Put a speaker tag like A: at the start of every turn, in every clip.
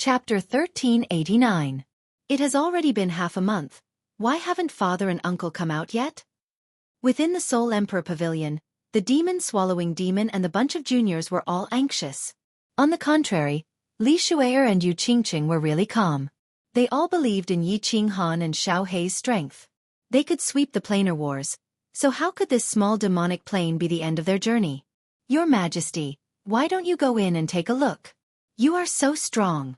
A: Chapter 1389. It has already been half a month. Why haven't father and uncle come out yet? Within the Soul Emperor Pavilion, the demon-swallowing demon and the bunch of juniors were all anxious. On the contrary, Li Shu'er and Yu Qingqing were really calm. They all believed in Yi Qinghan and Xiao Hei's strength. They could sweep the planar wars, so how could this small demonic plane be the end of their journey? Your Majesty, why don't you go in and take a look? You are so strong.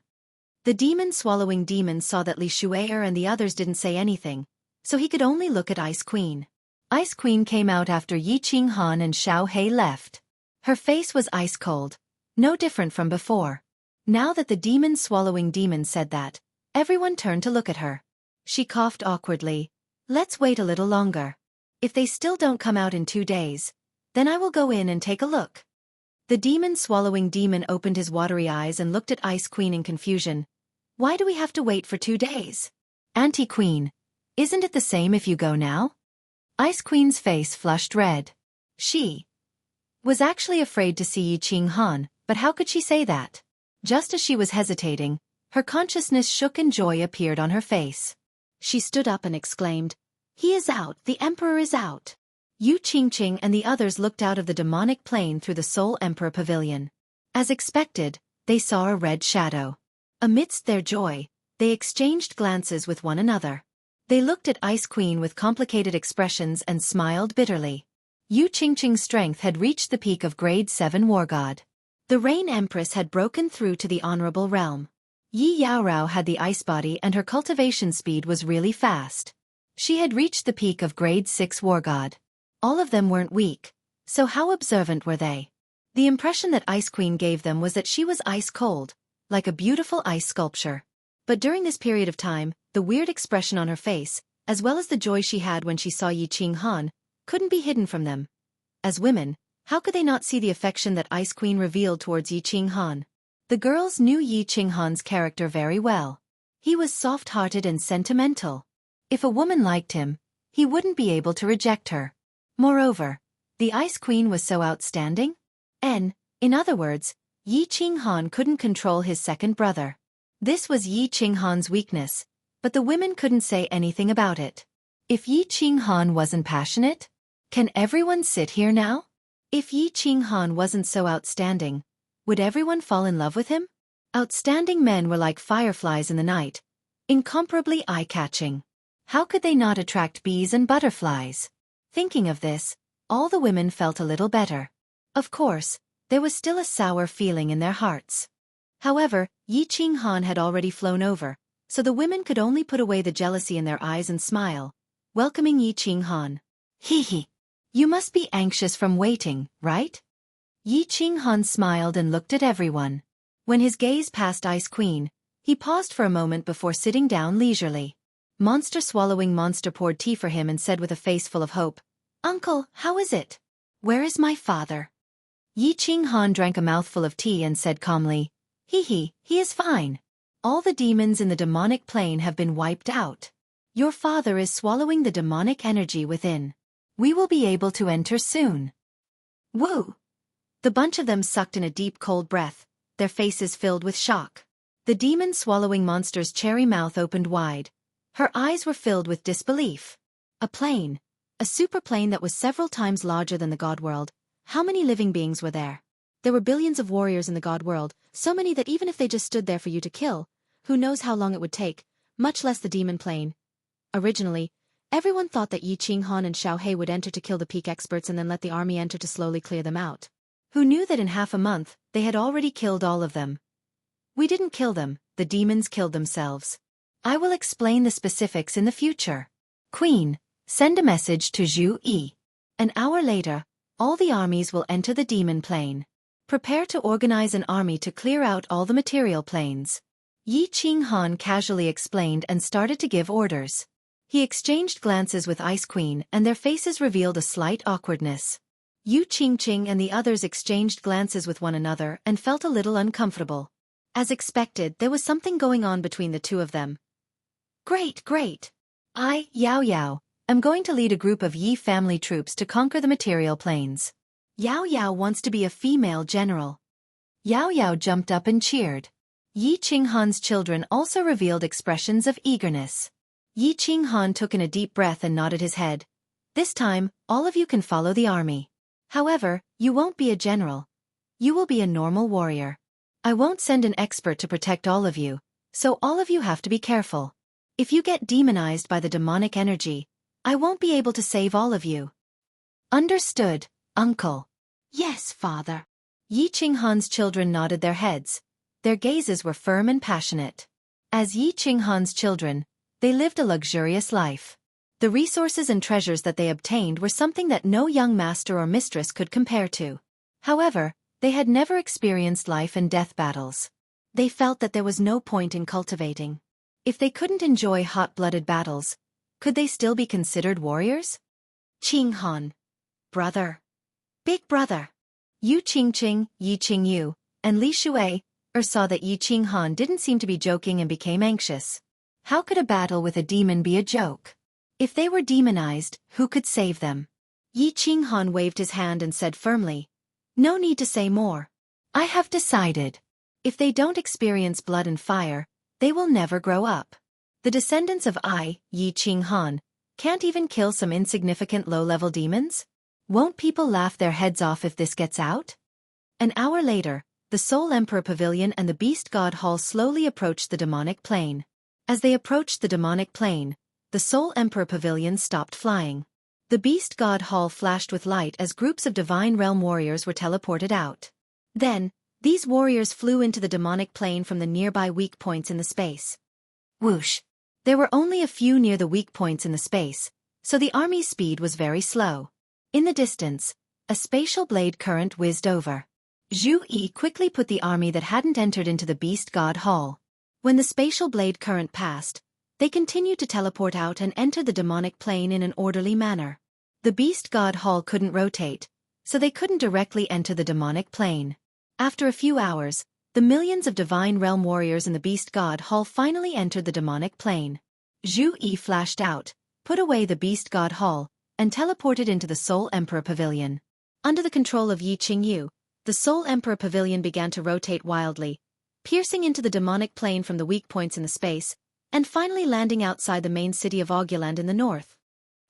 A: The demon-swallowing demon saw that Li Shu'er and the others didn't say anything, so he could only look at Ice Queen. Ice Queen came out after Yi Qinghan and Xiao Hei left. Her face was ice cold, no different from before. Now that the demon-swallowing demon said that, everyone turned to look at her. She coughed awkwardly. Let's wait a little longer. If they still don't come out in 2 days, then I will go in and take a look. The demon-swallowing demon opened his watery eyes and looked at Ice Queen in confusion. Why do we have to wait for 2 days? Auntie Queen, isn't it the same if you go now? Ice Queen's face flushed red. She was actually afraid to see Yi Qinghan, but how could she say that? Just as she was hesitating, her consciousness shook and joy appeared on her face. She stood up and exclaimed, "He is out, the Emperor is out." Yu Qingqing and the others looked out of the demonic plane through the Soul Emperor Pavilion. As expected, they saw a red shadow. Amidst their joy, they exchanged glances with one another. They looked at Ice Queen with complicated expressions and smiled bitterly. Yu Qingqing's strength had reached the peak of Grade 7 War God. The Rain Empress had broken through to the Honorable Realm. Yi Yaorao had the ice body and her cultivation speed was really fast. She had reached the peak of Grade 6 War God. All of them weren't weak, so how observant were they? The impression that Ice Queen gave them was that she was ice cold, like a beautiful ice sculpture. But during this period of time, the weird expression on her face, as well as the joy she had when she saw Yi Qinghan, couldn't be hidden from them. As women, how could they not see the affection that Ice Queen revealed towards Yi Qinghan? The girls knew Yi Qinghan's character very well. He was soft-hearted and sentimental. If a woman liked him, he wouldn't be able to reject her. Moreover, the Ice Queen was so outstanding. In other words, Yi Qinghan couldn't control his second brother. This was Yi Qinghan's weakness, but the women couldn't say anything about it. If Yi Qinghan wasn't passionate, can everyone sit here now? If Yi Qinghan wasn't so outstanding, would everyone fall in love with him? Outstanding men were like fireflies in the night, incomparably eye-catching. How could they not attract bees and butterflies? Thinking of this, all the women felt a little better. Of course, there was still a sour feeling in their hearts. However, Yi Qinghan had already flown over, so the women could only put away the jealousy in their eyes and smile, welcoming Yi Qinghan. Hee. You must be anxious from waiting, right? Yi Qinghan smiled and looked at everyone. When his gaze passed Ice Queen, he paused for a moment before sitting down leisurely. Monster-swallowing monster poured tea for him and said with a face full of hope, "Uncle, how is it? Where is my father?" Yi Qinghan drank a mouthful of tea and said calmly, he is fine. All the demons in the demonic plane have been wiped out. Your father is swallowing the demonic energy within. We will be able to enter soon. Woo! The bunch of them sucked in a deep cold breath, their faces filled with shock. The demon-swallowing monster's cherry mouth opened wide. Her eyes were filled with disbelief. A plane. A superplane that was several times larger than the God world. How many living beings were there? There were billions of warriors in the God world, so many that even if they just stood there for you to kill, who knows how long it would take, much less the demon plane. Originally, everyone thought that Yi Qinghan and Xiao Hei would enter to kill the peak experts and then let the army enter to slowly clear them out. Who knew that in half a month, they had already killed all of them? We didn't kill them, the demons killed themselves. I will explain the specifics in the future. Queen, send a message to Zhu Yi. An hour later, all the armies will enter the demon plane. Prepare to organize an army to clear out all the material planes. Yi Qinghan casually explained and started to give orders. He exchanged glances with Ice Queen and their faces revealed a slight awkwardness. Yu Qingqing and the others exchanged glances with one another and felt a little uncomfortable. As expected, there was something going on between the two of them. Great. I, Yao, am going to lead a group of Yi family troops to conquer the material planes. Yao wants to be a female general. Yao jumped up and cheered. Yi Qinghan's children also revealed expressions of eagerness. Yi Qinghan took in a deep breath and nodded his head. This time, all of you can follow the army. However, you won't be a general. You will be a normal warrior. I won't send an expert to protect all of you, so all of you have to be careful. If you get demonized by the demonic energy, I won't be able to save all of you. Understood, Uncle. Yes, Father. Yi Qinghan's children nodded their heads. Their gazes were firm and passionate. As Yi Qinghan's children, they lived a luxurious life. The resources and treasures that they obtained were something that no young master or mistress could compare to. However, they had never experienced life and death battles. They felt that there was no point in cultivating. If they couldn't enjoy hot-blooded battles, could they still be considered warriors? Qinghan. Brother. Big brother. Yu Qingqing, Yi Qingyu, and Li Shuai saw that Yi Qinghan didn't seem to be joking and became anxious. How could a battle with a demon be a joke? If they were demonized, who could save them? Yi Qinghan waved his hand and said firmly, "No need to say more. I have decided. If they don't experience blood and fire, they will never grow up. The descendants of Yi Qinghan, can't even kill some insignificant low-level demons? Won't people laugh their heads off if this gets out?" An hour later, the Soul Emperor Pavilion and the Beast God Hall slowly approached the demonic plane. As they approached the demonic plane, the Soul Emperor Pavilion stopped flying. The Beast God Hall flashed with light as groups of Divine Realm warriors were teleported out. Then, these warriors flew into the demonic plane from the nearby weak points in the space. Whoosh! There were only a few near the weak points in the space, so the army's speed was very slow. In the distance, a spatial blade current whizzed over. Zhu Yi quickly put the army that hadn't entered into the Beast God Hall. When the spatial blade current passed, they continued to teleport out and enter the demonic plane in an orderly manner. The Beast God Hall couldn't rotate, so they couldn't directly enter the demonic plane. After a few hours, the millions of Divine Realm warriors in the Beast God Hall finally entered the demonic plane. Zhu Yi flashed out, put away the Beast God Hall, and teleported into the Soul Emperor Pavilion. Under the control of Yi Qingyu, the Soul Emperor Pavilion began to rotate wildly, piercing into the demonic plane from the weak points in the space, and finally landing outside the main city of Auguland in the north.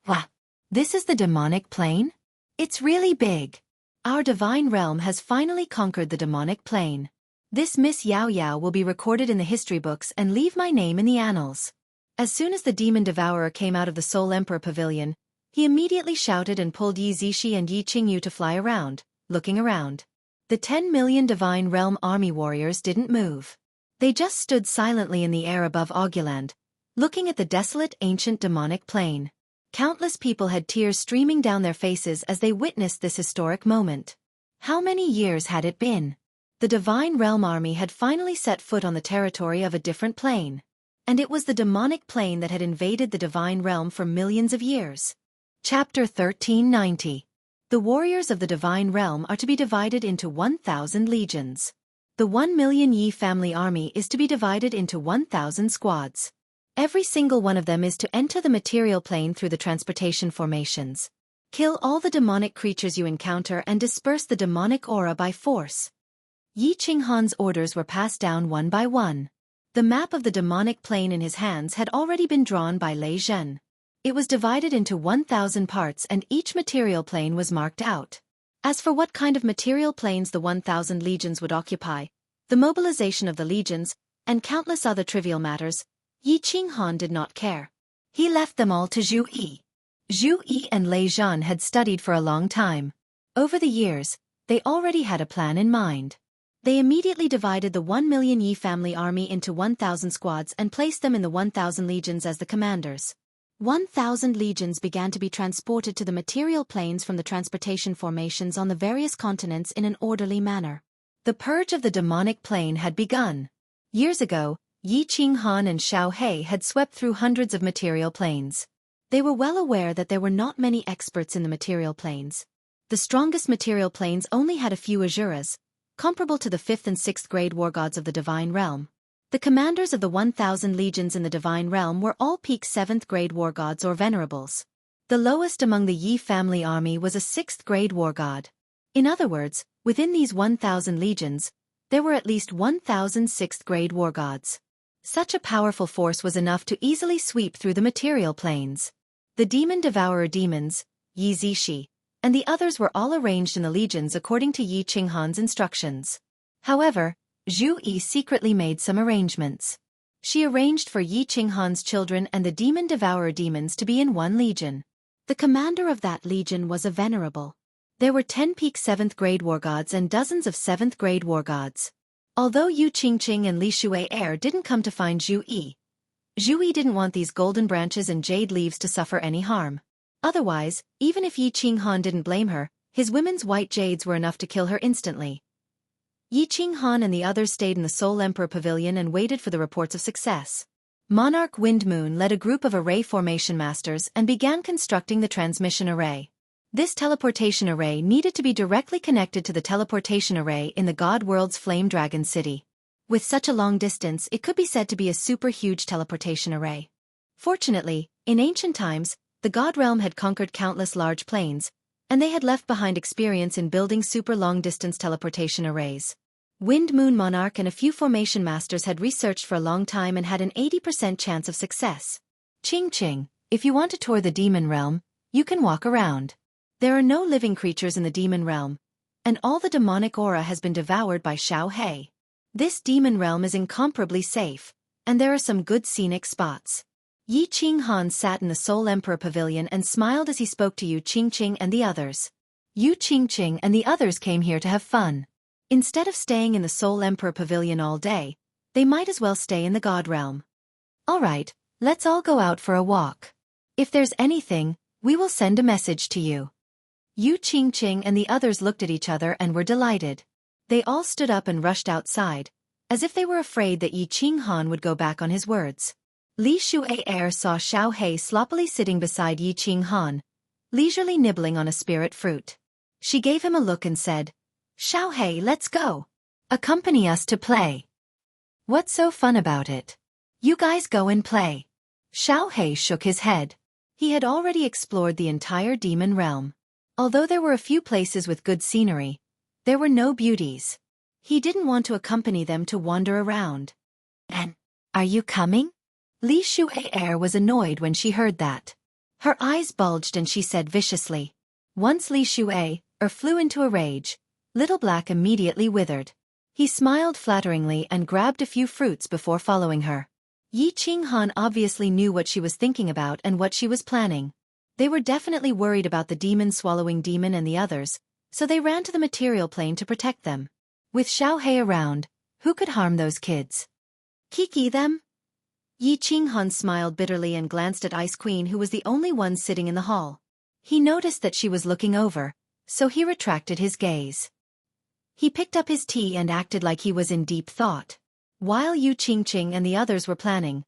A: Wow! This is the demonic plane? It's really big. Our Divine Realm has finally conquered the demonic plane. This Miss Yao Yao will be recorded in the history books and leave my name in the annals. As soon as the Demon Devourer came out of the Soul Emperor Pavilion, he immediately shouted and pulled Yi Zixi and Yi Qingyu to fly around, looking around. The 10 million Divine Realm army warriors didn't move. They just stood silently in the air above Auguland, looking at the desolate ancient demonic plane. Countless people had tears streaming down their faces as they witnessed this historic moment. How many years had it been? The Divine Realm army had finally set foot on the territory of a different plane. And it was the demonic plane that had invaded the Divine Realm for millions of years. Chapter 1390. The warriors of the Divine Realm are to be divided into 1,000 legions. The 1 million Yi family army is to be divided into 1,000 squads. Every single one of them is to enter the material plane through the transportation formations. Kill all the demonic creatures you encounter and disperse the demonic aura by force. Yi Qinghan's orders were passed down one by one. The map of the demonic plane in his hands had already been drawn by Lei Zhen. It was divided into 1,000 parts and each material plane was marked out. As for what kind of material planes the 1,000 legions would occupy, the mobilization of the legions, and countless other trivial matters, Yi Qinghan did not care. He left them all to Zhu Yi. Zhu Yi and Lei Zhen had studied for a long time. Over the years, they already had a plan in mind. They immediately divided the 1 million Yi family army into 1,000 squads and placed them in the 1,000 legions as the commanders. 1,000 legions began to be transported to the material planes from the transportation formations on the various continents in an orderly manner. The purge of the demonic plane had begun. Years ago, Yi Qinghan and Xiao He had swept through hundreds of material planes. They were well aware that there were not many experts in the material planes. The strongest material planes only had a few Azuras, comparable to the 5th and 6th grade war gods of the Divine Realm. The commanders of the 1,000 legions in the Divine Realm were all peak 7th grade war gods or venerables. The lowest among the Yi family army was a 6th grade war god. In other words, within these 1,000 legions, there were at least 1,000 6th-grade war gods. Such a powerful force was enough to easily sweep through the material planes. The demon devourer demons, Yi Zishi, and the others were all arranged in the legions according to Yi Qinghan's instructions. However, Zhu Yi secretly made some arrangements. She arranged for Yi Qinghan's children and the demon devourer demons to be in one legion. The commander of that legion was a venerable. There were 10 peak 7th-grade war gods and dozens of 7th-grade war gods. Although Yu Qingqing and Li Shuai Air didn't come to find Zhu Yi didn't want these golden branches and jade leaves to suffer any harm. Otherwise, even if Yi Qinghan didn't blame her, his women's white jades were enough to kill her instantly. Yi Qinghan and the others stayed in the Soul Emperor Pavilion and waited for the reports of success. Monarch Wind Moon led a group of array formation masters and began constructing the transmission array. This teleportation array needed to be directly connected to the teleportation array in the God World's Flame Dragon City. With such a long distance, it could be said to be a super huge teleportation array. Fortunately, in ancient times, the God Realm had conquered countless large planes, and they had left behind experience in building super long-distance teleportation arrays. Wind Moon Monarch and a few formation masters had researched for a long time and had an 80% chance of success. Qing, if you want to tour the demon realm, you can walk around. There are no living creatures in the demon realm, and all the demonic aura has been devoured by Xiao He. This demon realm is incomparably safe, and there are some good scenic spots. Yi Qinghan sat in the Soul Emperor Pavilion and smiled as he spoke to Yu Qingqing and the others. Yu Qingqing and the others came here to have fun. Instead of staying in the Soul Emperor Pavilion all day, they might as well stay in the God Realm. Alright, let's all go out for a walk. If there's anything, we will send a message to you. Yu Qingqing and the others looked at each other and were delighted. They all stood up and rushed outside, as if they were afraid that Yi Qinghan would go back on his words. Li Shuai Air saw Xiao He sloppily sitting beside Yi Qinghan, leisurely nibbling on a spirit fruit. She gave him a look and said, "Xiao He, let's go. Accompany us to play." "What's so fun about it? You guys go and play." Xiao He shook his head. He had already explored the entire demon realm. Although there were a few places with good scenery, there were no beauties. He didn't want to accompany them to wander around. "And, are you coming?" Li Shuai Air was annoyed when she heard that. Her eyes bulged and she said viciously. Once Li Shuai flew into a rage, Little Black immediately withered. He smiled flatteringly and grabbed a few fruits before following her. Yi Qinghan obviously knew what she was thinking about and what she was planning. They were definitely worried about the demon-swallowing demon and the others, so they ran to the material plane to protect them. With Xiao He around, who could harm those kids? Kiki them? Yi Qinghan smiled bitterly and glanced at Ice Queen, who was the only one sitting in the hall. He noticed that she was looking over, so he retracted his gaze. He picked up his tea and acted like he was in deep thought. While Yu Qingqing and the others were planning,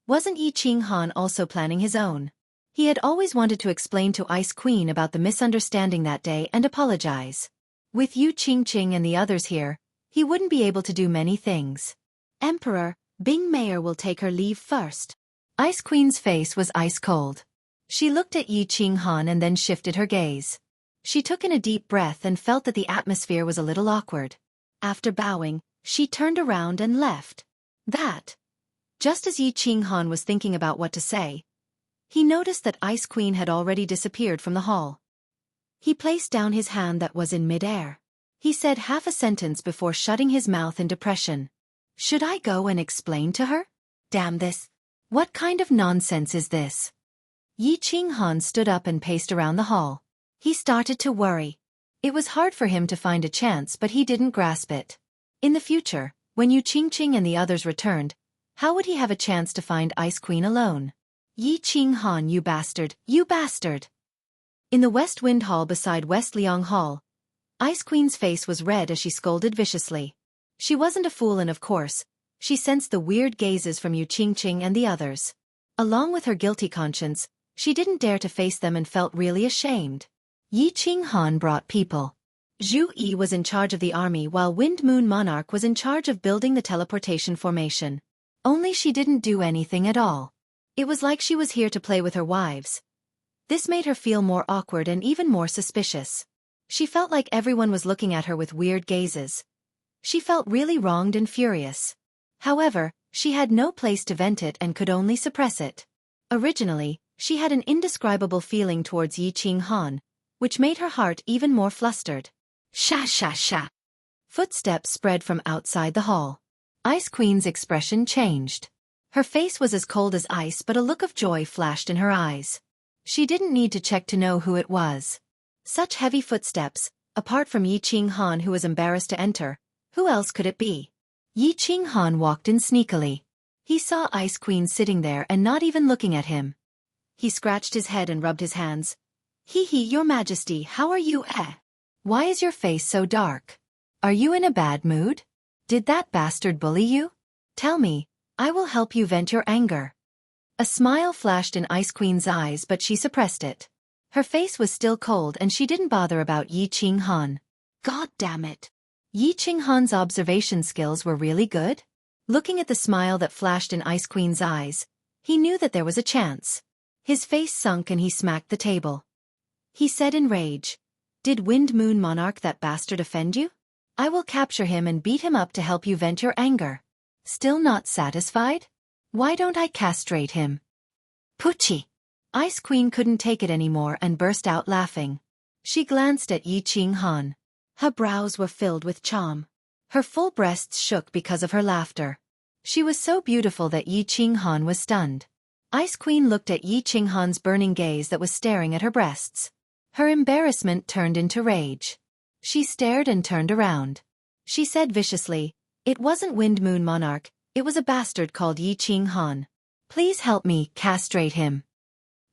A: wasn't Yi Qinghan also planning his own? He had always wanted to explain to Ice Queen about the misunderstanding that day and apologize. With Yu Qingqing and the others here, he wouldn't be able to do many things. "Emperor, Bing Mayor will take her leave first." Ice Queen's face was ice cold. She looked at Yi Qinghan and then shifted her gaze. She took in a deep breath and felt that the atmosphere was a little awkward. After bowing, she turned around and left. Just as Yi Qinghan was thinking about what to say, he noticed that Ice Queen had already disappeared from the hall. He placed down his hand that was in mid-air. He said half a sentence before shutting his mouth in depression. "Should I go and explain to her? Damn this. What kind of nonsense is this?" Yi Qinghan stood up and paced around the hall. He started to worry. It was hard for him to find a chance, but he didn't grasp it. In the future, when Yu Qingqing and the others returned, how would he have a chance to find Ice Queen alone? "Yi Qinghan, you bastard, you bastard!" In the West Wind Hall beside West Liang Hall, Ice Queen's face was red as she scolded viciously. She wasn't a fool and of course, she sensed the weird gazes from Yu Qingqing and the others. Along with her guilty conscience, she didn't dare to face them and felt really ashamed. Yi Qinghan brought people. Zhu Yi was in charge of the army while Wind Moon Monarch was in charge of building the teleportation formation. Only she didn't do anything at all. It was like she was here to play with her wives. This made her feel more awkward and even more suspicious. She felt like everyone was looking at her with weird gazes. She felt really wronged and furious. However, she had no place to vent it and could only suppress it. Originally, she had an indescribable feeling towards Yi Ching-han, which made her heart even more flustered. Sha sha sha. Footsteps spread from outside the hall. Ice Queen's expression changed. Her face was as cold as ice, but a look of joy flashed in her eyes. She didn't need to check to know who it was. Such heavy footsteps, apart from Yi Ching-han, who was embarrassed to enter. Who else could it be? Yi Ching-han walked in sneakily. He saw Ice Queen sitting there and not even looking at him. He scratched his head and rubbed his hands. Hee, your majesty, how are you? Why is your face so dark? Are you in a bad mood? Did that bastard bully you? Tell me, I will help you vent your anger. A smile flashed in Ice Queen's eyes, but she suppressed it. Her face was still cold and she didn't bother about Yi Ching-han. God damn it. Yi Ching-han's observation skills were really good? Looking at the smile that flashed in Ice Queen's eyes, he knew that there was a chance. His face sunk and he smacked the table. He said in rage, "Did Wind Moon Monarch, that bastard, offend you? I will capture him and beat him up to help you vent your anger. Still not satisfied? Why don't I castrate him?" Poochie! Ice Queen couldn't take it anymore and burst out laughing. She glanced at Yi Ching-han. Her brows were filled with charm. Her full breasts shook because of her laughter. She was so beautiful that Yi Ching-han was stunned. Ice Queen looked at Yi Ching-han's burning gaze that was staring at her breasts. Her embarrassment turned into rage. She stared and turned around. She said viciously, "It wasn't Wind Moon Monarch, it was a bastard called Yi Ching-han. Please help me castrate him."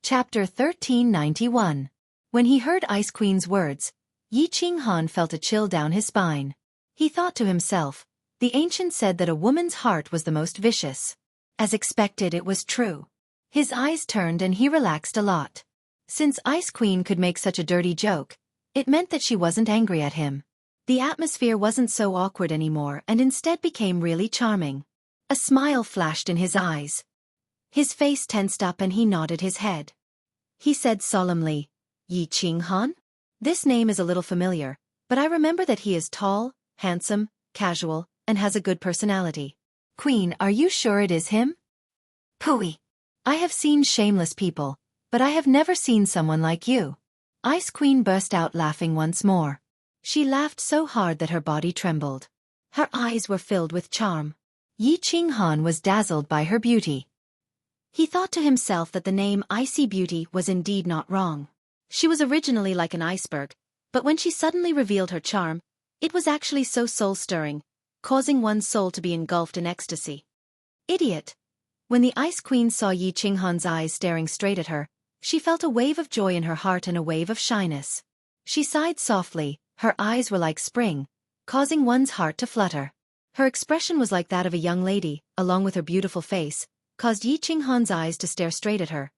A: Chapter 1391. When he heard Ice Queen's words, Yi Ching-han felt a chill down his spine. He thought to himself, the ancient said that a woman's heart was the most vicious. As expected, it was true. His eyes turned and he relaxed a lot. Since Ice Queen could make such a dirty joke, it meant that she wasn't angry at him. The atmosphere wasn't so awkward anymore and instead became really charming. A smile flashed in his eyes. His face tensed up and he nodded his head. He said solemnly, "Yi Ching-han? This name is a little familiar, but I remember that he is tall, handsome, casual, and has a good personality. Queen, are you sure it is him?" "Pooey. I have seen shameless people, but I have never seen someone like you." Ice Queen burst out laughing once more. She laughed so hard that her body trembled. Her eyes were filled with charm. Yi Ching-han was dazzled by her beauty. He thought to himself that the name Icy Beauty was indeed not wrong. She was originally like an iceberg, but when she suddenly revealed her charm, it was actually so soul-stirring, causing one's soul to be engulfed in ecstasy. Idiot! When the Ice Queen saw Yi Ching-han's eyes staring straight at her, she felt a wave of joy in her heart and a wave of shyness. She sighed softly, her eyes were like spring, causing one's heart to flutter. Her expression was like that of a young lady, along with her beautiful face, caused Yi Ching-han's eyes to stare straight at her.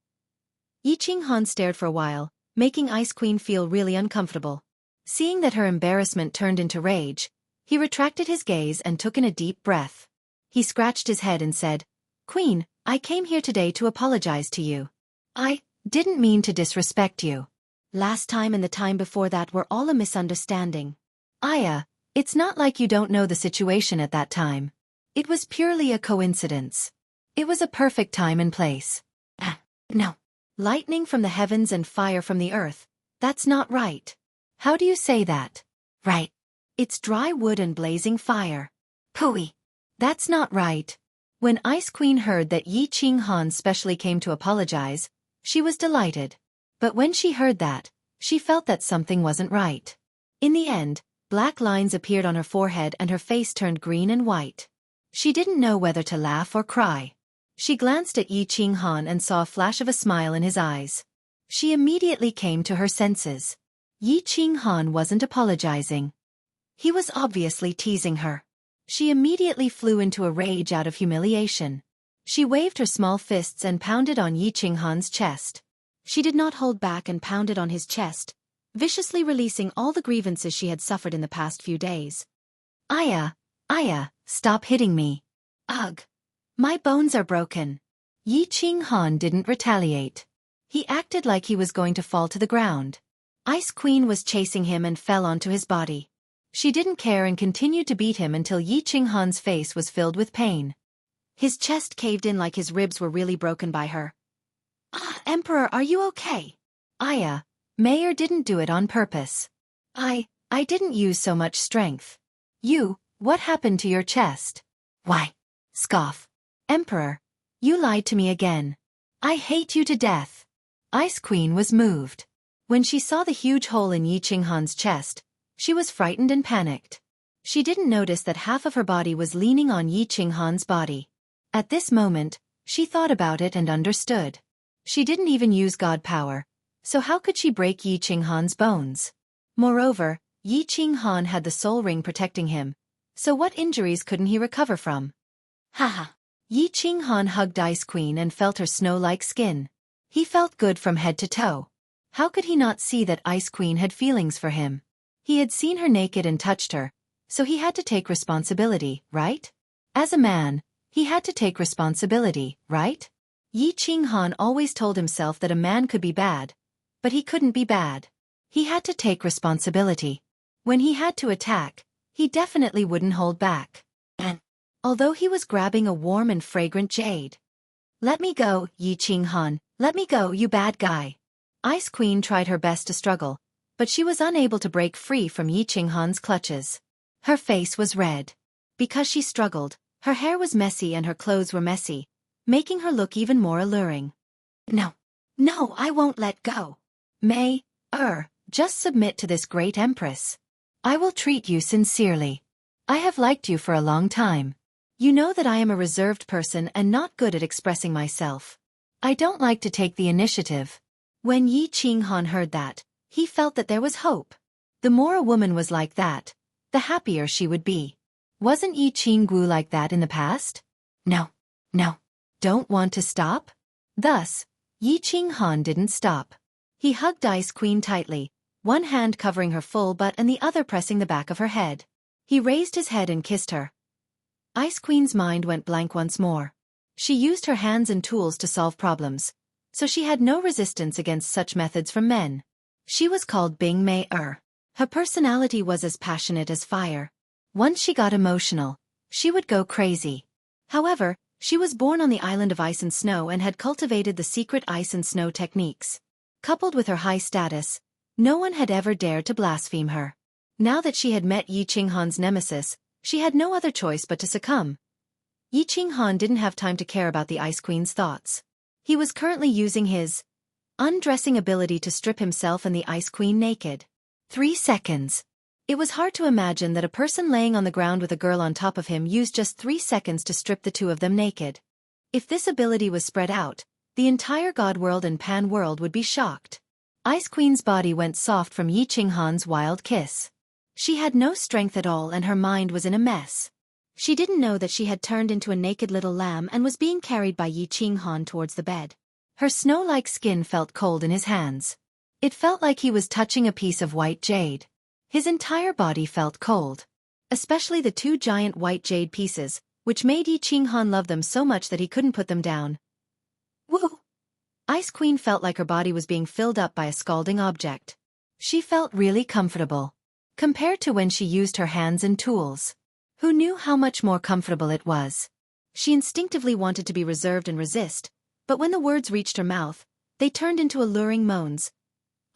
A: Yi Ching-han stared for a while, making Ice Queen feel really uncomfortable. Seeing that her embarrassment turned into rage, he retracted his gaze and took in a deep breath. He scratched his head and said, "Queen, I came here today to apologize to you. I didn't mean to disrespect you. Last time and the time before that were all a misunderstanding. Aya, it's not like you don't know the situation at that time. It was purely a coincidence. It was a perfect time and place." No. Lightning from the heavens and fire from the earth. That's not right. How do you say that? Right. It's dry wood and blazing fire. Pooey. That's not right. When Ice Queen heard that Yi Ching-han specially came to apologize, she was delighted. But when she heard that, she felt that something wasn't right. In the end, black lines appeared on her forehead and her face turned green and white. She didn't know whether to laugh or cry. She glanced at Yi Ching-han and saw a flash of a smile in his eyes. She immediately came to her senses. Yi Ching-han wasn't apologizing. He was obviously teasing her. She immediately flew into a rage out of humiliation. She waved her small fists and pounded on Yi Ching-han's chest. She did not hold back and pounded on his chest, viciously releasing all the grievances she had suffered in the past few days. Aya, stop hitting me. Ugh. My bones are broken. Yi Ching-han didn't retaliate. He acted like he was going to fall to the ground. Ice Queen was chasing him and fell onto his body. She didn't care and continued to beat him until Yi Qinghan's face was filled with pain. His chest caved in like his ribs were really broken by her. Emperor, are you okay? Mayor didn't do it on purpose. I didn't use so much strength. What happened to your chest? Why? Scoff. Emperor, you lied to me again. I hate you to death. Ice Queen was moved. When she saw the huge hole in Yi Qinghan's chest, she was frightened and panicked. She didn't notice that half of her body was leaning on Yi Qinghan's body. At this moment, she thought about it and understood. She didn't even use god power, so how could she break Yi Qinghan's bones? Moreover, Yi Qinghan had the soul ring protecting him, so what injuries couldn't he recover from? Haha. Yi Qinghan hugged Ice Queen and felt her snow-like skin. He felt good from head to toe. How could he not see that Ice Queen had feelings for him? He had seen her naked and touched her, so he had to take responsibility, right? As a man, he had to take responsibility, right? Yi Qinghan always told himself that a man could be bad, but he couldn't be bad. He had to take responsibility. When he had to attack, he definitely wouldn't hold back. And although he was grabbing a warm and fragrant jade. Let me go, Yi Qinghan, let me go, you bad guy. Ice Queen tried her best to struggle, but she was unable to break free from Yi Qinghan's clutches. Her face was red. Because she struggled, her hair was messy and her clothes were messy, making her look even more alluring. No, I won't let go. Just submit to this great empress. I will treat you sincerely. I have liked you for a long time. You know that I am a reserved person and not good at expressing myself. I don't like to take the initiative. When Yi Qinghan heard that, he felt that there was hope. The more a woman was like that, the happier she would be. Wasn't Yi Qinggu like that in the past? No. Don't want to stop? Thus, Yi Qinghan didn't stop. He hugged Ice Queen tightly, one hand covering her full butt and the other pressing the back of her head. He raised his head and kissed her. Ice Queen's mind went blank once more. She used her hands and tools to solve problems, so she had no resistance against such methods from men. She was called Bing Mei Er. Her personality was as passionate as fire. Once she got emotional, she would go crazy. However, she was born on the island of ice and snow and had cultivated the secret ice and snow techniques. Coupled with her high status, no one had ever dared to blaspheme her. Now that she had met Yi Qinghan's nemesis, she had no other choice but to succumb. Yi Qinghan didn't have time to care about the Ice Queen's thoughts. He was currently using his undressing ability to strip himself and the Ice Queen naked. 3 seconds. It was hard to imagine that a person laying on the ground with a girl on top of him used just 3 seconds to strip the two of them naked. If this ability was spread out, the entire God world and Pan world would be shocked. Ice Queen's body went soft from Yi Qinghan's wild kiss. She had no strength at all and her mind was in a mess. She didn't know that she had turned into a naked little lamb and was being carried by Yi Qinghan towards the bed. Her snow-like skin felt cold in his hands. It felt like he was touching a piece of white jade. His entire body felt cold. Especially the 2 giant white jade pieces, which made Yi Qinghan love them so much that he couldn't put them down. Woo! Ice Queen felt like her body was being filled up by a scalding object. She felt really comfortable. Compared to when she used her hands and tools. Who knew how much more comfortable it was? She instinctively wanted to be reserved and resist, but when the words reached her mouth, they turned into alluring moans.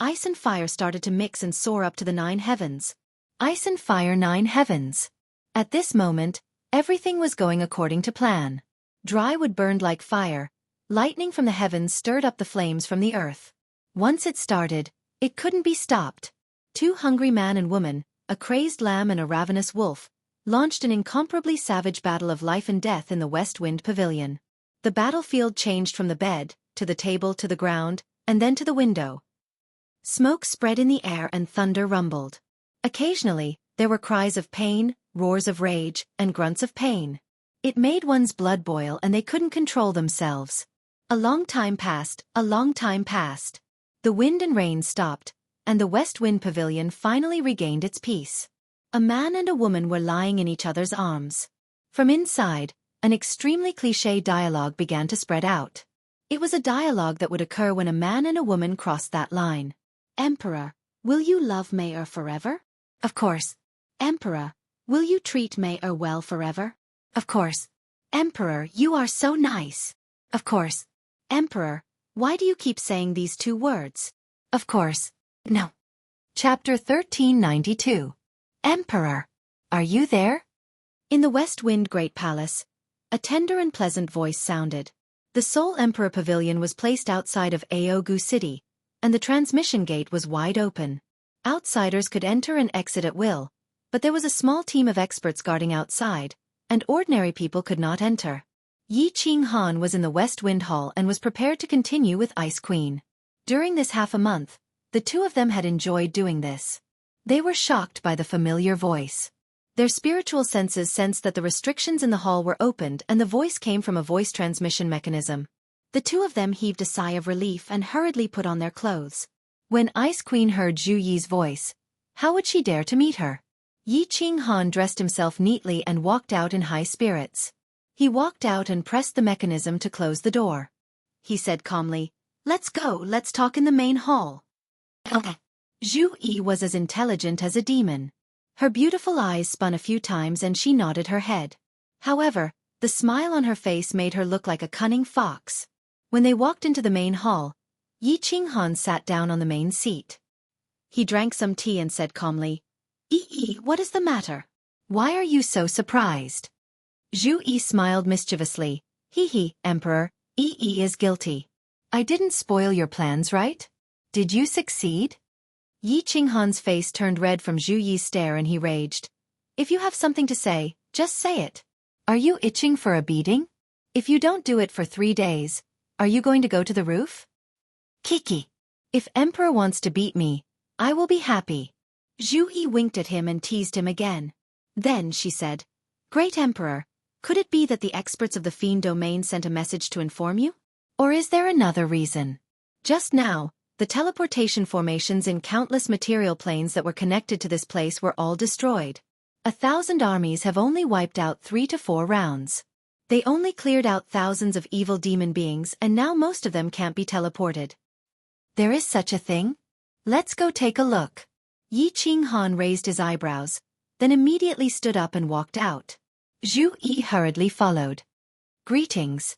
A: Ice and fire started to mix and soar up to the 9 heavens. Ice and fire 9 heavens. At this moment, everything was going according to plan. Dry wood burned like fire. Lightning from the heavens stirred up the flames from the earth. Once it started, it couldn't be stopped. 2 hungry man and woman, a crazed lamb and a ravenous wolf, launched an incomparably savage battle of life and death in the West Wind Pavilion. The battlefield changed from the bed, to the table, to the ground, and then to the window. Smoke spread in the air and thunder rumbled. Occasionally, there were cries of pain, roars of rage, and grunts of pain. It made one's blood boil and they couldn't control themselves. A long time passed, a long time passed. The wind and rain stopped, and the West Wind Pavilion finally regained its peace. A man and a woman were lying in each other's arms. From inside, an extremely cliché dialogue began to spread out. It was a dialogue that would occur when a man and a woman crossed that line. Emperor, will you love Mayor forever? Of course. Emperor, will you treat me well forever? Of course. Emperor, you are so nice. Of course. Emperor, why do you keep saying these two words? Of course. No. Chapter 1392. Emperor, are you there? In the West Wind Great Palace, a tender and pleasant voice sounded. The Soul Emperor Pavilion was placed outside of Aogu City, and the transmission gate was wide open. Outsiders could enter and exit at will, but there was a small team of experts guarding outside, and ordinary people could not enter. Yi Qinghan was in the West Wind Hall and was prepared to continue with Ice Queen. During this half a month, the two of them had enjoyed doing this. They were shocked by the familiar voice. Their spiritual senses sensed that the restrictions in the hall were opened and the voice came from a voice transmission mechanism. The two of them heaved a sigh of relief and hurriedly put on their clothes. When Ice Queen heard Zhu Yi's voice, how would she dare to meet her? Yi Qinghan dressed himself neatly and walked out in high spirits. He walked out and pressed the mechanism to close the door. He said calmly, "Let's go, let's talk in the main hall." Zhu Yi was as intelligent as a demon. Her beautiful eyes spun a few times and she nodded her head. However, the smile on her face made her look like a cunning fox. When they walked into the main hall, Yi Qinghan sat down on the main seat. He drank some tea and said calmly, "Yi, what is the matter? Why are you so surprised?" Zhu Yi smiled mischievously. He, Emperor, Yi is guilty. I didn't spoil your plans, right? Did you succeed? Yi Qinghan's face turned red from Zhu Yi's stare and he raged. If you have something to say, just say it. Are you itching for a beating? If you don't do it for 3 days, are you going to go to the roof? Kiki. If Emperor wants to beat me, I will be happy. Zhu Yi winked at him and teased him again. Then she said, Great Emperor, could it be that the experts of the Fiend Domain sent a message to inform you? Or is there another reason? Just now, the teleportation formations in countless material planes that were connected to this place were all destroyed. 1,000 armies have only wiped out 3 to 4 rounds. They only cleared out thousands of evil demon beings and now most of them can't be teleported. There is such a thing? Let's go take a look. Yi Qinghan raised his eyebrows, then immediately stood up and walked out. Zhu Yi hurriedly followed. Greetings,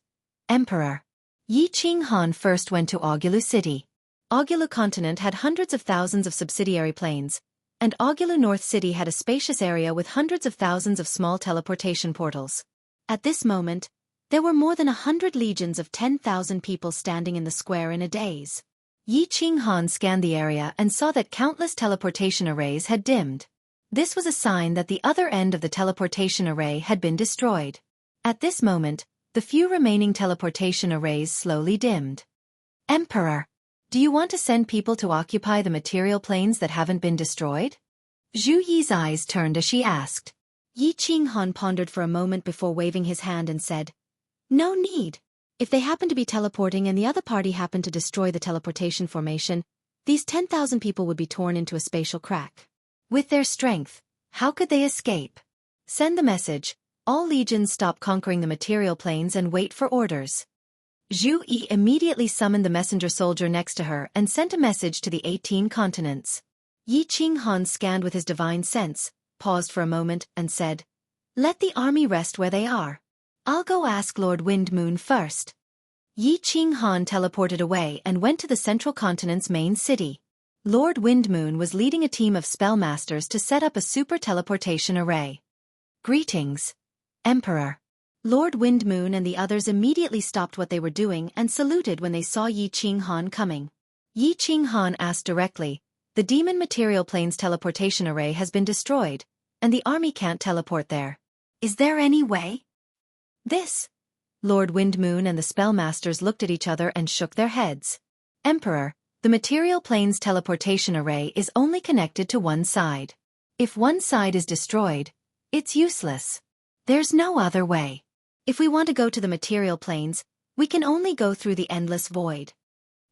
A: Emperor. Yi Qinghan first went to Augulu City. Augulu Continent had hundreds of thousands of subsidiary planes, and Augulu North City had a spacious area with hundreds of thousands of small teleportation portals. At this moment, there were more than 100 legions of 10,000 people standing in the square in a daze. Yi Qinghan scanned the area and saw that countless teleportation arrays had dimmed. This was a sign that the other end of the teleportation array had been destroyed. At this moment, the few remaining teleportation arrays slowly dimmed. Emperor, do you want to send people to occupy the material planes that haven't been destroyed? Zhu Yi's eyes turned as she asked. Yi Qinghan pondered for a moment before waving his hand and said, No need. If they happen to be teleporting and the other party happened to destroy the teleportation formation, these 10,000 people would be torn into a spatial crack. With their strength, how could they escape? Send the message, all legions stop conquering the material planes and wait for orders. Zhu Yi immediately summoned the messenger soldier next to her and sent a message to the 18 continents. Yi Qinghan scanned with his divine sense, paused for a moment, and said, Let the army rest where they are. I'll go ask Lord Windmoon first. Yi Qinghan teleported away and went to the central continent's main city. Lord Windmoon was leading a team of spellmasters to set up a super teleportation array. Greetings, Emperor. Lord Windmoon and the others immediately stopped what they were doing and saluted when they saw Yi Qinghan coming. Yi Qinghan asked directly, The demon material plane's teleportation array has been destroyed, and the army can't teleport there. Is there any way? This. Lord Windmoon and the spellmasters looked at each other and shook their heads. Emperor, the material plane's teleportation array is only connected to one side. If one side is destroyed, it's useless. There's no other way. If we want to go to the material planes, we can only go through the endless void.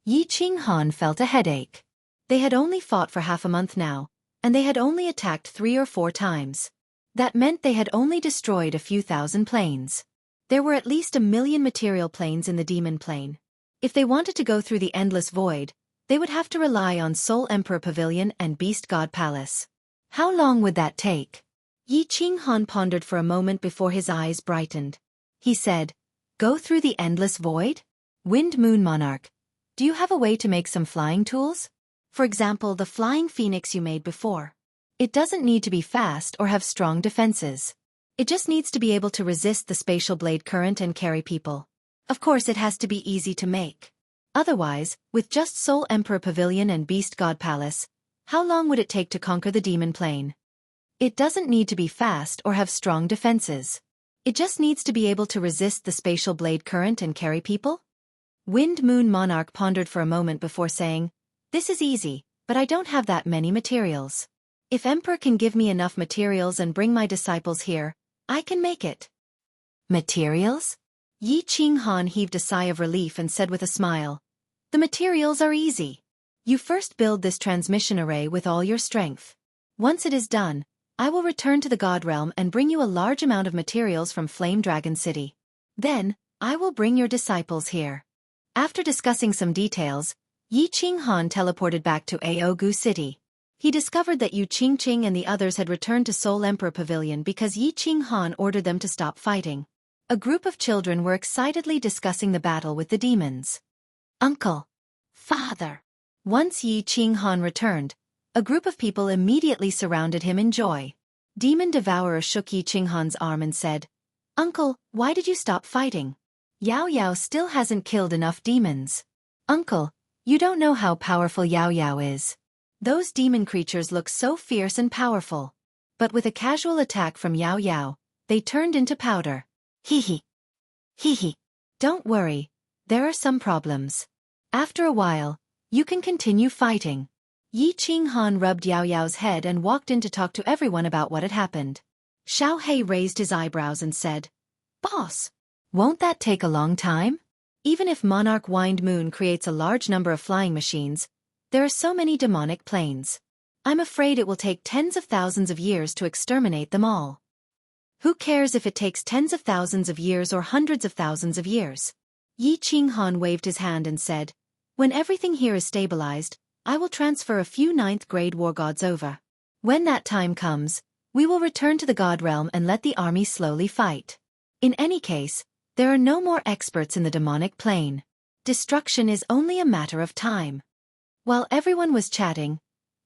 A: Yi Qinghan felt a headache. They had only fought for half a month now, and they had only attacked 3 or 4 times. That meant they had only destroyed a few thousand planes. There were at least 1 million material planes in the demon plane. If they wanted to go through the endless void, they would have to rely on Soul Emperor Pavilion and Beast God Palace. How long would that take? Yi Qinghan pondered for a moment before his eyes brightened. He said, "Go through the endless void? Wind Moon Monarch, do you have a way to make some flying tools? For example, the flying phoenix you made before. It doesn't need to be fast or have strong defenses. It just needs to be able to resist the spatial blade current and carry people. Of course, it has to be easy to make. Otherwise, with just Soul Emperor Pavilion and Beast God Palace, how long would it take to conquer the demon plane? It doesn't need to be fast or have strong defenses. It just needs to be able to resist the spatial blade current and carry people?" Wind Moon Monarch pondered for a moment before saying, "This is easy, but I don't have that many materials. If Emperor can give me enough materials and bring my disciples here, I can make it." "Materials?" Yi Qinghan heaved a sigh of relief and said with a smile, "The materials are easy. You first build this transmission array with all your strength. Once it is done, I will return to the God Realm and bring you a large amount of materials from Flame Dragon City. Then, I will bring your disciples here." After discussing some details, Yi Qinghan teleported back to Aogu City. He discovered that Yu Qingqing and the others had returned to Soul Emperor Pavilion because Yi Qinghan ordered them to stop fighting. A group of children were excitedly discussing the battle with the demons. "Uncle! Father!" Once Yi Qinghan returned, a group of people immediately surrounded him in joy. Demon Devourer shook Yi Qinghan's arm and said, "Uncle, why did you stop fighting? Yao Yao still hasn't killed enough demons." "Uncle, you don't know how powerful Yao Yao is. Those demon creatures look so fierce and powerful. But with a casual attack from Yao Yao, they turned into powder. Hee hee. Hee hee. Don't worry, there are some problems. After a while, you can continue fighting." Yi Qinghan rubbed Yao Yao's head and walked in to talk to everyone about what had happened. Xiao Hei raised his eyebrows and said, "Boss, won't that take a long time? Even if Monarch Wind Moon creates a large number of flying machines, there are so many demonic planes. I'm afraid it will take tens of thousands of years to exterminate them all." "Who cares if it takes tens of thousands of years or hundreds of thousands of years?" Yi Qinghan waved his hand and said, "When everything here is stabilized, I will transfer a few 9th grade war gods over. When that time comes, we will return to the God Realm and let the army slowly fight. In any case, there are no more experts in the demonic plane. Destruction is only a matter of time." While everyone was chatting,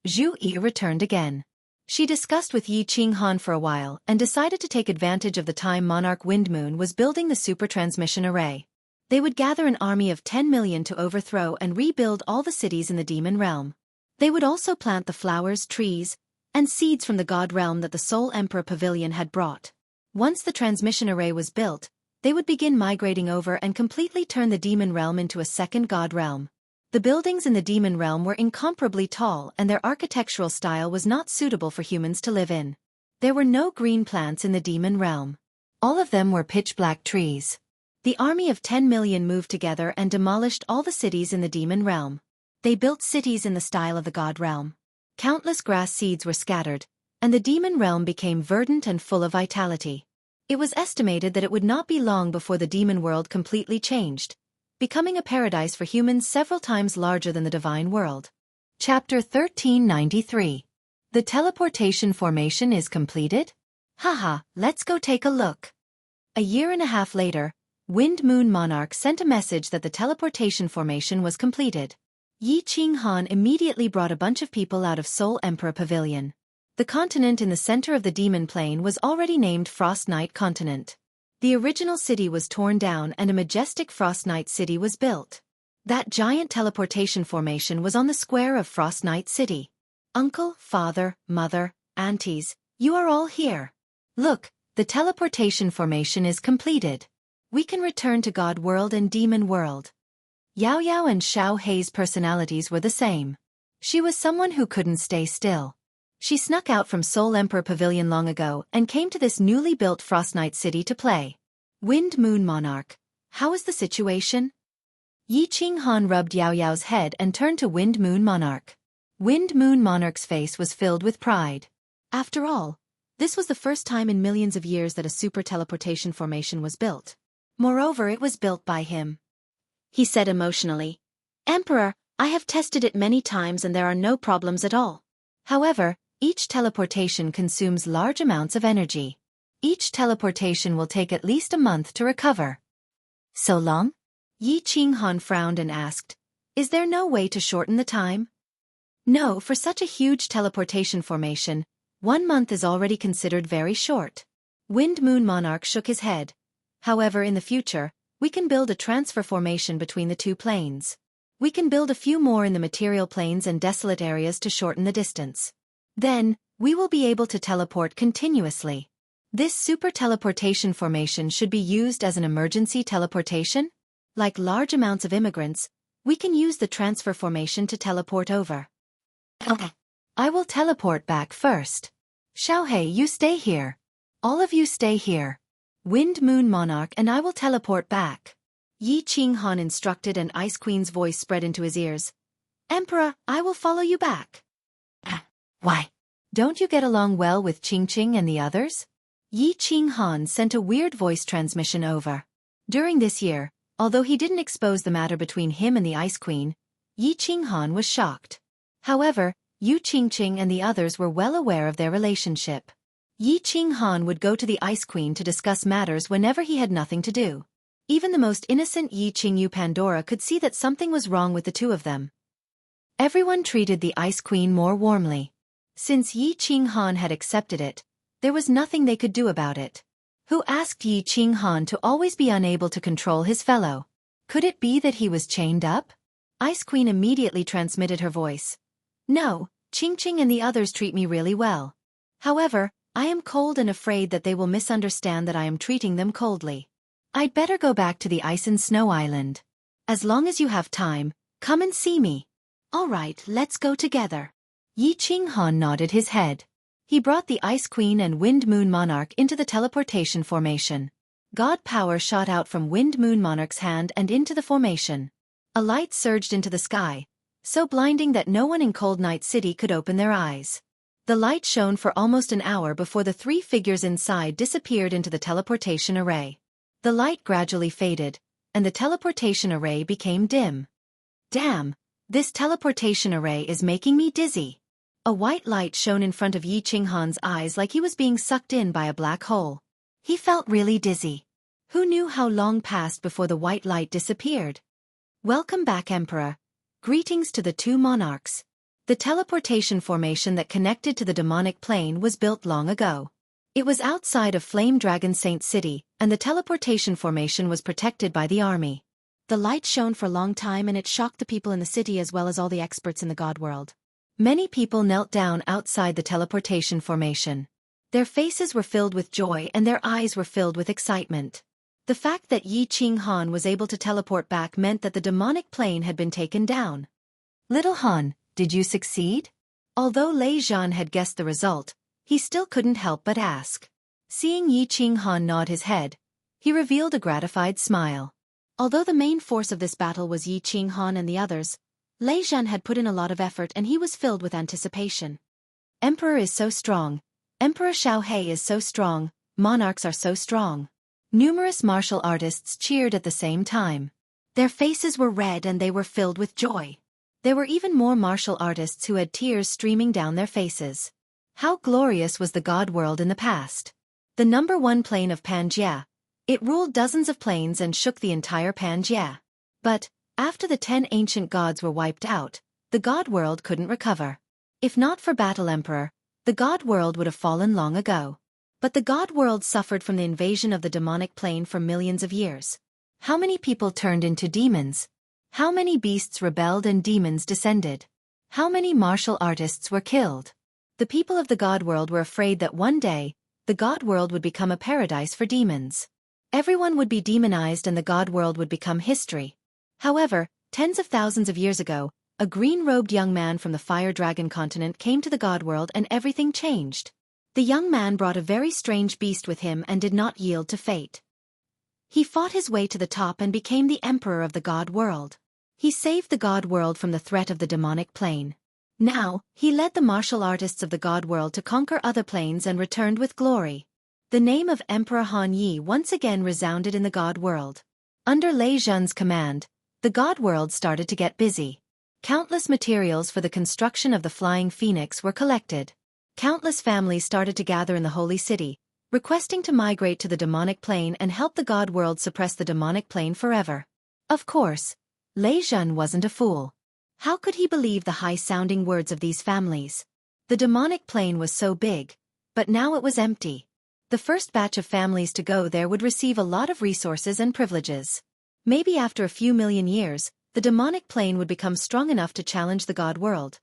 A: Zhu Yi returned again. She discussed with Yi Qinghan for a while and decided to take advantage of the time Monarch Wind Moon was building the super transmission array. They would gather an army of 10 million to overthrow and rebuild all the cities in the demon realm. They would also plant the flowers, trees, and seeds from the God Realm that the Soul Emperor Pavilion had brought. Once the transmission array was built, they would begin migrating over and completely turn the demon realm into a second God Realm. The buildings in the demon realm were incomparably tall and their architectural style was not suitable for humans to live in. There were no green plants in the demon realm. All of them were pitch-black trees. The army of 10 million moved together and demolished all the cities in the demon realm. They built cities in the style of the God Realm. Countless grass seeds were scattered, and the demon realm became verdant and full of vitality. It was estimated that it would not be long before the demon world completely changed, becoming a paradise for humans several times larger than the divine world. Chapter 1393. The teleportation formation is completed? Haha, let's go take a look. A year and a half later, Wind Moon Monarch sent a message that the teleportation formation was completed. Yi Qinghan immediately brought a bunch of people out of Soul Emperor Pavilion. The continent in the center of the demon plane was already named Frost Knight Continent. The original city was torn down and a majestic Frost Knight city was built. That giant teleportation formation was on the square of Frost Knight City. Uncle, father, mother, aunties, you are all here. Look, the teleportation formation is completed. We can return to God World and Demon World. Yao Yao and Xiao Hei's personalities were the same. She was someone who couldn't stay still. She snuck out from Soul Emperor Pavilion long ago and came to this newly built Frost Knight City to play. Wind Moon Monarch, how is the situation? Yi Qinghan rubbed Yao Yao's head and turned to Wind Moon Monarch. Wind Moon Monarch's face was filled with pride. After all, this was the first time in millions of years that a super teleportation formation was built. Moreover, it was built by him. He said emotionally, "Emperor, I have tested it many times and there are no problems at all. However, Each teleportation consumes large amounts of energy. Each teleportation will take at least a month to recover. So long? Yi Qinghan frowned and asked, "Is there no way to shorten the time?" No, for such a huge teleportation formation, 1 month is already considered very short. Wind Moon Monarch shook his head. However, in the future, we can build a transfer formation between the two planes. We can build a few more in the material planes and desolate areas to shorten the distance. Then, we will be able to teleport continuously. This super teleportation formation should be used as an emergency teleportation. Like large amounts of immigrants, we can use the transfer formation to teleport over. Okay. I will teleport back first. Xiaohei, you stay here. All of you stay here. Wind Moon Monarch and I will teleport back. Yi Qinghan instructed, and Ice Queen's voice spread into his ears. Emperor, I will follow you back. Why? Don't you get along well with Qingqing and the others? Yi Qinghan sent a weird voice transmission over. During this year, although he didn't expose the matter between him and the Ice Queen, Yi Qinghan was shocked. However, Yu Qingqing and the others were well aware of their relationship. Yi Qinghan would go to the Ice Queen to discuss matters whenever he had nothing to do. Even the most innocent Yi Qingyu Pandora could see that something was wrong with the two of them. Everyone treated the Ice Queen more warmly. Since Yi Qinghan had accepted it, there was nothing they could do about it. Who asked Yi Qinghan to always be unable to control his fellow? Could it be that he was chained up? Ice Queen immediately transmitted her voice. No, Qingqing and the others treat me really well. However, I am cold and afraid that they will misunderstand that I am treating them coldly. I'd better go back to the Ice and Snow Island. As long as you have time, come and see me. All right, let's go together. Yi Qinghan nodded his head. He brought the Ice Queen and Wind Moon Monarch into the teleportation formation. God power shot out from Wind Moon Monarch's hand and into the formation. A light surged into the sky, so blinding that no one in Cold Night City could open their eyes. The light shone for almost an hour before the 3 figures inside disappeared into the teleportation array. The light gradually faded, and the teleportation array became dim. Damn, this teleportation array is making me dizzy. A white light shone in front of Yi Qinghan's eyes like he was being sucked in by a black hole. He felt really dizzy. Who knew how long passed before the white light disappeared? Welcome back, Emperor. Greetings to the two monarchs. The teleportation formation that connected to the demonic plane was built long ago. It was outside of Flame Dragon Saint City, and the teleportation formation was protected by the army. The light shone for a long time, and it shocked the people in the city as well as all the experts in the God world. Many people knelt down outside the teleportation formation. Their faces were filled with joy and their eyes were filled with excitement. The fact that Yi Qinghan was able to teleport back meant that the demonic plane had been taken down. Little Han, did you succeed? Although Lei Zhan had guessed the result, he still couldn't help but ask. Seeing Yi Qinghan nod his head, he revealed a gratified smile. Although the main force of this battle was Yi Qinghan and the others, Lei Zhan had put in a lot of effort and he was filled with anticipation. Emperor is so strong. Emperor Xiaohei is so strong. Monarchs are so strong. Numerous martial artists cheered at the same time. Their faces were red and they were filled with joy. There were even more martial artists who had tears streaming down their faces. How glorious was the God world in the past. The #1 plane of Pangaea. It ruled dozens of planes and shook the entire Pangaea. But, after the 10 ancient gods were wiped out, the God world couldn't recover. If not for Battle Emperor, the God world would have fallen long ago. But the God world suffered from the invasion of the demonic plane for millions of years. How many people turned into demons? How many beasts rebelled and demons descended? How many martial artists were killed? The people of the God world were afraid that one day, the God world would become a paradise for demons. Everyone would be demonized and the God world would become history. However, tens of thousands of years ago, a green-robed young man from the Fire Dragon continent came to the God world and everything changed. The young man brought a very strange beast with him and did not yield to fate. He fought his way to the top and became the emperor of the God world. He saved the God world from the threat of the demonic plane. Now, he led the martial artists of the God world to conquer other planes and returned with glory. The name of Emperor Han Yi once again resounded in the God world. Under Lei Zhan's command, the God world started to get busy. Countless materials for the construction of the Flying Phoenix were collected. Countless families started to gather in the holy city, requesting to migrate to the demonic plane and help the god world suppress the demonic plane forever. Of course, Lei Jun wasn't a fool. How could he believe the high-sounding words of these families? The demonic plane was so big, but now it was empty. The first batch of families to go there would receive a lot of resources and privileges. Maybe after a few million years, the demonic plane would become strong enough to challenge the god world.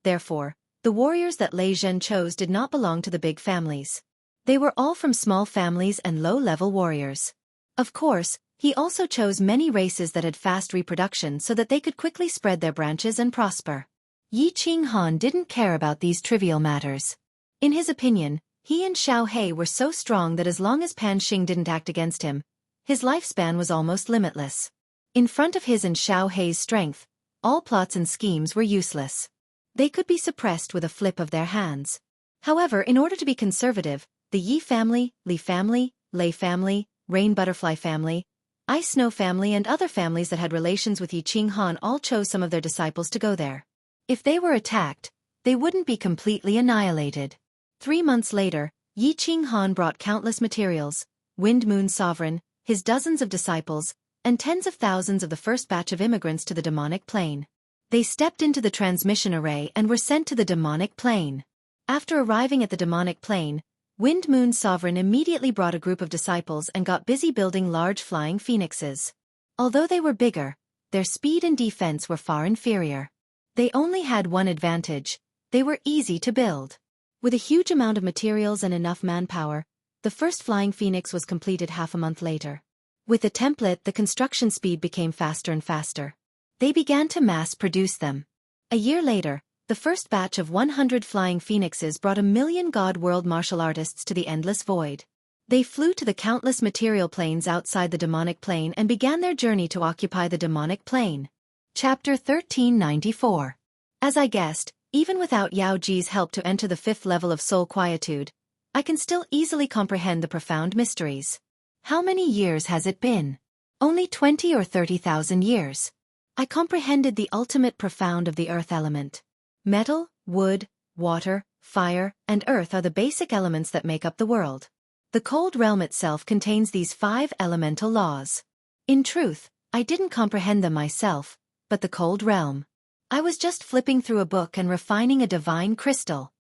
A: Therefore, the warriors that Lei Jun chose did not belong to the big families. They were all from small families and low-level warriors. Of course, he also chose many races that had fast reproduction so that they could quickly spread their branches and prosper. Yi Qinghan didn't care about these trivial matters. In his opinion, he and Xiao He were so strong that as long as Pan Xing didn't act against him, his lifespan was almost limitless. In front of his and Xiao He's strength, all plots and schemes were useless. They could be suppressed with a flip of their hands. However, in order to be conservative, the Yi family, Li family, Lei family, Rain Butterfly family, Ice Snow family and other families that had relations with Yi Qinghan all chose some of their disciples to go there. If they were attacked, they wouldn't be completely annihilated. 3 months later, Yi Qinghan brought countless materials, Wind Moon Sovereign, his dozens of disciples, and tens of thousands of the first batch of immigrants to the demonic plane. They stepped into the transmission array and were sent to the demonic plane. After arriving at the demonic plane, Wind Moon Sovereign immediately brought a group of disciples and got busy building large flying phoenixes. Although they were bigger, their speed and defense were far inferior. They only had one advantage: they were easy to build. With a huge amount of materials and enough manpower, the first flying phoenix was completed half a month later. With the template, the construction speed became faster and faster. They began to mass-produce them. A year later, the first batch of 100 flying phoenixes brought 1,000,000 god world martial artists to the endless void. They flew to the countless material planes outside the demonic plane and began their journey to occupy the demonic plane. Chapter 1394. As I guessed, even without Yao Ji's help to enter the 5th level of soul quietude, I can still easily comprehend the profound mysteries. How many years has it been? Only 20 or 30,000 years. I comprehended the ultimate profound of the earth element. Metal, wood, water, fire, and earth are the basic elements that make up the world. The cold realm itself contains these 5 elemental laws. In truth, I didn't comprehend them myself, but the cold realm. I was just flipping through a book and refining a divine crystal.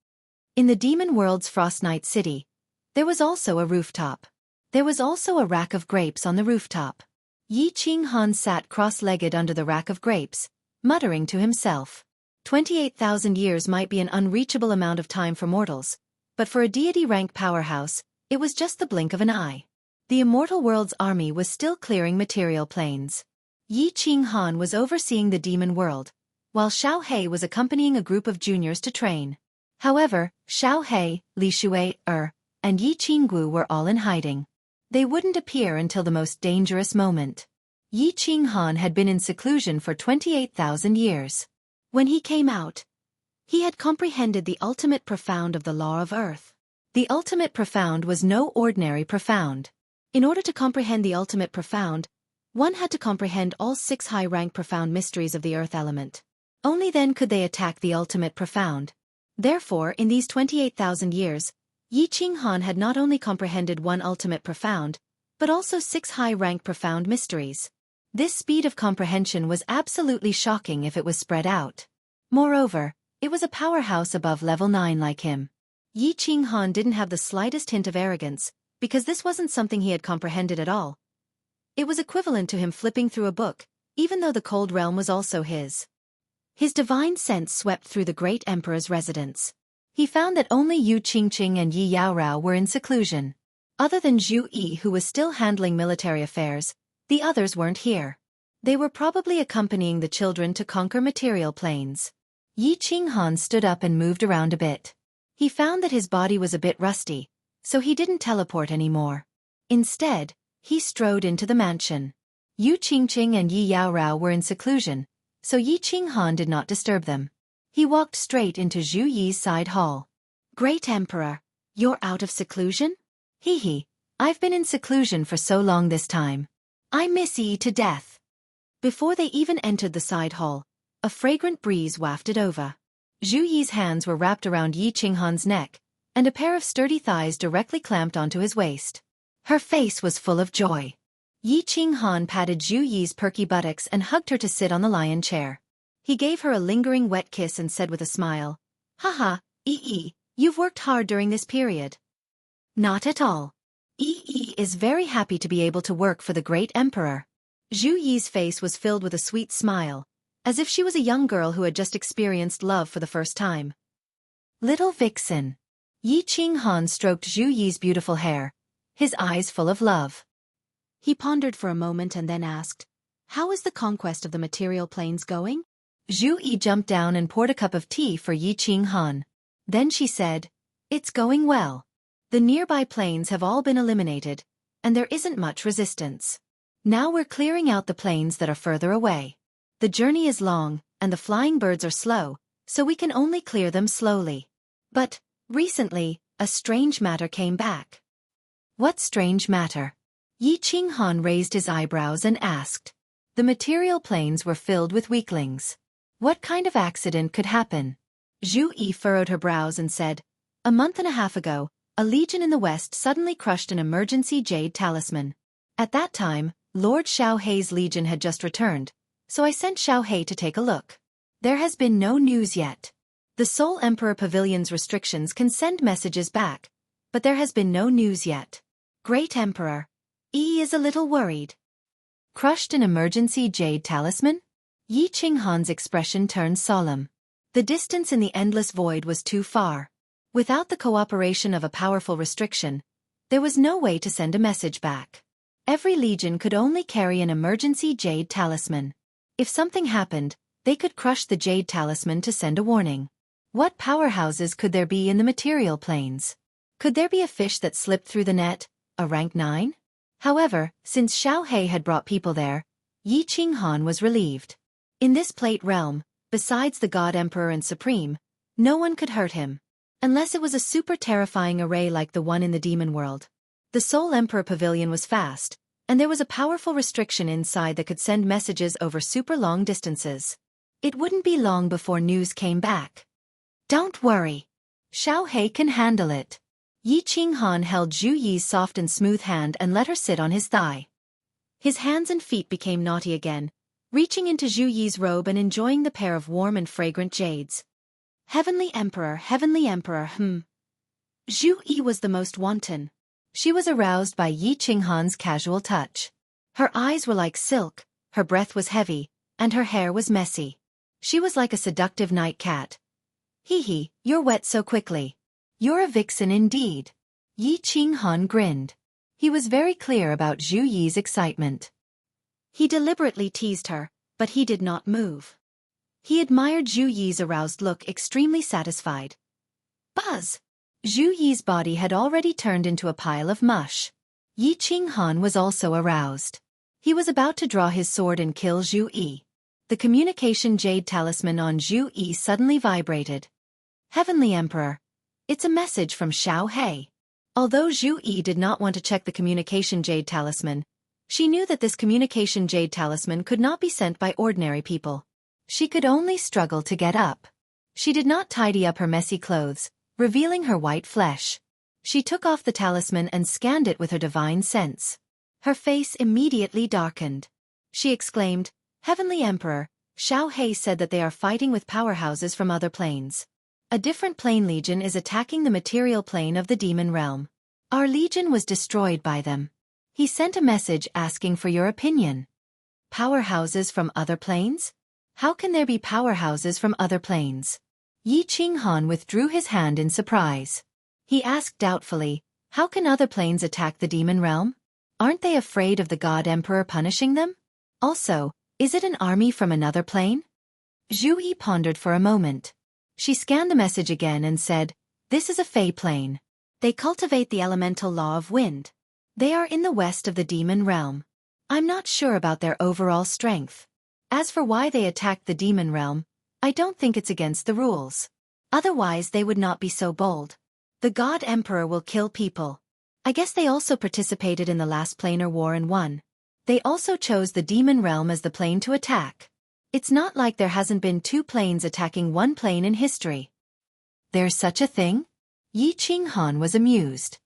A: In the demon world's Frost Night City, there was also a rooftop. There was also a rack of grapes on the rooftop. Yi Qinghan sat cross-legged under the rack of grapes, muttering to himself. 28,000 years might be an unreachable amount of time for mortals, but for a deity-rank powerhouse, it was just the blink of an eye. The immortal world's army was still clearing material planes. Yi Qinghan was overseeing the demon world, while Xiao He was accompanying a group of juniors to train. However, Xiao He, Li Shui, and Yi Qinggu were all in hiding. They wouldn't appear until the most dangerous moment. Yi Qinghan had been in seclusion for 28,000 years. When he came out, he had comprehended the ultimate profound of the law of earth. The ultimate profound was no ordinary profound. In order to comprehend the ultimate profound, one had to comprehend all 6 high-rank profound mysteries of the earth element. Only then could they attack the ultimate profound. Therefore, in these 28,000 years, Yi Qinghan had not only comprehended one ultimate profound, but also 6 high-rank profound mysteries. This speed of comprehension was absolutely shocking if it was spread out. Moreover, it was a powerhouse above level 9 like him. Yi Qinghan didn't have the slightest hint of arrogance, because this wasn't something he had comprehended at all. It was equivalent to him flipping through a book, even though the cold realm was also his. His divine sense swept through the great emperor's residence. He found that only Yu Qingqing and Yi Yaorao were in seclusion. Other than Zhu Yi, who was still handling military affairs, the others weren't here. They were probably accompanying the children to conquer material planes. Yi Qinghan stood up and moved around a bit. He found that his body was a bit rusty, so he didn't teleport anymore. Instead, he strode into the mansion. Yu Qingqing and Yi Yaorao were in seclusion, so Yi Qinghan did not disturb them. He walked straight into Zhu Yi's side hall. "Great Emperor, you're out of seclusion?" "Hee, I've been in seclusion for so long this time. I miss Yi to death." Before they even entered the side hall, a fragrant breeze wafted over. Zhu Yi's hands were wrapped around Yi Qinghan's neck, and a pair of sturdy thighs directly clamped onto his waist. Her face was full of joy. Yi Qinghan patted Zhu Yi's perky buttocks and hugged her to sit on the lion chair. He gave her a lingering wet kiss and said with a smile, "Haha, Yi, you've worked hard during this period." "Not at all. Yi is very happy to be able to work for the great emperor." Zhu Yi's face was filled with a sweet smile, as if she was a young girl who had just experienced love for the first time. "Little vixen." Yi Qinghan stroked Zhu Yi's beautiful hair, his eyes full of love. He pondered for a moment and then asked, "How is the conquest of the material planes going?" Zhu Yi jumped down and poured a cup of tea for Yi Qinghan. Then she said, "It's going well. The nearby planes have all been eliminated, and there isn't much resistance. Now we're clearing out the planes that are further away. The journey is long, and the flying birds are slow, so we can only clear them slowly. But, recently, a strange matter came back." "What strange matter?" Yi Qinghan raised his eyebrows and asked. The material planes were filled with weaklings. What kind of accident could happen? Zhu Yi furrowed her brows and said, "A month and a half ago, a legion in the west suddenly crushed an emergency jade talisman. At that time, Lord Xiao Hei's legion had just returned, so I sent Xiao Hei to take a look. There has been no news yet. The Soul Emperor Pavilion's restrictions can send messages back, but there has been no news yet. Great Emperor, Yi is a little worried." Crushed an emergency jade talisman? Yi Qinghan's expression turned solemn. The distance in the endless void was too far. Without the cooperation of a powerful restriction, there was no way to send a message back. Every legion could only carry an emergency jade talisman. If something happened, they could crush the jade talisman to send a warning. What powerhouses could there be in the material planes? Could there be a fish that slipped through the net, a rank 9? However, since Xiao Hei had brought people there, Yi Qinghan was relieved. In this plate realm, besides the God Emperor and Supreme, no one could hurt him. Unless it was a super terrifying array like the one in the demon world. The Soul Emperor Pavilion was fast, and there was a powerful restriction inside that could send messages over super long distances. It wouldn't be long before news came back. "Don't worry. Xiao Hei can handle it." Yi Qinghan held Zhu Yi's soft and smooth hand and let her sit on his thigh. His hands and feet became naughty again, reaching into Zhu Yi's robe and enjoying the pair of warm and fragrant jades. Heavenly Emperor, Zhu Yi was the most wanton. She was aroused by Yi Qinghan's casual touch. Her eyes were like silk, her breath was heavy, and her hair was messy. She was like a seductive night cat. "Hee, you're wet so quickly. You're a vixen indeed." Yi Qinghan grinned. He was very clear about Zhu Yi's excitement. He deliberately teased her, but he did not move. He admired Zhu Yi's aroused look, extremely satisfied. Buzz! Zhu Yi's body had already turned into a pile of mush. Yi Qinghan was also aroused. He was about to draw his sword and kill Zhu Yi. The communication jade talisman on Zhu Yi suddenly vibrated. "Heavenly Emperor, it's a message from Xiao Hei." Although Zhu Yi did not want to check the communication jade talisman, she knew that this communication jade talisman could not be sent by ordinary people. She could only struggle to get up. She did not tidy up her messy clothes, revealing her white flesh. She took off the talisman and scanned it with her divine sense. Her face immediately darkened. She exclaimed, "Heavenly Emperor, Xiao Hei said that they are fighting with powerhouses from other planes. A different plane legion is attacking the material plane of the demon realm. Our legion was destroyed by them. He sent a message asking for your opinion." Powerhouses from other planes? How can there be powerhouses from other planes? Yi Qinghan withdrew his hand in surprise. He asked doubtfully, "How can other planes attack the demon realm? Aren't they afraid of the God Emperor punishing them? Also, is it an army from another plane?" Zhu Yi pondered for a moment. She scanned the message again and said, "This is a Fey plane. They cultivate the elemental law of wind. They are in the west of the demon realm. I'm not sure about their overall strength. As for why they attacked the demon realm, I don't think it's against the rules. Otherwise they would not be so bold. The God Emperor will kill people. I guess they also participated in the last planar war and won. They also chose the demon realm as the plane to attack. It's not like there hasn't been two planes attacking one plane in history. There's such a thing? Yi Qinghan was amused.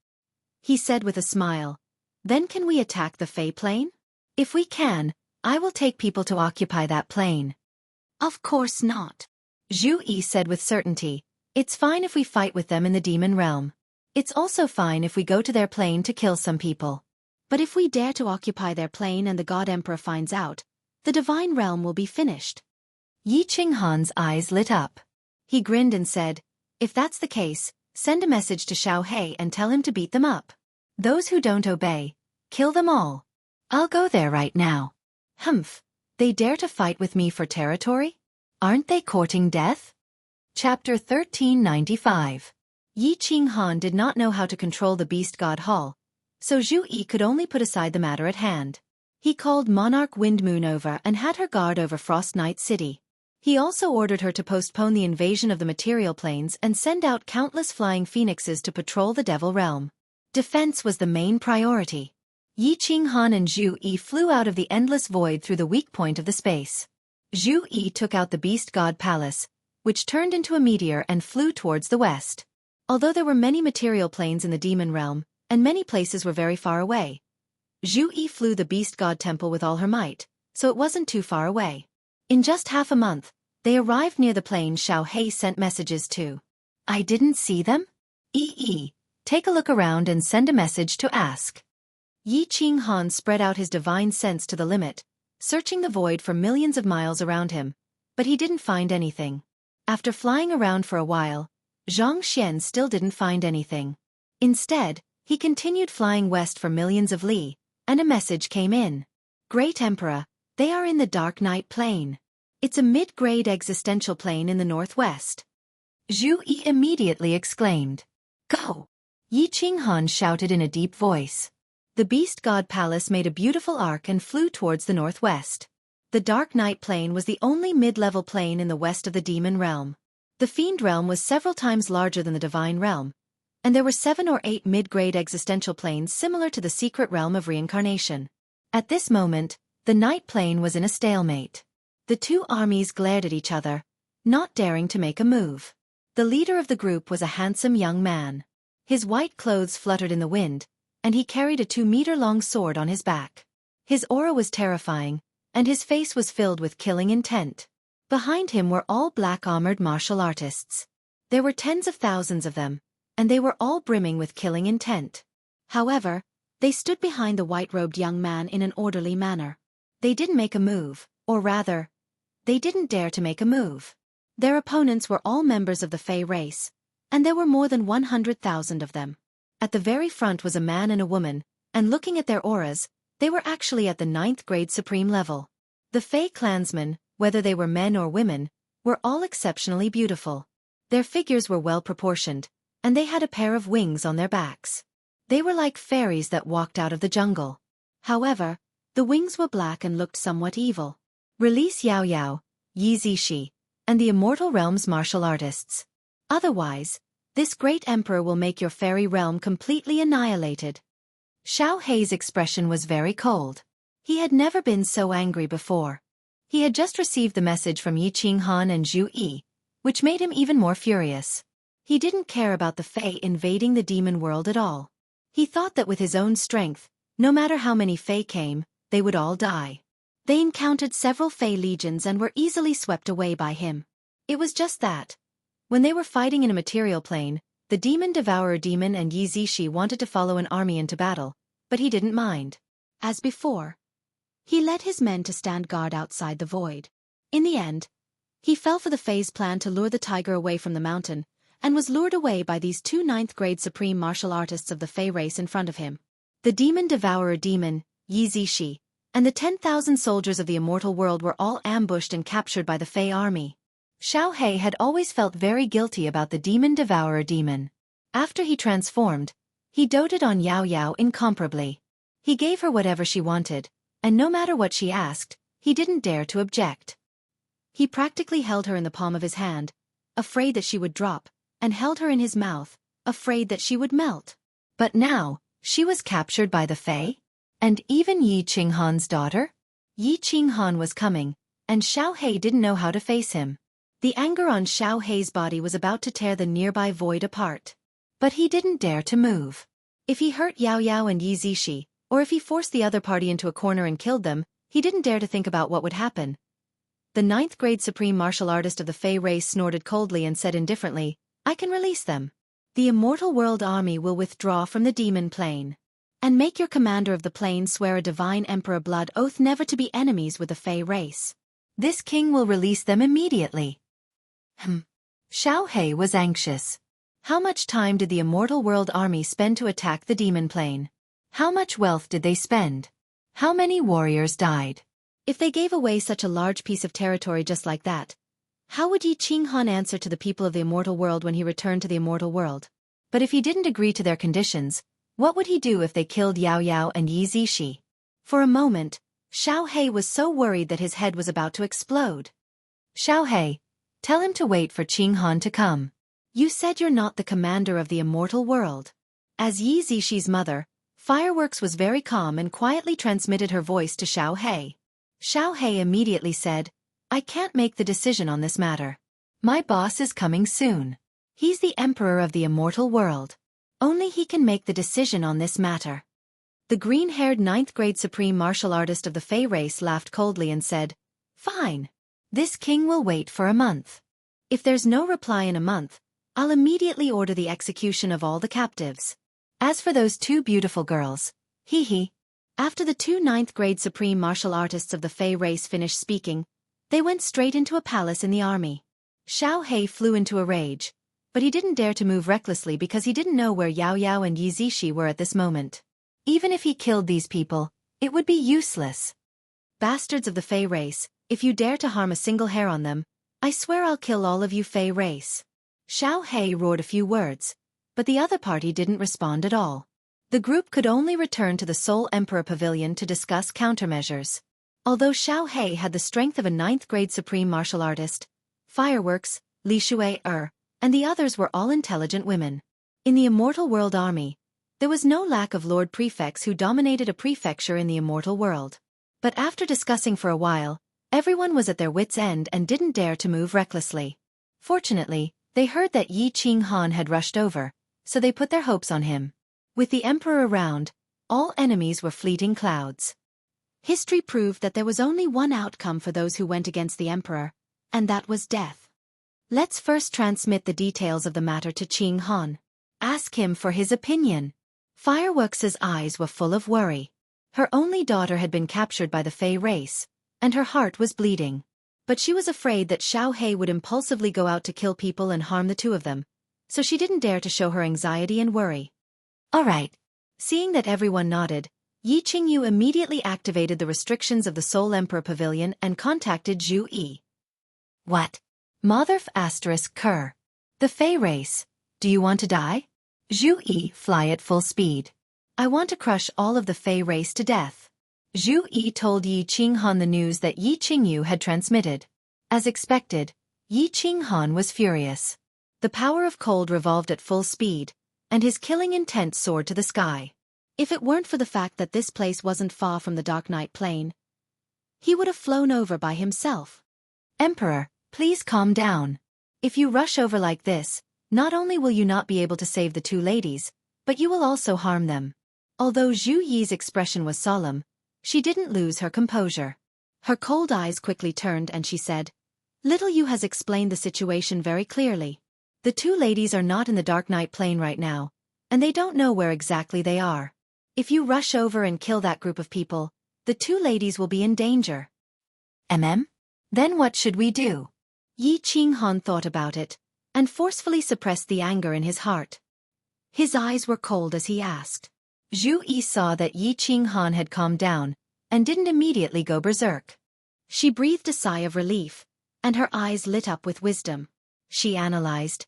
A: He said with a smile, then can we attack the Fey plane? If we can, I will take people to occupy that plane. Of course not. Zhu Yi said with certainty, it's fine if we fight with them in the demon realm. It's also fine if we go to their plane to kill some people. But if we dare to occupy their plane and the God Emperor finds out, the divine realm will be finished. Yi Qinghan's eyes lit up. He grinned and said, if that's the case, send a message to Xiao He and tell him to beat them up. Those who don't obey, kill them all. I'll go there right now. Humph, they dare to fight with me for territory? Aren't they courting death? Chapter 1395. Yi Qinghan did not know how to control the beast god Hall, so Zhu Yi could only put aside the matter at hand. He called Monarch Windmoon over and had her guard over Frost Night City. He also ordered her to postpone the invasion of the material planes and send out countless flying phoenixes to patrol the Devil Realm. Defense was the main priority. Yi Qinghan and Zhu Yi flew out of the endless void through the weak point of the space. Zhu Yi took out the Beast God Palace, which turned into a meteor and flew towards the west. Although there were many material planes in the demon realm, and many places were very far away, Zhu Yi flew the Beast God Temple with all her might, so it wasn't too far away. In just half a month, they arrived near the plane Xiao He sent messages to. I didn't see them? Take a look around and send a message to ask. Yi Qinghan spread out his divine sense to the limit, searching the void for millions of miles around him, but he didn't find anything. After flying around for a while, Zhang Xian still didn't find anything. Instead, he continued flying west for millions of li, and a message came in. Great Emperor, they are in the Dark Night Plane. It's a mid-grade existential plane in the northwest. Zhu Yi immediately exclaimed. Go! Yi Qinghan shouted in a deep voice. The Beast God Palace made a beautiful arc and flew towards the northwest. The Dark Night Plane was the only mid-level plane in the west of the Demon Realm. The Fiend Realm was several times larger than the Divine Realm, and there were 7 or 8 mid-grade existential planes similar to the Secret Realm of Reincarnation. At this moment, the Night Plane was in a stalemate. The two armies glared at each other, not daring to make a move. The leader of the group was a handsome young man. His white clothes fluttered in the wind, and he carried a 2-meter-long sword on his back. His aura was terrifying, and his face was filled with killing intent. Behind him were all black-armored martial artists. There were tens of thousands of them, and they were all brimming with killing intent. However, they stood behind the white-robed young man in an orderly manner. They didn't make a move, or rather, they didn't dare to make a move. Their opponents were all members of the Fey race, and there were more than 100,000 of them. At the very front was a man and a woman, and looking at their auras, they were actually at the 9th grade supreme level. The Fey clansmen, whether they were men or women, were all exceptionally beautiful. Their figures were well proportioned, and they had a pair of wings on their backs. They were like fairies that walked out of the jungle. However, the wings were black and looked somewhat evil. Release Yao Yao, Yi Zishi, and the Immortal Realm's martial artists. Otherwise, this great emperor will make your fairy realm completely annihilated. Xiao Hei's expression was very cold. He had never been so angry before. He had just received the message from Yi Qinghan and Zhu Yi, which made him even more furious. He didn't care about the Fey invading the demon world at all. He thought that with his own strength, no matter how many Fey came, they would all die. They encountered several Fey legions and were easily swept away by him. It was just that. When they were fighting in a material plane, the demon devourer demon and Yi Zishi wanted to follow an army into battle, but he didn't mind. As before, he led his men to stand guard outside the void. In the end, he fell for the Fey's plan to lure the tiger away from the mountain, and was lured away by these 2 9th-grade supreme martial artists of the Fey race in front of him. The demon devourer demon, Yi Zishi, and the 10,000 soldiers of the immortal world were all ambushed and captured by the Fey army. Xiao He had always felt very guilty about the demon devourer demon. After he transformed, he doted on Yao Yao incomparably. He gave her whatever she wanted, and no matter what she asked, he didn't dare to object. He practically held her in the palm of his hand, afraid that she would drop, and held her in his mouth, afraid that she would melt. But now, she was captured by the Fey? And even Yi Qinghan's daughter? Yi Qinghan was coming, and Xiao He didn't know how to face him. The anger on Xiao He's body was about to tear the nearby void apart. But he didn't dare to move. If he hurt Yao Yao and Yi Zishi, or if he forced the other party into a corner and killed them, he didn't dare to think about what would happen. The ninth-grade supreme martial artist of the Fey race snorted coldly and said indifferently, "I can release them. The Immortal World Army will withdraw from the demon plane. And make your commander of the plane swear a divine emperor blood oath never to be enemies with the Fey race. This king will release them immediately." Xiao He was anxious. How much time did the Immortal World Army spend to attack the demon plane? How much wealth did they spend? How many warriors died? If they gave away such a large piece of territory just like that, how would Yi Qinghan answer to the people of the Immortal World when he returned to the Immortal World? But if he didn't agree to their conditions, what would he do if they killed Yao Yao and Yi Zishi? For a moment, Xiao He was so worried that his head was about to explode. "Xiao He, tell him to wait for Qinghan to come. You said you're not the commander of the Immortal World." As Yi Zishi's mother, Fireworks was very calm and quietly transmitted her voice to Xiao He. Xiao He immediately said, "I can't make the decision on this matter. My boss is coming soon. He's the emperor of the Immortal World. Only he can make the decision on this matter." The green-haired ninth-grade supreme martial artist of the Fey race laughed coldly and said, "Fine. This king will wait for a month. If there's no reply in a month, I'll immediately order the execution of all the captives. As for those two beautiful girls, hee. After the two ninth-grade supreme martial artists of the Fey race finished speaking, they went straight into a palace in the army. Xiao He flew into a rage, but he didn't dare to move recklessly because he didn't know where Yao Yao and Yi Zishi were at this moment. Even if he killed these people, it would be useless. "Bastards of the Fey race, if you dare to harm a single hair on them, I swear I'll kill all of you Fey race." Xiao He roared a few words, but the other party didn't respond at all. The group could only return to the Soul Emperor Pavilion to discuss countermeasures. Although Xiao He had the strength of a ninth-grade supreme martial artist, Fireworks, Li Shui and the others were all intelligent women. In the Immortal World Army, there was no lack of lord prefects who dominated a prefecture in the Immortal World. But after discussing for a while, everyone was at their wits' end and didn't dare to move recklessly. Fortunately, they heard that Yi Qinghan had rushed over, so they put their hopes on him. With the emperor around, all enemies were fleeting clouds. History proved that there was only one outcome for those who went against the emperor, and that was death. Let's first transmit the details of the matter to Qinghan. Ask him for his opinion. Fireworks' eyes were full of worry. Her only daughter had been captured by the Fey race, and her heart was bleeding. But she was afraid that Xiao He would impulsively go out to kill people and harm the two of them, so she didn't dare to show her anxiety and worry. "All right." Seeing that everyone nodded, Yi Qingyu immediately activated the restrictions of the Soul Emperor Pavilion and contacted Zhu Yi. "What? Motherf ****. The Fey race. Do you want to die?" Zhu Yi, fly at full speed. "I want to crush all of the Fey race to death." Zhu Yi told Yi Qinghan the news that Yi Qingyu had transmitted. As expected, Yi Qinghan was furious. The power of cold revolved at full speed, and his killing intent soared to the sky. If it weren't for the fact that this place wasn't far from the Dark Night Plain, he would have flown over by himself. "Emperor, please calm down. If you rush over like this, not only will you not be able to save the two ladies, but you will also harm them." Although Zhu Yi's expression was solemn, she didn't lose her composure. Her cold eyes quickly turned and she said, "Little Yu has explained the situation very clearly. The two ladies are not in the Dark Night Plain right now, and they don't know where exactly they are. If you rush over and kill that group of people, the two ladies will be in danger." Then what should we do?" Yi Qinghan thought about it, and forcefully suppressed the anger in his heart. His eyes were cold as he asked. Zhu Yi saw that Yi Qinghan had calmed down, and didn't immediately go berserk. She breathed a sigh of relief, and her eyes lit up with wisdom. She analyzed.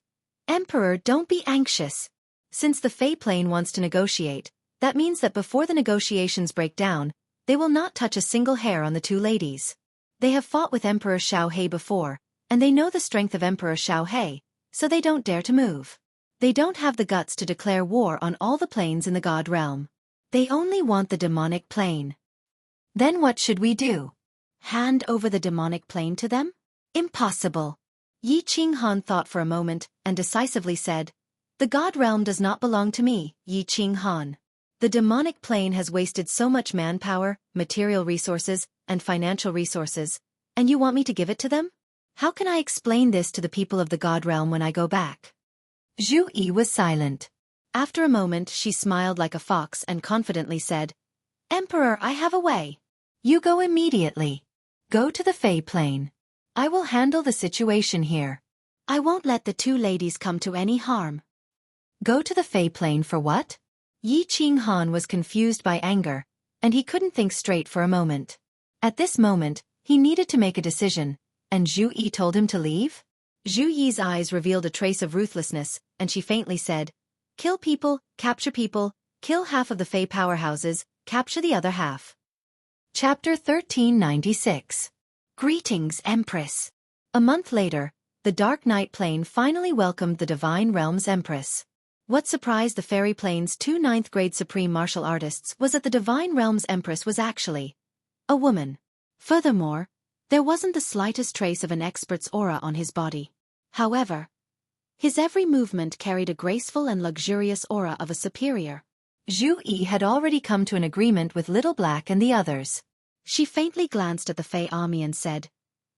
A: "Emperor, don't be anxious. Since the Fey Plane wants to negotiate, that means that before the negotiations break down, they will not touch a single hair on the two ladies. They have fought with Emperor Xiao He before, and they know the strength of Emperor Xiao He, so they don't dare to move. They don't have the guts to declare war on all the planes in the God realm. They only want the demonic plane." "Then what should we do?" Hand over the demonic plane to them? Impossible. Yi Qinghan thought for a moment and decisively said, "The god realm does not belong to me, Yi Qinghan. The demonic plane has wasted so much manpower, material resources, and financial resources, and you want me to give it to them? How can I explain this to the people of the god realm when I go back?" Zhu Yi was silent. After a moment she smiled like a fox and confidently said, "Emperor, I have a way. You go immediately. Go to the Fey plane. I will handle the situation here. I won't let the two ladies come to any harm." Go to the Fey plane for what? Yi Qinghan was confused by anger, and he couldn't think straight for a moment. At this moment, he needed to make a decision, and Zhu Yi told him to leave? Zhu Yi's eyes revealed a trace of ruthlessness, and she faintly said, "Kill people, capture people, kill half of the Fey powerhouses, capture the other half." Chapter 1396. Greetings, Empress. A month later, the Dark Night Plane finally welcomed the Divine Realm's Empress. What surprised the Fairy Plane's two ninth-grade supreme martial artists was that the Divine Realm's Empress was actually a woman. Furthermore, there wasn't the slightest trace of an expert's aura on his body. However, his every movement carried a graceful and luxurious aura of a superior. Zhu Yi had already come to an agreement with Little Black and the others. She faintly glanced at the Fey army and said,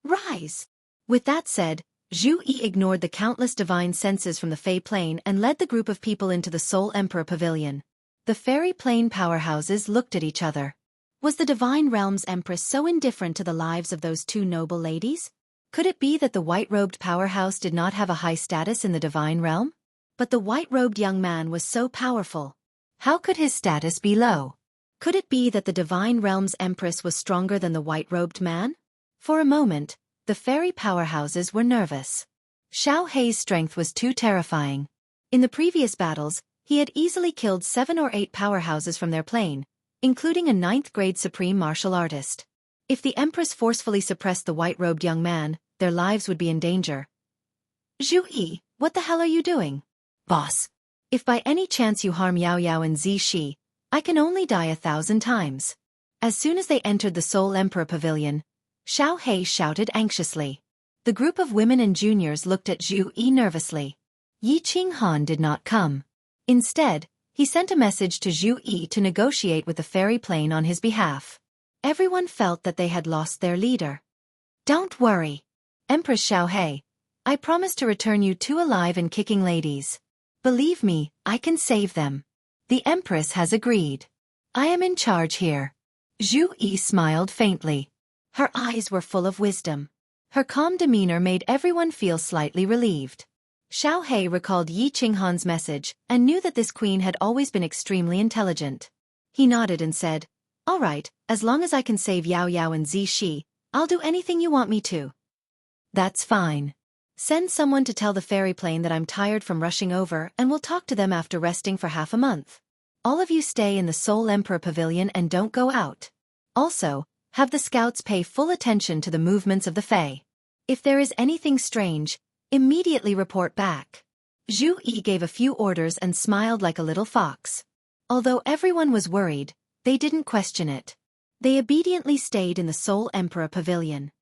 A: "Rise." With that said, Zhu Yi ignored the countless divine senses from the Fey plane and led the group of people into the Soul Emperor Pavilion. The Fairy Plane powerhouses looked at each other. Was the Divine Realm's Empress so indifferent to the lives of those two noble ladies? Could it be that the white-robed powerhouse did not have a high status in the Divine Realm? But the white-robed young man was so powerful. How could his status be low? Could it be that the Divine Realm's Empress was stronger than the white-robed man? For a moment, the fairy powerhouses were nervous. Xiao Hei's strength was too terrifying. In the previous battles, he had easily killed 7 or 8 powerhouses from their plane, including a 9th-grade supreme martial artist. If the Empress forcefully suppressed the white-robed young man, their lives would be in danger. "Zhu Yi, what the hell are you doing?" "Boss, if by any chance you harm Yao Yao and Zishi, I can only die 1,000 times." As soon as they entered the Soul Emperor Pavilion, Xiao Hei shouted anxiously. The group of women and juniors looked at Zhu Yi nervously. Yi Qinghan did not come. Instead, he sent a message to Zhu Yi to negotiate with the Fairy Plane on his behalf. Everyone felt that they had lost their leader. "Don't worry, Empress Xiao Hei. I promise to return you 2 alive and kicking ladies. Believe me, I can save them. The Empress has agreed. I am in charge here." Zhu Yi smiled faintly. Her eyes were full of wisdom. Her calm demeanor made everyone feel slightly relieved. Xiao Hei recalled Yi Qinghan's message and knew that this queen had always been extremely intelligent. He nodded and said, "All right, as long as I can save Yao Yao and Zishi, I'll do anything you want me to." "That's fine. Send someone to tell the Fairy Plane that I'm tired from rushing over and we'll talk to them after resting for half a month. All of you stay in the Soul Emperor Pavilion and don't go out. Also, have the scouts pay full attention to the movements of the Fae. If there is anything strange, immediately report back." Zhu Yi gave a few orders and smiled like a little fox. Although everyone was worried, they didn't question it. They obediently stayed in the Soul Emperor Pavilion.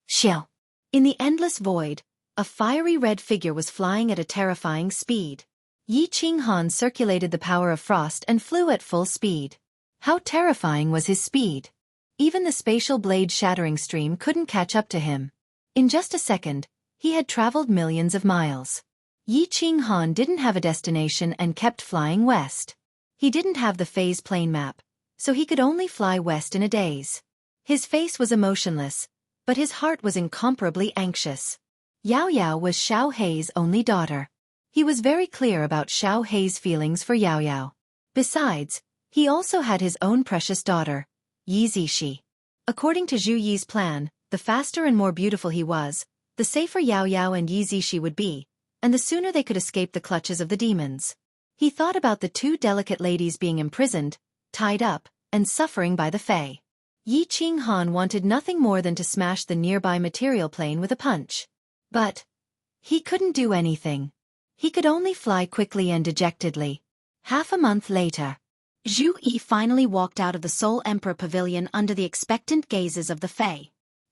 A: Xiao. In the endless void, a fiery red figure was flying at a terrifying speed. Yi Qinghan circulated the power of frost and flew at full speed. How terrifying was his speed! Even the spatial blade-shattering stream couldn't catch up to him. In just a second, he had traveled millions of miles. Yi Qinghan didn't have a destination and kept flying west. He didn't have the phase plane map, so he could only fly west in a daze. His face was emotionless, but his heart was incomparably anxious. Yao Yao was Xiao Hei's only daughter. He was very clear about Xiao Hei's feelings for Yao Yao. Besides, he also had his own precious daughter, Yi Zishi. According to Zhu Yi's plan, the faster and more beautiful he was, the safer Yao Yao and Yi Zishi would be, and the sooner they could escape the clutches of the demons. He thought about the 2 delicate ladies being imprisoned, tied up, and suffering by the Fae. Yi Qinghan wanted nothing more than to smash the nearby material plane with a punch. But he couldn't do anything. He could only fly quickly and dejectedly. Half a month later, Zhu Yi finally walked out of the Soul Emperor Pavilion under the expectant gazes of the Fae.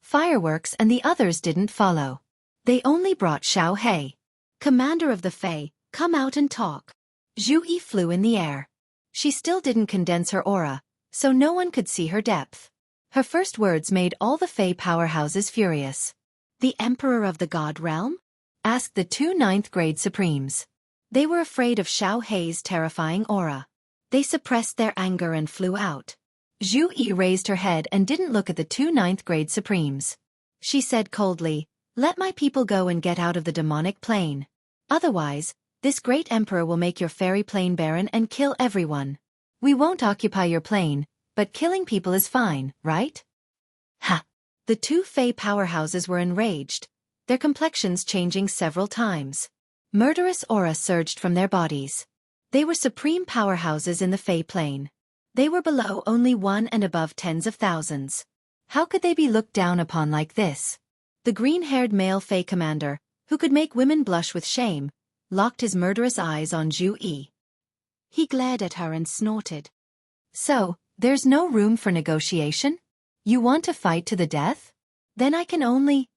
A: fireworks and the others didn't follow. They only brought Xiao Hei. Commander of the Fae, come out and talk. Zhu Yi flew in the air. She still didn't condense her aura, so no one could see her depth. Her first words made all the Fae powerhouses furious. The Emperor of the God Realm? Asked the two ninth-grade Supremes. They were afraid of Xiao Hei's terrifying aura. They suppressed their anger and flew out. Zhu Yi raised her head and didn't look at the two ninth-grade Supremes. She said coldly, "Let my people go and get out of the demonic plane. Otherwise, this great emperor will make your fairy plane barren and kill everyone. We won't occupy your plane, but killing people is fine, right?" Ha! The two Fae powerhouses were enraged, their complexions changing several times. Murderous aura surged from their bodies. They were supreme powerhouses in the Fae plane. They were below only one and above tens of thousands. How could they be looked down upon like this? The green-haired male Fae commander, who could make women blush with shame, locked his murderous eyes on Zhu Yi. He glared at her and snorted. "So, there's no room for negotiation? You want to fight to the death? Then I can only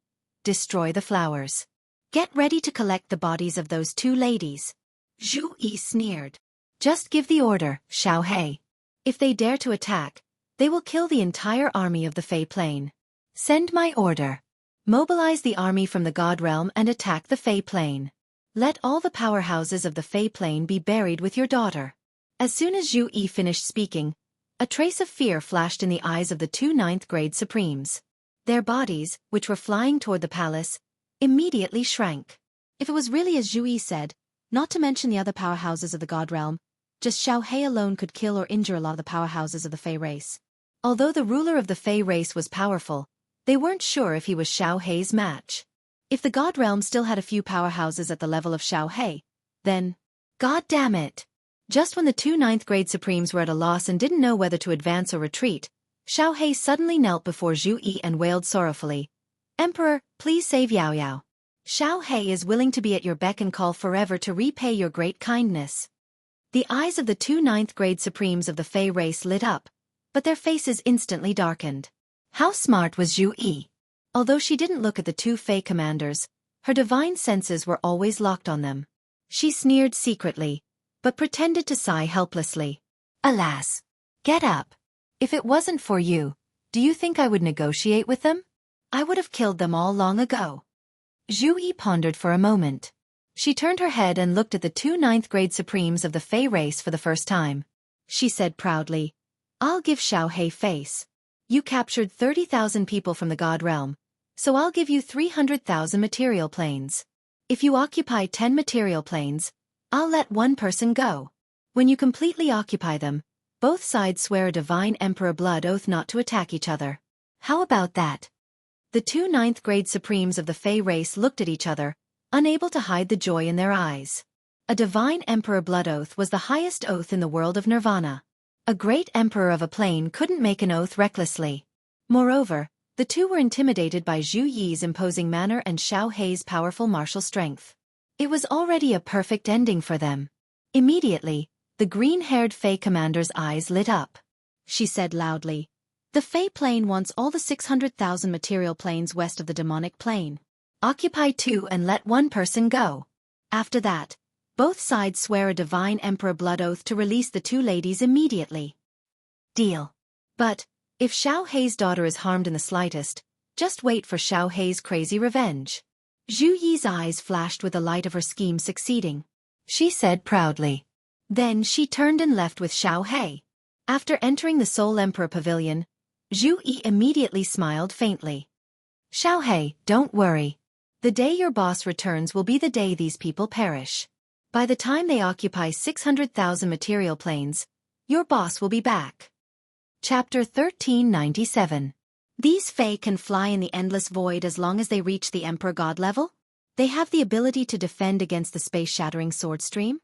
A: destroy the flowers. Get ready to collect the bodies of those two ladies." Zhu Yi sneered. "Just give the order, Xiao Hei. If they dare to attack, they will kill the entire army of the Fae plane. Send my order. Mobilize the army from the God Realm and attack the Fae plane. Let all the powerhouses of the Fae plane be buried with your daughter." As soon as Zhu Yi finished speaking, a trace of fear flashed in the eyes of the two ninth-grade Supremes. Their bodies, which were flying toward the palace, immediately shrank. If it was really as Zhu Yi said, not to mention the other powerhouses of the God Realm, just Xiao Hei alone could kill or injure a lot of the powerhouses of the Fae race. Although the ruler of the Fae race was powerful, they weren't sure if he was Xiao Hei's match. If the God Realm still had a few powerhouses at the level of Xiao Hei, then, God damn it! Just when the two ninth-grade Supremes were at a loss and didn't know whether to advance or retreat, Xiao Hei suddenly knelt before Zhu Yi and wailed sorrowfully, "Emperor, please save Yao Yao. Xiao Hei is willing to be at your beck and call forever to repay your great kindness." The eyes of the two ninth-grade Supremes of the Fae race lit up, but their faces instantly darkened. How smart was Zhu Yi? Although she didn't look at the two Fae commanders, her divine senses were always locked on them. She sneered secretly, but pretended to sigh helplessly. "Alas! Get up. If it wasn't for you, do you think I would negotiate with them? I would have killed them all long ago." Zhu Yi pondered for a moment. She turned her head and looked at the two ninth-grade Supremes of the Fae race for the first time. She said proudly, "I'll give Xiao Hei face. You captured 30,000 people from the God Realm, so I'll give you 300,000 material planes. If you occupy 10 material planes, I'll let one person go. When you completely occupy them, both sides swear a divine emperor blood oath not to attack each other. How about that?" The two ninth-grade Supremes of the Fae race looked at each other, unable to hide the joy in their eyes. A divine emperor blood oath was the highest oath in the world of Nirvana. A great emperor of a plane couldn't make an oath recklessly. Moreover, the two were intimidated by Zhu Yi's imposing manner and Xiao Hei's powerful martial strength. It was already a perfect ending for them. Immediately, the green-haired Fae commander's eyes lit up. She said loudly, "The Fae plane wants all the 600,000 material planes west of the demonic plane. Occupy 2 and let one person go. After that, both sides swear a divine emperor blood oath to release the two ladies immediately." Deal. But, if Xiao Hei's daughter is harmed in the slightest, just wait for Xiao Hei's crazy revenge. Zhu Yi's eyes flashed with the light of her scheme succeeding. She said proudly. Then she turned and left with Xiao Hei. After entering the Soul Emperor Pavilion, Zhu Yi immediately smiled faintly. "Xiao Hei, don't worry. The day your boss returns will be the day these people perish. By the time they occupy 600,000 material planes, your boss will be back." Chapter 1397. These Fae can fly in the endless void as long as they reach the Emperor God level? They have the ability to defend against the space-shattering sword stream?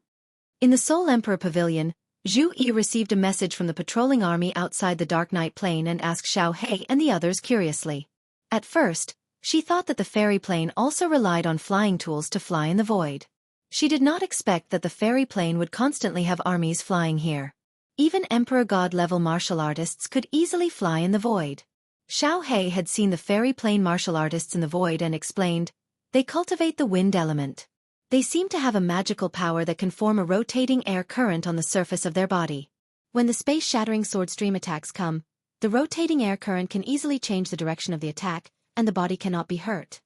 A: In the Soul Emperor Pavilion, Zhu Yi received a message from the patrolling army outside the Dark Night Plane and asked Xiao Hei and the others curiously. At first, she thought that the fairy plane also relied on flying tools to fly in the void. She did not expect that the fairy plane would constantly have armies flying here. Even Emperor God-level martial artists could easily fly in the void. Xiao He had seen the fairy plane martial artists in the void and explained, "They cultivate the wind element. They seem to have a magical power that can form a rotating air current on the surface of their body. When the space-shattering sword stream attacks come, the rotating air current can easily change the direction of the attack, and the body cannot be hurt."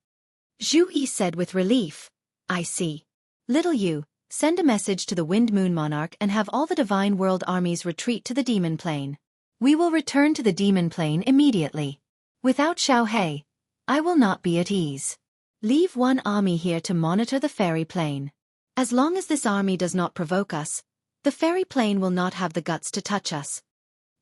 A: Zhu Yi said with relief, "I see. Little you, send a message to the Wind Moon Monarch and have all the Divine World armies retreat to the Demon Plane. We will return to the Demon Plane immediately. Without Xiao He, I will not be at ease. Leave one army here to monitor the fairy plane. As long as this army does not provoke us, the fairy plane will not have the guts to touch us."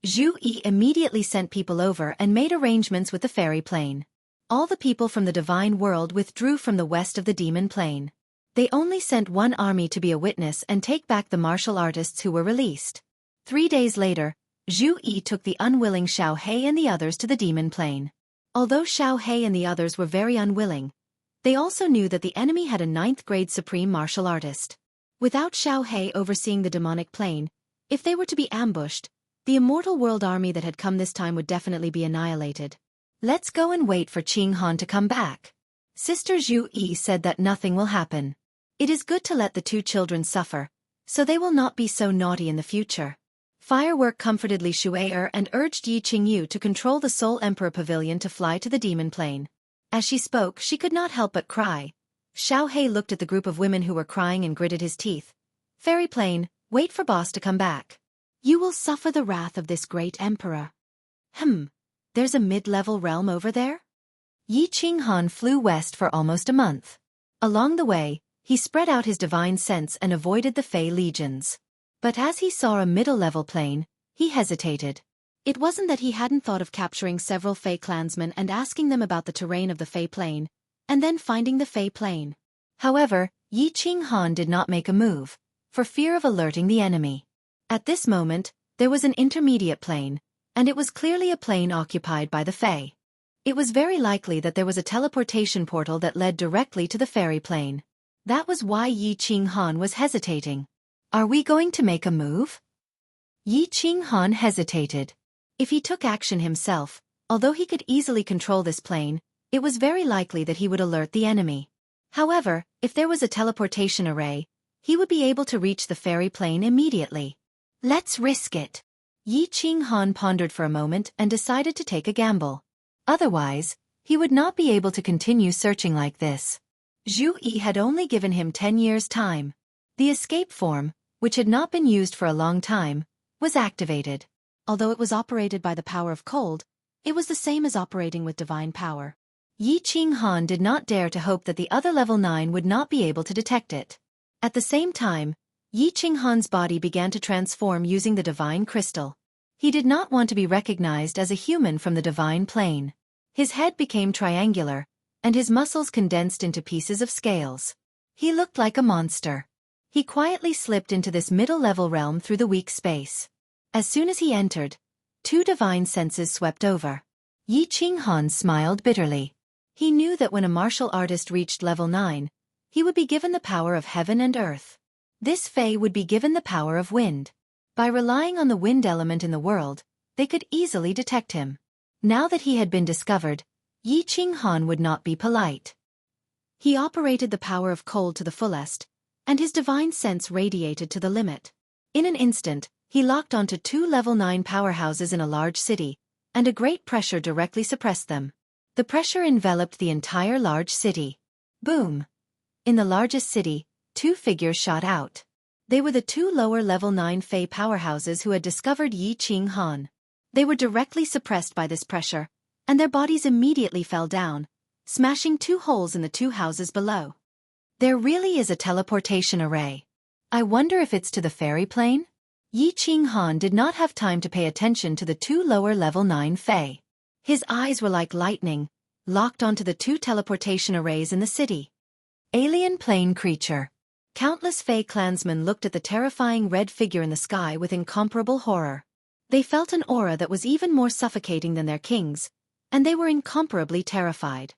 A: Zhu Yi immediately sent people over and made arrangements with the fairy plane. All the people from the Divine World withdrew from the west of the Demon Plane. They only sent one army to be a witness and take back the martial artists who were released. 3 days later, Zhu Yi took the unwilling Xiao He and the others to the Demon Plane. Although Xiao He and the others were very unwilling, they also knew that the enemy had a 9th-grade supreme martial artist. Without Xiao He overseeing the demonic plane, if they were to be ambushed, the immortal world army that had come this time would definitely be annihilated. "Let's go and wait for Qing Han to come back." Sister Zhu Yi said that nothing will happen. It is good to let the 2 children suffer, so they will not be so naughty in the future. Firework comforted Li Shuai and urged Yi Qingyu to control the Soul Emperor Pavilion to fly to the Demon Plane. As she spoke, she could not help but cry. Xiao He looked at the group of women who were crying and gritted his teeth. "Fairy plane, wait for boss to come back. You will suffer the wrath of this great emperor." There's a mid-level realm over there? Yi Qinghan flew west for almost a month. Along the way, he spread out his divine sense and avoided the Fey legions. But as he saw a middle-level plane, he hesitated. It wasn't that he hadn't thought of capturing several Fey clansmen and asking them about the terrain of the Fey Plane, and then finding the Fey Plane. However, Yi Qinghan did not make a move, for fear of alerting the enemy. At this moment, there was an intermediate plane, and it was clearly a plane occupied by the Fey. It was very likely that there was a teleportation portal that led directly to the fairy plane. That was why Yi Qinghan was hesitating. "Are we going to make a move?" Yi Qinghan hesitated. If he took action himself, although he could easily control this plane, it was very likely that he would alert the enemy. However, if there was a teleportation array, he would be able to reach the fairy plane immediately. "Let's risk it." Yi Qinghan pondered for a moment and decided to take a gamble. Otherwise, he would not be able to continue searching like this. Zhu Yi had only given him 10 years' time. The escape form, which had not been used for a long time, was activated. Although it was operated by the power of cold, it was the same as operating with divine power. Yi Qinghan did not dare to hope that the other level 9 would not be able to detect it. At the same time, Yi Qinghan's body began to transform using the divine crystal. He did not want to be recognized as a human from the divine plane. His head became triangular, and his muscles condensed into pieces of scales. He looked like a monster. He quietly slipped into this middle-level realm through the weak space. As soon as he entered, 2 divine senses swept over. Yi Qinghan smiled bitterly. He knew that when a martial artist reached level 9, he would be given the power of heaven and earth. This Fey would be given the power of wind. By relying on the wind element in the world, they could easily detect him. Now that he had been discovered, Yi Qinghan would not be polite. He operated the power of cold to the fullest, and his divine sense radiated to the limit. In an instant, he locked onto 2 level 9 powerhouses in a large city, and a great pressure directly suppressed them. The pressure enveloped the entire large city. Boom! In the largest city, 2 figures shot out. They were the 2 lower level 9 Fey powerhouses who had discovered Yi Qinghan. They were directly suppressed by this pressure, and their bodies immediately fell down, smashing 2 holes in the 2 houses below. There really is a teleportation array. I wonder if it's to the fairy plane? Yi Qinghan did not have time to pay attention to the 2 lower level 9 Fey. His eyes were like lightning, locked onto the 2 teleportation arrays in the city. Alien plane creature. Countless Fey clansmen looked at the terrifying red figure in the sky with incomparable horror. They felt an aura that was even more suffocating than their king's, and they were incomparably terrified.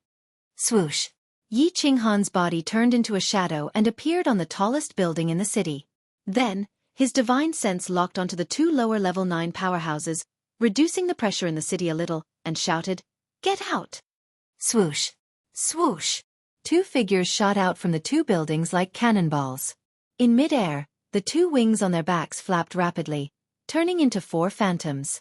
A: Swoosh! Yi Qinghan's body turned into a shadow and appeared on the tallest building in the city. Then, his divine sense locked onto the 2 lower level 9 powerhouses, reducing the pressure in the city a little, and shouted, Get out! Swoosh! Swoosh! Two figures shot out from the two buildings like cannonballs. In mid-air, the two wings on their backs flapped rapidly, turning into four phantoms.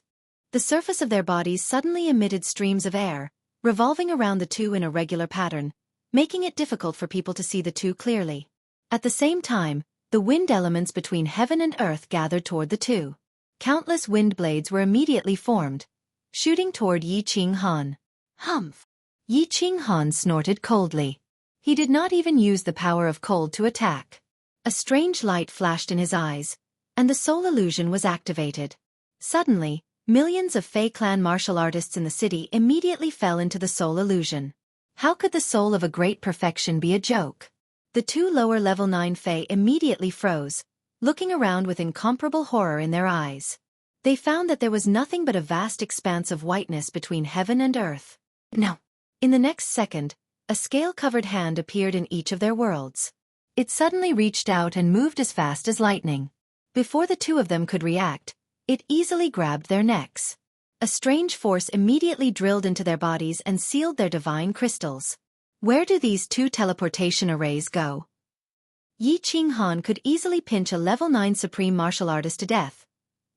A: The surface of their bodies suddenly emitted streams of air, revolving around the two in a regular pattern, making it difficult for people to see the two clearly. At the same time, the wind elements between heaven and earth gathered toward the two. Countless wind blades were immediately formed, shooting toward Yi Qing-han. Humph! Yi Qing-han snorted coldly. He did not even use the power of cold to attack. A strange light flashed in his eyes, and the soul illusion was activated. Suddenly, millions of Fey clan martial artists in the city immediately fell into the soul illusion. How could the soul of a great perfection be a joke? The two lower level 9 Fey immediately froze, looking around with incomparable horror in their eyes. They found that there was nothing but a vast expanse of whiteness between heaven and earth. No. In the next second, a scale-covered hand appeared in each of their worlds. It suddenly reached out and moved as fast as lightning. Before the two of them could react, it easily grabbed their necks. A strange force immediately drilled into their bodies and sealed their divine crystals. Where do these two teleportation arrays go? Yi Qing-han could easily pinch a level 9 supreme martial artist to death,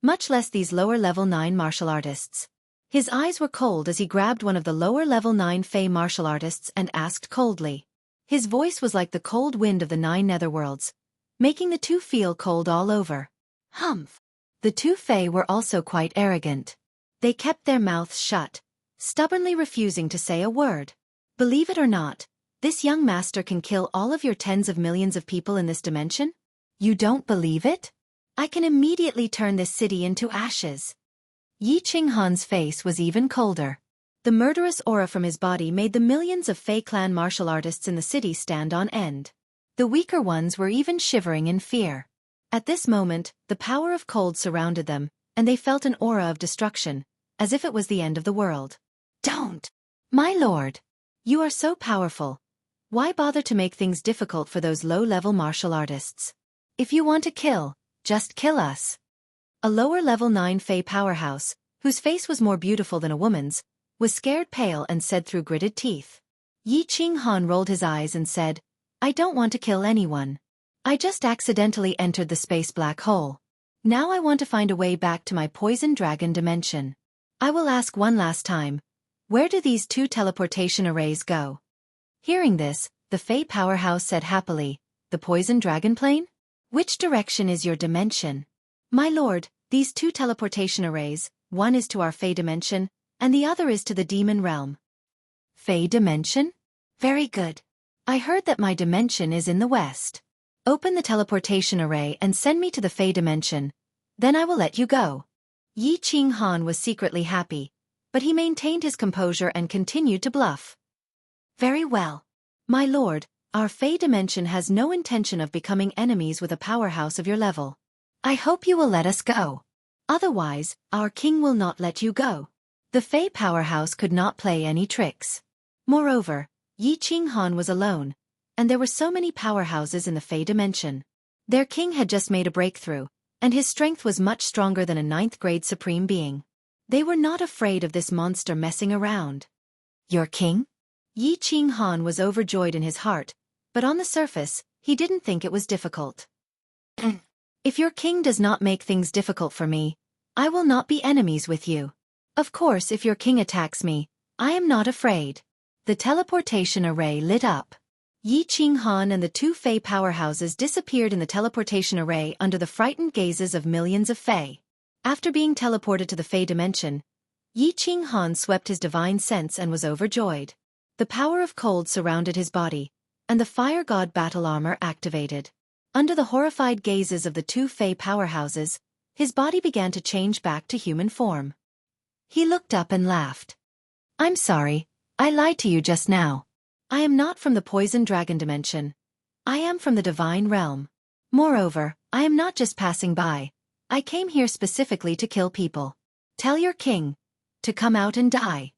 A: much less these lower level 9 martial artists. His eyes were cold as he grabbed one of the lower level 9 Fey martial artists and asked coldly. His voice was like the cold wind of the 9 netherworlds, making the two feel cold all over. Humph! The two Fey were also quite arrogant. They kept their mouths shut, stubbornly refusing to say a word. Believe it or not, this young master can kill all of your tens of millions of people in this dimension? You don't believe it? I can immediately turn this city into ashes. Yi Qing-han's face was even colder. The murderous aura from his body made the millions of Fey clan martial artists in the city stand on end. The weaker ones were even shivering in fear. At this moment, the power of cold surrounded them, and they felt an aura of destruction, as if it was the end of the world. Don't! My lord! You are so powerful. Why bother to make things difficult for those low-level martial artists? If you want to kill, just kill us. A lower-level 9 Fey powerhouse, whose face was more beautiful than a woman's, was scared pale and said through gritted teeth. Yi Qing-han rolled his eyes and said, I don't want to kill anyone. I just accidentally entered the space black hole. Now I want to find a way back to my poison dragon dimension. I will ask one last time, where do these two teleportation arrays go? Hearing this, the Fey powerhouse said happily, the poison dragon plane? Which direction is your dimension? My lord, these two teleportation arrays, one is to our Fey dimension, and the other is to the demon realm. Fey dimension? Very good. I heard that my dimension is in the west. Open the teleportation array and send me to the Fey dimension. Then I will let you go. Yi Qing-han was secretly happy, but he maintained his composure and continued to bluff. Very well. My lord, our Fey dimension has no intention of becoming enemies with a powerhouse of your level. I hope you will let us go. Otherwise, our king will not let you go. The Fey powerhouse could not play any tricks. Moreover, Yi Qing-han was alone, and there were so many powerhouses in the Fey dimension. Their king had just made a breakthrough, and his strength was much stronger than a 9th-grade supreme being. They were not afraid of this monster messing around. Your king? Yi Qing-han was overjoyed in his heart, but on the surface, he didn't think it was difficult. If your king does not make things difficult for me, I will not be enemies with you. Of course, if your king attacks me, I am not afraid. The teleportation array lit up. Yi Qing-han and the two Fey powerhouses disappeared in the teleportation array under the frightened gazes of millions of Fey. After being teleported to the Fey dimension, Yi Qing-han swept his divine sense and was overjoyed. The power of cold surrounded his body, and the fire god battle armor activated. Under the horrified gazes of the two Fey powerhouses, his body began to change back to human form. He looked up and laughed. I'm sorry, I lied to you just now. I am not from the poison dragon dimension. I am from the divine realm. Moreover, I am not just passing by. I came here specifically to kill people. Tell your king to come out and die.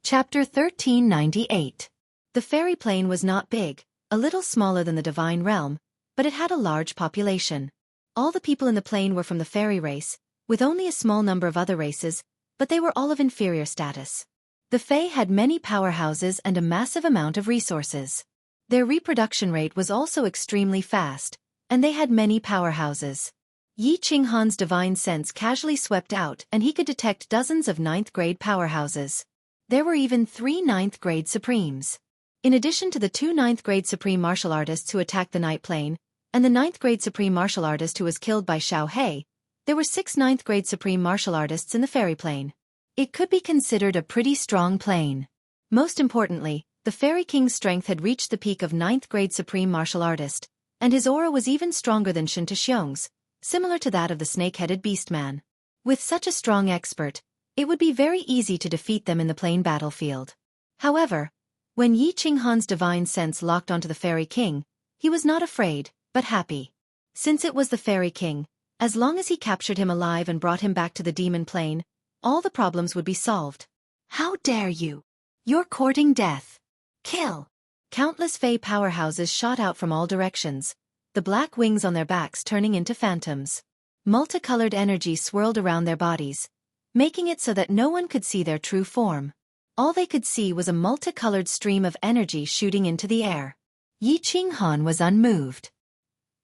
A: Chapter 1398. The fairy plane was not big, a little smaller than the divine realm, but it had a large population. All the people in the plane were from the fairy race, with only a small number of other races, but they were all of inferior status. The Fae had many powerhouses and a massive amount of resources. Their reproduction rate was also extremely fast, and they had many powerhouses. Yi Qinghan's divine sense casually swept out and he could detect dozens of 9th-grade powerhouses. There were even 3 9th-grade supremes. In addition to the 2 9th-grade supreme martial artists who attacked the night plane, and the 9th-grade supreme martial artist who was killed by Xiao He, there were 6 9th-grade supreme martial artists in the fairy plane. It could be considered a pretty strong plane. Most importantly, the Fairy King's strength had reached the peak of 9th-grade supreme martial artist, and his aura was even stronger than Shin Taxiong's, similar to that of the snake-headed beastman. With such a strong expert, it would be very easy to defeat them in the plain battlefield. However, when Yi Qinghan's divine sense locked onto the Fairy King, he was not afraid, but happy. Since it was the Fairy King, as long as he captured him alive and brought him back to the demon plane, all the problems would be solved. How dare you! You're courting death. Kill! Countless Fae powerhouses shot out from all directions, the black wings on their backs turning into phantoms. Multicolored energy swirled around their bodies, making it so that no one could see their true form. All they could see was a multicolored stream of energy shooting into the air. Yi Qinghan was unmoved.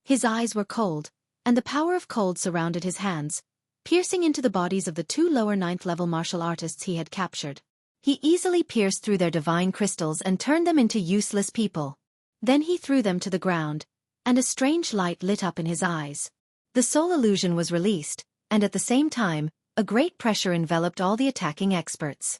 A: His eyes were cold, and the power of cold surrounded his hands, piercing into the bodies of the 2 lower 9th-level martial artists he had captured. He easily pierced through their divine crystals and turned them into useless people. Then he threw them to the ground, and a strange light lit up in his eyes. The soul illusion was released, and at the same time, a great pressure enveloped all the attacking experts.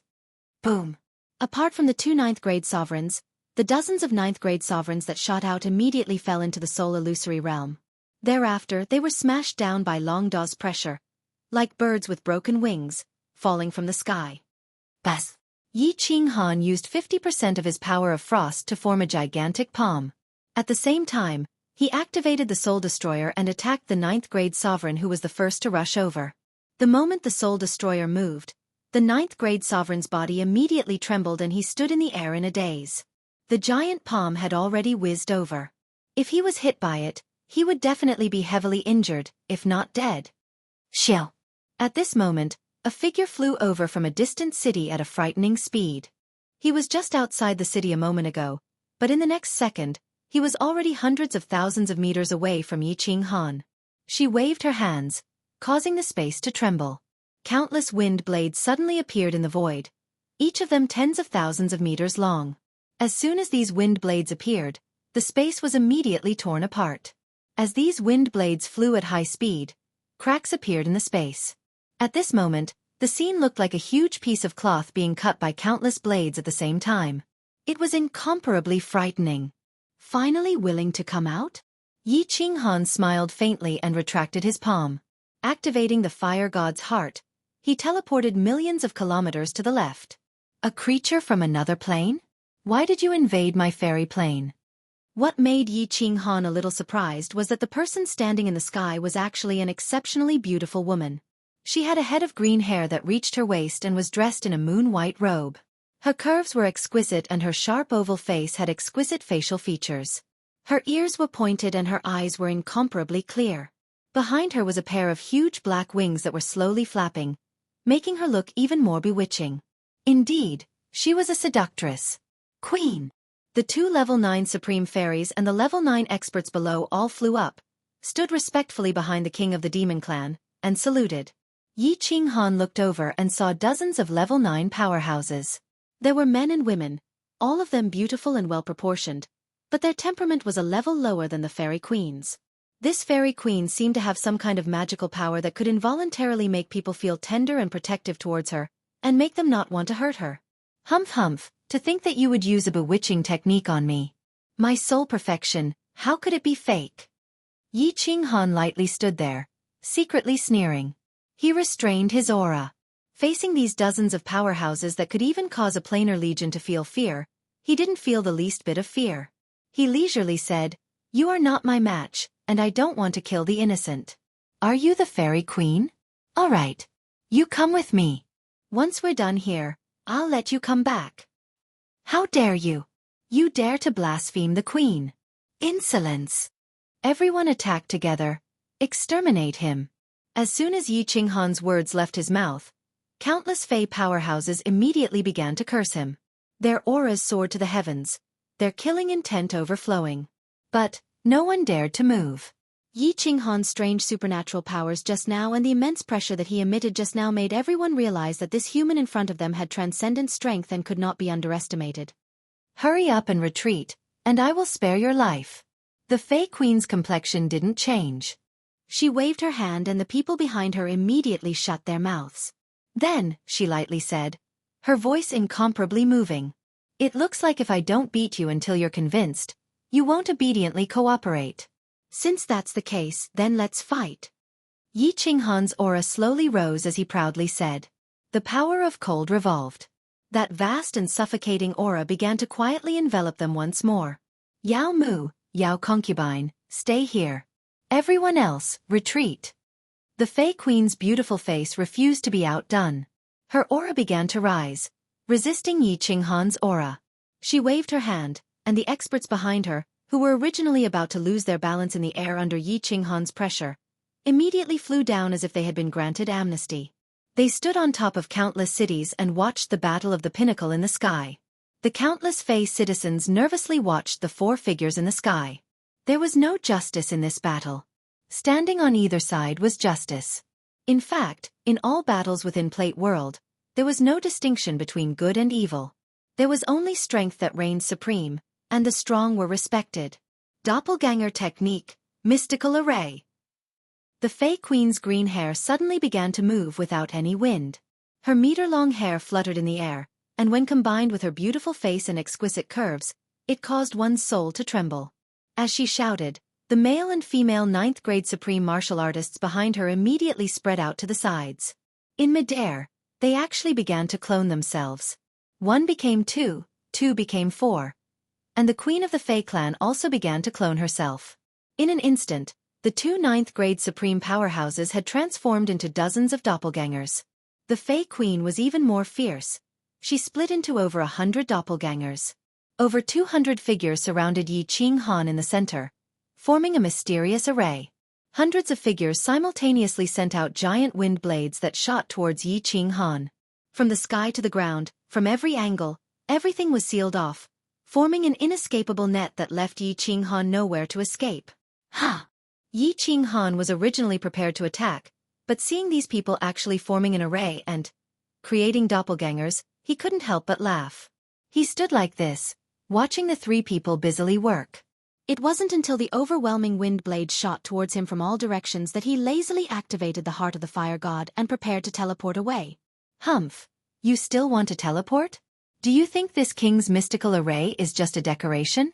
A: Boom! Apart from the 2 9th-grade sovereigns, the dozens of 9th-grade sovereigns that shot out immediately fell into the soul illusory realm. Thereafter, they were smashed down by Long Da's pressure, like birds with broken wings, falling from the sky. Bas! Yi Qinghan used 50% of his power of frost to form a gigantic palm. At the same time, he activated the Soul Destroyer and attacked the 9th-grade sovereign who was the first to rush over. The moment the Soul Destroyer moved, the 9th-grade sovereign's body immediately trembled and he stood in the air in a daze. The giant palm had already whizzed over. If he was hit by it, he would definitely be heavily injured, if not dead. Xiao! At this moment, a figure flew over from a distant city at a frightening speed. He was just outside the city a moment ago, but in the next second, he was already hundreds of thousands of meters away from Yi Qinghan. She waved her hands, causing the space to tremble. Countless wind blades suddenly appeared in the void, each of them tens of thousands of meters long. As soon as these wind blades appeared, the space was immediately torn apart. As these wind blades flew at high speed, cracks appeared in the space. At this moment, the scene looked like a huge piece of cloth being cut by countless blades at the same time. It was incomparably frightening. Finally willing to come out? Yi Qinghan smiled faintly and retracted his palm. Activating the fire god's heart, he teleported millions of kilometers to the left. A creature from another plane? Why did you invade my fairy plane? What made Yi Qinghan a little surprised was that the person standing in the sky was actually an exceptionally beautiful woman. She had a head of green hair that reached her waist and was dressed in a moon-white robe. Her curves were exquisite and her sharp oval face had exquisite facial features. Her ears were pointed and her eyes were incomparably clear. Behind her was a pair of huge black wings that were slowly flapping, making her look even more bewitching. Indeed, she was a seductress. Queen! The 2 level 9 supreme fairies and the level 9 experts below all flew up, stood respectfully behind the king of the demon clan, and saluted. Yi Qinghan looked over and saw dozens of level 9 powerhouses. There were men and women, all of them beautiful and well-proportioned, but their temperament was a level lower than the fairy queen's. This fairy queen seemed to have some kind of magical power that could involuntarily make people feel tender and protective towards her, and make them not want to hurt her. Humph humph, to think that you would use a bewitching technique on me. My soul perfection, how could it be fake? Yi Qinghan lightly stood there, secretly sneering. He restrained his aura. Facing these dozens of powerhouses that could even cause a planar legion to feel fear, he didn't feel the least bit of fear. He leisurely said, "You are not my match, and I don't want to kill the innocent. Are you the fairy queen? All right. You come with me. Once we're done here, I'll let you come back." How dare you? You dare to blaspheme the queen. Insolence. Everyone attacked together. Exterminate him. As soon as Yi Qinghan's words left his mouth, Countless Fey powerhouses immediately began to curse him. Their auras soared to the heavens, their killing intent overflowing. But no one dared to move. Yi Qinghan's strange supernatural powers just now and the immense pressure that he emitted just now made everyone realize that this human in front of them had transcendent strength and could not be underestimated. Hurry up and retreat, and I will spare your life. The Fey Queen's complexion didn't change. She waved her hand and the people behind her immediately shut their mouths. Then, she lightly said, her voice incomparably moving. It looks like if I don't beat you until you're convinced, you won't obediently cooperate. Since that's the case, then let's fight. Yi Qinghan's aura slowly rose as he proudly said. The power of cold revolved. That vast and suffocating aura began to quietly envelop them once more. Yao Mu, Yao Concubine, stay here. Everyone else, retreat. The Fey Queen's beautiful face refused to be outdone. Her aura began to rise, resisting Yi Qinghan's aura. She waved her hand, and the experts behind her, who were originally about to lose their balance in the air under Yi Qinghan's pressure, immediately flew down as if they had been granted amnesty. They stood on top of countless cities and watched the battle of the pinnacle in the sky. The countless Fey citizens nervously watched the four figures in the sky. There was no justice in this battle. Standing on either side was justice. In fact, in all battles within Plate World, there was no distinction between good and evil. There was only strength that reigned supreme, and the strong were respected. Doppelganger technique, mystical array. The Fey Queen's green hair suddenly began to move without any wind. Her meter-long hair fluttered in the air, and when combined with her beautiful face and exquisite curves, it caused one's soul to tremble. As she shouted, the male and female 9th grade supreme martial artists behind her immediately spread out to the sides. In midair, they actually began to clone themselves. 1 became 2, 2 became 4. And the queen of the Fey clan also began to clone herself. In an instant, the two 9th grade supreme powerhouses had transformed into dozens of doppelgangers. The Fey queen was even more fierce. She split into over 100 doppelgangers. Over 200 figures surrounded Yi Qinghan in the center, forming a mysterious array. Hundreds of figures simultaneously sent out giant wind blades that shot towards Yi Qinghan. From the sky to the ground, from every angle, everything was sealed off, forming an inescapable net that left Yi Qinghan nowhere to escape. Ha! Yi Qinghan was originally prepared to attack, but seeing these people actually forming an array and creating doppelgangers, he couldn't help but laugh. He stood like this, watching the three people busily work. It wasn't until the overwhelming wind blades shot towards him from all directions that he lazily activated the heart of the fire god and prepared to teleport away. Humph, you still want to teleport? Do you think this king's mystical array is just a decoration?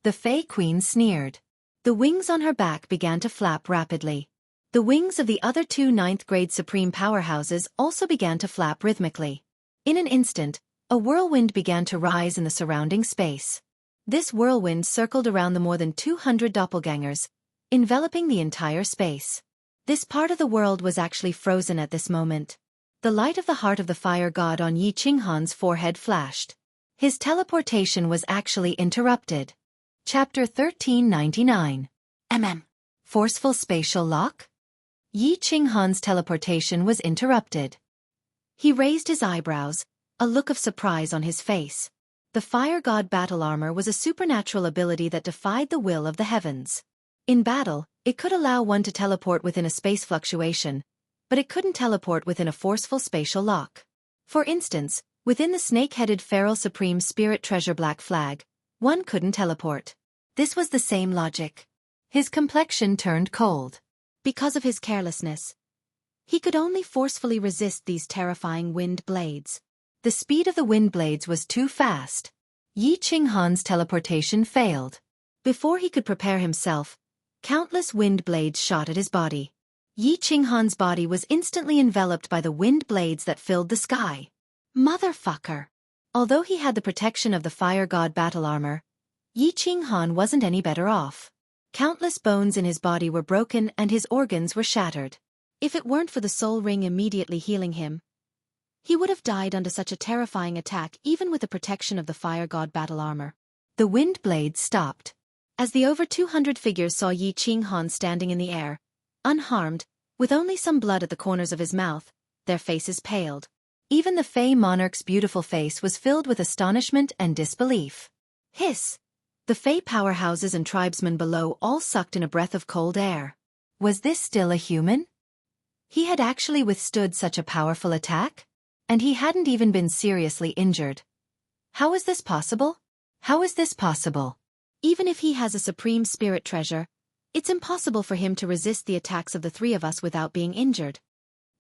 A: The Fey Queen sneered. The wings on her back began to flap rapidly. The wings of the other two 9th grade supreme powerhouses also began to flap rhythmically. In an instant, a whirlwind began to rise in the surrounding space. This whirlwind circled around the more than 200 doppelgangers, enveloping the entire space. This part of the world was actually frozen at this moment. The light of the heart of the fire god on Yi Qinghan's forehead flashed. His teleportation was actually interrupted. Chapter 1399. Forceful spatial lock? Yi Qinghan's teleportation was interrupted. He raised his eyebrows, a look of surprise on his face. The fire god battle armor was a supernatural ability that defied the will of the heavens. In battle, it could allow one to teleport within a space fluctuation, but it couldn't teleport within a forceful spatial lock. For instance, within the snake-headed feral supreme spirit treasure black flag, one couldn't teleport. This was the same logic. His complexion turned cold. Because of his carelessness, he could only forcefully resist these terrifying wind blades. The speed of the wind blades was too fast. Yi Qinghan's teleportation failed. Before he could prepare himself, countless wind blades shot at his body. Yi Qinghan's body was instantly enveloped by the wind blades that filled the sky. Motherfucker! Although he had the protection of the fire god battle armor, Yi Qinghan wasn't any better off. Countless bones in his body were broken and his organs were shattered. If it weren't for the soul ring immediately healing him, he would have died under such a terrifying attack even with the protection of the fire god battle armor. The wind blades stopped. As the over 200 figures saw Yi Qinghan standing in the air, unharmed, with only some blood at the corners of his mouth, their faces paled. Even the Fey monarch's beautiful face was filled with astonishment and disbelief. Hiss! The Fey powerhouses and tribesmen below all sucked in a breath of cold air. Was this still a human? He had actually withstood such a powerful attack? And he hadn't even been seriously injured. How is this possible? How is this possible? Even if he has a supreme spirit treasure, it's impossible for him to resist the attacks of the three of us without being injured.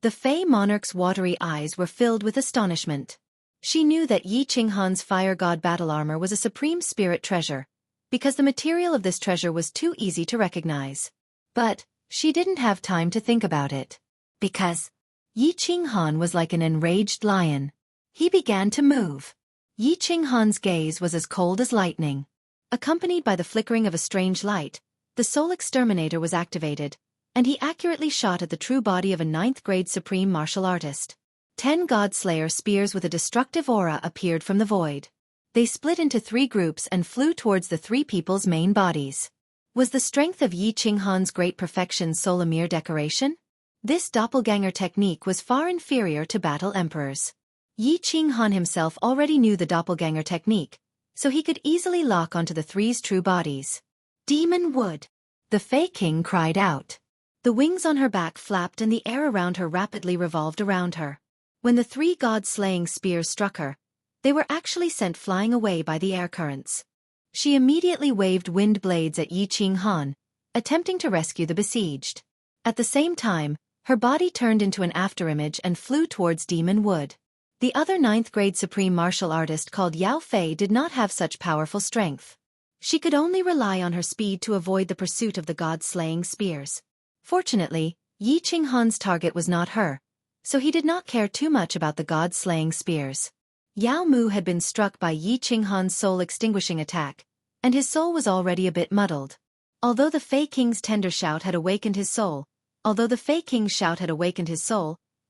A: The Fey monarch's watery eyes were filled with astonishment. She knew that Yi Qinghan's fire god battle armor was a supreme spirit treasure, because the material of this treasure was too easy to recognize. But she didn't have time to think about it. Because Yi Qinghan was like an enraged lion. He began to move. Yi Qinghan's gaze was as cold as lightning. Accompanied by the flickering of a strange light, the Soul Exterminator was activated, and he accurately shot at the true body of a 9th-grade supreme martial artist. 10 Godslayer spears with a destructive aura appeared from the void. They split into 3 groups and flew towards the 3 people's main bodies. Was the strength of Yi Qinghan's great perfection soul a mere decoration? This doppelganger technique was far inferior to Battle Emperor's. Yi Qinghan himself already knew the doppelganger technique, so he could easily lock onto the 3's true bodies. Demon Wood! The Fey King cried out. The wings on her back flapped and the air around her rapidly revolved around her. When the 3 god-slaying spears struck her, they were actually sent flying away by the air currents. She immediately waved wind blades at Yi Qinghan, attempting to rescue the besieged. At the same time, her body turned into an afterimage and flew towards Demon Wood. The other 9th-grade supreme martial artist called Yao Fei did not have such powerful strength. She could only rely on her speed to avoid the pursuit of the god-slaying spears. Fortunately, Yi Qinghan's target was not her, so he did not care too much about the god-slaying spears. Yao Mu had been struck by Yi Qinghan's soul-extinguishing attack, and his soul was already a bit muddled. Although the Fey King's tender shout had awakened his soul,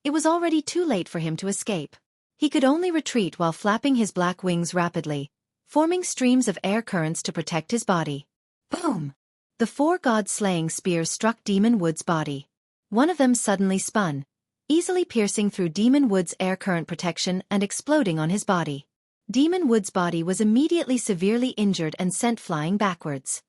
A: it was already too late for him to escape. He could only retreat while flapping his black wings rapidly, forming streams of air currents to protect his body. Boom! The 4 god-slaying spears struck Demon Wood's body. One of them suddenly spun, easily piercing through Demon Wood's air current protection and exploding on his body. Demon Wood's body was immediately severely injured and sent flying backwards.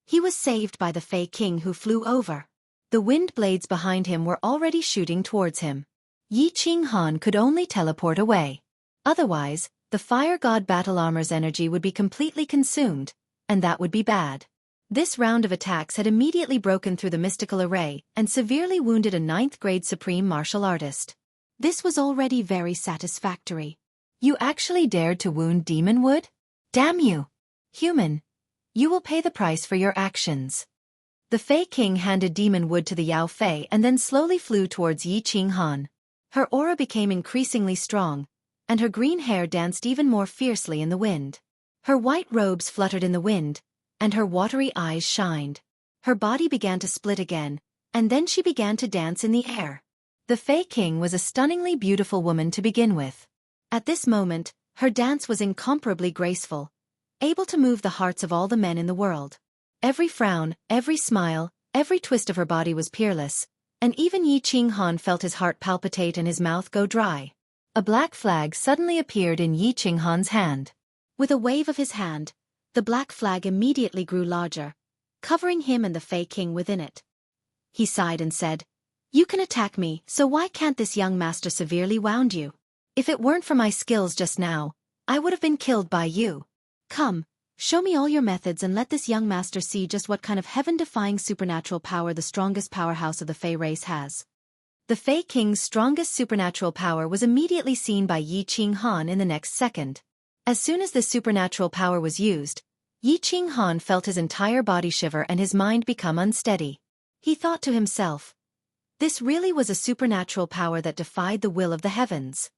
A: He was saved by the Fey King who flew over. The wind blades behind him were already shooting towards him. Yi Qinghan could only teleport away. Otherwise, the fire god battle armor's energy would be completely consumed, and that would be bad. This round of attacks had immediately broken through the mystical array and severely wounded a 9th-grade supreme martial artist. This was already very satisfactory. You actually dared to wound Demon Wood? Damn you! Human, you will pay the price for your actions. The Fey King handed Demon Wood to the Yao Fei and then slowly flew towards Yi Qinghan. Her aura became increasingly strong, and her green hair danced even more fiercely in the wind. Her white robes fluttered in the wind, and her watery eyes shined. Her body began to split again, and then she began to dance in the air. The Fey King was a stunningly beautiful woman to begin with. At this moment, her dance was incomparably graceful, able to move the hearts of all the men in the world. Every frown, every smile, every twist of her body was peerless, and even Yi Qinghan felt his heart palpitate and his mouth go dry. A black flag suddenly appeared in Yi Qinghan's hand. With a wave of his hand, the black flag immediately grew larger, covering him and the Fey King within it. He sighed and said, "You can attack me, so why can't this young master severely wound you? If it weren't for my skills just now, I would have been killed by you. Come, show me all your methods and let this young master see just what kind of heaven-defying supernatural power the strongest powerhouse of the Fey race has." The Fey King's strongest supernatural power was immediately seen by Yi Qinghan in the next second. As soon as this supernatural power was used, Yi Qinghan felt his entire body shiver and his mind become unsteady. He thought to himself, this really was a supernatural power that defied the will of the heavens.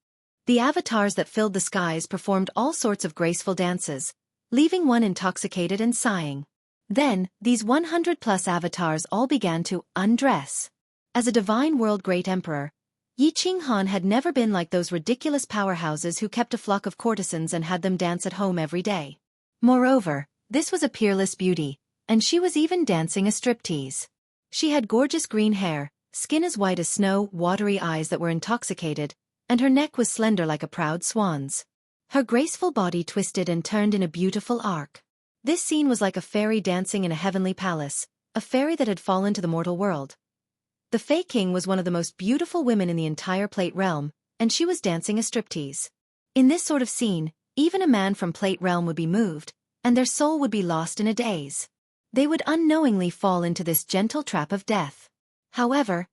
A: The avatars that filled the skies performed all sorts of graceful dances, leaving one intoxicated and sighing. Then, these 100+ avatars all began to undress. As a divine world great emperor, Yi Qinghan had never been like those ridiculous powerhouses who kept a flock of courtesans and had them dance at home every day. Moreover, this was a peerless beauty, and she was even dancing a striptease. She had gorgeous green hair, skin as white as snow, watery eyes that were intoxicated, and her neck was slender like a proud swan's. Her graceful body twisted and turned in a beautiful arc. This scene was like a fairy dancing in a heavenly palace, a fairy that had fallen to the mortal world. The Fae King was one of the most beautiful women in the entire Plate Realm, and she was dancing a striptease. In this sort of scene, even a man from Plate Realm would be moved, and their soul would be lost in a daze. They would unknowingly fall into this gentle trap of death. However,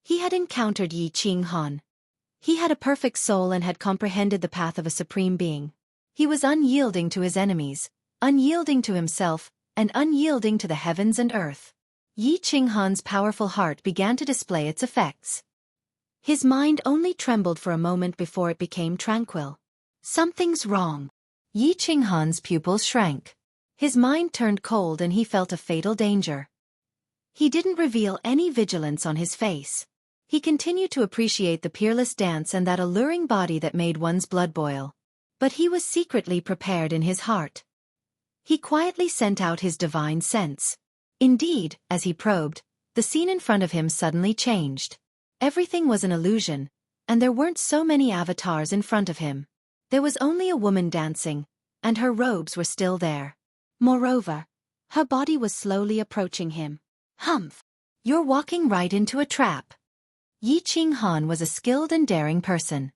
A: he had encountered Yi Ching Han. He had a perfect soul and had comprehended the path of a supreme being. He was unyielding to his enemies, unyielding to himself, and unyielding to the heavens and earth. Yi Ching Han's powerful heart began to display its effects. His mind only trembled for a moment before it became tranquil. Something's wrong. Yi Ching Han's pupils shrank. His mind turned cold and he felt a fatal danger. He didn't reveal any vigilance on his face. He continued to appreciate the peerless dance and that alluring body that made one's blood boil. But he was secretly prepared in his heart. He quietly sent out his divine sense. Indeed, as he probed, the scene in front of him suddenly changed. Everything was an illusion, and there weren't so many avatars in front of him. There was only a woman dancing, and her robes were still there. Moreover, her body was slowly approaching him. Humph! You're walking right into a trap. Yi Ching Han was a skilled and daring person.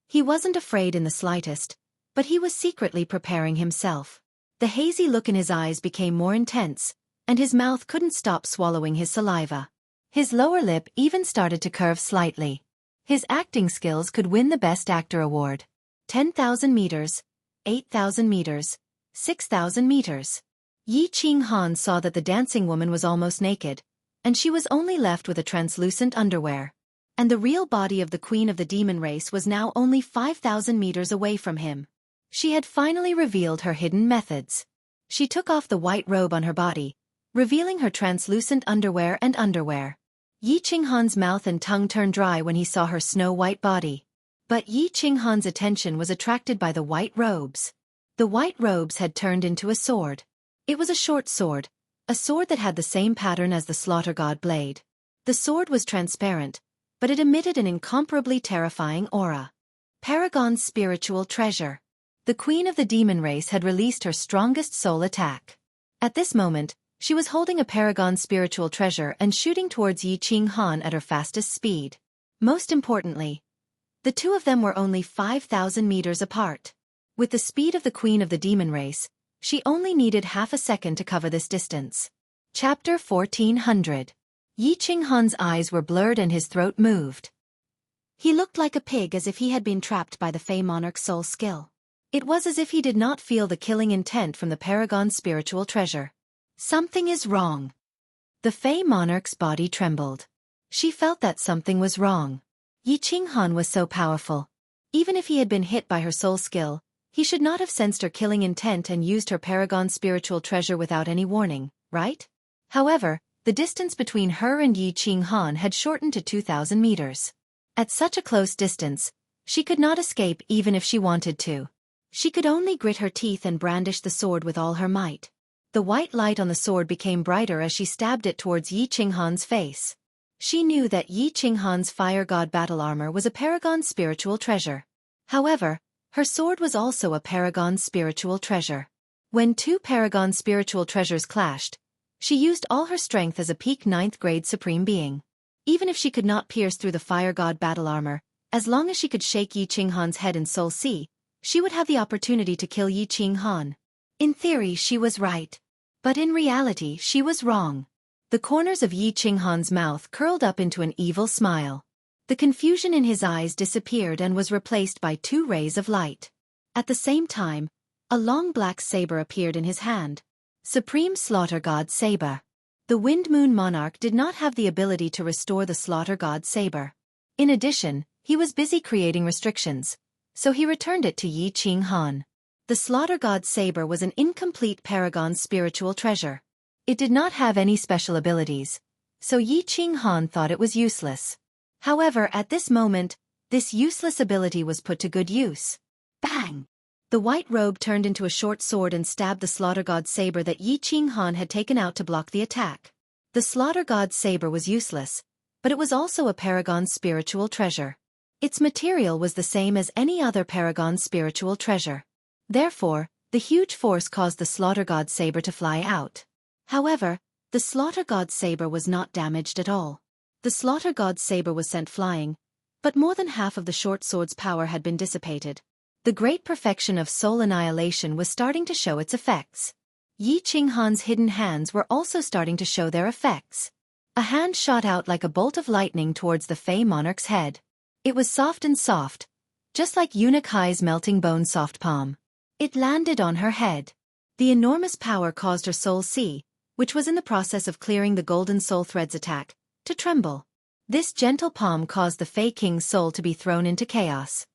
A: He wasn't afraid in the slightest, but he was secretly preparing himself. The hazy look in his eyes became more intense, and his mouth couldn't stop swallowing his saliva. His lower lip even started to curve slightly. His acting skills could win the Best Actor award. 10,000 meters, 8,000 meters, 6,000 meters. Yi Ching Han saw that the dancing woman was almost naked, and she was only left with a translucent underwear. And the real body of the queen of the demon race was now only 5,000 meters away from him. She had finally revealed her hidden methods. She took off the white robe on her body, revealing her translucent underwear and underwear. Yi Ching Han's mouth and tongue turned dry when he saw her snow-white body. But Yi Ching Han's attention was attracted by the white robes. The white robes had turned into a sword. It was a short sword, a sword that had the same pattern as the Slaughter God blade. The sword was transparent, but it emitted an incomparably terrifying aura. Paragon's spiritual treasure. The queen of the demon race had released her strongest soul attack. At this moment, she was holding a Paragon spiritual treasure and shooting towards Yi Ching Han at her fastest speed. Most importantly, the two of them were only 5,000 meters apart. With the speed of the queen of the demon race, she only needed half a second to cover this distance. Chapter 1400. Yi Ching Han's eyes were blurred and his throat moved. He looked like a pig as if he had been trapped by the Fey Monarch's soul skill. It was as if he did not feel the killing intent from the Paragon's spiritual treasure. Something is wrong. The Fey Monarch's body trembled. She felt that something was wrong. Yi Ching Han was so powerful. Even if he had been hit by her soul skill, he should not have sensed her killing intent and used her Paragon spiritual treasure without any warning, right? However, the distance between her and Yi Ching Han had shortened to 2,000 meters. At such a close distance, she could not escape even if she wanted to. She could only grit her teeth and brandish the sword with all her might. The white light on the sword became brighter as she stabbed it towards Yi Ching Han's face. She knew that Yi Ching Han's fire god battle armor was a Paragon spiritual treasure. However, her sword was also a Paragon spiritual treasure. When two Paragon spiritual treasures clashed, she used all her strength as a peak 9th grade supreme being. Even if she could not pierce through the fire god battle armor, as long as she could shake Yi Ching Han's head in Soul Sea, she would have the opportunity to kill Yi Ching Han. In theory she was right. But in reality she was wrong. The corners of Yi Ching Han's mouth curled up into an evil smile. The confusion in his eyes disappeared and was replaced by 2 rays of light. At the same time, a long black saber appeared in his hand. Supreme Slaughter God Saber. The Wind Moon Monarch did not have the ability to restore the Slaughter God Saber. In addition, he was busy creating restrictions, so he returned it to Yi Ching Han. The Slaughter God Saber was an incomplete Paragon spiritual treasure. It did not have any special abilities, so Yi Ching Han thought it was useless. However, at this moment, this useless ability was put to good use. Bang! The white robe turned into a short sword and stabbed the Slaughter God Saber that Yi Ching Han had taken out to block the attack. The Slaughter God Saber was useless, but it was also a paragon's spiritual treasure. Its material was the same as any other paragon's spiritual treasure. Therefore, the huge force caused the slaughter god's saber to fly out. However, the slaughter god's saber was not damaged at all. The slaughter god's saber was sent flying, but more than half of the short sword's power had been dissipated. The great perfection of soul annihilation was starting to show its effects. Yi Qinghan's hidden hands were also starting to show their effects. A hand shot out like a bolt of lightning towards the Fey monarch's head. It was soft, just like Eunuch Hai's melting bone soft palm. It landed on her head. The enormous power caused her soul sea, which was in the process of clearing the golden soul thread's attack, to tremble. This gentle palm caused the Fey King's soul to be thrown into chaos.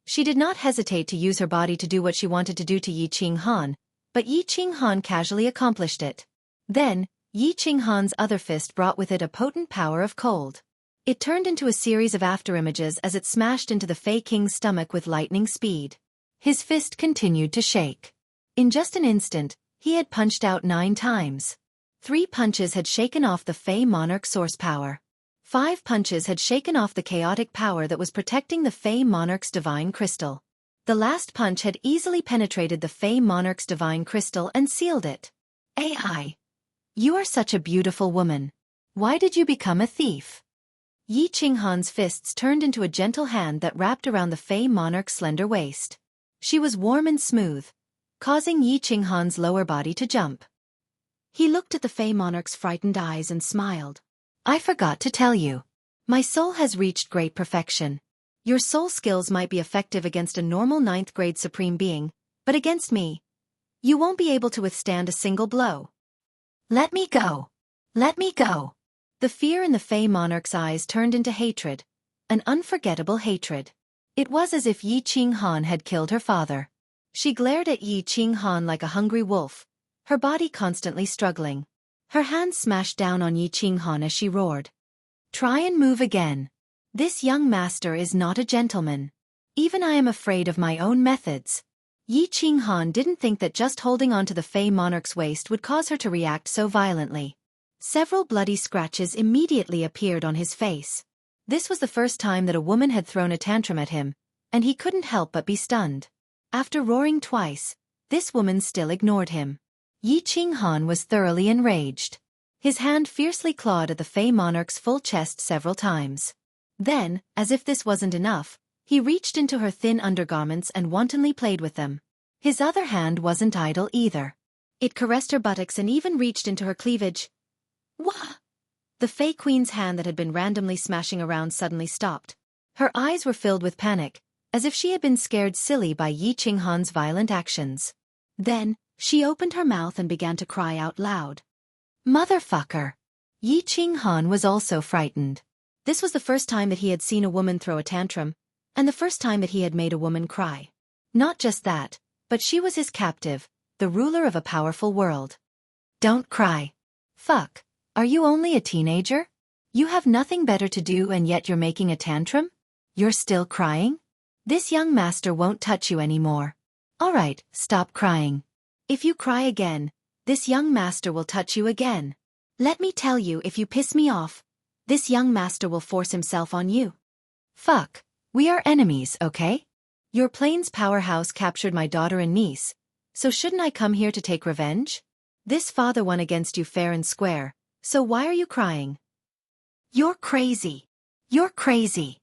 A: She did not hesitate to use her body to do what she wanted to do to Yi Qinghan, but Yi Qinghan casually accomplished it. Then, Yi Qinghan's other fist brought with it a potent power of cold. It turned into a series of afterimages as it smashed into the Fey King's stomach with lightning speed. His fist continued to shake. In just an instant, he had punched out 9 times. 3 punches had shaken off the Fey monarch's source power. 5 punches had shaken off the chaotic power that was protecting the Fey monarch's divine crystal. The last punch had easily penetrated the Fey monarch's divine crystal and sealed it. AI. You are such a beautiful woman. Why did you become a thief? Yi Qinghan's fists turned into a gentle hand that wrapped around the Fey monarch's slender waist. She was warm and smooth, causing Yi Qinghan's lower body to jump. He looked at the Fey monarch's frightened eyes and smiled. I forgot to tell you. My soul has reached great perfection. Your soul skills might be effective against a normal 9th grade supreme being, but against me, you won't be able to withstand a single blow. Let me go. Let me go. The fear in the Fey monarch's eyes turned into hatred, an unforgettable hatred. It was as if Yi Qinghan had killed her father. She glared at Yi Qinghan like a hungry wolf, her body constantly struggling. Her hands smashed down on Yi Qinghan as she roared. Try and move again. This young master is not a gentleman. Even I am afraid of my own methods. Yi Qinghan didn't think that just holding onto the Fey monarch's waist would cause her to react so violently. Several bloody scratches immediately appeared on his face. This was the first time that a woman had thrown a tantrum at him, and he couldn't help but be stunned. After roaring twice, this woman still ignored him. Yi Qinghan was thoroughly enraged. His hand fiercely clawed at the Fey monarch's full chest several times. Then, as if this wasn't enough, he reached into her thin undergarments and wantonly played with them. His other hand wasn't idle either. It caressed her buttocks and even reached into her cleavage. Wah! The Fey Queen's hand that had been randomly smashing around suddenly stopped. Her eyes were filled with panic, as if she had been scared silly by Yi Qinghan's violent actions. Then, she opened her mouth and began to cry out loud. Motherfucker! Yi Qinghan was also frightened. This was the first time that he had seen a woman throw a tantrum, and the first time that he had made a woman cry. Not just that, but she was his captive, the ruler of a powerful world. Don't cry. Fuck. Are you only a teenager? You have nothing better to do and yet you're making a tantrum? You're still crying? This young master won't touch you anymore. Alright, stop crying. If you cry again, this young master will touch you again. Let me tell you, if you piss me off, this young master will force himself on you. Fuck. We are enemies, okay? Your plane's powerhouse captured my daughter and niece, so shouldn't I come here to take revenge? This father won against you fair and square, so why are you crying? You're crazy. You're crazy.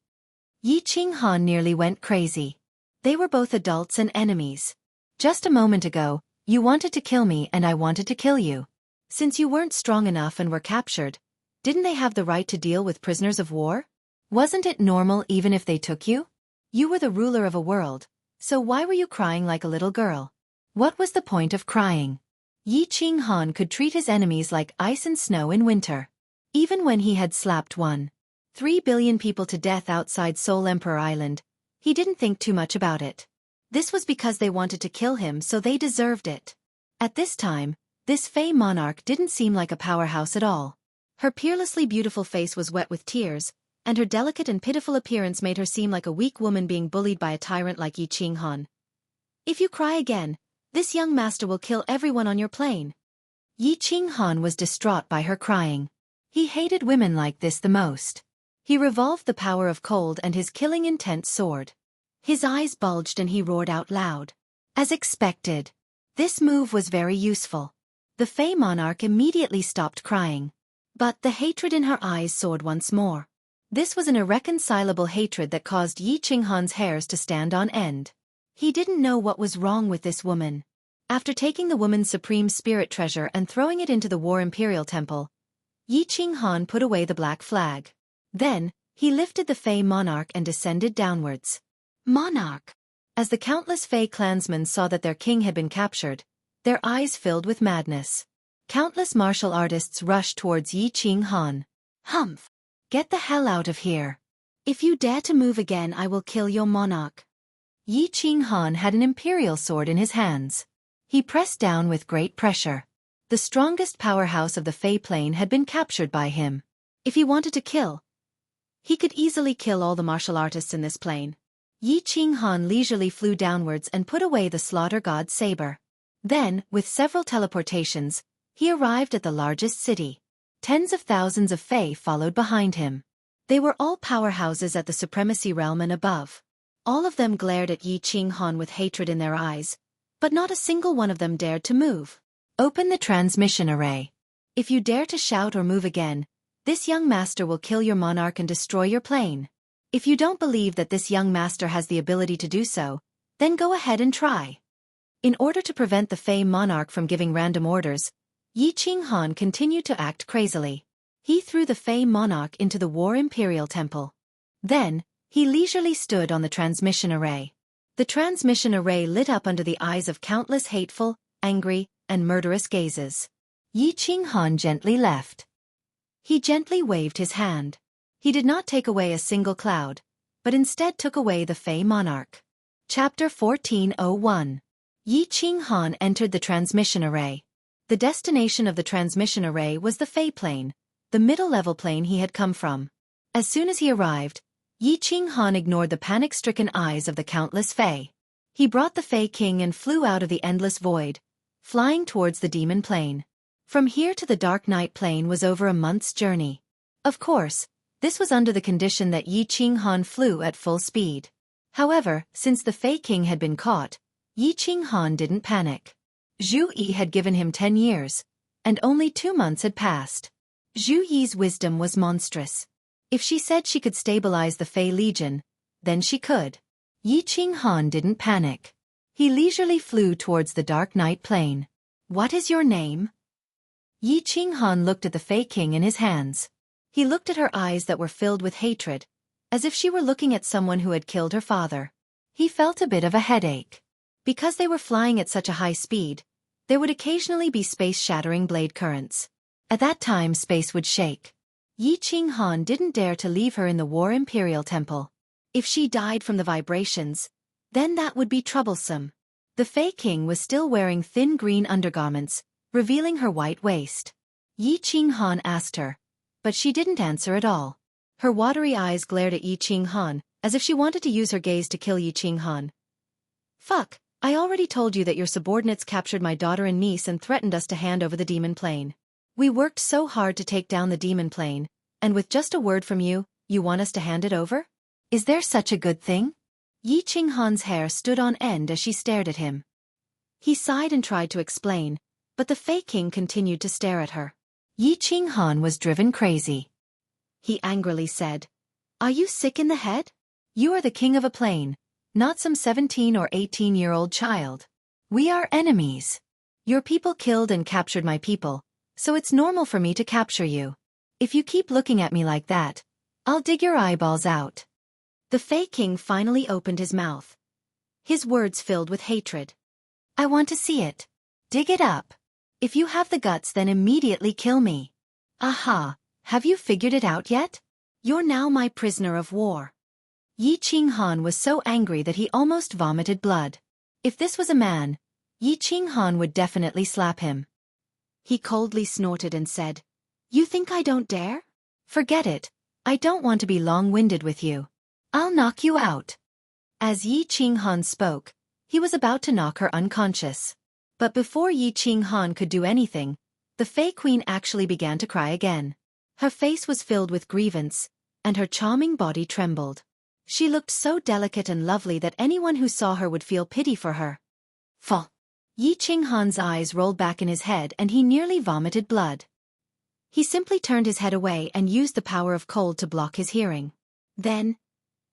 A: Yi Qinghan nearly went crazy. They were both adults and enemies. Just a moment ago, you wanted to kill me and I wanted to kill you. Since you weren't strong enough and were captured, didn't they have the right to deal with prisoners of war? Wasn't it normal even if they took you? You were the ruler of a world, so why were you crying like a little girl? What was the point of crying? Yi Qinghan could treat his enemies like ice and snow in winter. Even when he had slapped 1.3 billion people to death outside Seoul Emperor Island, he didn't think too much about it. This was because they wanted to kill him, so they deserved it. At this time, this Fey monarch didn't seem like a powerhouse at all. Her peerlessly beautiful face was wet with tears, and her delicate and pitiful appearance made her seem like a weak woman being bullied by a tyrant like Yi Qinghan. If you cry again, this young master will kill everyone on your plane. Yi Qinghan was distraught by her crying. He hated women like this the most. He revolved the power of cold and his killing intent soared. His eyes bulged and he roared out loud. As expected. This move was very useful. The Fey monarch immediately stopped crying. But the hatred in her eyes soared once more. This was an irreconcilable hatred that caused Yi Qinghan's hairs to stand on end. He didn't know what was wrong with this woman. After taking the woman's supreme spirit treasure and throwing it into the War Imperial Temple, Yi Qinghan put away the black flag. Then, he lifted the Fey monarch and descended downwards. Monarch! As the countless Fey clansmen saw that their king had been captured, their eyes filled with madness. Countless martial artists rushed towards Yi Qinghan. Humph! Get the hell out of here. If you dare to move again, I will kill your monarch. Yi Qinghan had an imperial sword in his hands. He pressed down with great pressure. The strongest powerhouse of the Fey plane had been captured by him. If he wanted to kill, he could easily kill all the martial artists in this plane. Yi Qinghan leisurely flew downwards and put away the slaughter god's saber. Then, with several teleportations, he arrived at the largest city. Tens of thousands of Fey followed behind him. They were all powerhouses at the Supremacy Realm and above. All of them glared at Yi Qinghan with hatred in their eyes, but not a single one of them dared to move. Open the transmission array. If you dare to shout or move again, this young master will kill your monarch and destroy your plane. If you don't believe that this young master has the ability to do so, then go ahead and try. In order to prevent the Fey monarch from giving random orders, Yi Qinghan continued to act crazily. He threw the Fey monarch into the War Imperial Temple. Then, he leisurely stood on the transmission array. The transmission array lit up under the eyes of countless hateful, angry, and murderous gazes. Yi Qinghan gently left. He gently waved his hand. He did not take away a single cloud, but instead took away the Fey monarch. Chapter 1401. Yi Qinghan entered the transmission array. The destination of the transmission array was the Fey plane, the middle-level plane he had come from. As soon as he arrived, Yi Qinghan ignored the panic-stricken eyes of the countless Fey. He brought the Fey king and flew out of the endless void, flying towards the demon plane. From here to the Dark Night plane was over a month's journey. Of course, this was under the condition that Yi Qinghan flew at full speed. However, since the Fey king had been caught, Yi Qinghan didn't panic. Zhu Yi had given him 10 years, and only 2 months had passed. Zhu Yi's wisdom was monstrous. If she said she could stabilize the Fey Legion, then she could. Yi Qinghan didn't panic. He leisurely flew towards the Dark Night plane. What is your name? Yi Qinghan looked at the Fey king in his hands. He looked at her eyes that were filled with hatred, as if she were looking at someone who had killed her father. He felt a bit of a headache. Because they were flying at such a high speed, there would occasionally be space-shattering blade currents. At that time space would shake. Yi Qinghan didn't dare to leave her in the War Imperial Temple. If she died from the vibrations, then that would be troublesome. The Fey King was still wearing thin green undergarments, revealing her white waist. Yi Qinghan asked her, but she didn't answer at all. Her watery eyes glared at Yi Qinghan, as if she wanted to use her gaze to kill Yi Qinghan. Fuck. I already told you that your subordinates captured my daughter and niece and threatened us to hand over the demon plane. We worked so hard to take down the demon plane, and with just a word from you, you want us to hand it over? Is there such a good thing? Yi Qinghan's hair stood on end as she stared at him. He sighed and tried to explain, but the Fey King continued to stare at her. Yi Qinghan was driven crazy. He angrily said, "Are you sick in the head? You are the king of a plane, not some 17 or 18-year-old child. We are enemies. Your people killed and captured my people, so it's normal for me to capture you. If you keep looking at me like that, I'll dig your eyeballs out." The Fey King finally opened his mouth. His words filled with hatred. "I want to see it. Dig it up. If you have the guts, then immediately kill me. Aha, have you figured it out yet? You're now my prisoner of war." Yi Qinghan was so angry that he almost vomited blood. If this was a man, Yi Qinghan would definitely slap him. He coldly snorted and said, "You think I don't dare? Forget it. I don't want to be long-winded with you. I'll knock you out." As Yi Qinghan spoke, he was about to knock her unconscious. But before Yi Qinghan could do anything, the Fey Queen actually began to cry again. Her face was filled with grievance, and her charming body trembled. She looked so delicate and lovely that anyone who saw her would feel pity for her. Fall. Yi Qinghan's eyes rolled back in his head and he nearly vomited blood. He simply turned his head away and used the power of cold to block his hearing. Then,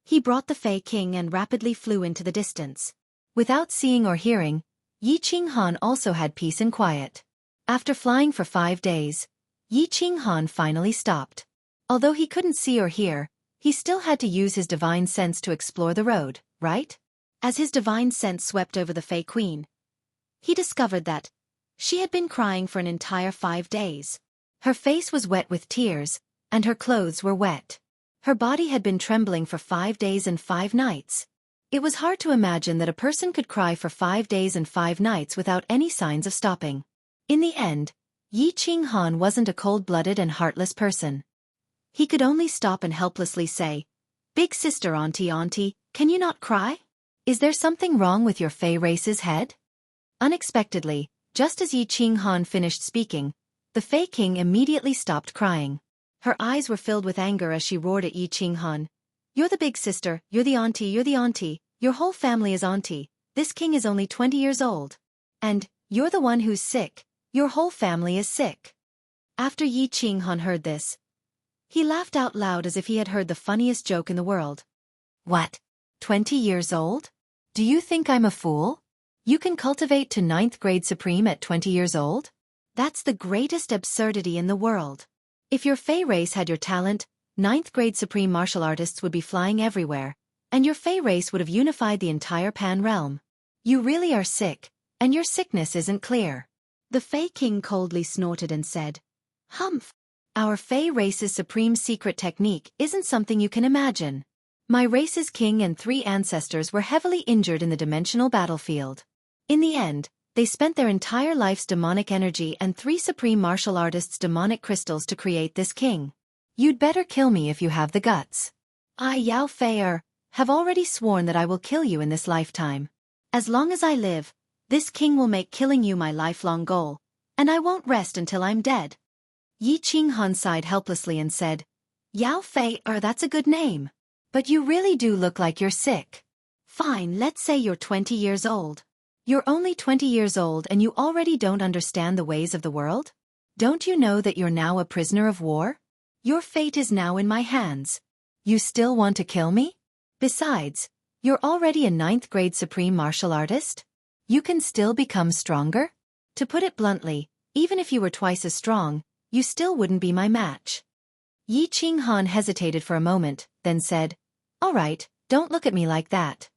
A: he brought the Fey King and rapidly flew into the distance. Without seeing or hearing, Yi Qinghan also had peace and quiet. After flying for 5 days, Yi Qinghan finally stopped. Although he couldn't see or hear, he still had to use his divine sense to explore the road, right? As his divine sense swept over the Fey Queen, he discovered that she had been crying for an entire 5 days. Her face was wet with tears, and her clothes were wet. Her body had been trembling for 5 days and 5 nights. It was hard to imagine that a person could cry for 5 days and 5 nights without any signs of stopping. In the end, Yi Qinghan wasn't a cold-blooded and heartless person. He could only stop and helplessly say, "Big sister auntie, can you not cry? Is there something wrong with your Fey race's head?" Unexpectedly, just as Yi Qinghan finished speaking, the Fey King immediately stopped crying. Her eyes were filled with anger as she roared at Yi Qinghan. "You're the big sister, you're the auntie, your whole family is auntie, this king is only 20 years old. And, you're the one who's sick, your whole family is sick." After Yi Qinghan heard this, he laughed out loud as if he had heard the funniest joke in the world. "What? 20 years old? Do you think I'm a fool? You can cultivate to 9th grade supreme at 20 years old? That's the greatest absurdity in the world. If your Fey race had your talent, 9th grade supreme martial artists would be flying everywhere, and your Fey race would have unified the entire Pan realm. You really are sick, and your sickness isn't clear." The Fey King coldly snorted and said, "Humph! Our Fey race's supreme secret technique isn't something you can imagine. My race's king and 3 ancestors were heavily injured in the dimensional battlefield. In the end, they spent their entire life's demonic energy and 3 supreme martial artists' demonic crystals to create this king. You'd better kill me if you have the guts. I, Yao Fei, have already sworn that I will kill you in this lifetime. As long as I live, this king will make killing you my lifelong goal, and I won't rest until I'm dead." Yi Qinghan sighed helplessly and said, "Yao Fei, that's a good name. But you really do look like you're sick. Fine, let's say you're 20 years old. You're only 20 years old and you already don't understand the ways of the world? Don't you know that you're now a prisoner of war? Your fate is now in my hands. You still want to kill me? Besides, you're already a 9th grade supreme martial artist? You can still become stronger? To put it bluntly, even if you were twice as strong, you still wouldn't be my match." Yi Qinghan hesitated for a moment, then said, "All right, don't look at me like that.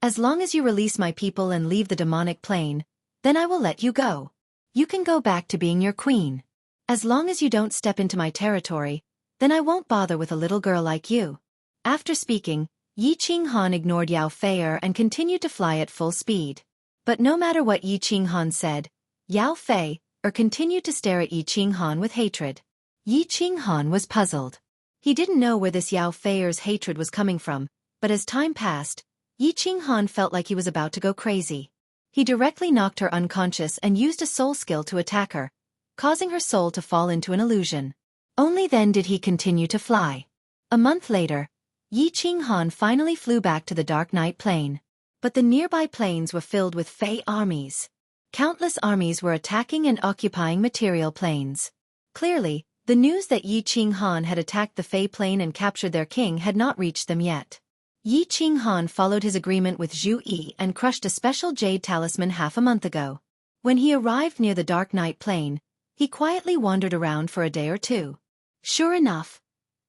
A: As long as you release my people and leave the demonic plane, then I will let you go. You can go back to being your queen. As long as you don't step into my territory, then I won't bother with a little girl like you." After speaking, Yi Qinghan ignored Yao Fei and continued to fly at full speed. But no matter what Yi Qinghan said, Yao Fei continued to stare at Yi Qinghan with hatred. Yi Qinghan was puzzled. He didn't know where this Yao Fei's hatred was coming from, but as time passed, Yi Qinghan felt like he was about to go crazy. He directly knocked her unconscious and used a soul skill to attack her, causing her soul to fall into an illusion. Only then did he continue to fly. A month later, Yi Qinghan finally flew back to the Dark Night Plain. But the nearby plains were filled with Fey armies. Countless armies were attacking and occupying material plains. Clearly, the news that Yi Qinghan had attacked the Fey Plain and captured their king had not reached them yet. Yi Qinghan followed his agreement with Zhu Yi and crushed a special jade talisman half a month ago. When he arrived near the Dark Night Plain, he quietly wandered around for a day or 2. Sure enough,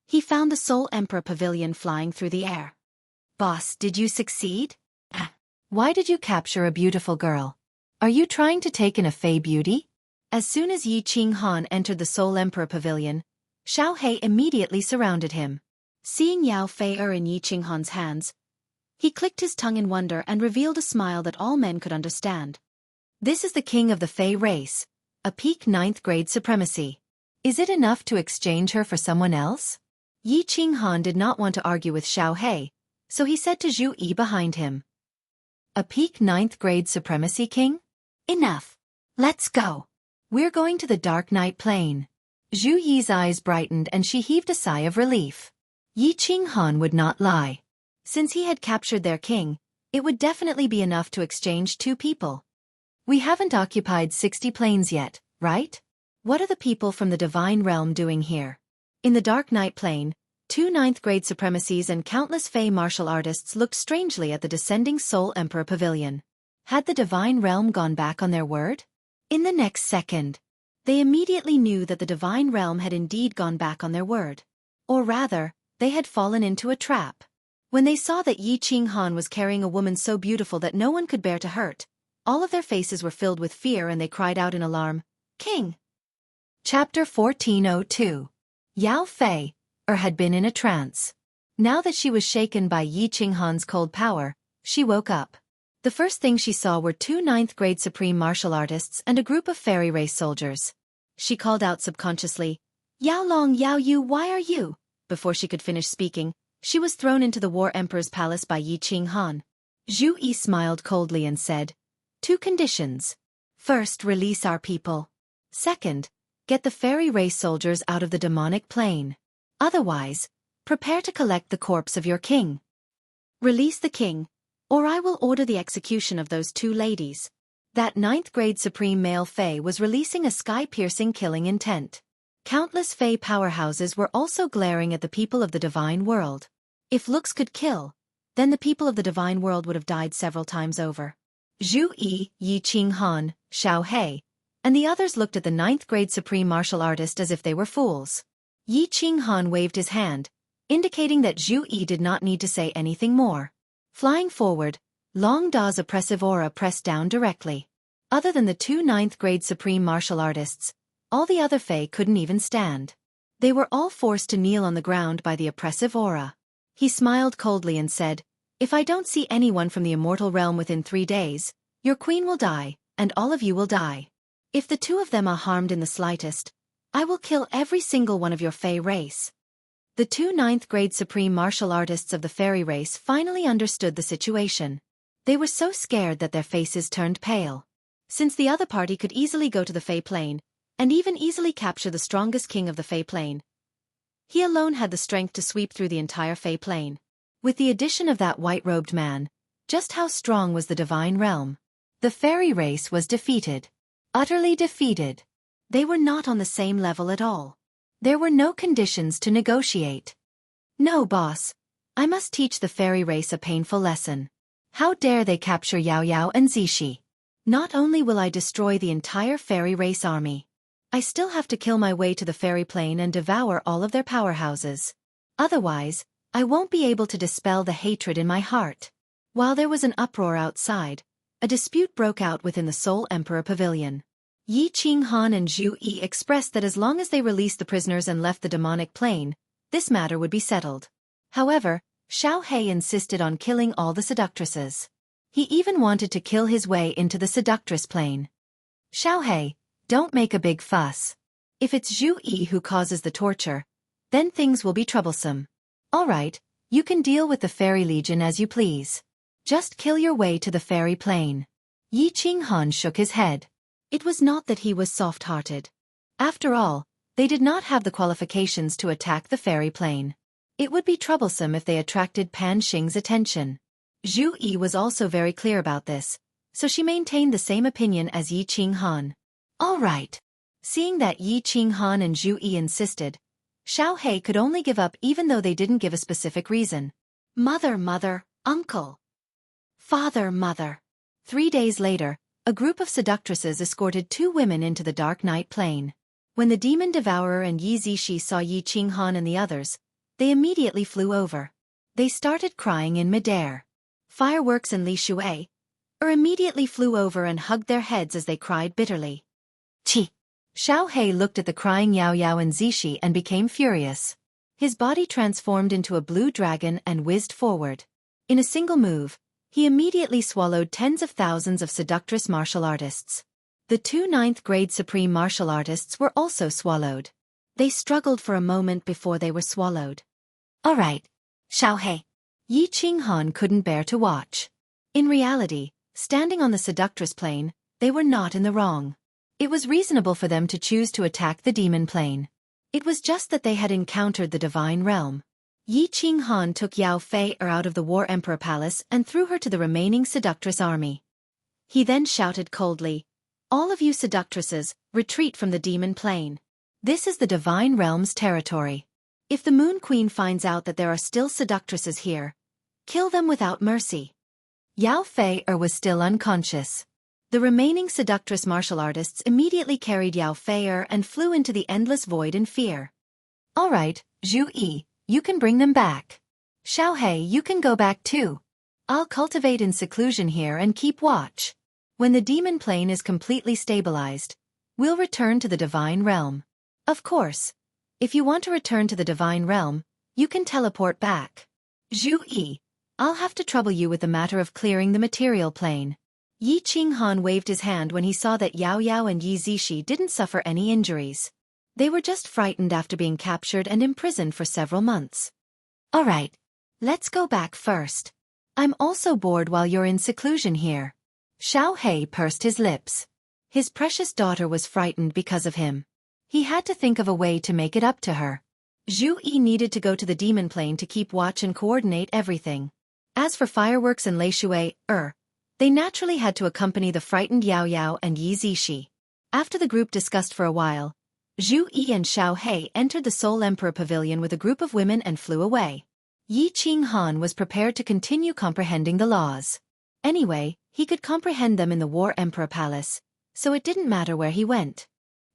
A: he found the Soul Emperor Pavilion flying through the air. "Boss, did you succeed? Why did you capture a beautiful girl? Are you trying to take in a Fey beauty?" As soon as Yi Qinghan entered the Soul Emperor Pavilion, Xiao He immediately surrounded him. Seeing Yao Fei in Yi Qinghan's hands, he clicked his tongue in wonder and revealed a smile that all men could understand. "This is the king of the Fey race, a peak 9th grade supremacy. Is it enough to exchange her for someone else?" Yi Qinghan did not want to argue with Xiao He, so he said to Zhu Yi behind him, "A peak 9th grade supremacy king? Enough. Let's go. We're going to the Dark Night Plain." Zhu Yi's eyes brightened and she heaved a sigh of relief. Yi Qinghan would not lie. Since he had captured their king, it would definitely be enough to exchange 2 people. We haven't occupied 60 planes yet, right? What are the people from the divine realm doing here? In the Dark Knight plane, 2 ninth-grade supremacies and countless Fey martial artists looked strangely at the descending Soul Emperor Pavilion. Had the divine realm gone back on their word? In the next second, they immediately knew that the divine realm had indeed gone back on their word. Or rather, they had fallen into a trap. When they saw that Yi Qinghan was carrying a woman so beautiful that no one could bear to hurt, all of their faces were filled with fear and they cried out in alarm, "King!" Chapter 1402. Yao Fei had been in a trance. Now that she was shaken by Yi Qinghan's cold power, she woke up. The first thing she saw were 2 ninth-grade supreme martial artists and a group of fairy race soldiers. She called out subconsciously, "Yao Long, Yao Yu, why are you?" Before she could finish speaking, she was thrown into the War Emperor's palace by Yi Qinghan. Zhu Yi smiled coldly and said, "2 conditions. First, release our people. Second, get the fairy race soldiers out of the demonic plane. Otherwise, prepare to collect the corpse of your king. Release the king, or I will order the execution of those 2 ladies." That 9th-grade supreme male Fey was releasing a sky-piercing killing intent. Countless Fey powerhouses were also glaring at the people of the divine world. If looks could kill, then the people of the divine world would have died several times over. Zhu Yi, Yi Qinghan, Xiao He, and the others looked at the 9th-grade supreme martial artist as if they were fools. Yi Qinghan waved his hand, indicating that Zhu Yi did not need to say anything more. Flying forward, Long Da's oppressive aura pressed down directly. Other than the 2 ninth-grade supreme martial artists, all the other Fey couldn't even stand. They were all forced to kneel on the ground by the oppressive aura. He smiled coldly and said, "If I don't see anyone from the immortal realm within 3 days, your queen will die, and all of you will die. If the 2 of them are harmed in the slightest, I will kill every single one of your Fey race." The 2 ninth-grade supreme martial artists of the fairy race finally understood the situation. They were so scared that their faces turned pale. Since the other party could easily go to the Fey plane, and even easily capture the strongest king of the Fey plane, he alone had the strength to sweep through the entire Fey plane. With the addition of that white-robed man, just how strong was the divine realm? The fairy race was defeated. Utterly defeated. They were not on the same level at all. There were no conditions to negotiate. "No, boss. I must teach the fairy race a painful lesson. How dare they capture Yao Yao and Zishi? Not only will I destroy the entire fairy race army, I still have to kill my way to the fairy plane and devour all of their powerhouses. Otherwise, I won't be able to dispel the hatred in my heart." While there was an uproar outside, a dispute broke out within the Soul Emperor Pavilion. Yi Qinghan and Zhu Yi expressed that as long as they released the prisoners and left the demonic plane, this matter would be settled. However, Xiao He insisted on killing all the seductresses. He even wanted to kill his way into the seductress plane. "Xiao He, don't make a big fuss. If it's Zhu Yi who causes the torture, then things will be troublesome. All right, you can deal with the Fairy Legion as you please. Just kill your way to the fairy plane." Yi Qinghan shook his head. It was not that he was soft-hearted. After all, they did not have the qualifications to attack the fairy plane. It would be troublesome if they attracted Pan Xing's attention. Zhu Yi was also very clear about this, so she maintained the same opinion as Yi Qinghan. All right. Seeing that Yi Qinghan and Zhu Yi insisted, Xiao He could only give up even though they didn't give a specific reason. Mother, uncle. Father, mother. 3 days later, a group of seductresses escorted 2 women into the Dark Knight plane. When the Demon Devourer and Yi Zishi saw Yi Qinghan and the others, they immediately flew over. They started crying in midair. Fireworks and Li Shui immediately flew over and hugged their heads as they cried bitterly. Chi! Xiao He looked at the crying Yao Yao and Zishi and became furious. His body transformed into a blue dragon and whizzed forward. In a single move, he immediately swallowed tens of thousands of seductress martial artists. The 2 ninth-grade supreme martial artists were also swallowed. They struggled for a moment before they were swallowed. All right, Xiao He. Yi Qinghan couldn't bear to watch. In reality, standing on the seductress plane, they were not in the wrong. It was reasonable for them to choose to attack the demon plane. It was just that they had encountered the divine realm. Yi Qinghan took Yao Fei out of the War Emperor Palace and threw her to the remaining seductress army. He then shouted coldly, "All of you seductresses, retreat from the demon plane. This is the Divine Realm's territory. If the Moon Queen finds out that there are still seductresses here, kill them without mercy." Yao Fei was still unconscious. The remaining seductress martial artists immediately carried Yao Fei and flew into the endless void in fear. "All right, Zhu Yi, you can bring them back. Xiaohei, you can go back too. I'll cultivate in seclusion here and keep watch. When the demon plane is completely stabilized, we'll return to the Divine Realm. Of course, if you want to return to the Divine Realm, you can teleport back. Zhu Yi, I'll have to trouble you with the matter of clearing the material plane." Yi Qinghan waved his hand when he saw that Yao Yao and Yi Zishi didn't suffer any injuries. They were just frightened after being captured and imprisoned for several months. "All right, let's go back first. I'm also bored while you're in seclusion here." Xiaohei pursed his lips. His precious daughter was frightened because of him. He had to think of a way to make it up to her. Zhu Yi needed to go to the demon plane to keep watch and coordinate everything. As for fireworks and Lei Shui, they naturally had to accompany the frightened Yao Yao and Yi Zishi. After the group discussed for a while, Zhu Yi and Xiaohei entered the Soul Emperor Pavilion with a group of women and flew away. Yi Qinghan was prepared to continue comprehending the laws. Anyway, he could comprehend them in the War Emperor Palace, so it didn't matter where he went.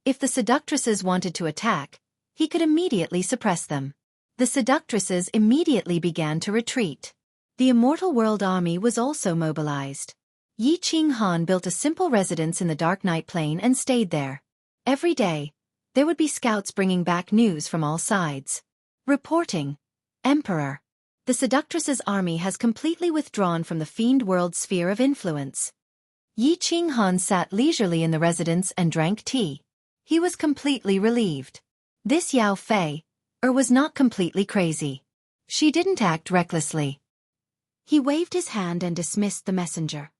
A: If the seductresses wanted to attack, he could immediately suppress them. The seductresses immediately began to retreat. The Immortal World Army was also mobilized. Yi Qinghan built a simple residence in the Dark Night Plain and stayed there. Every day, there would be scouts bringing back news from all sides. Reporting, "Emperor, the seductress's army has completely withdrawn from the Fiend World's sphere of influence." Yi Qinghan sat leisurely in the residence and drank tea. He was completely relieved. This Yao Fei was not completely crazy. She didn't act recklessly. He waved his hand and dismissed the messenger.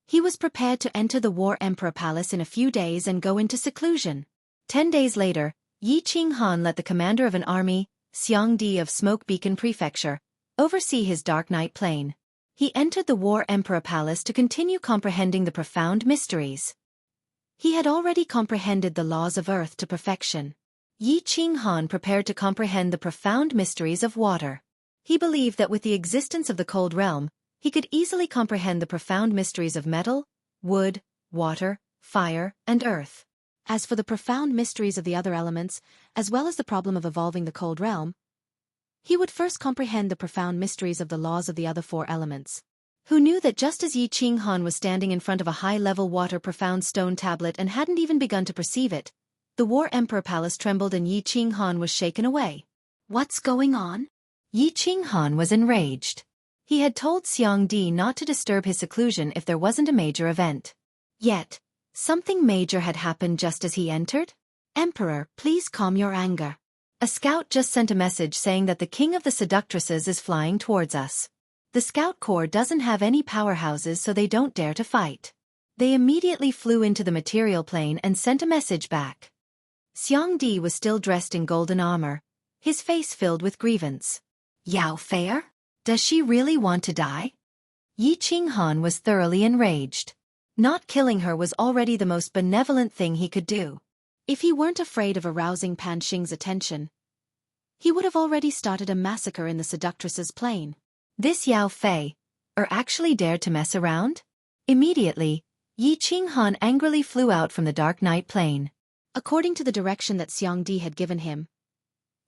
A: He was prepared to enter the War Emperor Palace in a few days and go into seclusion. 10 days later, Yi Qinghan let the commander of an army, Xiang Di of Smoke Beacon Prefecture, oversee his Dark Night Plane. He entered the War Emperor Palace to continue comprehending the profound mysteries. He had already comprehended the laws of Earth to perfection. Yi Qinghan prepared to comprehend the profound mysteries of water. He believed that with the existence of the Cold Realm, he could easily comprehend the profound mysteries of metal, wood, water, fire, and earth. As for the profound mysteries of the other elements, as well as the problem of evolving the Cold Realm, he would first comprehend the profound mysteries of the laws of the other 4 elements. Who knew that just as Yi Qinghan was standing in front of a high-level water-profound stone tablet and hadn't even begun to perceive it, the War Emperor Palace trembled and Yi Qinghan was shaken away. What's going on? Yi Qinghan was enraged. He had told Xiang Di not to disturb his seclusion if there wasn't a major event. Yet, something major had happened just as he entered. "Emperor, please calm your anger. A scout just sent a message saying that the king of the seductresses is flying towards us. The scout corps doesn't have any powerhouses, so they don't dare to fight." They immediately flew into the material plane and sent a message back. Xiang Di was still dressed in golden armor, his face filled with grievance. Yao Fei? Does she really want to die? Yi Qinghan was thoroughly enraged. Not killing her was already the most benevolent thing he could do. If he weren't afraid of arousing Pan Xing's attention, he would have already started a massacre in the seductress's plane. This Yao Fei actually dared to mess around? Immediately, Yi Qinghan angrily flew out from the Dark Night Plane. According to the direction that Xiang Di had given him,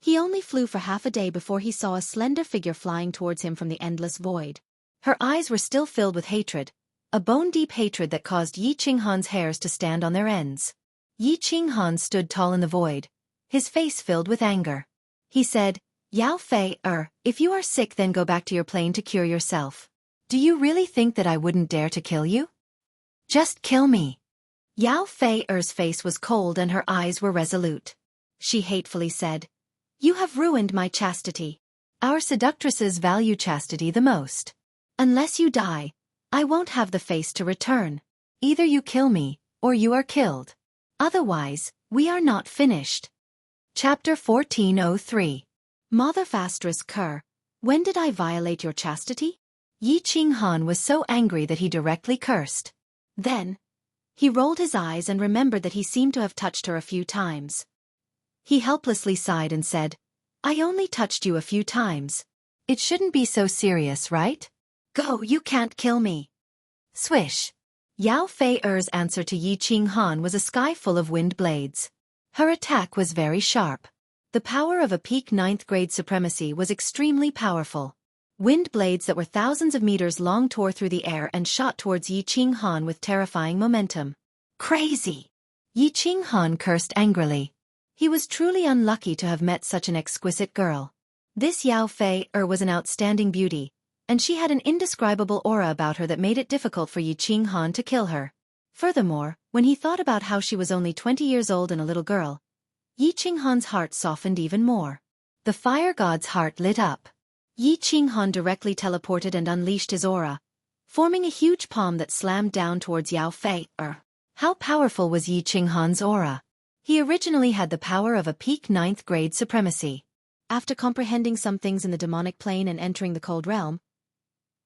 A: he only flew for half a day before he saw a slender figure flying towards him from the endless void. Her eyes were still filled with hatred, a bone-deep hatred that caused Yi Qinghan's hairs to stand on their ends. Yi Qinghan stood tall in the void, his face filled with anger. He said, "Yao Fei, if you are sick then go back to your plane to cure yourself. Do you really think that I wouldn't dare to kill you? Just kill me." Yao Fei's face was cold and her eyes were resolute. She hatefully said, "You have ruined my chastity. Our seductresses value chastity the most. Unless you die, I won't have the face to return. Either you kill me, or you are killed. Otherwise, we are not finished." Chapter 1403. Mother asterisk cur, when did I violate your chastity? Yi Qinghan was so angry that he directly cursed. Then, he rolled his eyes and remembered that he seemed to have touched her a few times. He helplessly sighed and said, I only touched you a few times. It shouldn't be so serious, right? Go, you can't kill me. Swish. Yao Fei-er's answer to Yi Qinghan was a sky full of wind blades. Her attack was very sharp. The power of a peak 9th grade supremacy was extremely powerful. Wind blades that were thousands of meters long tore through the air and shot towards Yi Qinghan with terrifying momentum. Crazy! Yi Qinghan cursed angrily. He was truly unlucky to have met such an exquisite girl. This Yao Fei-er was an outstanding beauty, and she had an indescribable aura about her that made it difficult for Yi Qinghan to kill her. Furthermore, when he thought about how she was only 20 years old and a little girl, Yi Qinghan's heart softened even more. The fire god's heart lit up. Yi Qinghan directly teleported and unleashed his aura, forming a huge palm that slammed down towards Yao Fei-er. How powerful was Yi Qinghan's aura? He originally had the power of a peak 9th grade supremacy. After comprehending some things in the demonic plane and entering the cold realm,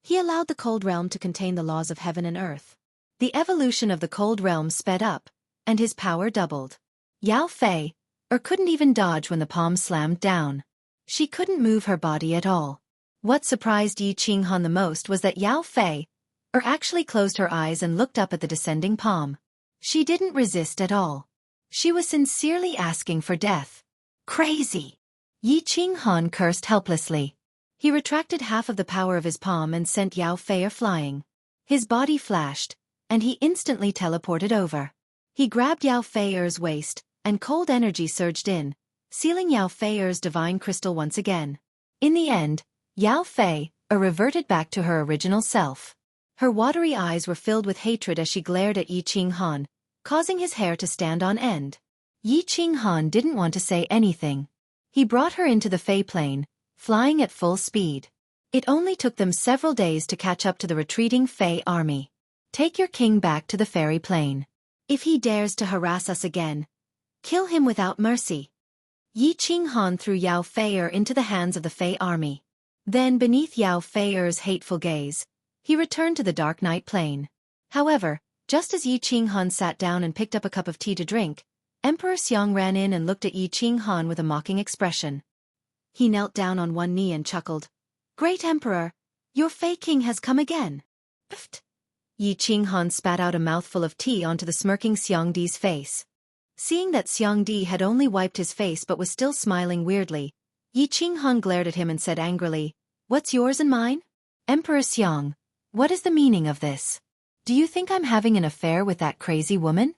A: he allowed the cold realm to contain the laws of heaven and earth. The evolution of the cold realm sped up, and his power doubled. Yao Fei-er couldn't even dodge when the palm slammed down. She couldn't move her body at all. What surprised Yi Qinghan the most was that Yao Fei-er actually closed her eyes and looked up at the descending palm. She didn't resist at all. She was sincerely asking for death. Crazy! Yi Qinghan cursed helplessly. He retracted half of the power of his palm and sent Yao Fei-er flying. His body flashed, and he instantly teleported over. He grabbed Yao Fei-er's waist, and cold energy surged in, sealing Yao Fei-er's divine crystal once again. In the end, Yao Fei-er reverted back to her original self. Her watery eyes were filled with hatred as she glared at Yi Qinghan, causing his hair to stand on end. Yi Qinghan didn't want to say anything. He brought her into the Fei plane, flying at full speed. It only took them several days to catch up to the retreating Fei army. Take your king back to the fairy plane. If he dares to harass us again, kill him without mercy. Yi Qinghan threw Yao Fei-er into the hands of the Fei army. Then, beneath Yao Fei-er's hateful gaze, he returned to the dark night plane. However, just as Yi Qinghan sat down and picked up a cup of tea to drink, Emperor Xiang ran in and looked at Yi Qinghan with a mocking expression. He knelt down on one knee and chuckled. Great Emperor, your Fei king has come again. Pft! Yi Qinghan spat out a mouthful of tea onto the smirking Xiangdi's face. Seeing that Xiangdi had only wiped his face but was still smiling weirdly, Yi Qinghan glared at him and said angrily, What's yours and mine? Emperor Xiang, what is the meaning of this? Do you think I'm having an affair with that crazy woman?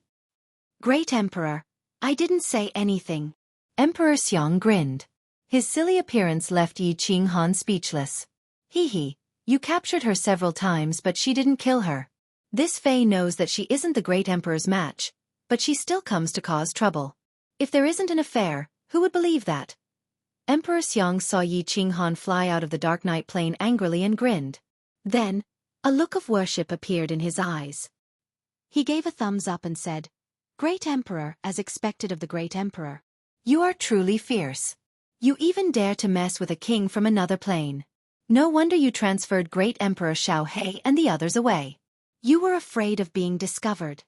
A: Great Emperor, I didn't say anything. Emperor Xiang grinned. His silly appearance left Yi Qinghan speechless. Hee, you captured her several times but she didn't kill her. This Fei knows that she isn't the great Emperor's match, but she still comes to cause trouble. If there isn't an affair, who would believe that? Emperor Xiang saw Yi Qinghan fly out of the dark night plane angrily and grinned. Then, a look of worship appeared in his eyes. He gave a thumbs up and said, Great Emperor, as expected of the Great Emperor. You are truly fierce. You even dare to mess with a king from another plane. No wonder you transferred Great Emperor Xiao He and the others away. You were afraid of being discovered.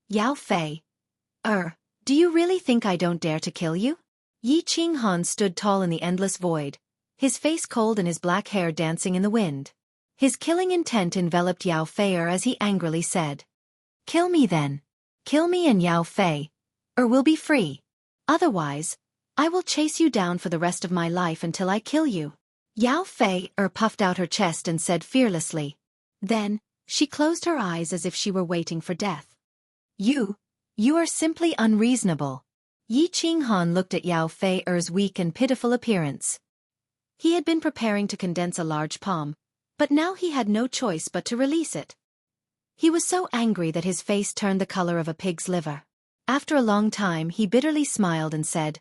A: Yao Fei-er, do you really think I don't dare to kill you? Yi Qinghan stood tall in the endless void, his face cold and his black hair dancing in the wind. His killing intent enveloped Yao Fei-er as he angrily said, Kill me then. Kill me and Yao Fei-er will be free. Otherwise, I will chase you down for the rest of my life until I kill you. Yao Fei-er puffed out her chest and said fearlessly. Then, she closed her eyes as if she were waiting for death. You are simply unreasonable. Yi Qinghan looked at Yao Fei-er's weak and pitiful appearance. He had been preparing to condense a large palm, but now he had no choice but to release it. He was so angry that his face turned the color of a pig's liver. After a long time he bitterly smiled and said,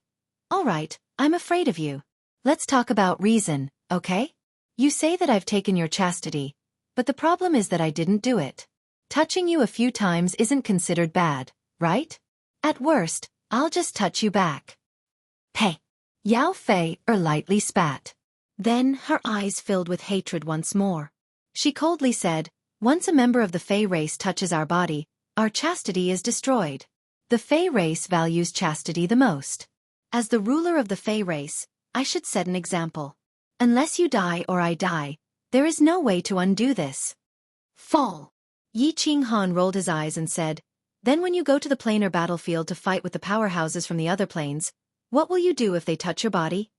A: All right, I'm afraid of you. Let's talk about reason, okay? You say that I've taken your chastity, but the problem is that I didn't do it. Touching you a few times isn't considered bad, right? At worst, I'll just touch you back. Hey! Yao Fei lightly spat. Then her eyes filled with hatred once more. She coldly said, "Once a member of the Fei race touches our body, our chastity is destroyed. The Fei race values chastity the most. As the ruler of the Fei race, I should set an example. Unless you die or I die, there is no way to undo this." Fall. Yi Qinghan rolled his eyes and said, "Then when you go to the planar battlefield to fight with the powerhouses from the other planes, what will you do if they touch your body?"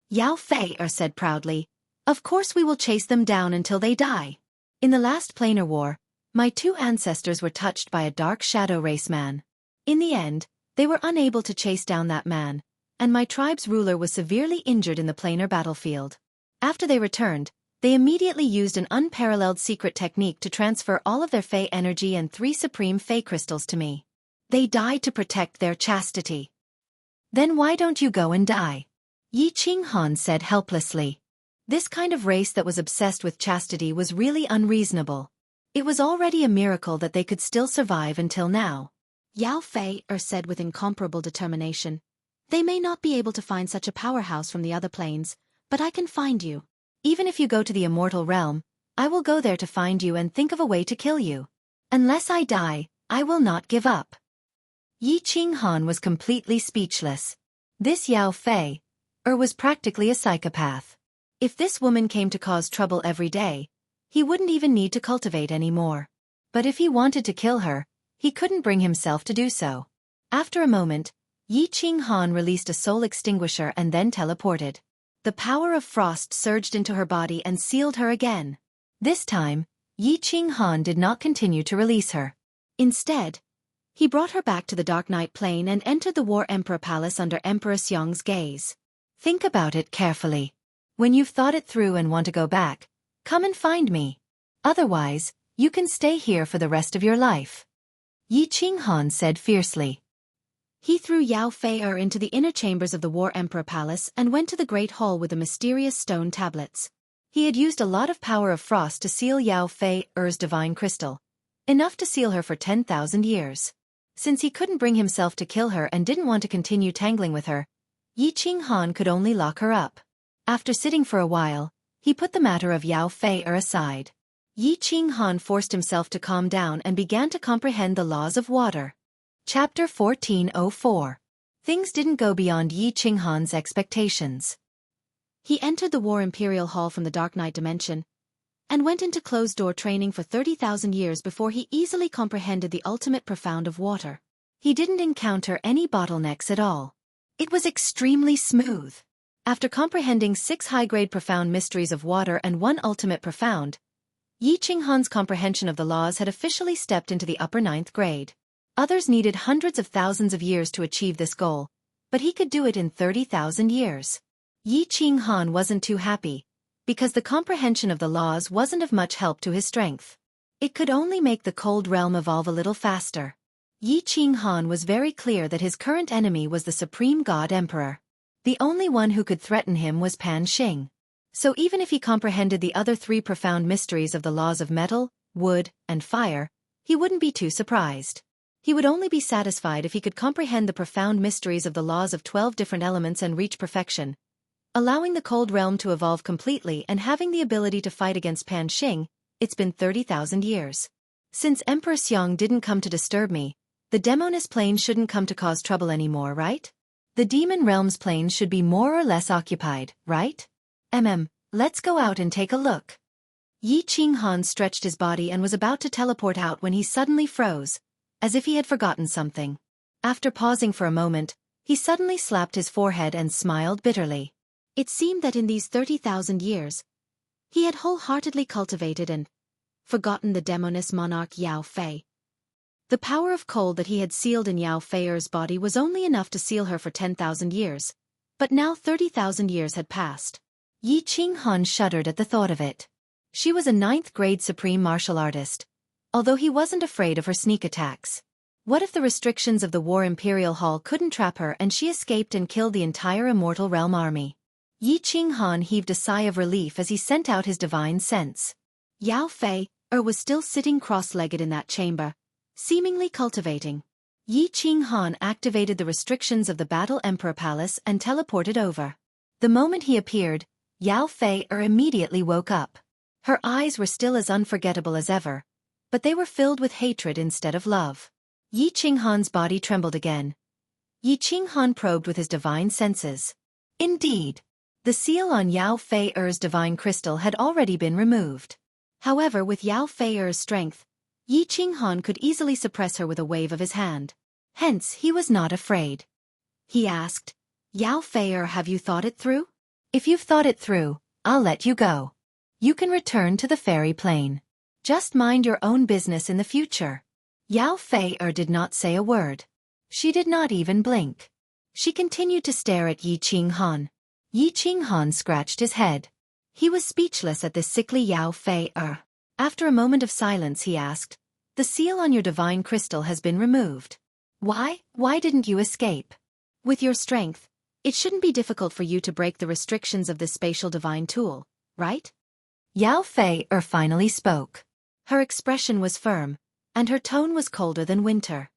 A: Yao Fei said proudly, "Of course we will chase them down until they die. In the last planar war, my two ancestors were touched by a dark shadow race man. In the end, they were unable to chase down that man, and my tribe's ruler was severely injured in the planar battlefield. After they returned, they immediately used an unparalleled secret technique to transfer all of their Fei energy and 3 supreme Fei crystals to me. They died to protect their chastity." "Then why don't you go and die?" Yi Qinghan said helplessly. This kind of race that was obsessed with chastity was really unreasonable. It was already a miracle that they could still survive until now. Yao Fei said with incomparable determination, "They may not be able to find such a powerhouse from the other planes, but I can find you. Even if you go to the immortal realm, I will go there to find you and think of a way to kill you. Unless I die, I will not give up." Yi Qinghan was completely speechless. This Yao Fei was practically a psychopath. If this woman came to cause trouble every day, he wouldn't even need to cultivate anymore. But if he wanted to kill her, he couldn't bring himself to do so. After a moment, Yi Qinghan released a soul extinguisher and then teleported. The power of frost surged into her body and sealed her again. This time, Yi Qinghan did not continue to release her. Instead, he brought her back to the Dark Night Plane and entered the War Emperor Palace under Emperor Xiong's gaze. "Think about it carefully. When you've thought it through and want to go back, come and find me. Otherwise, you can stay here for the rest of your life," Yi Qinghan said fiercely. He threw Yao Fei into the inner chambers of the War Emperor Palace and went to the Great Hall with the mysterious stone tablets. He had used a lot of power of frost to seal Yao Fei's divine crystal, enough to seal her for 10,000 years. Since he couldn't bring himself to kill her and didn't want to continue tangling with her, Yi Qinghan could only lock her up. After sitting for a while, he put the matter of Yao Fei aside. Yi Qinghan forced himself to calm down and began to comprehend the laws of water. Chapter 1404. Things didn't go beyond Yi Qinghan's expectations. He entered the War Imperial Hall from the Dark Night Dimension, and went into closed-door training for 30,000 years before he easily comprehended the ultimate profound of water. He didn't encounter any bottlenecks at all. It was extremely smooth. After comprehending 6 high-grade profound mysteries of water and 1 ultimate profound, Yi Qinghan's comprehension of the laws had officially stepped into the upper 9th grade. Others needed hundreds of thousands of years to achieve this goal, but he could do it in 30,000 years. Yi Qinghan wasn't too happy, because the comprehension of the laws wasn't of much help to his strength. It could only make the cold realm evolve a little faster. Yi Qinghan was very clear that his current enemy was the Supreme God Emperor. The only one who could threaten him was Pan Xing. So even if he comprehended the other 3 profound mysteries of the laws of metal, wood, and fire, he wouldn't be too surprised. He would only be satisfied if he could comprehend the profound mysteries of the laws of 12 different elements and reach perfection, allowing the cold realm to evolve completely and having the ability to fight against Pan Xing. It's been 30,000 years. Since Emperor Xiong didn't come to disturb me, the Demoness plane shouldn't come to cause trouble anymore, right? The Demon Realms plane should be more or less occupied, right? Let's go out and take a look. Yi Qinghan stretched his body and was about to teleport out when he suddenly froze, as if he had forgotten something. After pausing for a moment, he suddenly slapped his forehead and smiled bitterly. It seemed that in these 30,000 years, he had wholeheartedly cultivated and forgotten the Demoness monarch Yao Fei. The power of cold that he had sealed in Yao Fei's body was only enough to seal her for 10,000 years, but now 30,000 years had passed. Yi Qinghan shuddered at the thought of it. She was a 9th-grade supreme martial artist, although he wasn't afraid of her sneak attacks. What if the restrictions of the War Imperial Hall couldn't trap her and she escaped and killed the entire Immortal Realm army? Yi Qinghan heaved a sigh of relief as he sent out his divine sense. Yao Fei was still sitting cross-legged in that chamber, seemingly cultivating. Yi Qinghan activated the restrictions of the Battle Emperor Palace and teleported over. The moment he appeared, Yao Fei immediately woke up. Her eyes were still as unforgettable as ever, but they were filled with hatred instead of love. Yi Qinghan's body trembled again. Yi Qinghan probed with his divine senses. Indeed, the seal on Yao Fei's divine crystal had already been removed. However, with Yao Fei's strength, Yi Qinghan could easily suppress her with a wave of his hand. Hence, he was not afraid. He asked, Yao Fei, have you thought it through? If you've thought it through, I'll let you go. You can return to the fairy plane. Just mind your own business in the future. Yao Fei did not say a word. She did not even blink. She continued to stare at Yi Qinghan. Yi Qinghan scratched his head. He was speechless at this sickly Yao Fei. After a moment of silence he asked, the seal on your divine crystal has been removed. Why didn't you escape? With your strength, it shouldn't be difficult for you to break the restrictions of this spatial divine tool, right? Yao Fei finally spoke. Her expression was firm, and her tone was colder than winter.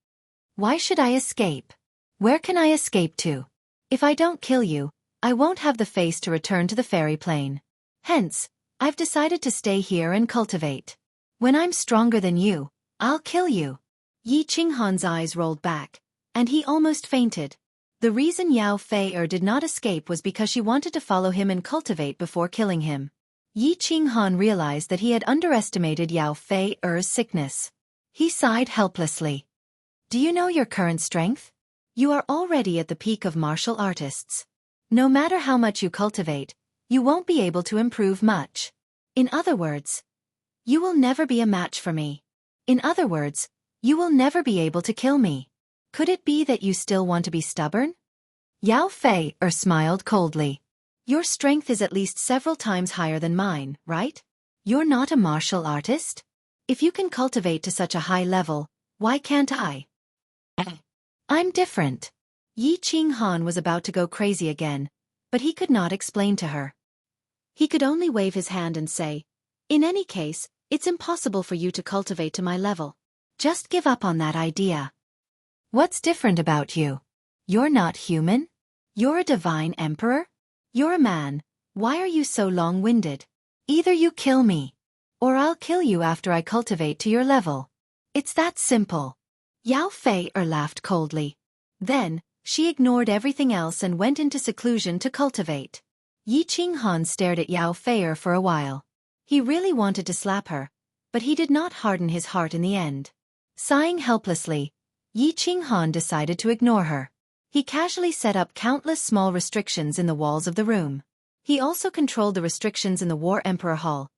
A: Why should I escape? Where can I escape to? If I don't kill you, I won't have the face to return to the fairy plane. Hence, I've decided to stay here and cultivate. When I'm stronger than you, I'll kill you. Yi Qinghan's eyes rolled back, and he almost fainted. The reason Yao Fei did not escape was because she wanted to follow him and cultivate before killing him. Yi Qinghan realized that he had underestimated Yao Fei's sickness. He sighed helplessly. Do you know your current strength? You are already at the peak of martial artists. No matter how much you cultivate, you won't be able to improve much. In other words, you will never be a match for me. In other words, you will never be able to kill me. Could it be that you still want to be stubborn? Yao Fei smiled coldly. Your strength is at least several times higher than mine, right? You're not a martial artist? If you can cultivate to such a high level, why can't I? I'm different. Yi Qinghan was about to go crazy again, but he could not explain to her. He could only wave his hand and say, in any case, it's impossible for you to cultivate to my level. Just give up on that idea. What's different about you? You're not human? You're a divine emperor? You're a man. Why are you so long-winded? Either you kill me, or I'll kill you after I cultivate to your level. It's that simple. Yao Fei laughed coldly. Then, she ignored everything else and went into seclusion to cultivate. Yi Qinghan stared at Yao Fei for a while. He really wanted to slap her, but he did not harden his heart in the end. Sighing helplessly, Yi Qinghan decided to ignore her. He casually set up countless small restrictions in the walls of the room. He also controlled the restrictions in the War Emperor Hall,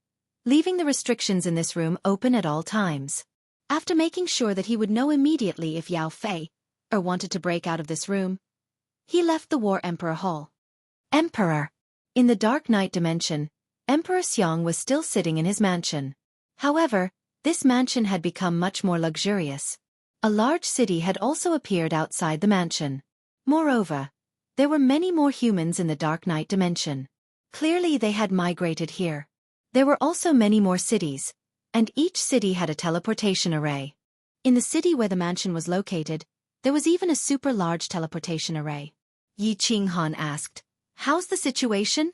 A: leaving the restrictions in this room open at all times. After making sure that he would know immediately if Yao Fei wanted to break out of this room, he left the War Emperor Hall. Emperor. In the Dark Night dimension, Emperor Xiang was still sitting in his mansion. However, this mansion had become much more luxurious. A large city had also appeared outside the mansion. Moreover, there were many more humans in the Dark Night dimension. Clearly they had migrated here. There were also many more cities, and each city had a teleportation array. In the city where the mansion was located, there was even a super large teleportation array. Yi Qinghan asked, how's the situation?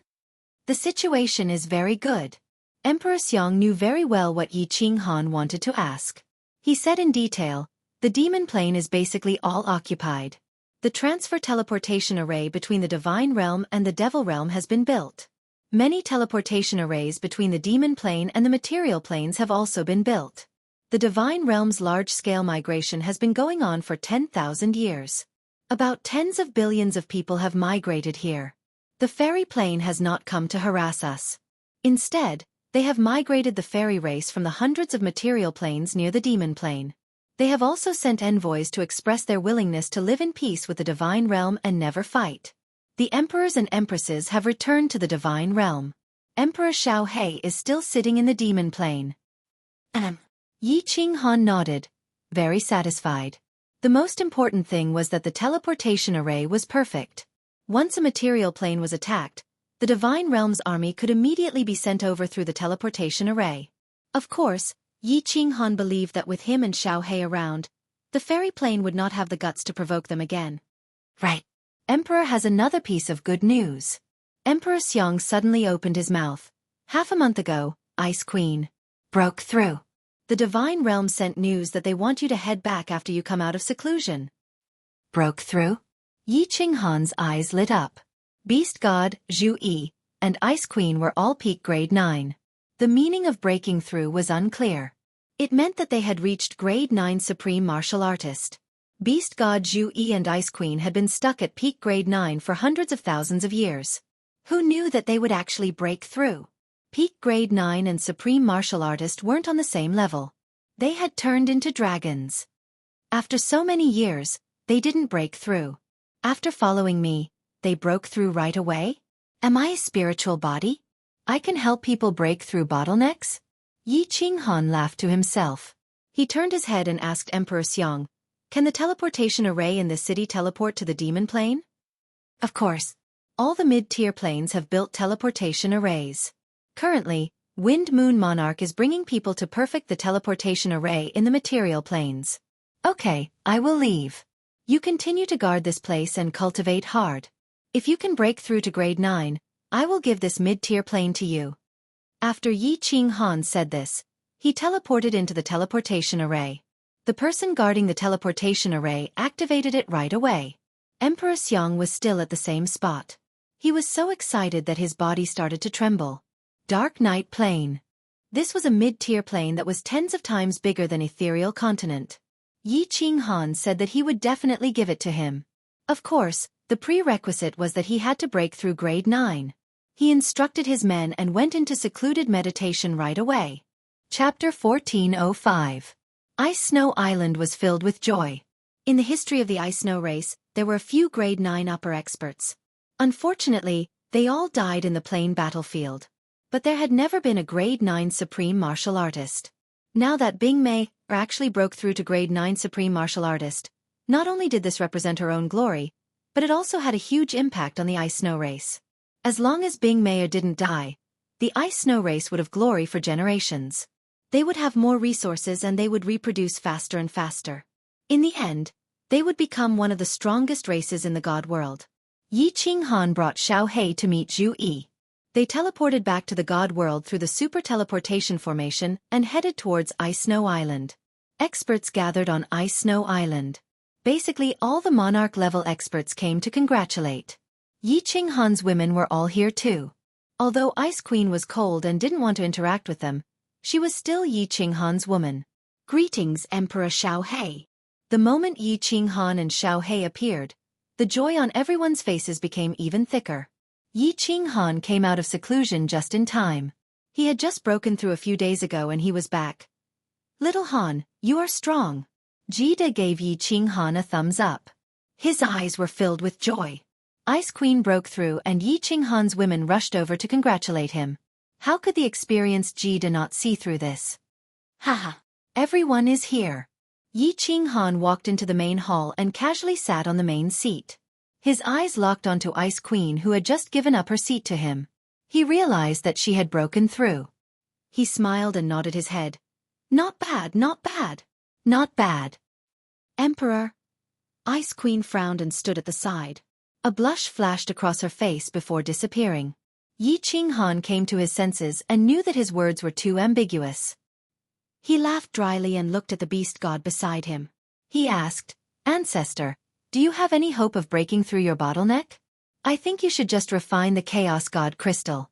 A: The situation is very good. Emperor Xiang knew very well what Yi Qinghan wanted to ask. He said in detail, the demon plane is basically all occupied. The transfer teleportation array between the divine realm and the devil realm has been built. Many teleportation arrays between the demon plane and the material planes have also been built. The divine realm's large-scale migration has been going on for 10,000 years. About tens of billions of people have migrated here. The fairy plane has not come to harass us. Instead, they have migrated the fairy race from the hundreds of material planes near the demon plane. They have also sent envoys to express their willingness to live in peace with the divine realm and never fight. The emperors and empresses have returned to the divine realm. Emperor Xiao He is still sitting in the demon plane. Yi Qinghan nodded, very satisfied. The most important thing was that the teleportation array was perfect. Once a material plane was attacked, the divine realm's army could immediately be sent over through the teleportation array. Of course, Yi Qinghan believed that with him and Xiao He around, The fairy plane would not have the guts to provoke them again. Right. Emperor has another piece of good news. Emperor Xiong suddenly opened his mouth. Half a month ago, Ice Queen broke through. The Divine Realm sent news that they want you to head back after you come out of seclusion. Broke through? Yi Qinghan's eyes lit up. Beast God, Zhu Yi, and Ice Queen were all peak grade 9. The meaning of breaking through was unclear. It meant that they had reached grade 9 Supreme Martial Artist. Beast God Zhu Yi and Ice Queen had been stuck at peak grade 9 for hundreds of thousands of years. Who knew that they would actually break through? Peak grade 9 and Supreme Martial Artist weren't on the same level. They had turned into dragons. After so many years, they didn't break through. After following me, they broke through right away? Am I a spiritual body? I can help people break through bottlenecks? Yi Qinghan laughed to himself. He turned his head and asked Emperor Xiong, "Can the teleportation array in this city teleport to the demon plane?" Of course. All the mid-tier planes have built teleportation arrays. Currently, Wind Moon Monarch is bringing people to perfect the teleportation array in the material planes. Okay, I will leave. You continue to guard this place and cultivate hard. If you can break through to grade 9, I will give this mid-tier plane to you. After Yi Qinghan said this, he teleported into the teleportation array. The person guarding the teleportation array activated it right away. Emperor Xiong was still at the same spot. He was so excited that his body started to tremble. Dark Night Plane. This was a mid-tier plane that was tens of times bigger than Ethereal Continent. Yi Qinghan said that he would definitely give it to him. Of course, the prerequisite was that he had to break through grade 9. He instructed his men and went into secluded meditation right away. Chapter 1405. Ice Snow Island was filled with joy. In the history of the Ice Snow race, there were a few grade 9 upper experts. Unfortunately, they all died in the plain battlefield. But there had never been a grade 9 Supreme Martial Artist. Now that Bing Mei actually broke through to grade 9 Supreme Martial Artist, not only did this represent her own glory, but it also had a huge impact on the Ice Snow race. As long as Bing Mei didn't die, the Ice Snow race would have glory for generations. They would have more resources and they would reproduce faster and faster. In the end, they would become one of the strongest races in the God world. Yi Qinghan brought Xiao He to meet Zhu Yi. They teleported back to the God world through the super teleportation formation and headed towards Ice Snow Island. Experts gathered on Ice Snow Island. Basically all the monarch-level experts came to congratulate. Yi Qinghan's women were all here too. Although Ice Queen was cold and didn't want to interact with them, she was still Yi Qinghan's woman. Greetings, Emperor Xiao He. The moment Yi Qinghan and Xiao He appeared, the joy on everyone's faces became even thicker. Yi Qinghan came out of seclusion just in time. He had just broken through a few days ago and he was back. Little Han, you are strong. Jida gave Yi Qinghan a thumbs up. His eyes were filled with joy. Ice Queen broke through and Yi Qinghan's women rushed over to congratulate him. How could the experienced Jida not see through this? Haha, everyone is here. Yi Qinghan walked into the main hall and casually sat on the main seat. His eyes locked onto Ice Queen who had just given up her seat to him. He realized that she had broken through. He smiled and nodded his head. Not bad, not bad. Not bad. Emperor. Ice Queen frowned and stood at the side. A blush flashed across her face before disappearing. Yi Qinghan came to his senses and knew that his words were too ambiguous. He laughed dryly and looked at the beast god beside him. He asked, Ancestor, do you have any hope of breaking through your bottleneck? I think you should just refine the Chaos God Crystal.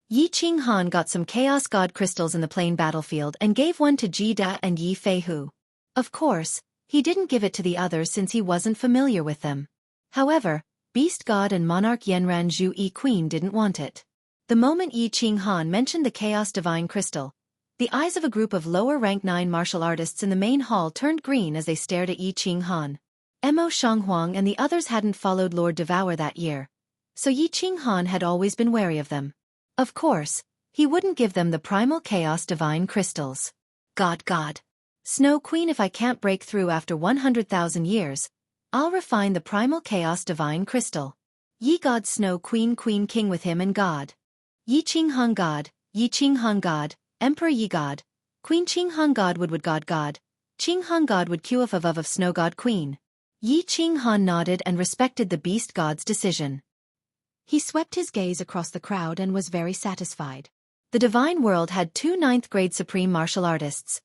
A: Yi Qinghan got some Chaos God Crystals in the plain battlefield and gave one to Jida and Yi Feihu. Of course, he didn't give it to the others since he wasn't familiar with them. However, Beast God and Monarch Yenran Zhu Yi Queen didn't want it. The moment Yi Qinghan mentioned the Chaos Divine Crystal, the eyes of a group of lower rank 9 martial artists in the main hall turned green as they stared at Yi Qinghan. Mo Shanghuang and the others hadn't followed Lord Devour that year, so Yi Qinghan had always been wary of them. Of course, he wouldn't give them the primal Chaos Divine Crystals. God. Snow Queen, if I can't break through after 100,000 years, I'll refine the primal Chaos Divine Crystal. Yi God Snow Queen King with him and God. Yi Qinghan God, Emperor Yi God, Queen Qinghan God Woodwood God, Qing Han God would QF of Snow God Queen. Yi Qing Han nodded and respected the beast god's decision. He swept his gaze across the crowd and was very satisfied. The divine world had two 9th-grade supreme martial artists,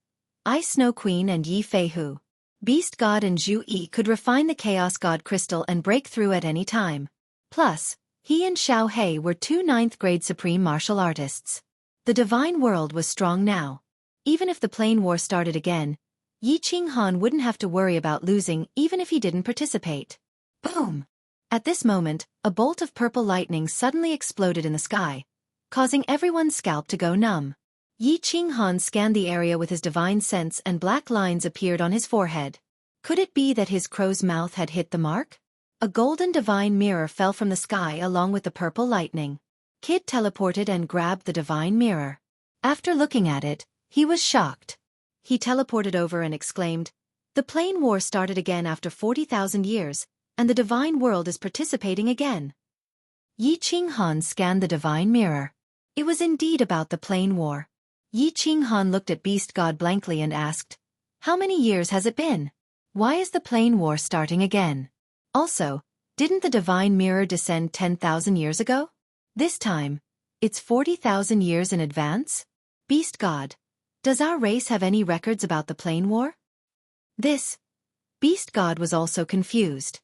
A: Ice Snow Queen and Yi Fei Hu. Beast God and Zhu Yi could refine the Chaos God crystal and break through at any time. Plus, he and Xiao Hei were two 9th-grade supreme martial artists. The divine world was strong now. Even if the plane war started again, Yi Qing Han wouldn't have to worry about losing even if he didn't participate. Boom! At this moment, a bolt of purple lightning suddenly exploded in the sky, causing everyone's scalp to go numb. Yi Qing Han scanned the area with his divine sense and black lines appeared on his forehead. Could it be that his crow's mouth had hit the mark? A golden divine mirror fell from the sky along with the purple lightning. Kid teleported and grabbed the divine mirror. After looking at it, he was shocked. He teleported over and exclaimed, "The plane war started again after 40,000 years, and the divine world is participating again." Yi Qing Han scanned the divine mirror. It was indeed about the plane war. Yi Qing Han looked at Beast God blankly and asked, "How many years has it been? Why is the plane war starting again? Also, didn't the divine mirror descend 10,000 years ago? This time, it's 40,000 years in advance? Beast God, does our race have any records about the plane war?" Beast God was also confused.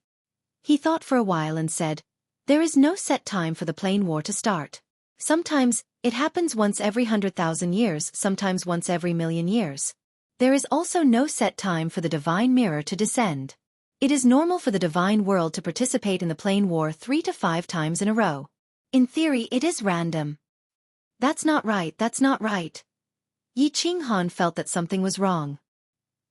A: He thought for a while and said, "There is no set time for the plane war to start. Sometimes, it happens once every 100,000 years, sometimes once every million years. There is also no set time for the divine mirror to descend. It is normal for the divine world to participate in the plane war 3 to 5 times in a row. In theory, it is random." That's not right. Yi Qing Han felt that something was wrong.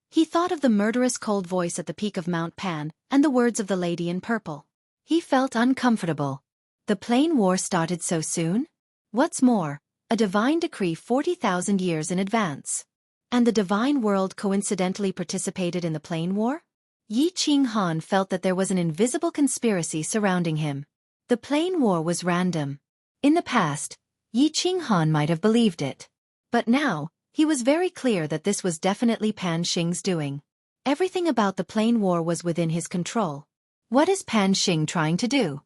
A: He thought of the murderous cold voice at the peak of Mount Pan and the words of the lady in purple. He felt uncomfortable. The plane war started so soon? What's more, a divine decree 40,000 years in advance. And the divine world coincidentally participated in the plane war? Yi Qing Han felt that there was an invisible conspiracy surrounding him. The plane war was random. In the past, Yi Qing Han might have believed it. But now, he was very clear that this was definitely Pan Xing's doing. Everything about the plane war was within his control. What is Pan Xing trying to do?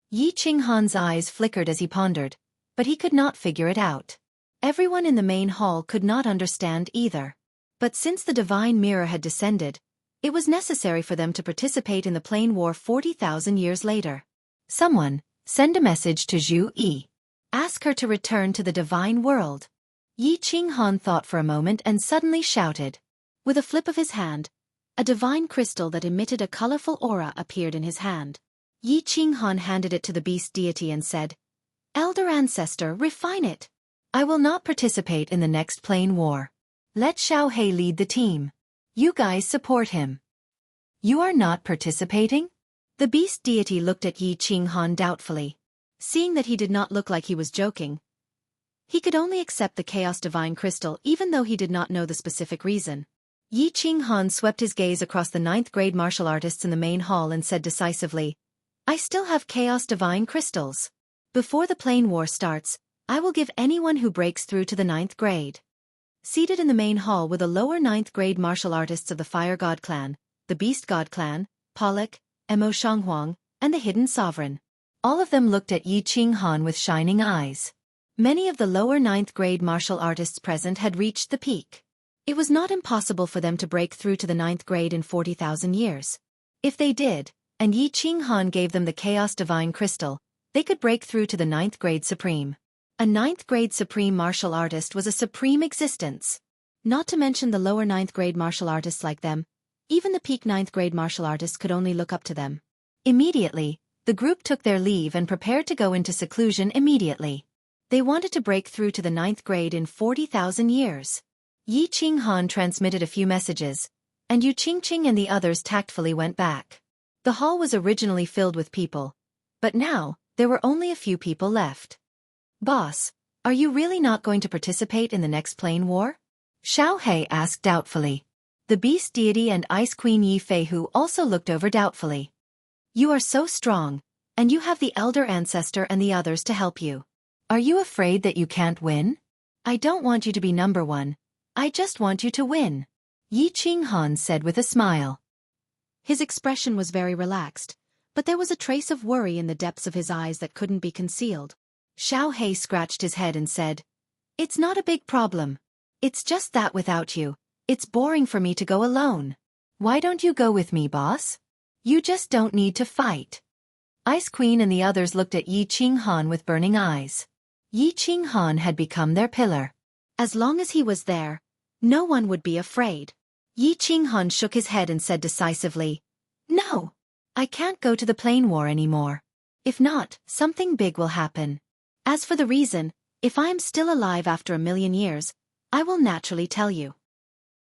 A: Yi Qing Han's eyes flickered as he pondered, but he could not figure it out. Everyone in the main hall could not understand either. But since the divine mirror had descended, it was necessary for them to participate in the plane war 40,000 years later. Someone, send a message to Zhu Yi. Ask her to return to the divine world. Yi Qing Han thought for a moment and suddenly shouted. With a flip of his hand, a divine crystal that emitted a colorful aura appeared in his hand. Yi Qing Han handed it to the beast deity and said, "Elder ancestor, refine it. I will not participate in the next plane war. Let Xiao Hei lead the team. You guys support him." "You are not participating?" The beast deity looked at Yi Qing Han doubtfully. Seeing that he did not look like he was joking, he could only accept the Chaos Divine Crystal even though he did not know the specific reason. Yi Qing Han swept his gaze across the 9th-grade martial artists in the main hall and said decisively, "I still have Chaos Divine Crystals. Before the plane war starts, I will give anyone who breaks through to the 9th grade." Seated in the main hall were the lower 9th-grade martial artists of the Fire God Clan, the Beast God Clan, Pollock, Emo Shanghuang, and the Hidden Sovereign. All of them looked at Yi Qing Han with shining eyes. Many of the lower 9th-grade martial artists present had reached the peak. It was not impossible for them to break through to the 9th grade in 40,000 years. If they did, and Yi Qing Han gave them the Chaos Divine Crystal, they could break through to the 9th grade Supreme. A 9th grade Supreme martial artist was a supreme existence. Not to mention the lower 9th grade martial artists like them, even the peak 9th grade martial artists could only look up to them. Immediately, the group took their leave and prepared to go into seclusion immediately. They wanted to break through to the 9th grade in 40,000 years. Yi Qing Han transmitted a few messages, and Yu Qingqing and the others tactfully went back. The hall was originally filled with people, but now, there were only a few people left. "Boss, are you really not going to participate in the next plane war?" Xiao Hei asked doubtfully. The Beast Deity and Ice Queen Yi Fei Hu also looked over doubtfully. "You are so strong, and you have the Elder Ancestor and the others to help you. Are you afraid that you can't win?" "I don't want you to be number one. I just want you to win." Yi Qinghan said with a smile. His expression was very relaxed, but there was a trace of worry in the depths of his eyes that couldn't be concealed. Xiao Hei scratched his head and said, "It's not a big problem. It's just that without you, it's boring for me to go alone. Why don't you go with me, boss? You just don't need to fight." Ice Queen and the others looked at Yi Qinghan with burning eyes. Yi Qinghan had become their pillar. As long as he was there, no one would be afraid. Yi Qinghan shook his head and said decisively, "No, I can't go to the plane war anymore. If not, something big will happen. As for the reason, if I am still alive after 1,000,000 years, I will naturally tell you."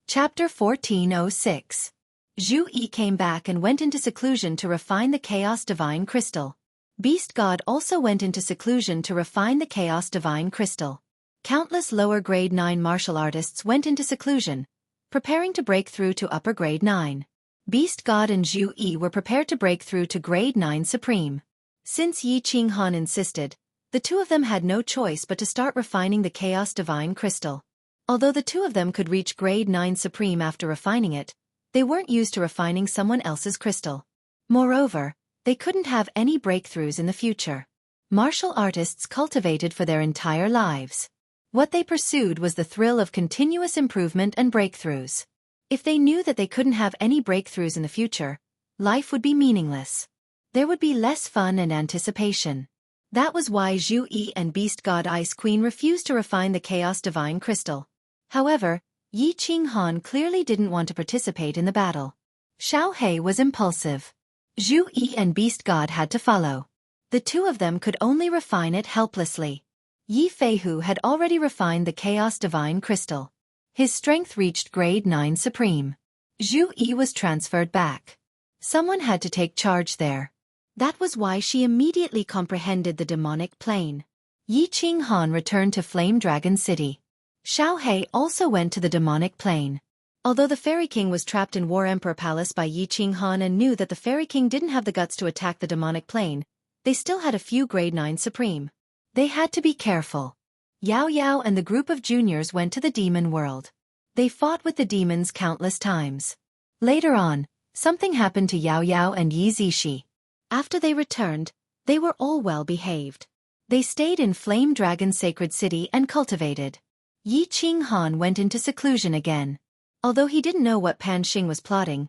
A: Chapter 1406. Zhu Yi came back and went into seclusion to refine the Chaos Divine Crystal. Beast God also went into seclusion to refine the Chaos Divine Crystal. Countless lower grade 9 martial artists went into seclusion, preparing to break through to upper grade 9. Beast God and Zhu Yi were prepared to break through to grade 9 Supreme. Since Yi Qinghan insisted, the two of them had no choice but to start refining the Chaos Divine Crystal. Although the two of them could reach grade 9 Supreme after refining it, they weren't used to refining someone else's crystal. Moreover, they couldn't have any breakthroughs in the future. Martial artists cultivated for their entire lives. What they pursued was the thrill of continuous improvement and breakthroughs. If they knew that they couldn't have any breakthroughs in the future, life would be meaningless. There would be less fun and anticipation. That was why Zhu Yi and Beast God Ice Queen refused to refine the Chaos Divine Crystal. However, Yi Qinghan clearly didn't want to participate in the battle. Xiao Hei was impulsive. Zhu Yi and Beast God had to follow. The two of them could only refine it helplessly. Yi Feihu had already refined the Chaos Divine Crystal. His strength reached grade 9 Supreme. Zhu Yi was transferred back. Someone had to take charge there. That was why she immediately comprehended the demonic plane. Yi Qinghan returned to Flame Dragon City. Xiao Hei also went to the demonic plane. Although the Fairy King was trapped in War Emperor Palace by Yi Qinghan and knew that the Fairy King didn't have the guts to attack the demonic plane, they still had a few grade 9 Supreme. They had to be careful. Yao Yao and the group of juniors went to the demon world. They fought with the demons countless times. Later on, something happened to Yao Yao and Yi Zishi. After they returned, they were all well behaved. They stayed in Flame Dragon Sacred City and cultivated. Yi Qinghan went into seclusion again. Although he didn't know what Pan Xing was plotting,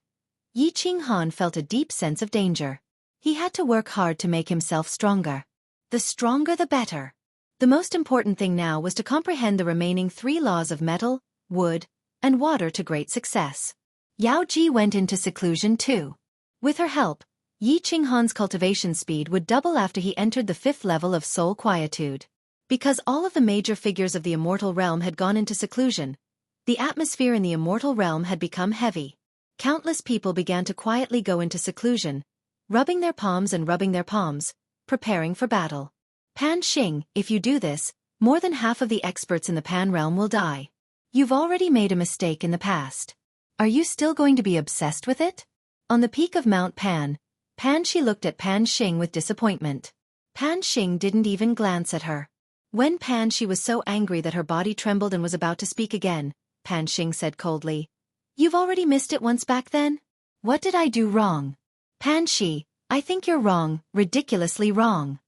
A: Yi Qinghan felt a deep sense of danger. He had to work hard to make himself stronger. The stronger the better. The most important thing now was to comprehend the remaining 3 laws of metal, wood, and water to great success. Yao Ji went into seclusion too. With her help, Yi Qinghan's cultivation speed would double after he entered the 5th level of soul quietude. Because all of the major figures of the immortal realm had gone into seclusion, the atmosphere in the immortal realm had become heavy. Countless people began to quietly go into seclusion, rubbing their palms and rubbing their palms, preparing for battle. Pan Xing, if you do this, more than half of the experts in the Pan realm will die. You've already made a mistake in the past. Are you still going to be obsessed with it? On the peak of Mount Pan, Pan Shi looked at Pan Xing with disappointment. Pan Xing didn't even glance at her. When Pan Shi was so angry that her body trembled and was about to speak again, Pan Xing said coldly, "You've already missed it once back then? What did I do wrong?" "Pan Shi, I think you're wrong, ridiculously wrong."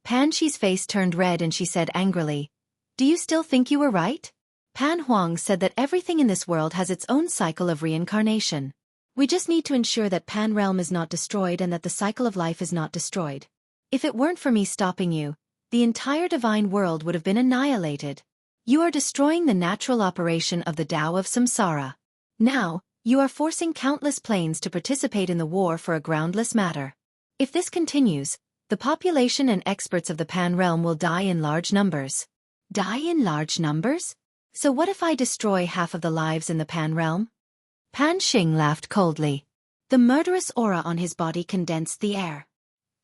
A: Pan Shi's face turned red and she said angrily, "Do you still think you were right?" Pan Huang said that everything in this world has its own cycle of reincarnation. We just need to ensure that Pan realm is not destroyed and that the cycle of life is not destroyed. If it weren't for me stopping you, the entire divine world would have been annihilated. You are destroying the natural operation of the Tao of Samsara. Now, you are forcing countless planes to participate in the war for a groundless matter. If this continues, the population and experts of the Pan realm will die in large numbers. Die in large numbers? So what if I destroy half of the lives in the Pan realm? Pan Xing laughed coldly. The murderous aura on his body condensed the air.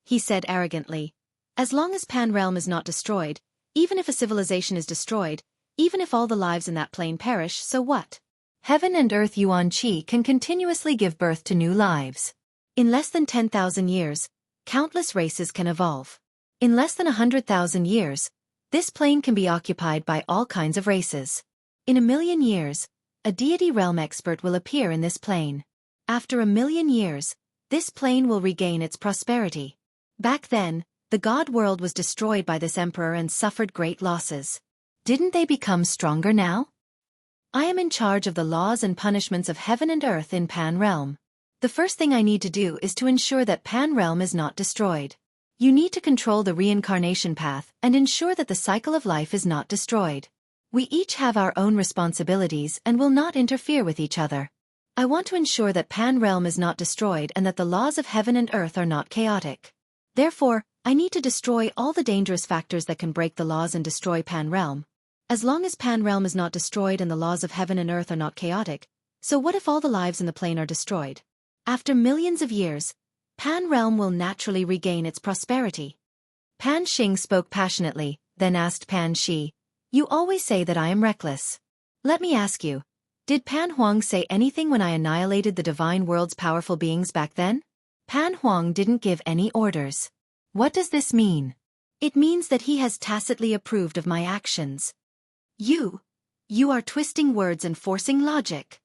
A: He said arrogantly, "As long as Pan realm is not destroyed, even if a civilization is destroyed, even if all the lives in that plane perish, so what? Heaven and earth Yuan Qi can continuously give birth to new lives. In less than 10,000 years, countless races can evolve. In less than 100,000 years, this plane can be occupied by all kinds of races. In 1,000,000 years, a deity realm expert will appear in this plane. After 1,000,000 years, this plane will regain its prosperity. Back then, the god world was destroyed by this emperor and suffered great losses. Didn't they become stronger now? I am in charge of the laws and punishments of heaven and earth in Pan Realm. The first thing I need to do is to ensure that Pan Realm is not destroyed. You need to control the reincarnation path and ensure that the cycle of life is not destroyed. We each have our own responsibilities and will not interfere with each other. I want to ensure that Pan Realm is not destroyed and that the laws of heaven and earth are not chaotic. Therefore, I need to destroy all the dangerous factors that can break the laws and destroy Pan Realm. As long as Pan Realm is not destroyed and the laws of heaven and earth are not chaotic, so what if all the lives in the plane are destroyed? After millions of years, Pan Realm will naturally regain its prosperity. Pan Xing spoke passionately, then asked Pan Shi, "You always say that I am reckless. Let me ask you, did Pan Huang say anything when I annihilated the divine world's powerful beings back then?" Pan Huang didn't give any orders. What does this mean? It means that he has tacitly approved of my actions. You are twisting words and forcing logic.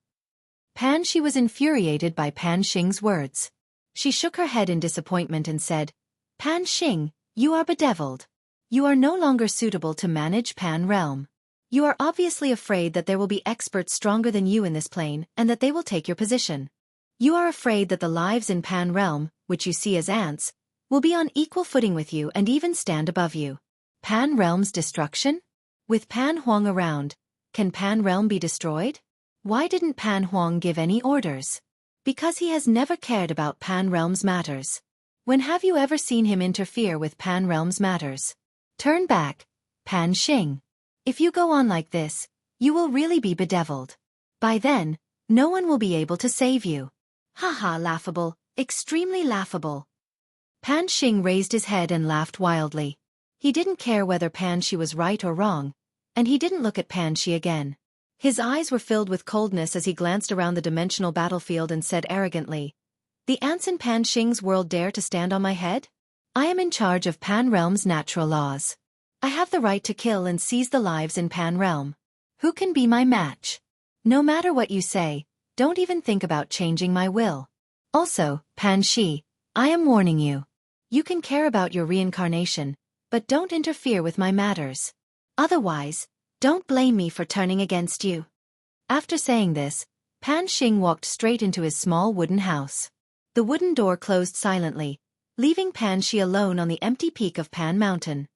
A: Pan Shi was infuriated by Pan Xing's words. She shook her head in disappointment and said, "Pan Xing, you are bedeviled. You are no longer suitable to manage Pan Realm. You are obviously afraid that there will be experts stronger than you in this plane and that they will take your position. You are afraid that the lives in Pan Realm, which you see as ants, will be on equal footing with you and even stand above you. Pan Realm's destruction? With Pan Huang around, can Pan Realm be destroyed? Why didn't Pan Huang give any orders? Because he has never cared about Pan Realm's matters. When have you ever seen him interfere with Pan Realm's matters? Turn back, Pan Xing. If you go on like this, you will really be bedeviled. By then, no one will be able to save you." Haha, laughable, extremely laughable. Pan Xing raised his head and laughed wildly. He didn't care whether Pan Shi was right or wrong, and he didn't look at Pan Shi again. His eyes were filled with coldness as he glanced around the dimensional battlefield and said arrogantly, "The ants in Pan Xing's world dare to stand on my head? I am in charge of Pan Realm's natural laws. I have the right to kill and seize the lives in Pan Realm. Who can be my match? No matter what you say, don't even think about changing my will. Also, Pan Shi, I am warning you. You can care about your reincarnation, but don't interfere with my matters. Otherwise, don't blame me for turning against you." After saying this, Pan Xing walked straight into his small wooden house. The wooden door closed silently, leaving Pan Shi alone on the empty peak of Pan Mountain.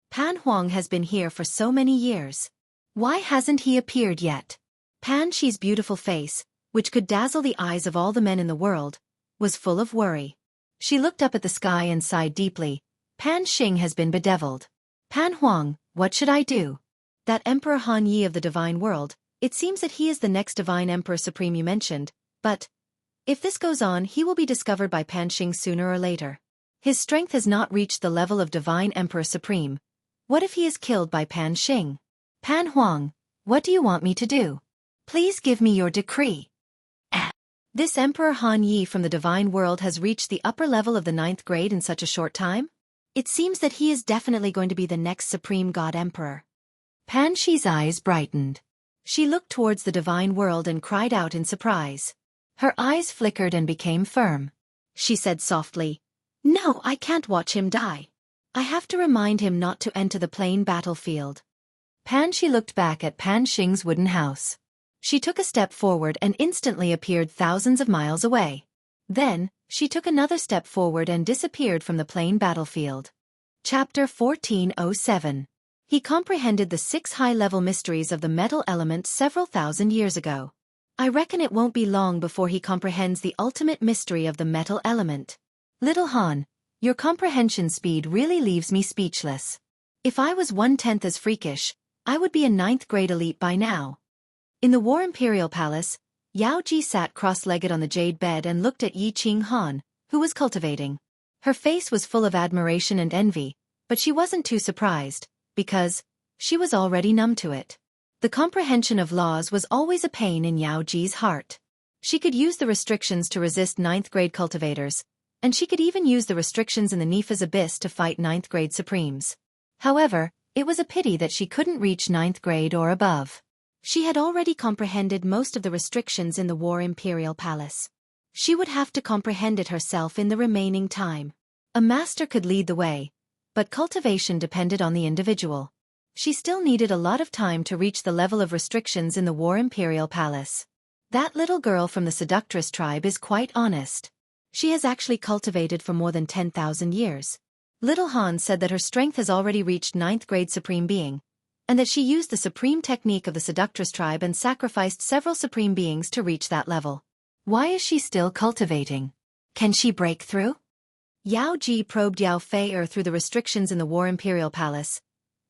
A: Pan Huang has been here for so many years. Why hasn't he appeared yet? Pan Shi's beautiful face, which could dazzle the eyes of all the men in the world, was full of worry. She looked up at the sky and sighed deeply. Pan Xing has been bedeviled. Pan Huang, what should I do? That Emperor Han Yi of the divine world, it seems that he is the next divine emperor supreme you mentioned, but if this goes on, he will be discovered by Pan Xing sooner or later. His strength has not reached the level of divine emperor supreme. What if he is killed by Pan Xing? Pan Huang, what do you want me to do? Please give me your decree. This Emperor Han Yi from the divine world has reached the upper level of the 9th grade in such a short time? It seems that he is definitely going to be the next supreme god emperor. Pan Shi's eyes brightened. She looked towards the divine world and cried out in surprise. Her eyes flickered and became firm. She said softly, "No, I can't watch him die. I have to remind him not to enter the plain battlefield." Pan Shi looked back at Pan Xing's wooden house. She took a step forward and instantly appeared thousands of miles away. Then, she took another step forward and disappeared from the plain battlefield. Chapter 1407. He comprehended the 6 high-level mysteries of the metal element several thousand years ago. I reckon it won't be long before he comprehends the ultimate mystery of the metal element. Little Han, your comprehension speed really leaves me speechless. If I was 1/10 as freakish, I would be a 9th grade elite by now. In the War Imperial Palace, Yao Ji sat cross-legged on the jade bed and looked at Yi Qing Han, who was cultivating. Her face was full of admiration and envy, but she wasn't too surprised, because she was already numb to it. The comprehension of laws was always a pain in Yao Ji's heart. She could use the restrictions to resist 9th grade cultivators, and she could even use the restrictions in the Nifa's abyss to fight 9th grade supremes. However, it was a pity that she couldn't reach 9th grade or above. She had already comprehended most of the restrictions in the War Imperial Palace. She would have to comprehend it herself in the remaining time. A master could lead the way, but cultivation depended on the individual. She still needed a lot of time to reach the level of restrictions in the War Imperial Palace. That little girl from the Seductress tribe is quite honest. She has actually cultivated for more than 10,000 years. Little Han said that her strength has already reached 9th grade Supreme Being, and that she used the supreme technique of the Seductress tribe and sacrificed several Supreme Beings to reach that level. Why is she still cultivating? Can she break through? Yao Ji probed Yao Fei through the restrictions in the War Imperial Palace,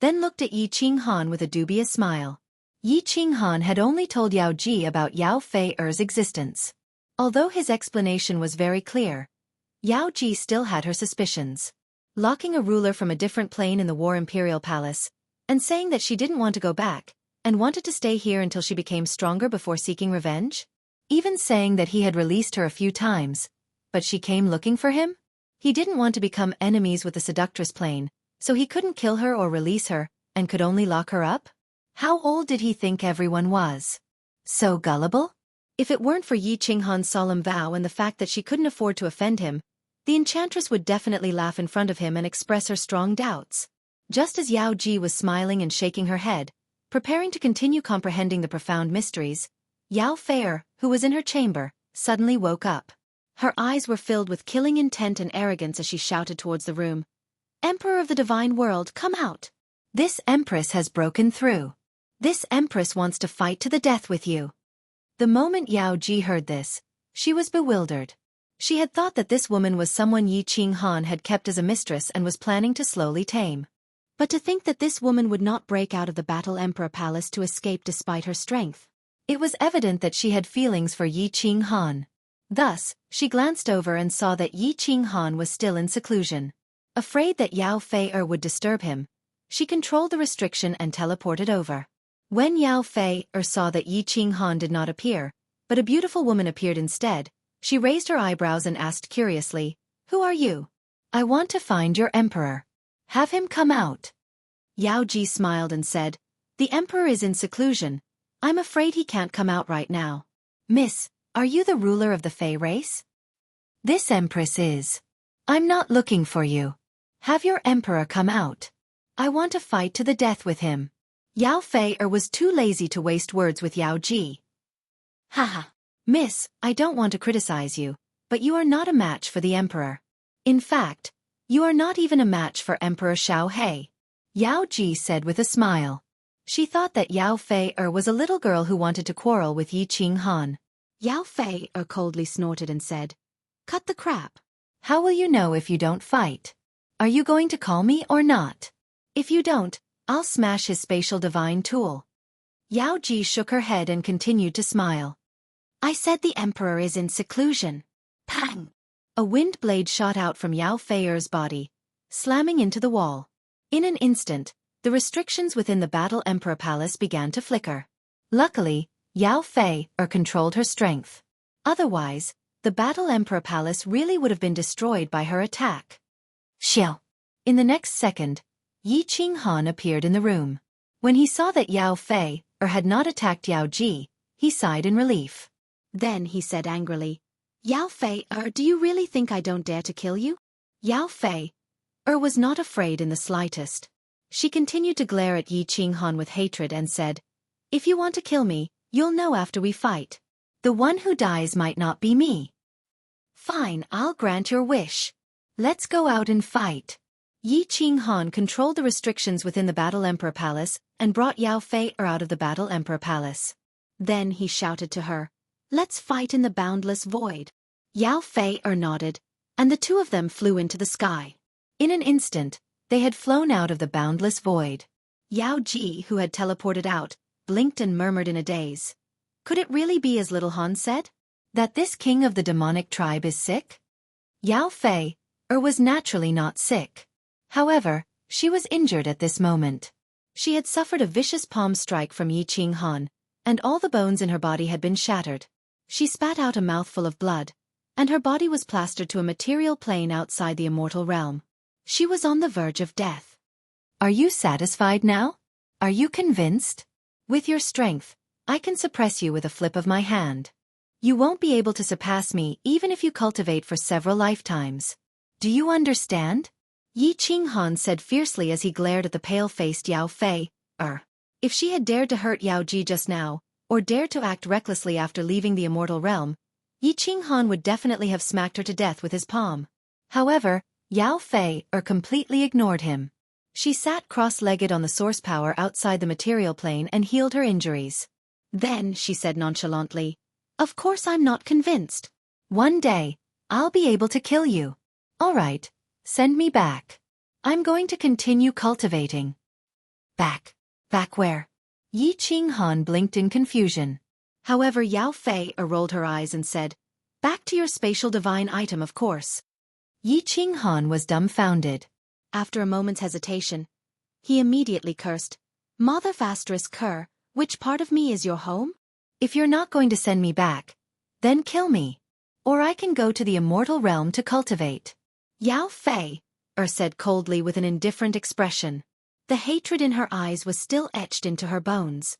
A: then looked at Yi Qinghan with a dubious smile. Yi Qinghan had only told Yao Ji about Yao Fei's existence. Although his explanation was very clear, Yao Ji still had her suspicions. Locking a ruler from a different plane in the War Imperial Palace, and saying that she didn't want to go back, and wanted to stay here until she became stronger before seeking revenge? Even saying that he had released her a few times, but she came looking for him? He didn't want to become enemies with the Seductress plane, so he couldn't kill her or release her, and could only lock her up? How old did he think everyone was? So gullible? If it weren't for Yi Qinghan's solemn vow and the fact that she couldn't afford to offend him, the enchantress would definitely laugh in front of him and express her strong doubts. Just as Yao Ji was smiling and shaking her head, preparing to continue comprehending the profound mysteries, Yao Fei, who was in her chamber, suddenly woke up. Her eyes were filled with killing intent and arrogance as she shouted towards the room. "Emperor of the Divine World, come out! This Empress has broken through. This Empress wants to fight to the death with you." The moment Yao Ji heard this, she was bewildered. She had thought that this woman was someone Yi Qinghan had kept as a mistress and was planning to slowly tame. But to think that this woman would not break out of the Battle Emperor Palace to escape despite her strength. It was evident that she had feelings for Yi Qinghan. Thus, she glanced over and saw that Yi Qinghan was still in seclusion. Afraid that Yao Fei would disturb him, she controlled the restriction and teleported over. When Yao Fei saw that Yi Qinghan did not appear, but a beautiful woman appeared instead, she raised her eyebrows and asked curiously, "Who are you?" "I want to find your emperor. Have him come out." Yao Ji smiled and said, "The emperor is in seclusion. I'm afraid he can't come out right now." "Miss, are you the ruler of the Fei race?" "This empress is. I'm not looking for you. Have your emperor come out. I want to fight to the death with him." Yao Fei was too lazy to waste words with Yao Ji. "Haha. Miss, I don't want to criticize you, but you are not a match for the emperor. In fact, you are not even a match for Emperor Xiao He," Yao Ji said with a smile. She thought that Yao Fei was a little girl who wanted to quarrel with Yi Qinghan. Yao Fei coldly snorted and said, "Cut the crap. How will you know if you don't fight? Are you going to call me or not? If you don't, I'll smash his spatial divine tool." Yao Ji shook her head and continued to smile. "I said the emperor is in seclusion." Pang! A wind blade shot out from Yao Fei's body, slamming into the wall. In an instant, the restrictions within the Battle Emperor Palace began to flicker. Luckily, Yao Fei controlled her strength. Otherwise, the Battle Emperor Palace really would have been destroyed by her attack. Xiao! In the next second, Yi Qinghan appeared in the room. When he saw that Yao Fei had not attacked Yao Ji, he sighed in relief. Then he said angrily, "Yao Fei, do you really think I don't dare to kill you?" Yao Fei was not afraid in the slightest. She continued to glare at Yi Qinghan with hatred and said, "If you want to kill me, you'll know after we fight. The one who dies might not be me." "Fine, I'll grant your wish. Let's go out and fight." Yi Qinghan controlled the restrictions within the Battle Emperor Palace and brought Yao Fei out of the Battle Emperor Palace. Then he shouted to her, "Let's fight in the boundless void." Yao Fei nodded, and the two of them flew into the sky. In an instant, they had flown out of the boundless void. Yao Ji, who had teleported out, blinked and murmured in a daze. Could it really be as Little Han said? That this king of the demonic tribe is sick? Yao Fei was naturally not sick. However, she was injured at this moment. She had suffered a vicious palm strike from Yi Qinghan, and all the bones in her body had been shattered. She spat out a mouthful of blood, and her body was plastered to a material plane outside the immortal realm. She was on the verge of death. "Are you satisfied now? Are you convinced? With your strength, I can suppress you with a flip of my hand. You won't be able to surpass me even if you cultivate for several lifetimes. Do you understand? Yi Qinghan said fiercely as he glared at the pale-faced Yao Fei. If she had dared to hurt Yao Ji just now, or dared to act recklessly after leaving the immortal realm, Yi Qinghan would definitely have smacked her to death with his palm. However, Yao Fei completely ignored him. She sat cross-legged on the source power outside the material plane and healed her injuries. Then, she said nonchalantly, "Of course I'm not convinced. One day, I'll be able to kill you. All right, send me back. I'm going to continue cultivating." Back? Back where? Yi Qinghan blinked in confusion. However, Yao Fei rolled her eyes and said, "Back to your spatial divine item, of course." Yi Qinghan was dumbfounded. After a moment's hesitation, he immediately cursed, "Mother Cur, which part of me is your home? If you're not going to send me back, then kill me. Or I can go to the immortal realm to cultivate." Yao Fei said coldly with an indifferent expression. The hatred in her eyes was still etched into her bones.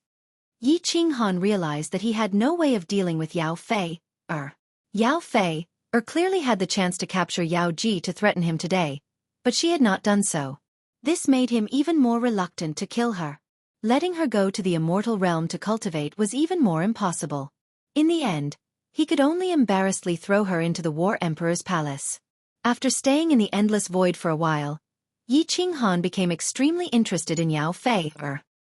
A: Yi Qinghan realized that he had no way of dealing with Yao Fei. Yao Fei clearly had the chance to capture Yao Ji to threaten him today, but she had not done so. This made him even more reluctant to kill her. Letting her go to the immortal realm to cultivate was even more impossible. In the end, he could only embarrassedly throw her into the War Emperor's palace. After staying in the endless void for a while, Yi Qinghan became extremely interested in Yao Fei.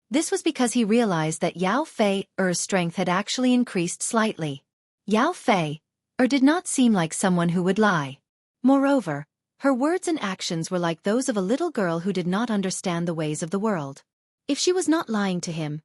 A: This was because he realized that Yao Fei's strength had actually increased slightly. Yao Fei did not seem like someone who would lie. Moreover, her words and actions were like those of a little girl who did not understand the ways of the world. If she was not lying to him,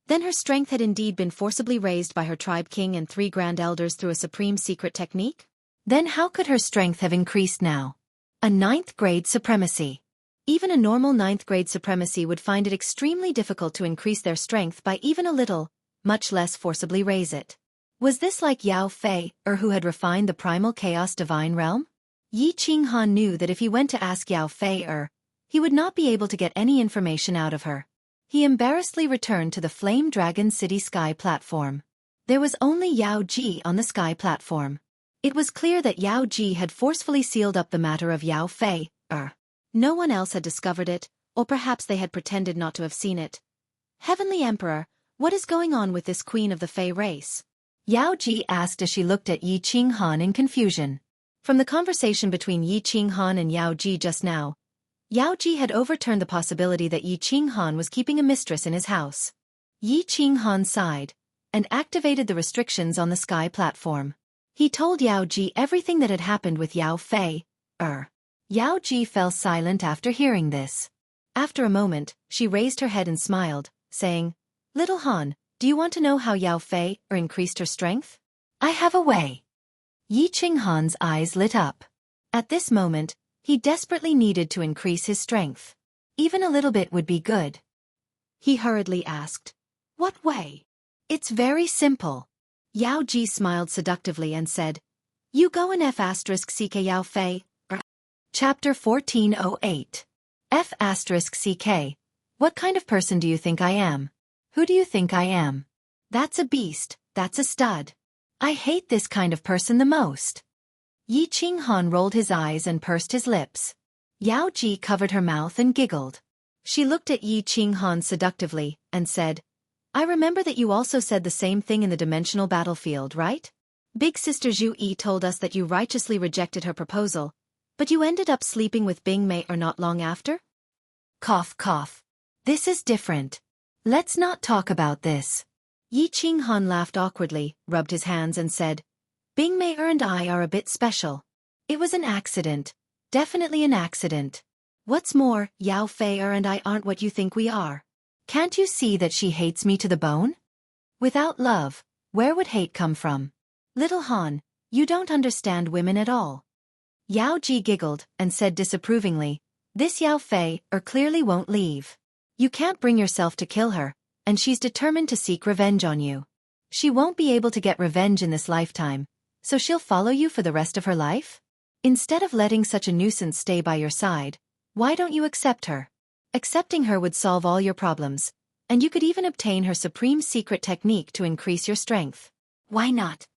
A: then her strength had indeed been forcibly raised by her tribe king and 3 grand elders through a supreme secret technique? Then how could her strength have increased now? A 9th grade supremacy. Even a normal 9th grade supremacy would find it extremely difficult to increase their strength by even a little, much less forcibly raise it. Was this like Yao Fei, who had refined the primal chaos divine realm? Yi Qinghan knew that if he went to ask Yao Fei, he would not be able to get any information out of her. He embarrassedly returned to the Flame Dragon City Sky platform. There was only Yao Ji on the Sky platform. It was clear that Yao Ji had forcefully sealed up the matter of Yao Fei. No one else had discovered it, or perhaps they had pretended not to have seen it. "Heavenly Emperor, what is going on with this queen of the Fei race?" Yao Ji asked as she looked at Yi Qinghan in confusion. From the conversation between Yi Qinghan and Yao Ji just now, Yao Ji had overturned the possibility that Yi Qinghan was keeping a mistress in his house. Yi Qinghan sighed and activated the restrictions on the Sky platform. He told Yao Ji everything that had happened with Yao Fei. Yao Ji fell silent after hearing this. After a moment, she raised her head and smiled, saying, "Little Han, do you want to know how Yao Fei increased her strength? I have a way." Yi Qinghan's eyes lit up. At this moment, he desperately needed to increase his strength. Even a little bit would be good. He hurriedly asked, "What way?" "It's very simple." Yao Ji smiled seductively and said, "You go and F***ck Yao Fei." Chapter 1408. F***ck. What kind of person do you think I am? Who do you think I am? That's a beast, that's a stud. I hate this kind of person the most. Yi Qinghan rolled his eyes and pursed his lips. Yao Ji covered her mouth and giggled. She looked at Yi Qinghan seductively and said, "I remember that you also said the same thing in the dimensional battlefield, right? Big Sister Zhu Yi told us that you righteously rejected her proposal, but you ended up sleeping with Bing Mei not long after?" Cough cough. This is different. Let's not talk about this. Yi Qinghan laughed awkwardly, rubbed his hands and said, "Bing Mei and I are a bit special. It was an accident. Definitely an accident. What's more, Yao Fei and I aren't what you think we are. Can't you see that she hates me to the bone? Without love, where would hate come from? Little Han, you don't understand women at all." Yao Ji giggled and said disapprovingly, "This Yao Fei clearly won't leave. You can't bring yourself to kill her, and she's determined to seek revenge on you. She won't be able to get revenge in this lifetime, so she'll follow you for the rest of her life? Instead of letting such a nuisance stay by your side, why don't you accept her? Accepting her would solve all your problems, And you could even obtain her supreme secret technique to increase your strength. Why not?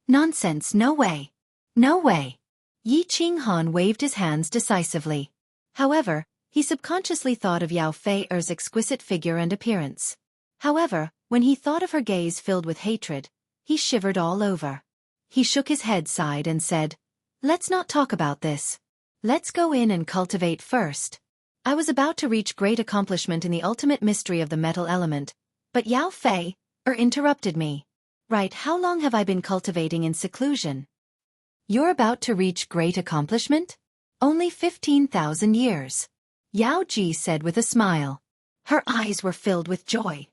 A: Nonsense, no way. No way. Yi Qinghan waved his hands decisively. However, he subconsciously thought of Yao Fei's exquisite figure and appearance. However, when he thought of her gaze filled with hatred, he shivered all over. He shook his head, sighed, and said, "Let's not talk about this. Let's go in and cultivate first." I was about to reach great accomplishment in the ultimate mystery of the metal element, but Yao Fei interrupted me. "Right, how long have I been cultivating in seclusion?" "You're about to reach great accomplishment? Only 15,000 years. Yao Ji said with a smile. Her eyes were filled with joy.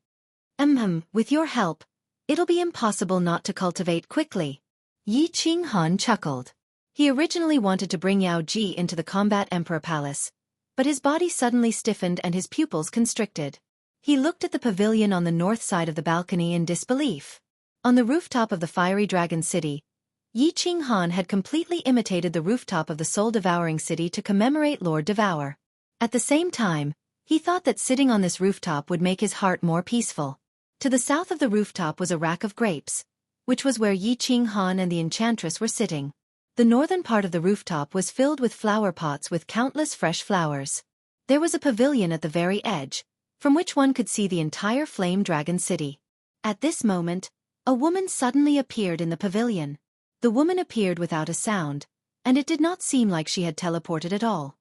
A: With your help, it'll be impossible not to cultivate quickly." Yi Qinghan chuckled. He originally wanted to bring Yao Ji into the Combat Emperor Palace, but his body suddenly stiffened and his pupils constricted. He looked at the pavilion on the north side of the balcony in disbelief. On the rooftop of the fiery dragon city, Yi Qinghan had completely imitated the rooftop of the soul-devouring city to commemorate Lord Devour. At the same time, he thought that sitting on this rooftop would make his heart more peaceful. To the south of the rooftop was a rack of grapes, which was where Yi Qinghan and the enchantress were sitting. The northern part of the rooftop was filled with flower pots with countless fresh flowers. There was a pavilion at the very edge, from which one could see the entire flame dragon city. At this moment, a woman suddenly appeared in the pavilion. The woman appeared without a sound, and it did not seem like she had teleported at all.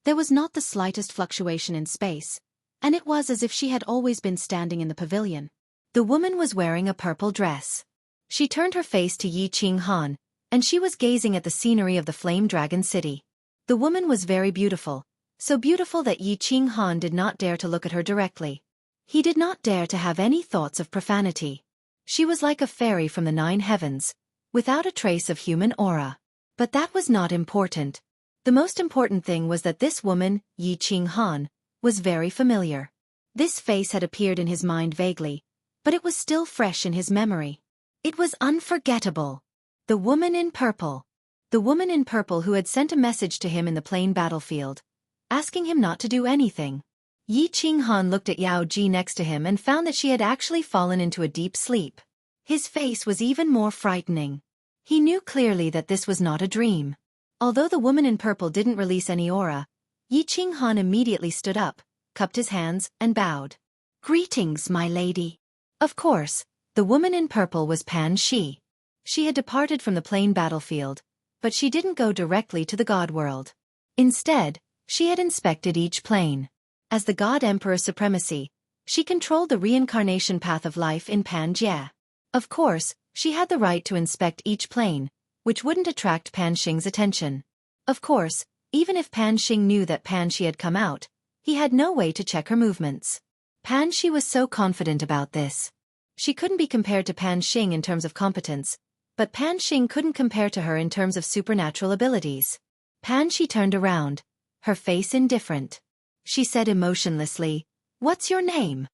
A: There was not the slightest fluctuation in space, and it was as if she had always been standing in the pavilion. The woman was wearing a purple dress. She turned her face to Yi Qinghan, and she was gazing at the scenery of the Flame Dragon City. The woman was very beautiful, so beautiful that Yi Qinghan did not dare to look at her directly. He did not dare to have any thoughts of profanity. She was like a fairy from the 9 heavens, without a trace of human aura. But that was not important. The most important thing was that this woman, Yi Qinghan, was very familiar. This face had appeared in his mind vaguely, but it was still fresh in his memory. It was unforgettable. The woman in purple. The woman in purple who had sent a message to him in the plain battlefield, asking him not to do anything. Yi Qinghan looked at Yao Ji next to him and found that she had actually fallen into a deep sleep. His face was even more frightening. He knew clearly that this was not a dream. Although the woman in purple didn't release any aura, Yi Qinghan immediately stood up, cupped his hands, and bowed. "Greetings, my lady." Of course, the woman in purple was Pan Shi. She had departed from the plain battlefield, but she didn't go directly to the God world. Instead, she had inspected each plane. As the God Emperor Supremacy, she controlled the reincarnation path of life in Panjie. Of course, she had the right to inspect each plane, which wouldn't attract Pan Xing's attention. Of course, even if Pan Xing knew that Pan Shi had come out, he had no way to check her movements. Pan Shi was so confident about this. She couldn't be compared to Pan Xing in terms of competence, but Pan Xing couldn't compare to her in terms of supernatural abilities. Pan Shi turned around, her face indifferent. She said emotionlessly, "What's your name?"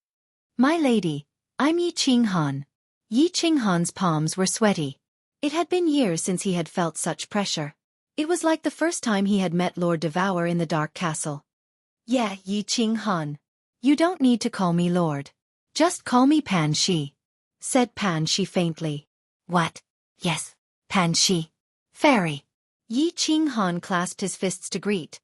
A: "My lady, I'm Yi Qinghan." Yi Qinghan's palms were sweaty. It had been years since he had felt such pressure. It was like the first time he had met Lord Devour in the Dark Castle. "Yeah, Yi Qinghan. You don't need to call me Lord. Just call me Pan Shi," said Pan Shi faintly. "What? Yes, Pan Shi. Fairy." Yi Qinghan clasped his fists to greet,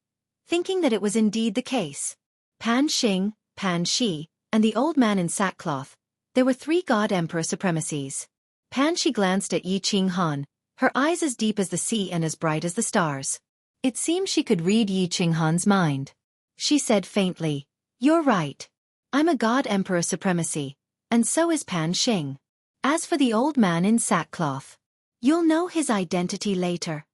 A: thinking that it was indeed the case. Pan Xing, Pan Shi, and the old man in sackcloth. There were 3 God Emperor supremacies. Pan Shi glanced at Yi Qinghan, her eyes as deep as the sea and as bright as the stars. It seemed she could read Yi Qinghan's mind. She said faintly, "You're right. I'm a God Emperor supremacy, and so is Pan Xing. As for the old man in sackcloth, you'll know his identity later."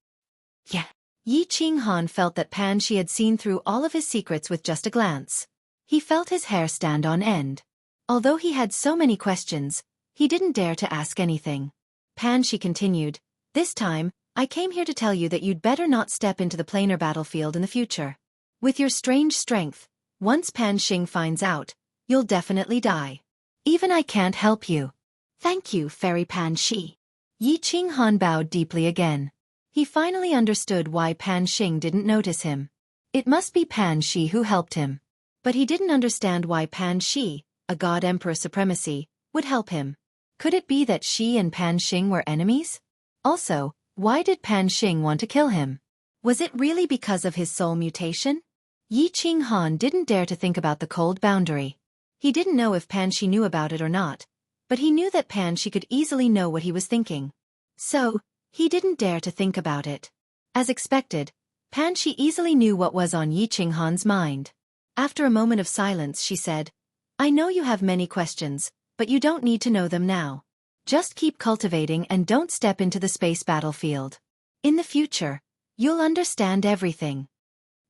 A: Yeah. Yi Qinghan felt that Pan Shi had seen through all of his secrets with just a glance. He felt his hair stand on end. Although he had so many questions, he didn't dare to ask anything. Pan Shi continued, "This time, I came here to tell you that you'd better not step into the planar battlefield in the future. With your strange strength, once Pan Xing finds out, you'll definitely die. Even I can't help you." "Thank you, Fairy Pan Shi." Yi Qinghan bowed deeply again. He finally understood why Pan Xing didn't notice him. It must be Pan Shi who helped him. But he didn't understand why Pan Shi, a god emperor supremacy, would help him. Could it be that she and Pan Xing were enemies? Also, why did Pan Xing want to kill him? Was it really because of his soul mutation? Yi Qinghan didn't dare to think about the cold boundary. He didn't know if Pan Shi knew about it or not, but he knew that Pan Shi could easily know what he was thinking. So, he didn't dare to think about it. As expected, Pan Shi easily knew what was on Yi Qinghan's mind. After a moment of silence she said, "I know you have many questions, but you don't need to know them now. Just keep cultivating and don't step into the space battlefield. In the future, you'll understand everything."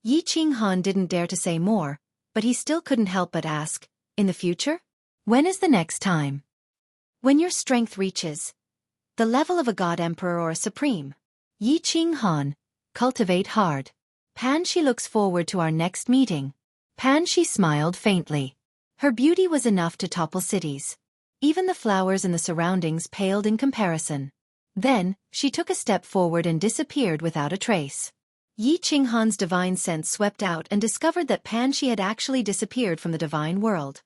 A: Yi Qinghan didn't dare to say more, but he still couldn't help but ask, "In the future? When is the next time?" "When your strength reaches the level of a god emperor or a supreme." Yi Qinghan, cultivate hard. Pan Shi looks forward to our next meeting. Pan Shi smiled faintly. Her beauty was enough to topple cities. Even the flowers in the surroundings paled in comparison. Then, she took a step forward and disappeared without a trace. Yi Qinghan's divine sense swept out and discovered that Pan Shi had actually disappeared from the divine world.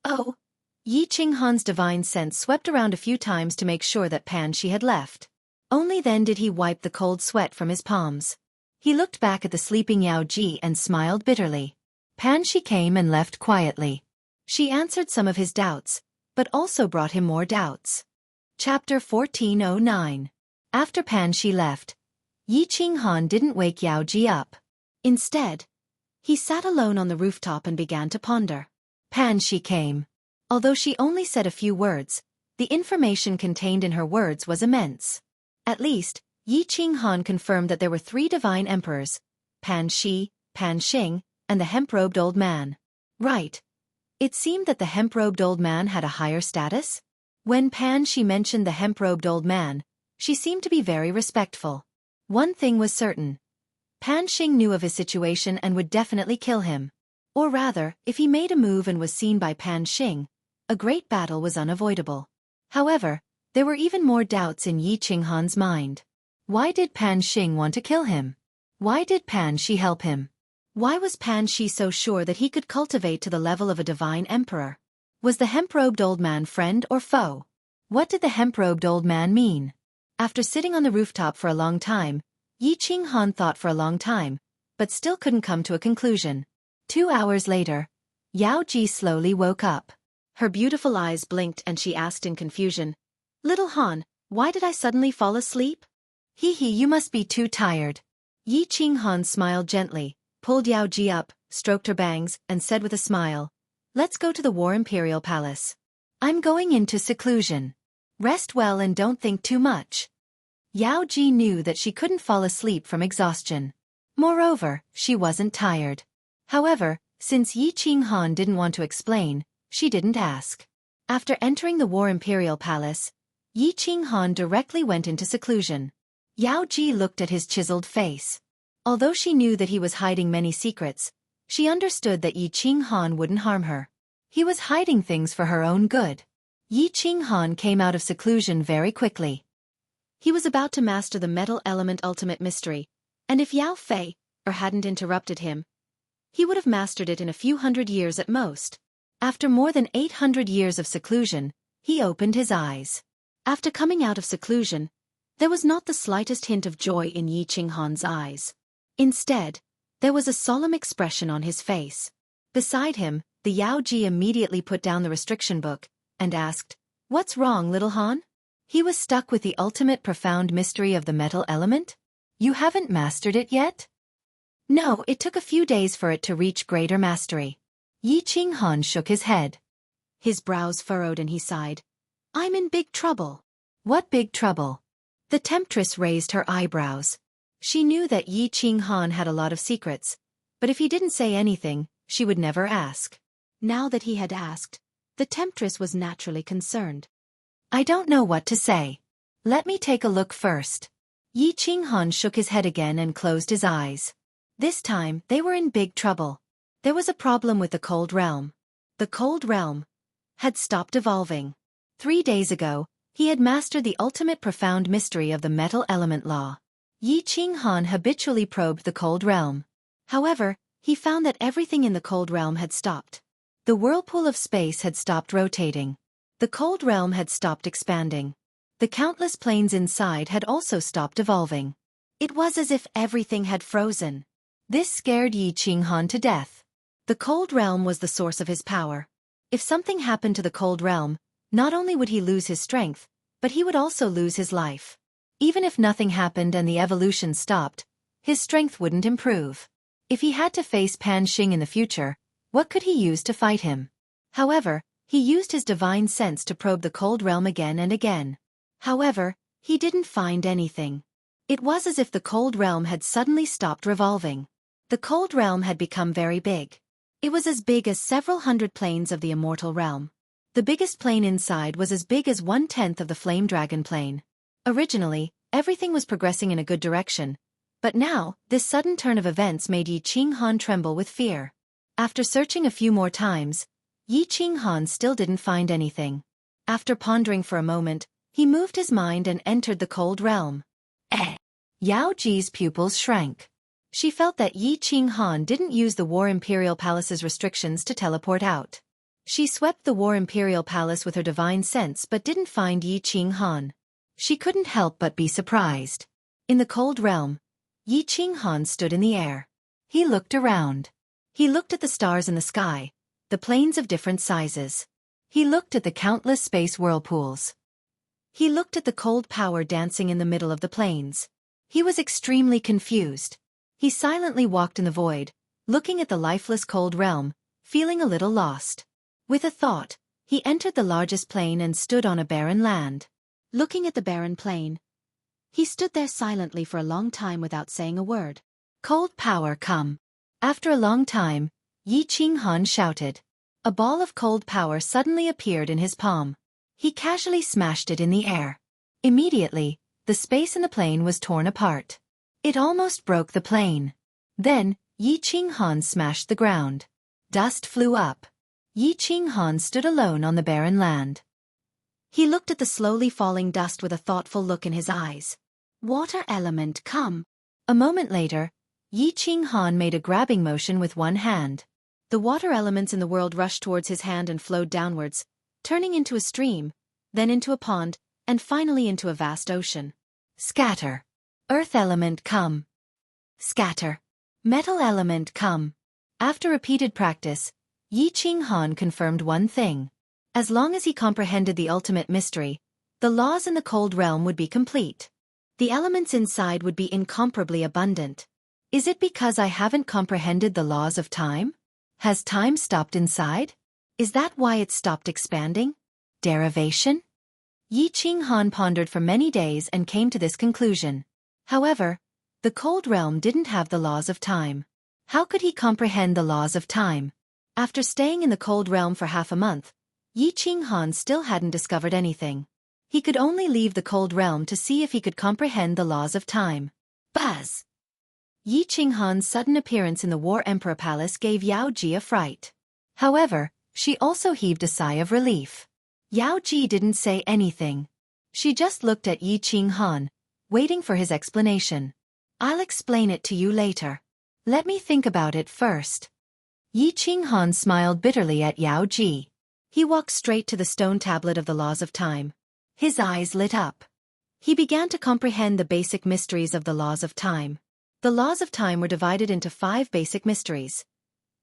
A: Oh! Yi Qinghan's divine sense swept around a few times to make sure that Pan Shi had left. Only then did he wipe the cold sweat from his palms. He looked back at the sleeping Yao Ji and smiled bitterly. Pan Shi came and left quietly. She answered some of his doubts, but also brought him more doubts. Chapter 1409. After Pan Shi left, Yi Qinghan didn't wake Yao Ji up. Instead, he sat alone on the rooftop and began to ponder. Pan Shi came. Although she only said a few words, the information contained in her words was immense. At least, Yi Qinghan confirmed that there were 3 divine emperors, Pan Shi, Pan Xing, and the hemp-robed old man. Right. It seemed that the hemp-robed old man had a higher status. When Pan Shi mentioned the hemp-robed old man, she seemed to be very respectful. One thing was certain. Pan Xing knew of his situation and would definitely kill him. Or rather, if he made a move and was seen by Pan Xing, a great battle was unavoidable. However, there were even more doubts in Yi Qinghan's mind. Why did Pan Xing want to kill him? Why did Pan Shi help him? Why was Pan Shi so sure that he could cultivate to the level of a divine emperor? Was the hemp-robed old man friend or foe? What did the hemp-robed old man mean? After sitting on the rooftop for a long time, Yi Qinghan thought for a long time, but still couldn't come to a conclusion. 2 hours later, Yao Ji slowly woke up. Her beautiful eyes blinked and she asked in confusion, "Little Han, why did I suddenly fall asleep?" "Hee, you must be too tired." Yi Qinghan smiled gently, pulled Yao Ji up, stroked her bangs, and said with a smile, "Let's go to the War Imperial Palace. I'm going into seclusion. Rest well and don't think too much." Yao Ji knew that she couldn't fall asleep from exhaustion. Moreover, she wasn't tired. However, since Yi Qinghan didn't want to explain, she didn't ask. After entering the War Imperial Palace, Yi Qinghan directly went into seclusion. Yao Ji looked at his chiseled face. Although she knew that he was hiding many secrets, she understood that Yi Qinghan wouldn't harm her. He was hiding things for her own good. Yi Qinghan came out of seclusion very quickly. He was about to master the metal element ultimate mystery, and if Yao Fei hadn't interrupted him, he would have mastered it in a few hundred years at most. After more than 800 years of seclusion, he opened his eyes. After coming out of seclusion, there was not the slightest hint of joy in Yi Qinghan's eyes. Instead, there was a solemn expression on his face. Beside him, the Yao Ji immediately put down the restriction book and asked, "What's wrong, little Han?" He was stuck with the ultimate profound mystery of the metal element? "You haven't mastered it yet?" "No, it took a few days for it to reach greater mastery." Yi Qinghan shook his head. His brows furrowed and he sighed. "I'm in big trouble." "What big trouble?" The temptress raised her eyebrows. She knew that Yi Qinghan had a lot of secrets, but if he didn't say anything, she would never ask. Now that he had asked, the temptress was naturally concerned. "I don't know what to say. Let me take a look first." Yi Qinghan shook his head again and closed his eyes. This time, they were in big trouble. There was a problem with the Cold Realm. The Cold Realm had stopped evolving. 3 days ago, he had mastered the ultimate profound mystery of the metal element law. Yi Qinghan habitually probed the Cold Realm. However, he found that everything in the Cold Realm had stopped. The whirlpool of space had stopped rotating. The cold realm had stopped expanding. The countless planes inside had also stopped evolving. It was as if everything had frozen. This scared Yi Qinghan to death. The cold realm was the source of his power. If something happened to the cold realm, not only would he lose his strength, but he would also lose his life. Even if nothing happened and the evolution stopped, his strength wouldn't improve. If he had to face Pan Xing in the future, what could he use to fight him? However, he used his divine sense to probe the cold realm again and again. However, he didn't find anything. It was as if the cold realm had suddenly stopped revolving. The cold realm had become very big. It was as big as several hundred planes of the immortal realm. The biggest plane inside was as big as 1/10 of the flame dragon plane. Originally, everything was progressing in a good direction, but now, this sudden turn of events made Yi Qinghan tremble with fear. After searching a few more times, Yi Qinghan still didn't find anything. After pondering for a moment, he moved his mind and entered the cold realm. Yao Ji's pupils shrank. She felt that Yi Qinghan didn't use the War Imperial Palace's restrictions to teleport out. She swept the War Imperial Palace with her divine sense but didn't find Yi Qinghan. She couldn't help but be surprised. In the cold realm, Yi Qinghan stood in the air. He looked around. He looked at the stars in the sky, the planes of different sizes. He looked at the countless space whirlpools. He looked at the cold power dancing in the middle of the planes. He was extremely confused. He silently walked in the void, looking at the lifeless cold realm, feeling a little lost. With a thought, he entered the largest plane and stood on a barren land. Looking at the barren plane, he stood there silently for a long time without saying a word. Cold power, come. After a long time, Yi Qinghan shouted. A ball of cold power suddenly appeared in his palm. He casually smashed it in the air. Immediately, the space in the plane was torn apart. It almost broke the plane. Then, Yi Qinghan smashed the ground. Dust flew up. Yi Qinghan stood alone on the barren land. He looked at the slowly falling dust with a thoughtful look in his eyes. Water element, come. A moment later, Yi Qinghan made a grabbing motion with one hand. The water elements in the world rushed towards his hand and flowed downwards, turning into a stream, then into a pond, and finally into a vast ocean. Scatter. Earth element, come. Scatter. Metal element, come. After repeated practice, Yi Qinghan confirmed one thing. As long as he comprehended the ultimate mystery, the laws in the cold realm would be complete. The elements inside would be incomparably abundant. Is it because I haven't comprehended the laws of time? Has time stopped inside? Is that why it stopped expanding? Derivation? Yi Qinghan pondered for many days and came to this conclusion. However, the cold realm didn't have the laws of time. How could he comprehend the laws of time? After staying in the cold realm for half a month, Yi Qinghan still hadn't discovered anything. He could only leave the cold realm to see if he could comprehend the laws of time. Buzz! Yi Qinghan's sudden appearance in the War Emperor Palace gave Yao Ji a fright. However, she also heaved a sigh of relief. Yao Ji didn't say anything. She just looked at Yi Qinghan, waiting for his explanation. I'll explain it to you later. Let me think about it first. Yi Qinghan smiled bitterly at Yao Ji. He walked straight to the stone tablet of the laws of time. His eyes lit up. He began to comprehend the basic mysteries of the laws of time. The laws of time were divided into 5 basic mysteries: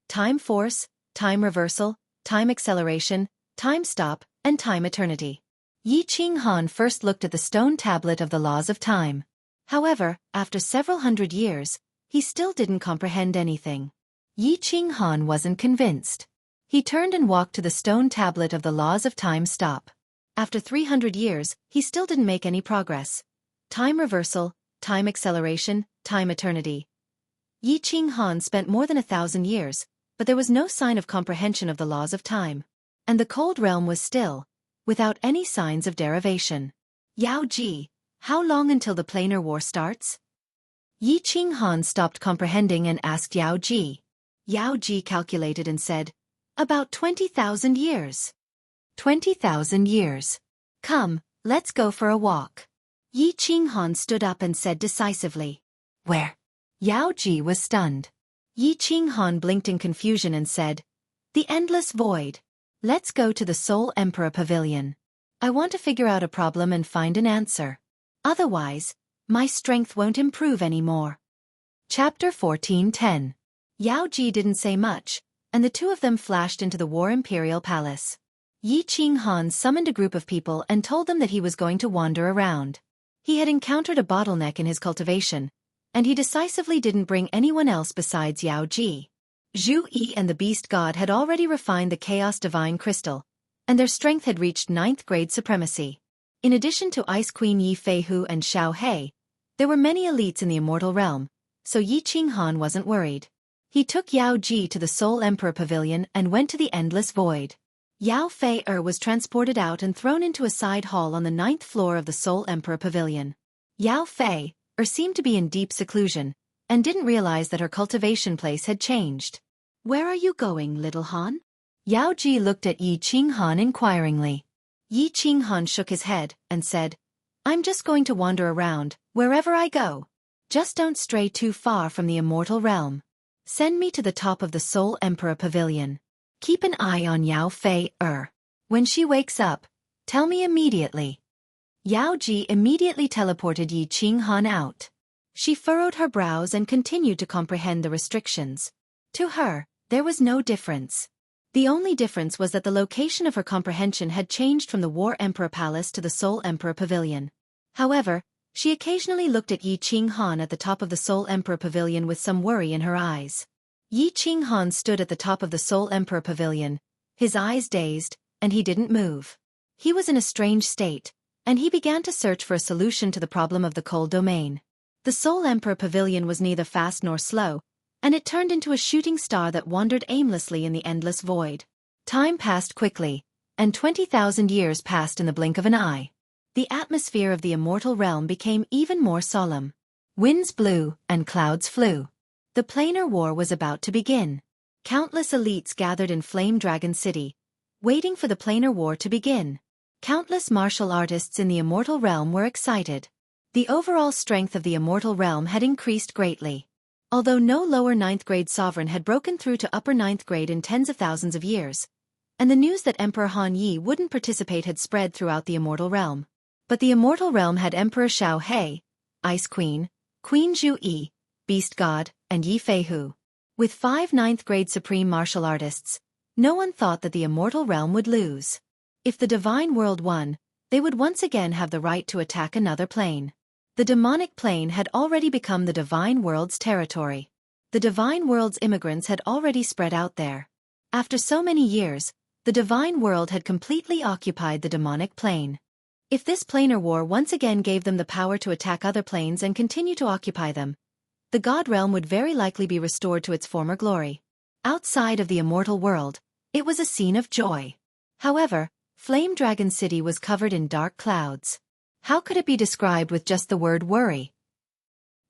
A: time force, time reversal, time acceleration, time stop, and time eternity. Yi Qinghan first looked at the stone tablet of the laws of time. However, after several hundred years, he still didn't comprehend anything. Yi Qinghan wasn't convinced. He turned and walked to the stone tablet of the laws of time stop. After 300 years, he still didn't make any progress. Time reversal, time acceleration, time eternity. Yi Qinghan spent more than 1,000 years, but there was no sign of comprehension of the laws of time. And the cold realm was still, without any signs of derivation. Yao Ji, how long until the planar war starts? Yi Qinghan stopped comprehending and asked Yao Ji. Yao Ji calculated and said, about 20,000 years. 20,000 years. Come, let's go for a walk. Yi Qinghan stood up and said decisively. Where? Yao Ji was stunned. Yi Qinghan blinked in confusion and said, The endless void. Let's go to the Soul Emperor Pavilion. I want to figure out a problem and find an answer. Otherwise, my strength won't improve anymore. Chapter 14:10. Yao Ji didn't say much, and the two of them flashed into the War Imperial Palace. Yi Qing Han summoned a group of people and told them that he was going to wander around. He had encountered a bottleneck in his cultivation, and he decisively didn't bring anyone else besides Yao Ji. Zhu Yi and the Beast God had already refined the Chaos Divine Crystal, and their strength had reached 9th grade supremacy. In addition to Ice Queen Yi Feihu and Xiao He, there were many elites in the immortal realm, so Yi Qing Han wasn't worried. He took Yao Ji to the Soul Emperor Pavilion and went to the Endless Void. Yao Fei was transported out and thrown into a side hall on the 9th floor of the Soul Emperor Pavilion. Yao Fei seemed to be in deep seclusion, and didn't realize that her cultivation place had changed. "Where are you going, little Han?" Yao Ji looked at Yi Qing Han inquiringly. Yi Qing Han shook his head and said, "I'm just going to wander around, wherever I go. Just don't stray too far from the immortal realm. Send me to the top of the Soul Emperor Pavilion. Keep an eye on Yao Fei. When she wakes up, tell me immediately." Yao Ji immediately teleported Yi Qing Han out. She furrowed her brows and continued to comprehend the restrictions. To her, there was no difference. The only difference was that the location of her comprehension had changed from the War Emperor Palace to the Soul Emperor Pavilion. However, she occasionally looked at Yi Qing Han at the top of the Soul Emperor Pavilion with some worry in her eyes. Yi Qing Han stood at the top of the Soul Emperor Pavilion, his eyes dazed, and he didn't move. He was in a strange state, and he began to search for a solution to the problem of the cold domain. The Soul Emperor Pavilion was neither fast nor slow, and it turned into a shooting star that wandered aimlessly in the endless void. Time passed quickly, and 20,000 years passed in the blink of an eye. The atmosphere of the immortal realm became even more solemn. Winds blew, and clouds flew. The planar war was about to begin. Countless elites gathered in Flame Dragon City, waiting for the planar war to begin. Countless martial artists in the immortal realm were excited. The overall strength of the immortal realm had increased greatly. Although no lower 9th grade sovereign had broken through to upper 9th grade in tens of thousands of years, and the news that Emperor Han Yi wouldn't participate had spread throughout the immortal realm. But the immortal realm had Emperor Xiao He, Ice Queen, Queen Zhu Yi, Beast God, and Yi Feihu. With 5 9th grade supreme martial artists, no one thought that the immortal realm would lose. If the divine world won, they would once again have the right to attack another plane. The demonic plane had already become the divine world's territory. The divine world's immigrants had already spread out there. After so many years, the divine world had completely occupied the demonic plane. If this planar war once again gave them the power to attack other planes and continue to occupy them, the God realm would very likely be restored to its former glory. Outside of the immortal world, it was a scene of joy. However, Flame Dragon City was covered in dark clouds. How could it be described with just the word worry?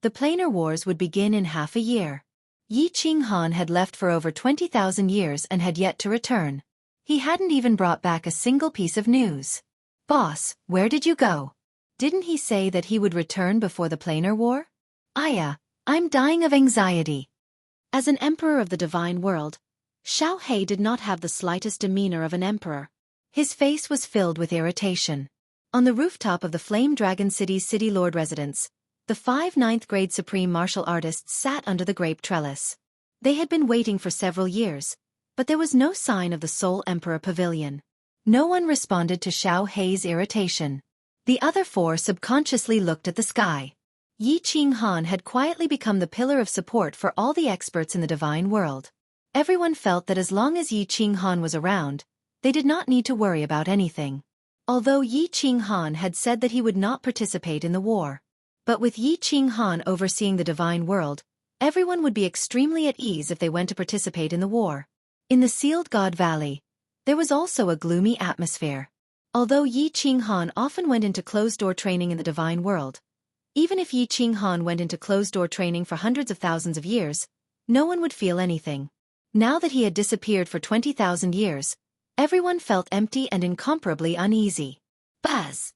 A: The planar wars would begin in half a year. Yi Qing Han had left for over 20,000 years and had yet to return. He hadn't even brought back a single piece of news. "Boss, where did you go? Didn't he say that he would return before the planar war?" "Aya, I'm dying of anxiety." As an emperor of the divine world, Xiao He did not have the slightest demeanor of an emperor. His face was filled with irritation. On the rooftop of the Flame Dragon City's City Lord residence, the 5 9th grade supreme martial artists sat under the grape trellis. They had been waiting for several years, but there was no sign of the Soul Emperor Pavilion. No one responded to Xiao He's irritation. The other 4 subconsciously looked at the sky. Yi Qing Han had quietly become the pillar of support for all the experts in the divine world. Everyone felt that as long as Yi Qing Han was around, they did not need to worry about anything. Although Yi Qing Han had said that he would not participate in the war. But with Yi Qing Han overseeing the divine world, everyone would be extremely at ease if they went to participate in the war. In the Sealed God Valley, there was also a gloomy atmosphere. Although Yi Qing Han often went into closed-door training in the divine world, even if Yi Qing Han went into closed-door training for hundreds of thousands of years, no one would feel anything. Now that he had disappeared for 20,000 years, everyone felt empty and incomparably uneasy. Buzz!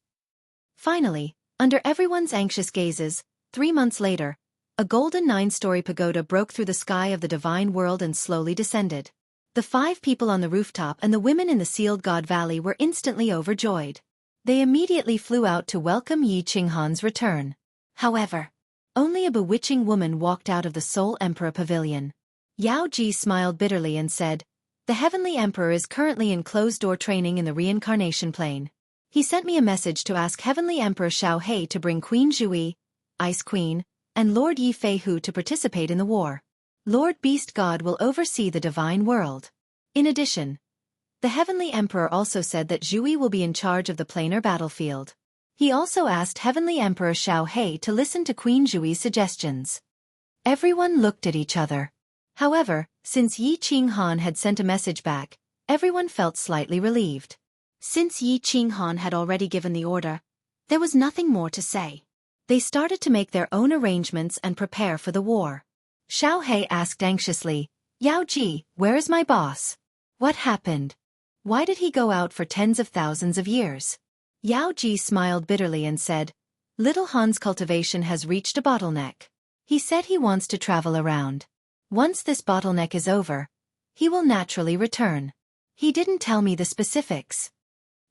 A: Finally, under everyone's anxious gazes, 3 months later, a golden 9-story pagoda broke through the sky of the divine world and slowly descended. The 5 people on the rooftop and the women in the sealed God Valley were instantly overjoyed. They immediately flew out to welcome Yi Qinghan's return. However, only a bewitching woman walked out of the Soul Emperor Pavilion. Yao Ji smiled bitterly and said, "The Heavenly Emperor is currently in closed-door training in the reincarnation plane. He sent me a message to ask Heavenly Emperor Xiao He to bring Queen Zhui, Ice Queen, and Lord Yi Feihu to participate in the war. Lord Beast God will oversee the divine world. In addition, the Heavenly Emperor also said that Zhui will be in charge of the planar battlefield. He also asked Heavenly Emperor Xiao He to listen to Queen Zhui's suggestions." Everyone looked at each other. However, since Yi Qinghan had sent a message back, everyone felt slightly relieved. Since Yi Qinghan had already given the order, there was nothing more to say. They started to make their own arrangements and prepare for the war. Xiao He asked anxiously, "Yao Ji, where is my boss? What happened? Why did he go out for tens of thousands of years?" Yao Ji smiled bitterly and said, "Little Han's cultivation has reached a bottleneck. He said he wants to travel around. Once this bottleneck is over, he will naturally return. He didn't tell me the specifics."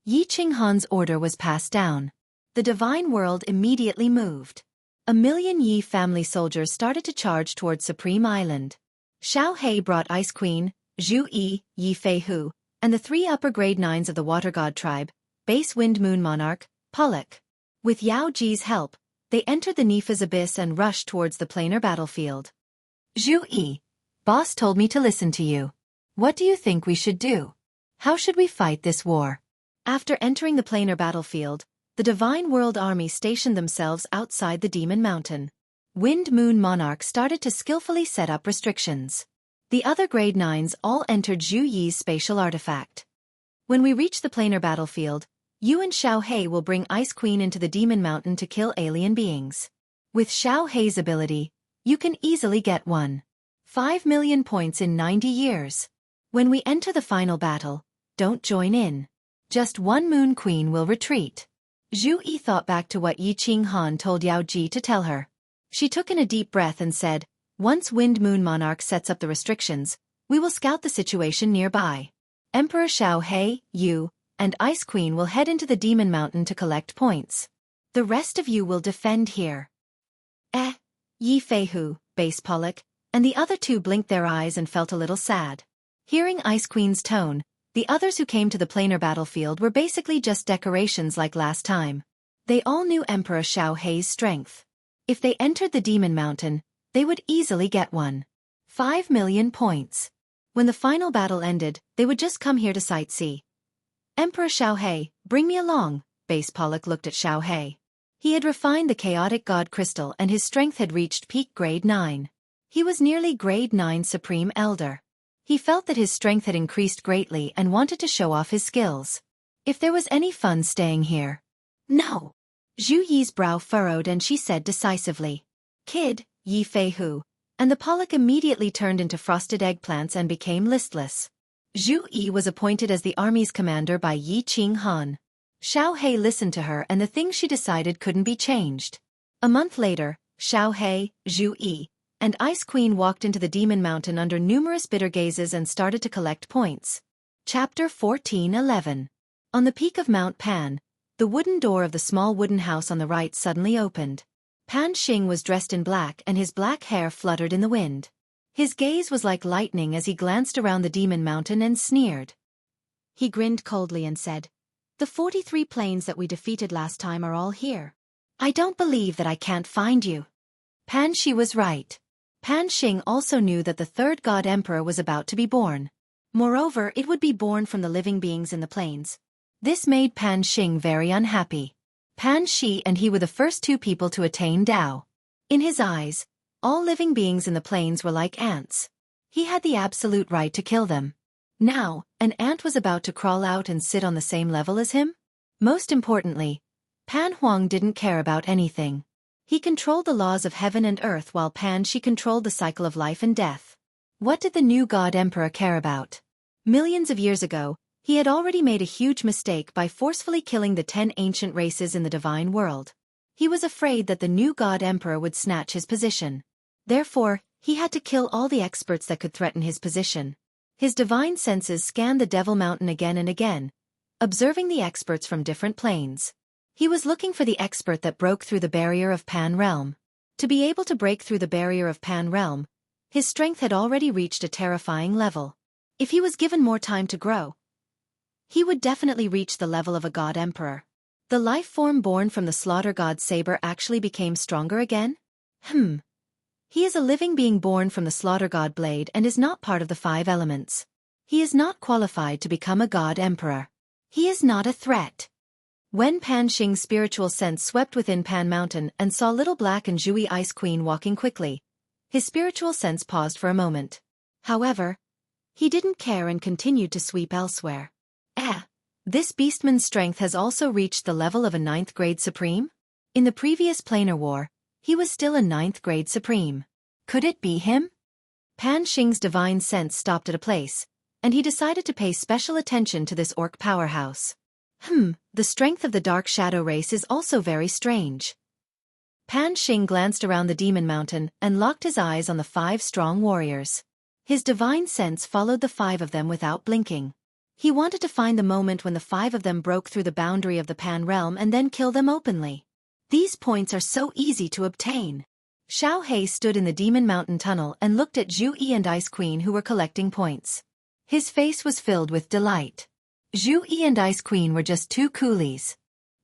A: Yi Qinghan's order was passed down. The divine world immediately moved. 1,000,000 Yi family soldiers started to charge towards Supreme Island. Xiao He brought Ice Queen, Zhu Yi, Yi Feihu, and the 3 upper grade 9s of the Water God tribe, Base Wind Moon Monarch, Pollock. With Yao Ji's help, they entered the Nifa's abyss and rushed towards the planar battlefield. "Zhu Yi, boss told me to listen to you. What do you think we should do? How should we fight this war?" After entering the planar battlefield, the Divine World Army stationed themselves outside the Demon Mountain. Wind Moon Monarch started to skillfully set up restrictions. The other grade 9s all entered Zhu Yi's spatial artifact. "When we reach the planar battlefield, you and Xiao He will bring Ice Queen into the Demon Mountain to kill alien beings. With Xiao He's ability, you can easily get 1.5 million points in 90 years. When we enter the final battle, don't join in. Just one Moon Queen will retreat." Zhu Yi thought back to what Yi Qinghan told Yao Ji to tell her. She took in a deep breath and said, "Once Wind Moon Monarch sets up the restrictions, we will scout the situation nearby. Emperor Xiao He, you, and Ice Queen will head into the Demon Mountain to collect points. The rest of you will defend here." Yi Feihu, Base Pollock, and the other 2 blinked their eyes and felt a little sad. Hearing Ice Queen's tone, the others who came to the planar battlefield were basically just decorations like last time. They all knew Emperor Xiao He's strength. If they entered the Demon Mountain, they would easily get 1.5 million points. When the final battle ended, they would just come here to sightsee. "Emperor Xiao He, bring me along." Base Pollock looked at Xiao He. He had refined the chaotic god crystal and his strength had reached peak grade 9. He was nearly grade 9 Supreme Elder. He felt that his strength had increased greatly and wanted to show off his skills. If there was any fun staying here. "No." Zhu Yi's brow furrowed and she said decisively. "Kid, Yi Feihu," and the Pollock immediately turned into frosted eggplants and became listless. Zhu Yi was appointed as the army's commander by Yi Qinghan. Xiao He listened to her and the things she decided couldn't be changed. A month later, Xiao He, Zhu Yi, and Ice Queen walked into the Demon Mountain under numerous bitter gazes and started to collect points. Chapter 14:11. On the peak of Mount Pan, the wooden door of the small wooden house on the right suddenly opened. Pan Xing was dressed in black and his black hair fluttered in the wind. His gaze was like lightning as he glanced around the Demon Mountain and sneered. He grinned coldly and said, "The 43 planes that we defeated last time are all here. I don't believe that I can't find you." Pan Xi was right. Pan Xing also knew that the 3rd God Emperor was about to be born. Moreover, it would be born from the living beings in the plains. This made Pan Xing very unhappy. Pan Xi and he were the first 2 people to attain Tao. In his eyes, all living beings in the plains were like ants. He had the absolute right to kill them. Now, an ant was about to crawl out and sit on the same level as him? Most importantly, Pan Huang didn't care about anything. He controlled the laws of heaven and earth while Pan Xi controlled the cycle of life and death. What did the new God Emperor care about? Millions of years ago, he had already made a huge mistake by forcefully killing the 10 ancient races in the divine world. He was afraid that the new God Emperor would snatch his position. Therefore, he had to kill all the experts that could threaten his position. His divine senses scanned the Devil Mountain again and again, observing the experts from different planes. He was looking for the expert that broke through the barrier of Pan Realm. To be able to break through the barrier of Pan Realm, his strength had already reached a terrifying level. If he was given more time to grow, he would definitely reach the level of a god emperor. The life form born from the slaughter god saber actually became stronger again? He is a living being born from the slaughter god blade and is not part of the 5 elements. He is not qualified to become a god emperor. He is not a threat. When Pan Xing's spiritual sense swept within Pan Mountain and saw little black and dewy Ice Queen walking quickly, his spiritual sense paused for a moment. However, he didn't care and continued to sweep elsewhere. This beastman's strength has also reached the level of a 9th grade supreme? In the previous planar war, he was still a 9th grade supreme. Could it be him? Pan Xing's divine sense stopped at a place, and he decided to pay special attention to this orc powerhouse. The strength of the Dark Shadow race is also very strange. Pan Xing glanced around the Demon Mountain and locked his eyes on the 5 strong warriors. His divine sense followed the 5 of them without blinking. He wanted to find the moment when the 5 of them broke through the boundary of the Pan Realm and then kill them openly. These points are so easy to obtain. Xiao He stood in the Demon Mountain tunnel and looked at Zhu Yi and Ice Queen who were collecting points. His face was filled with delight. Zhu Yi and Ice Queen were just 2 coolies.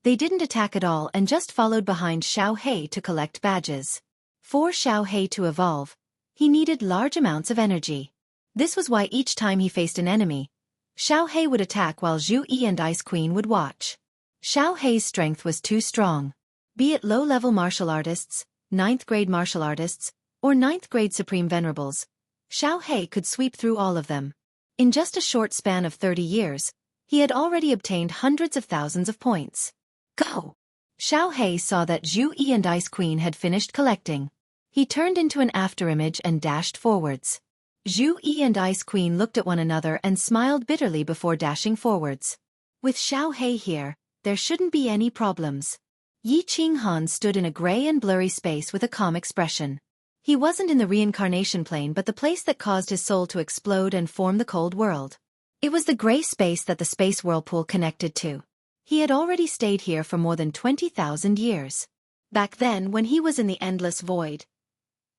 A: They didn't attack at all and just followed behind Xiao He to collect badges. For Xiao He to evolve, he needed large amounts of energy. This was why each time he faced an enemy, Xiao He would attack while Zhu Yi and Ice Queen would watch. Xiao He's strength was too strong. Be it low-level martial artists, 9th grade martial artists, or 9th grade supreme venerables, Xiao He could sweep through all of them. In just a short span of 30 years, he had already obtained hundreds of thousands of points. Go! Xiao He saw that Zhu Yi and Ice Queen had finished collecting. He turned into an afterimage and dashed forwards. Zhu Yi and Ice Queen looked at one another and smiled bitterly before dashing forwards. With Xiao He here, there shouldn't be any problems. Yi Qinghan stood in a gray and blurry space with a calm expression. He wasn't in the reincarnation plane but the place that caused his soul to explode and form the cold world. It was the gray space that the space whirlpool connected to. He had already stayed here for more than 20,000 years. Back then, when he was in the endless void,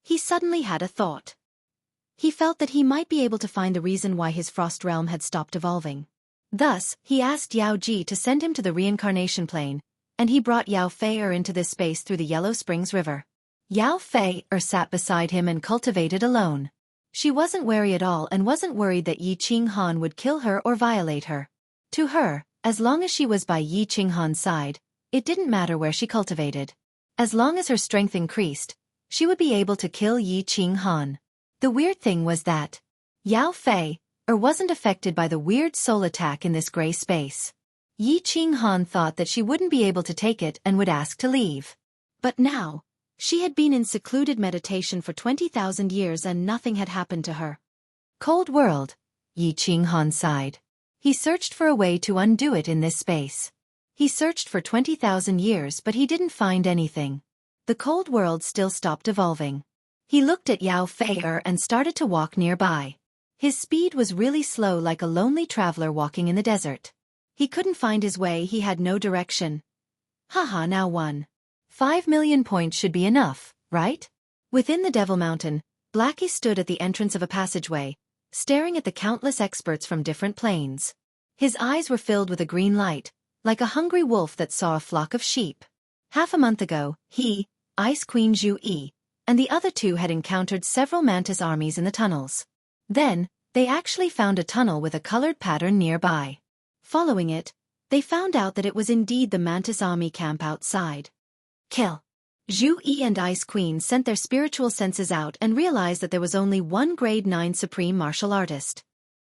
A: he suddenly had a thought. He felt that he might be able to find the reason why his frost realm had stopped evolving. Thus, he asked Yao Ji to send him to the reincarnation plane, and he brought Yao Fei into this space through the Yellow Springs River. Yao Fei sat beside him and cultivated alone. She wasn't wary at all and wasn't worried that Yi Qinghan would kill her or violate her. To her, as long as she was by Yi Qinghan's side, it didn't matter where she cultivated. As long as her strength increased, she would be able to kill Yi Qinghan. The weird thing was that Yao Fei wasn't affected by the weird soul attack in this gray space. Yi Qinghan thought that she wouldn't be able to take it and would ask to leave. But now, she had been in secluded meditation for 20,000 years and nothing had happened to her. Cold world, Yi Qinghan sighed. He searched for a way to undo it in this space. He searched for 20,000 years but he didn't find anything. The cold world still stopped evolving. He looked at Yao Fei and started to walk nearby. His speed was really slow like a lonely traveler walking in the desert. He couldn't find his way, he had no direction. Haha, now 5 million points should be enough, right? Within the Devil Mountain, Blackie stood at the entrance of a passageway, staring at the countless experts from different planes. His eyes were filled with a green light, like a hungry wolf that saw a flock of sheep. Half a month ago, he, Ice Queen Zhu Yi, and the other 2 had encountered several mantis armies in the tunnels. Then, they actually found a tunnel with a colored pattern nearby. Following it, they found out that it was indeed the mantis army camp outside. Kill. Zhu Yi and Ice Queen sent their spiritual senses out and realized that there was only one grade 9 supreme martial artist.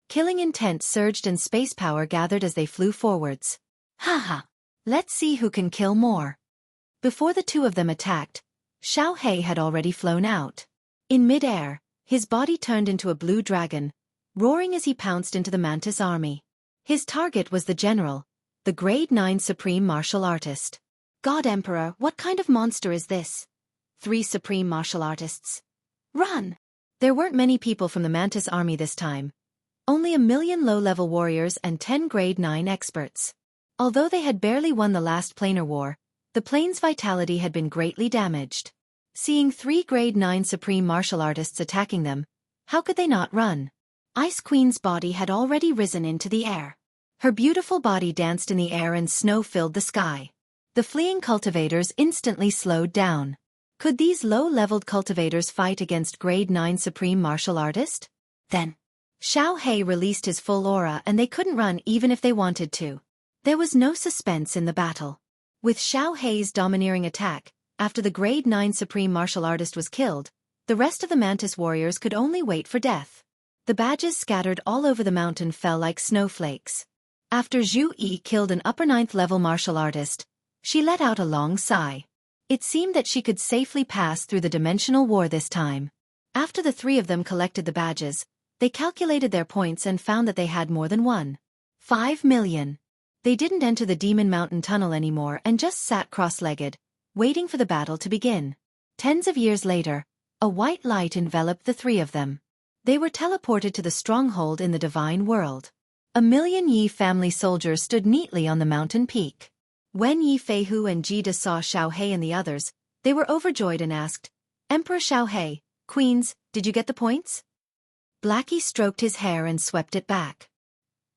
A: Killing intent surged and space power gathered as they flew forwards. Haha. Let's see who can kill more. Before the 2 of them attacked, Xiao He had already flown out. In mid-air, his body turned into a blue dragon, roaring as he pounced into the mantis army. His target was the general, the grade 9 supreme martial artist. God Emperor, what kind of monster is this? 3 supreme martial artists. Run! There weren't many people from the mantis army this time. Only 1,000,000 low-level warriors and 10 Grade 9 experts. Although they had barely won the last planar war, the plane's vitality had been greatly damaged. Seeing 3 Grade 9 supreme martial artists attacking them, how could they not run? Ice Queen's body had already risen into the air. Her beautiful body danced in the air and snow filled the sky. The fleeing cultivators instantly slowed down. Could these low-leveled cultivators fight against Grade 9 supreme martial artist? Then, Xiao He released his full aura and they couldn't run even if they wanted to. There was no suspense in the battle. With Xiao He's domineering attack, after the Grade 9 supreme martial artist was killed, the rest of the Mantis warriors could only wait for death. The badges scattered all over the mountain fell like snowflakes. After Zhu Yi killed an upper 9th level martial artist, she let out a long sigh. It seemed that she could safely pass through the dimensional war this time. After the three of them collected the badges, they calculated their points and found that they had more than 1.5 million. They didn't enter the Demon Mountain tunnel anymore and just sat cross-legged, waiting for the battle to begin. Tens of years later, a white light enveloped the three of them. They were teleported to the stronghold in the divine world. 1,000,000 Yi family soldiers stood neatly on the mountain peak. When Yi Feihu and Jida saw Xiao He and the others, they were overjoyed and asked, "Emperor Xiao He, Queens, did you get the points?" Blackie stroked his hair and swept it back.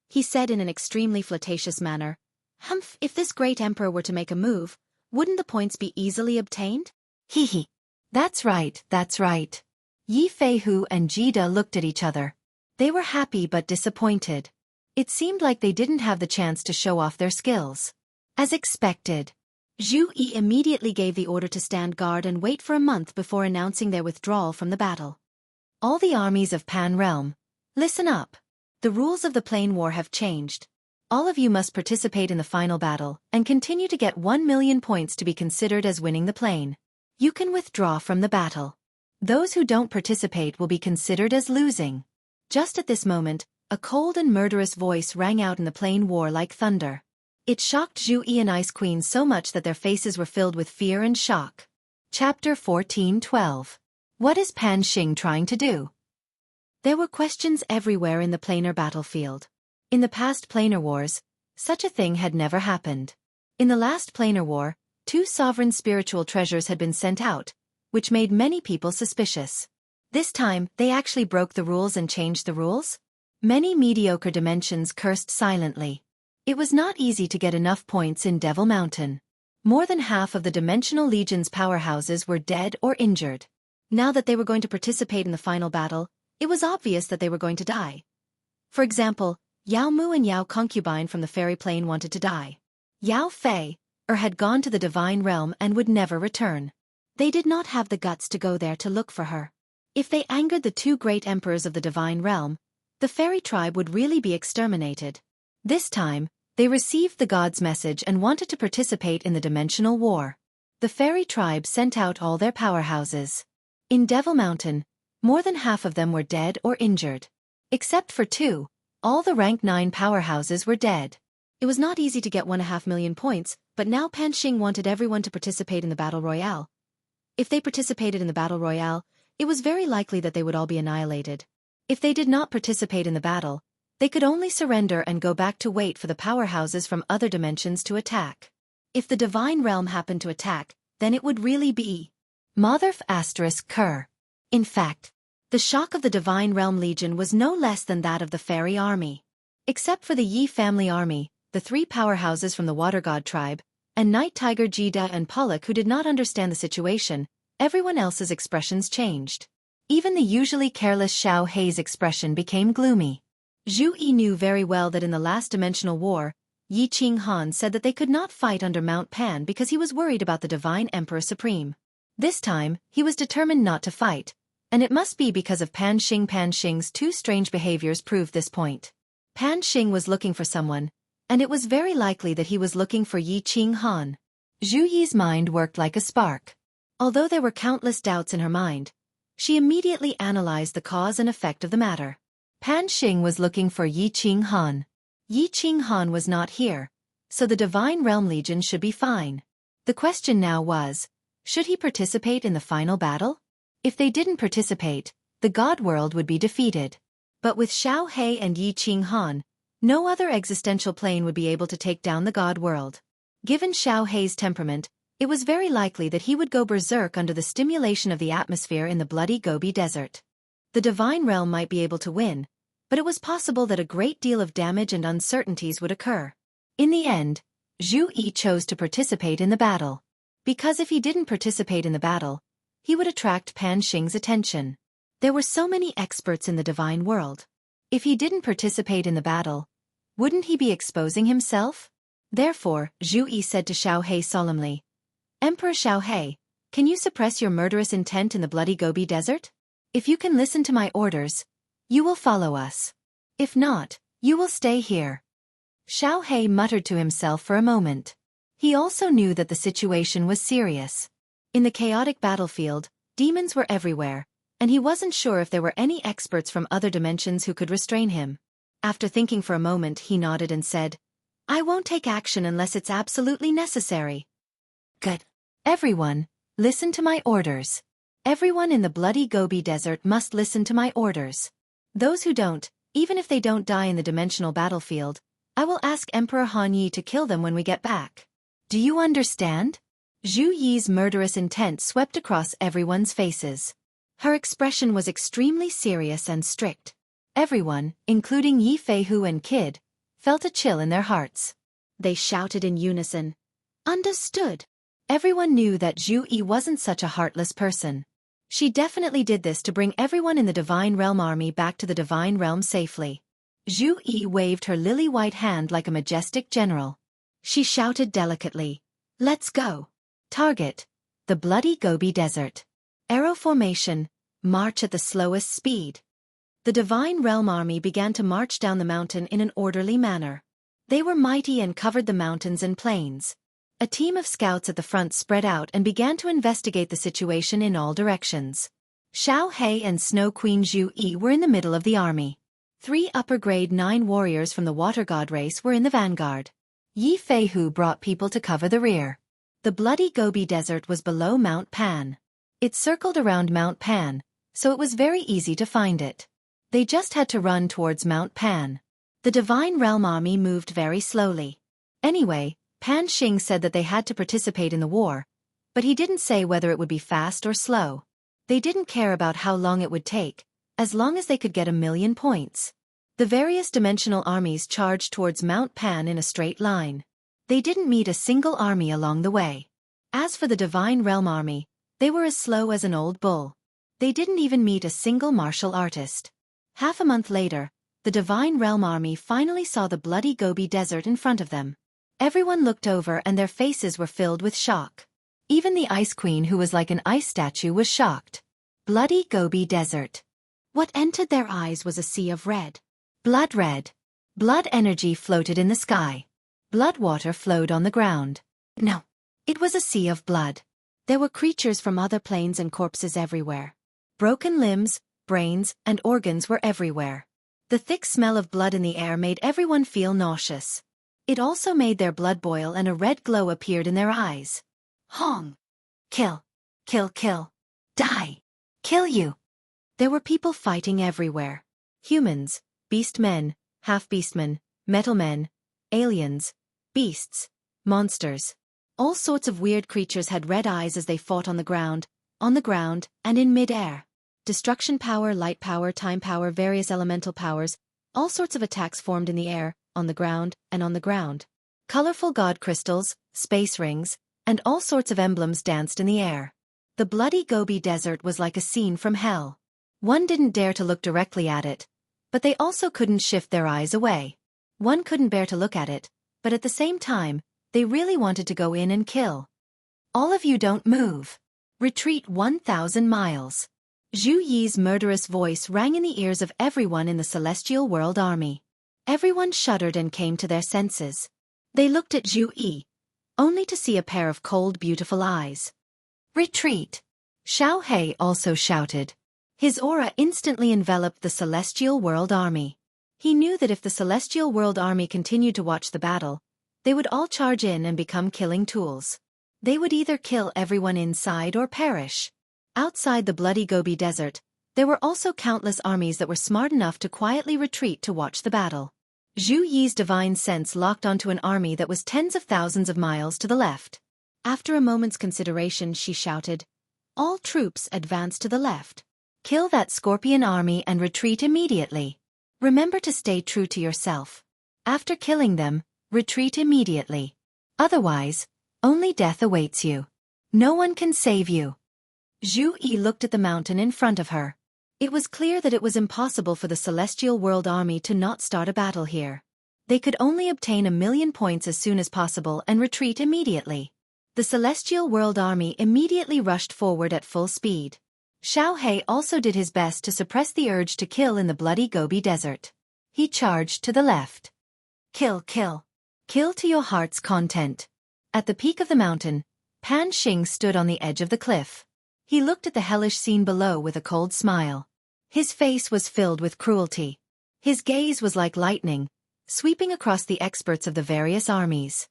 A: He said in an extremely flirtatious manner, "Humph, if this great emperor were to make a move, wouldn't the points be easily obtained?" Hee hee. That's right, that's right. Yi Feihu and Jida looked at each other. They were happy but disappointed. It seemed like they didn't have the chance to show off their skills. As expected, Zhu Yi immediately gave the order to stand guard and wait for a month before announcing their withdrawal from the battle. All the armies of Pan Realm, listen up. The rules of the plane war have changed. All of you must participate in the final battle and continue to get 1,000,000 points to be considered as winning the plane. You can withdraw from the battle. Those who don't participate will be considered as losing. Just at this moment, a cold and murderous voice rang out in the plane war like thunder. It shocked Zhu Yi and Ice Queen so much that their faces were filled with fear and shock. Chapter 14:12. What is Pan Xing trying to do? There were questions everywhere in the planar battlefield. In the past planar wars, such a thing had never happened. In the last planar war, 2 sovereign spiritual treasures had been sent out, which made many people suspicious. This time, they actually broke the rules and changed the rules? Many mediocre dimensions cursed silently. It was not easy to get enough points in Devil Mountain. More than half of the Dimensional Legion's powerhouses were dead or injured. Now that they were going to participate in the final battle, it was obvious that they were going to die. For example, Yao Mu and Yao Concubine from the fairy plane wanted to die. Yao Fei had gone to the divine realm and would never return. They did not have the guts to go there to look for her. If they angered the 2 great emperors of the divine realm, the fairy tribe would really be exterminated. This time, they received the god's message and wanted to participate in the dimensional war. The fairy tribe sent out all their powerhouses. In Devil Mountain, more than half of them were dead or injured. Except for 2, all the rank 9 powerhouses were dead. It was not easy to get 1.5 million points, but now Pan Xing wanted everyone to participate in the Battle Royale. If they participated in the Battle Royale, it was very likely that they would all be annihilated. If they did not participate in the battle, they could only surrender and go back to wait for the powerhouses from other dimensions to attack. If the divine realm happened to attack, then it would really be Motherf ** Kerr. In fact, the shock of the Divine Realm Legion was no less than that of the Fairy Army. Except for the Yi family army, the 3 powerhouses from the Water God tribe, and Night Tiger Jida and Pollock who did not understand the situation, everyone else's expressions changed. Even the usually careless Xiao He's expression became gloomy. Zhu Yi knew very well that in the last dimensional war, Yi Qing Han said that they could not fight under Mount Pan because he was worried about the Divine Emperor Supreme. This time, he was determined not to fight, and it must be because of Pan Xing. Pan Xing's 2 strange behaviors proved this point. Pan Xing was looking for someone, and it was very likely that he was looking for Yi Qing Han. Zhu Yi's mind worked like a spark. Although there were countless doubts in her mind, she immediately analyzed the cause and effect of the matter. Pan Xing was looking for Yi Qing Han. Yi Qing Han was not here, so the Divine Realm Legion should be fine. The question now was, should he participate in the final battle? If they didn't participate, the God World would be defeated. But with Xiao He and Yi Qing Han, no other existential plane would be able to take down the god world. Given Xiao He's temperament, it was very likely that he would go berserk under the stimulation of the atmosphere in the bloody Gobi Desert. The divine realm might be able to win, but it was possible that a great deal of damage and uncertainties would occur. In the end, Zhu Yi chose to participate in the battle. Because if he didn't participate in the battle, he would attract Pan Xing's attention. There were so many experts in the divine world. If he didn't participate in the battle, wouldn't he be exposing himself? Therefore, Zhu Yi said to Xiao He solemnly, "Emperor Xiao He, can you suppress your murderous intent in the bloody Gobi Desert? If you can listen to my orders, you will follow us. If not, you will stay here." Xiao He muttered to himself for a moment. He also knew that the situation was serious. In the chaotic battlefield, demons were everywhere, and he wasn't sure if there were any experts from other dimensions who could restrain him. After thinking for a moment, he nodded and said, "I won't take action unless it's absolutely necessary." "Good. Everyone, listen to my orders. Everyone in the bloody Gobi Desert must listen to my orders. Those who don't, even if they don't die in the dimensional battlefield, I will ask Emperor Han Yi to kill them when we get back. Do you understand?" Zhu Yi's murderous intent swept across everyone's faces. Her expression was extremely serious and strict. Everyone, including Yi Feihu and Kid, felt a chill in their hearts. They shouted in unison, "Understood." Everyone knew that Zhu Yi wasn't such a heartless person. She definitely did this to bring everyone in the Divine Realm army back to the Divine Realm safely. Zhu Yi waved her lily-white hand like a majestic general. She shouted delicately, "Let's go. Target: the bloody Gobi Desert. Arrow formation, march at the slowest speed." The Divine Realm army began to march down the mountain in an orderly manner. They were mighty and covered the mountains and plains. A team of scouts at the front spread out and began to investigate the situation in all directions. Xiao He and Snow Queen Zhu Yi were in the middle of the army. 3 upper-grade 9 warriors from the Water God race were in the vanguard. Yi Feihu brought people to cover the rear. The bloody Gobi Desert was below Mount Pan. It circled around Mount Pan, so it was very easy to find it. They just had to run towards Mount Pan. The Divine Realm army moved very slowly. Anyway, Pan Xing said that they had to participate in the war, but he didn't say whether it would be fast or slow. They didn't care about how long it would take, as long as they could get 1,000,000 points. The various dimensional armies charged towards Mount Pan in a straight line. They didn't meet a single army along the way. As for the Divine Realm army, they were as slow as an old bull. They didn't even meet a single martial artist. Half a month later, the Divine Realm army finally saw the bloody Gobi Desert in front of them. Everyone looked over and their faces were filled with shock. Even the Ice Queen, who was like an ice statue, was shocked. Bloody Gobi Desert. What entered their eyes was a sea of red. Blood red. Blood energy floated in the sky. Blood water flowed on the ground. No. It was a sea of blood. There were creatures from other planes and corpses everywhere. Broken limbs, brains, and organs were everywhere. The thick smell of blood in the air made everyone feel nauseous. It also made their blood boil and a red glow appeared in their eyes. Hong! Kill! Kill, kill! Die! Kill you! There were people fighting everywhere. Humans, beast men, half-beastmen, metal men, aliens, beasts, monsters. All sorts of weird creatures had red eyes as they fought on the ground, and in mid-air. Destruction power, light power, time power, various elemental powers, all sorts of attacks formed in the air, on the ground, and on the ground. Colorful god crystals, space rings, and all sorts of emblems danced in the air. The bloody Gobi Desert was like a scene from hell. One didn't dare to look directly at it, but they also couldn't shift their eyes away. One couldn't bear to look at it, but at the same time, they really wanted to go in and kill. All of you don't move. Retreat 1,000 miles. Zhu Yi's murderous voice rang in the ears of everyone in the Celestial World Army. Everyone shuddered and came to their senses. They looked at Zhu Yi, only to see a pair of cold, beautiful eyes. Retreat! Xiao He also shouted. His aura instantly enveloped the Celestial World Army. He knew that if the Celestial World Army continued to watch the battle, they would all charge in and become killing tools. They would either kill everyone inside or perish. Outside the bloody Gobi Desert, There were also countless armies that were smart enough to quietly retreat to watch the battle. Zhu Yi's divine sense locked onto an army that was tens of thousands of miles to the left. After a moment's consideration, she shouted, "All troops advance to the left. Kill that scorpion army and retreat immediately. Remember to stay true to yourself. After killing them, retreat immediately. Otherwise, only death awaits you. No one can save you." Zhu Yi looked at the mountain in front of her. It was clear that it was impossible for the Celestial World Army to not start a battle here. They could only obtain 1,000,000 points as soon as possible and retreat immediately. The Celestial World Army immediately rushed forward at full speed. Xiao He also did his best to suppress the urge to kill in the bloody Gobi Desert. He charged to the left. Kill, kill. Kill to your heart's content. At the peak of the mountain, Pan Xing stood on the edge of the cliff. He looked at the hellish scene below with a cold smile. His face was filled with cruelty. His gaze was like lightning, sweeping across the experts of the various armies.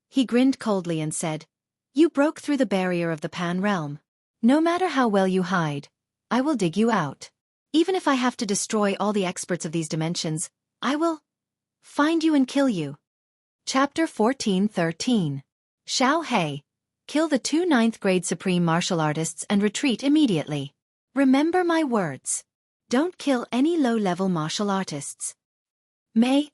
A: He grinned coldly and said, "You broke through the barrier of the Pan realm. No matter how well you hide, I will dig you out. Even if I have to destroy all the experts of these dimensions, I will find you and kill you." Chapter 14:13. Xiao He. Kill the 2 9th-grade supreme martial artists and retreat immediately. Remember my words. Don't kill any low-level martial artists. Mei,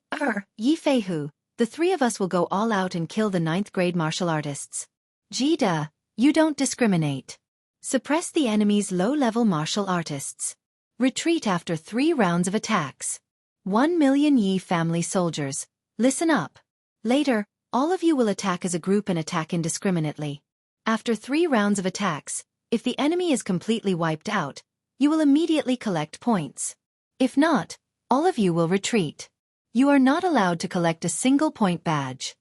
A: Yi Feihu, the 3 of us will go all out and kill the 9th-grade martial artists. Jida, you don't discriminate. Suppress the enemy's low-level martial artists. Retreat after 3 rounds of attacks. 1,000,000 Yi family soldiers, listen up. Later, all of you will attack as a group and attack indiscriminately. After 3 rounds of attacks, if the enemy is completely wiped out, you will immediately collect points. If not, all of you will retreat. You are not allowed to collect a single point badge.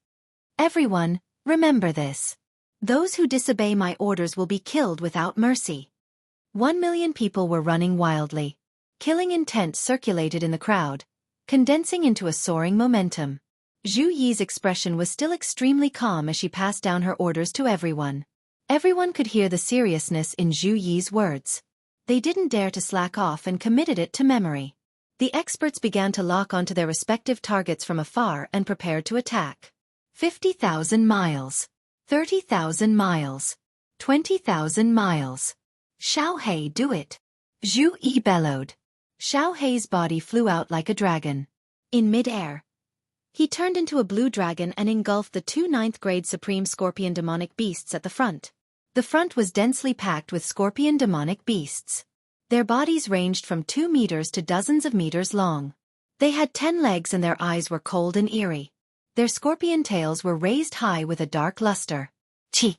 A: Everyone, remember this. Those who disobey my orders will be killed without mercy. 1,000,000 people were running wildly. Killing intent circulated in the crowd, condensing into a soaring momentum. Zhu Yi's expression was still extremely calm as she passed down her orders to everyone. Everyone could hear the seriousness in Zhu Yi's words. They didn't dare to slack off and committed it to memory. The experts began to lock onto their respective targets from afar and prepared to attack. 50,000 miles. 30,000 miles. 20,000 miles. Xiao He, do it. Zhu Yi bellowed. Xiao He's body flew out like a dragon. In mid-air, he turned into a blue dragon and engulfed the 2 9th-grade supreme scorpion demonic beasts at the front. The front was densely packed with scorpion demonic beasts. Their bodies ranged from 2 meters to dozens of meters long. They had 10 legs and their eyes were cold and eerie. Their scorpion tails were raised high with a dark luster. Chi!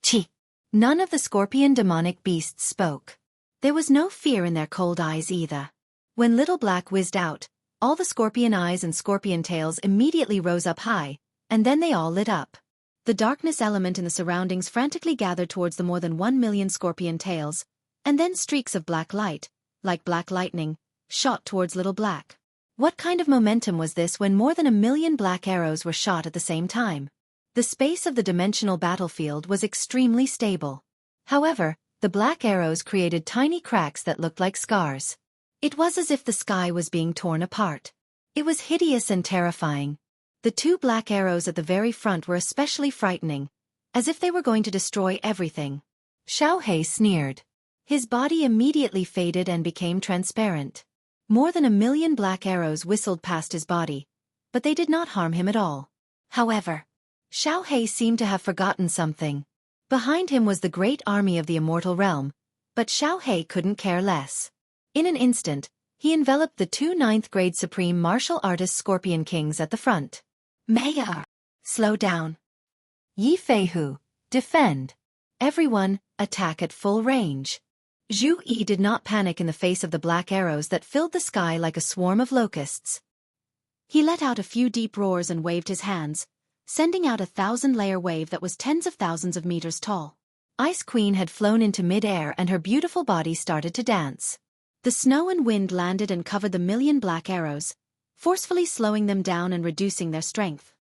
A: Chi! None of the scorpion demonic beasts spoke. There was no fear in their cold eyes either. When Little Black whizzed out, all the scorpion eyes and scorpion tails immediately rose up high, and then they all lit up. The darkness element in the surroundings frantically gathered towards the more than 1,000,000 scorpion tails, and then streaks of black light, like black lightning, shot towards Little Black. What kind of momentum was this when more than 1,000,000 black arrows were shot at the same time? The space of the dimensional battlefield was extremely stable. However, the black arrows created tiny cracks that looked like scars. It was as if the sky was being torn apart. It was hideous and terrifying. The 2 black arrows at the very front were especially frightening, as if they were going to destroy everything. Xiao He sneered. His body immediately faded and became transparent. More than 1,000,000 black arrows whistled past his body, but they did not harm him at all. However, Xiao He seemed to have forgotten something. Behind him was the great army of the immortal realm, but Xiao He couldn't care less. In an instant, he enveloped the 2 9th-grade supreme martial artist scorpion kings at the front. Maya! Slow down. Yi Feihu, defend. Everyone, attack at full range. Zhu Yi did not panic in the face of the black arrows that filled the sky like a swarm of locusts. He let out a few deep roars and waved his hands, sending out a 1,000-layer wave that was tens of thousands of meters tall. Ice Queen had flown into mid-air and her beautiful body started to dance. The snow and wind landed and covered the 1,000,000 black arrows, forcefully slowing them down and reducing their strength.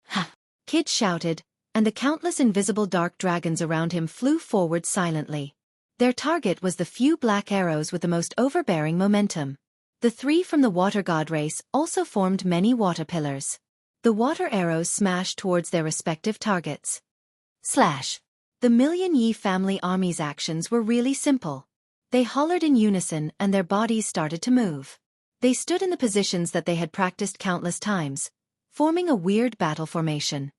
A: Ha! Kid shouted, and the countless invisible dark dragons around him flew forward silently. Their target was the few black arrows with the most overbearing momentum. The three from the water god race also formed many water pillars. The water arrows smashed towards their respective targets. Slash. The Million Yi family army's actions were really simple. They hollered in unison and their bodies started to move. They stood in the positions that they had practiced countless times, forming a weird battle formation.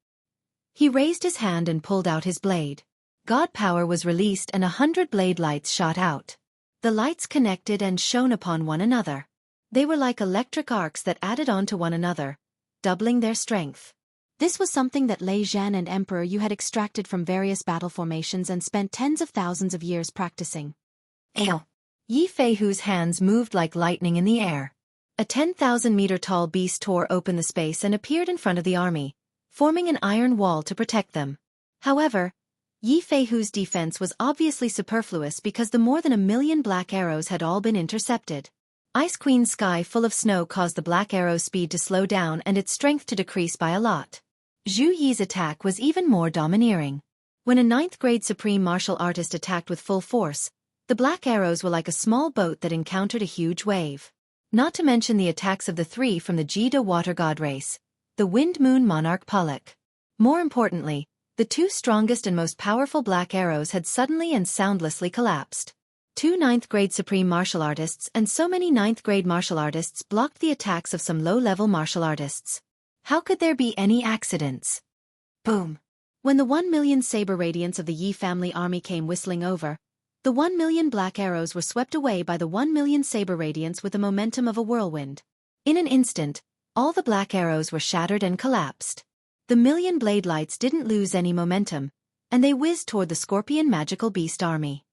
A: He raised his hand and pulled out his blade. God power was released and 100 blade lights shot out. The lights connected and shone upon one another. They were like electric arcs that added on to one another, doubling their strength. This was something that Lei Zhan and Emperor Yu had extracted from various battle formations and spent tens of thousands of years practicing. Ew. Yi Feihu's hands moved like lightning in the air. A 10,000-meter-tall beast tore open the space and appeared in front of the army, forming an iron wall to protect them. However, Yi Feihu's defense was obviously superfluous because the more than 1 million black arrows had all been intercepted. Ice Queen's sky full of snow caused the black arrow's speed to slow down and its strength to decrease by a lot. Zhu Yi's attack was even more domineering. When a 9th-grade supreme martial artist attacked with full force, the black arrows were like a small boat that encountered a huge wave. Not to mention the attacks of the three from the Jida water god race, the Wind Moon Monarch Pollock. More importantly, the two strongest and most powerful black arrows had suddenly and soundlessly collapsed. 2 9th-grade supreme martial artists and so many 9th-grade martial artists blocked the attacks of some low-level martial artists. How could there be any accidents? Boom! When the 1 million saber radiance of the Yi family army came whistling over, the 1 million black arrows were swept away by the 1 million saber radiance with the momentum of a whirlwind. In an instant, all the black arrows were shattered and collapsed. The million blade lights didn't lose any momentum, and they whizzed toward the scorpion magical beast army.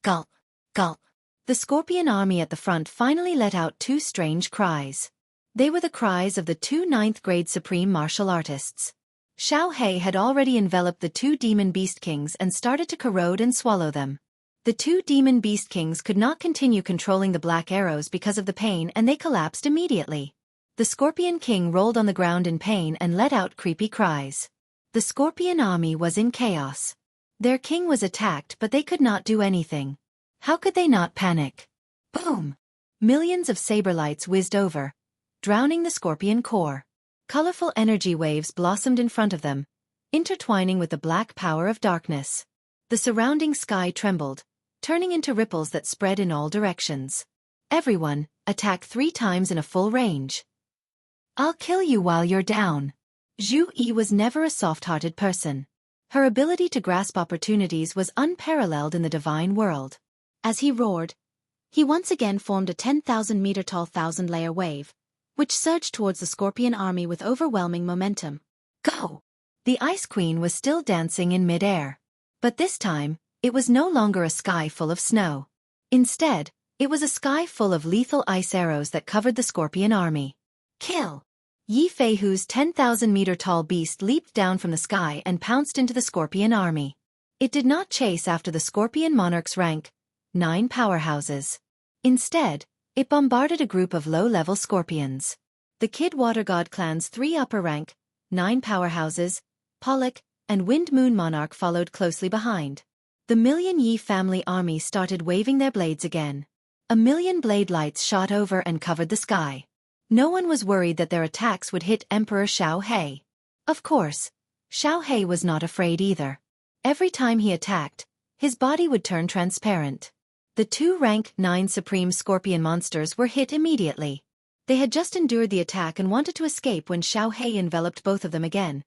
A: Gulp! Gulp! The scorpion army at the front finally let out 2 strange cries. They were the cries of the 2 9th-grade supreme martial artists. Xiao He had already enveloped the 2 demon beast kings and started to corrode and swallow them. The 2 demon beast kings could not continue controlling the black arrows because of the pain and they collapsed immediately. The scorpion king rolled on the ground in pain and let out creepy cries. The scorpion army was in chaos. Their king was attacked but they could not do anything. How could they not panic? Boom! Millions of saber lights whizzed over, drowning the scorpion core. Colorful energy waves blossomed in front of them, intertwining with the black power of darkness. The surrounding sky trembled, turning into ripples that spread in all directions. Everyone, attack 3 times in a full range. I'll kill you while you're down. Zhu Yi was never a soft-hearted person. Her ability to grasp opportunities was unparalleled in the divine world. As he roared, he once again formed a 10,000-meter-tall 1,000-layer wave, which surged towards the scorpion army with overwhelming momentum. Go! The Ice Queen was still dancing in mid-air. But this time, it was no longer a sky full of snow. Instead, it was a sky full of lethal ice arrows that covered the scorpion army. Kill! Yi Feihu's 10,000-meter-tall beast leaped down from the sky and pounced into the scorpion army. It did not chase after the scorpion monarch's rank 9 powerhouses. Instead, it bombarded a group of low-level scorpions. The Kid Water God clan's 3 upper rank 9 powerhouses, Pollock, and Wind Moon Monarch followed closely behind. The Million Yi family army started waving their blades again. 1 million blade lights shot over and covered the sky. No one was worried that their attacks would hit Emperor Xiao He. Of course, Xiao He was not afraid either. Every time he attacked, his body would turn transparent. The 2 rank 9 supreme scorpion monsters were hit immediately. They had just endured the attack and wanted to escape when Xiao He enveloped both of them again.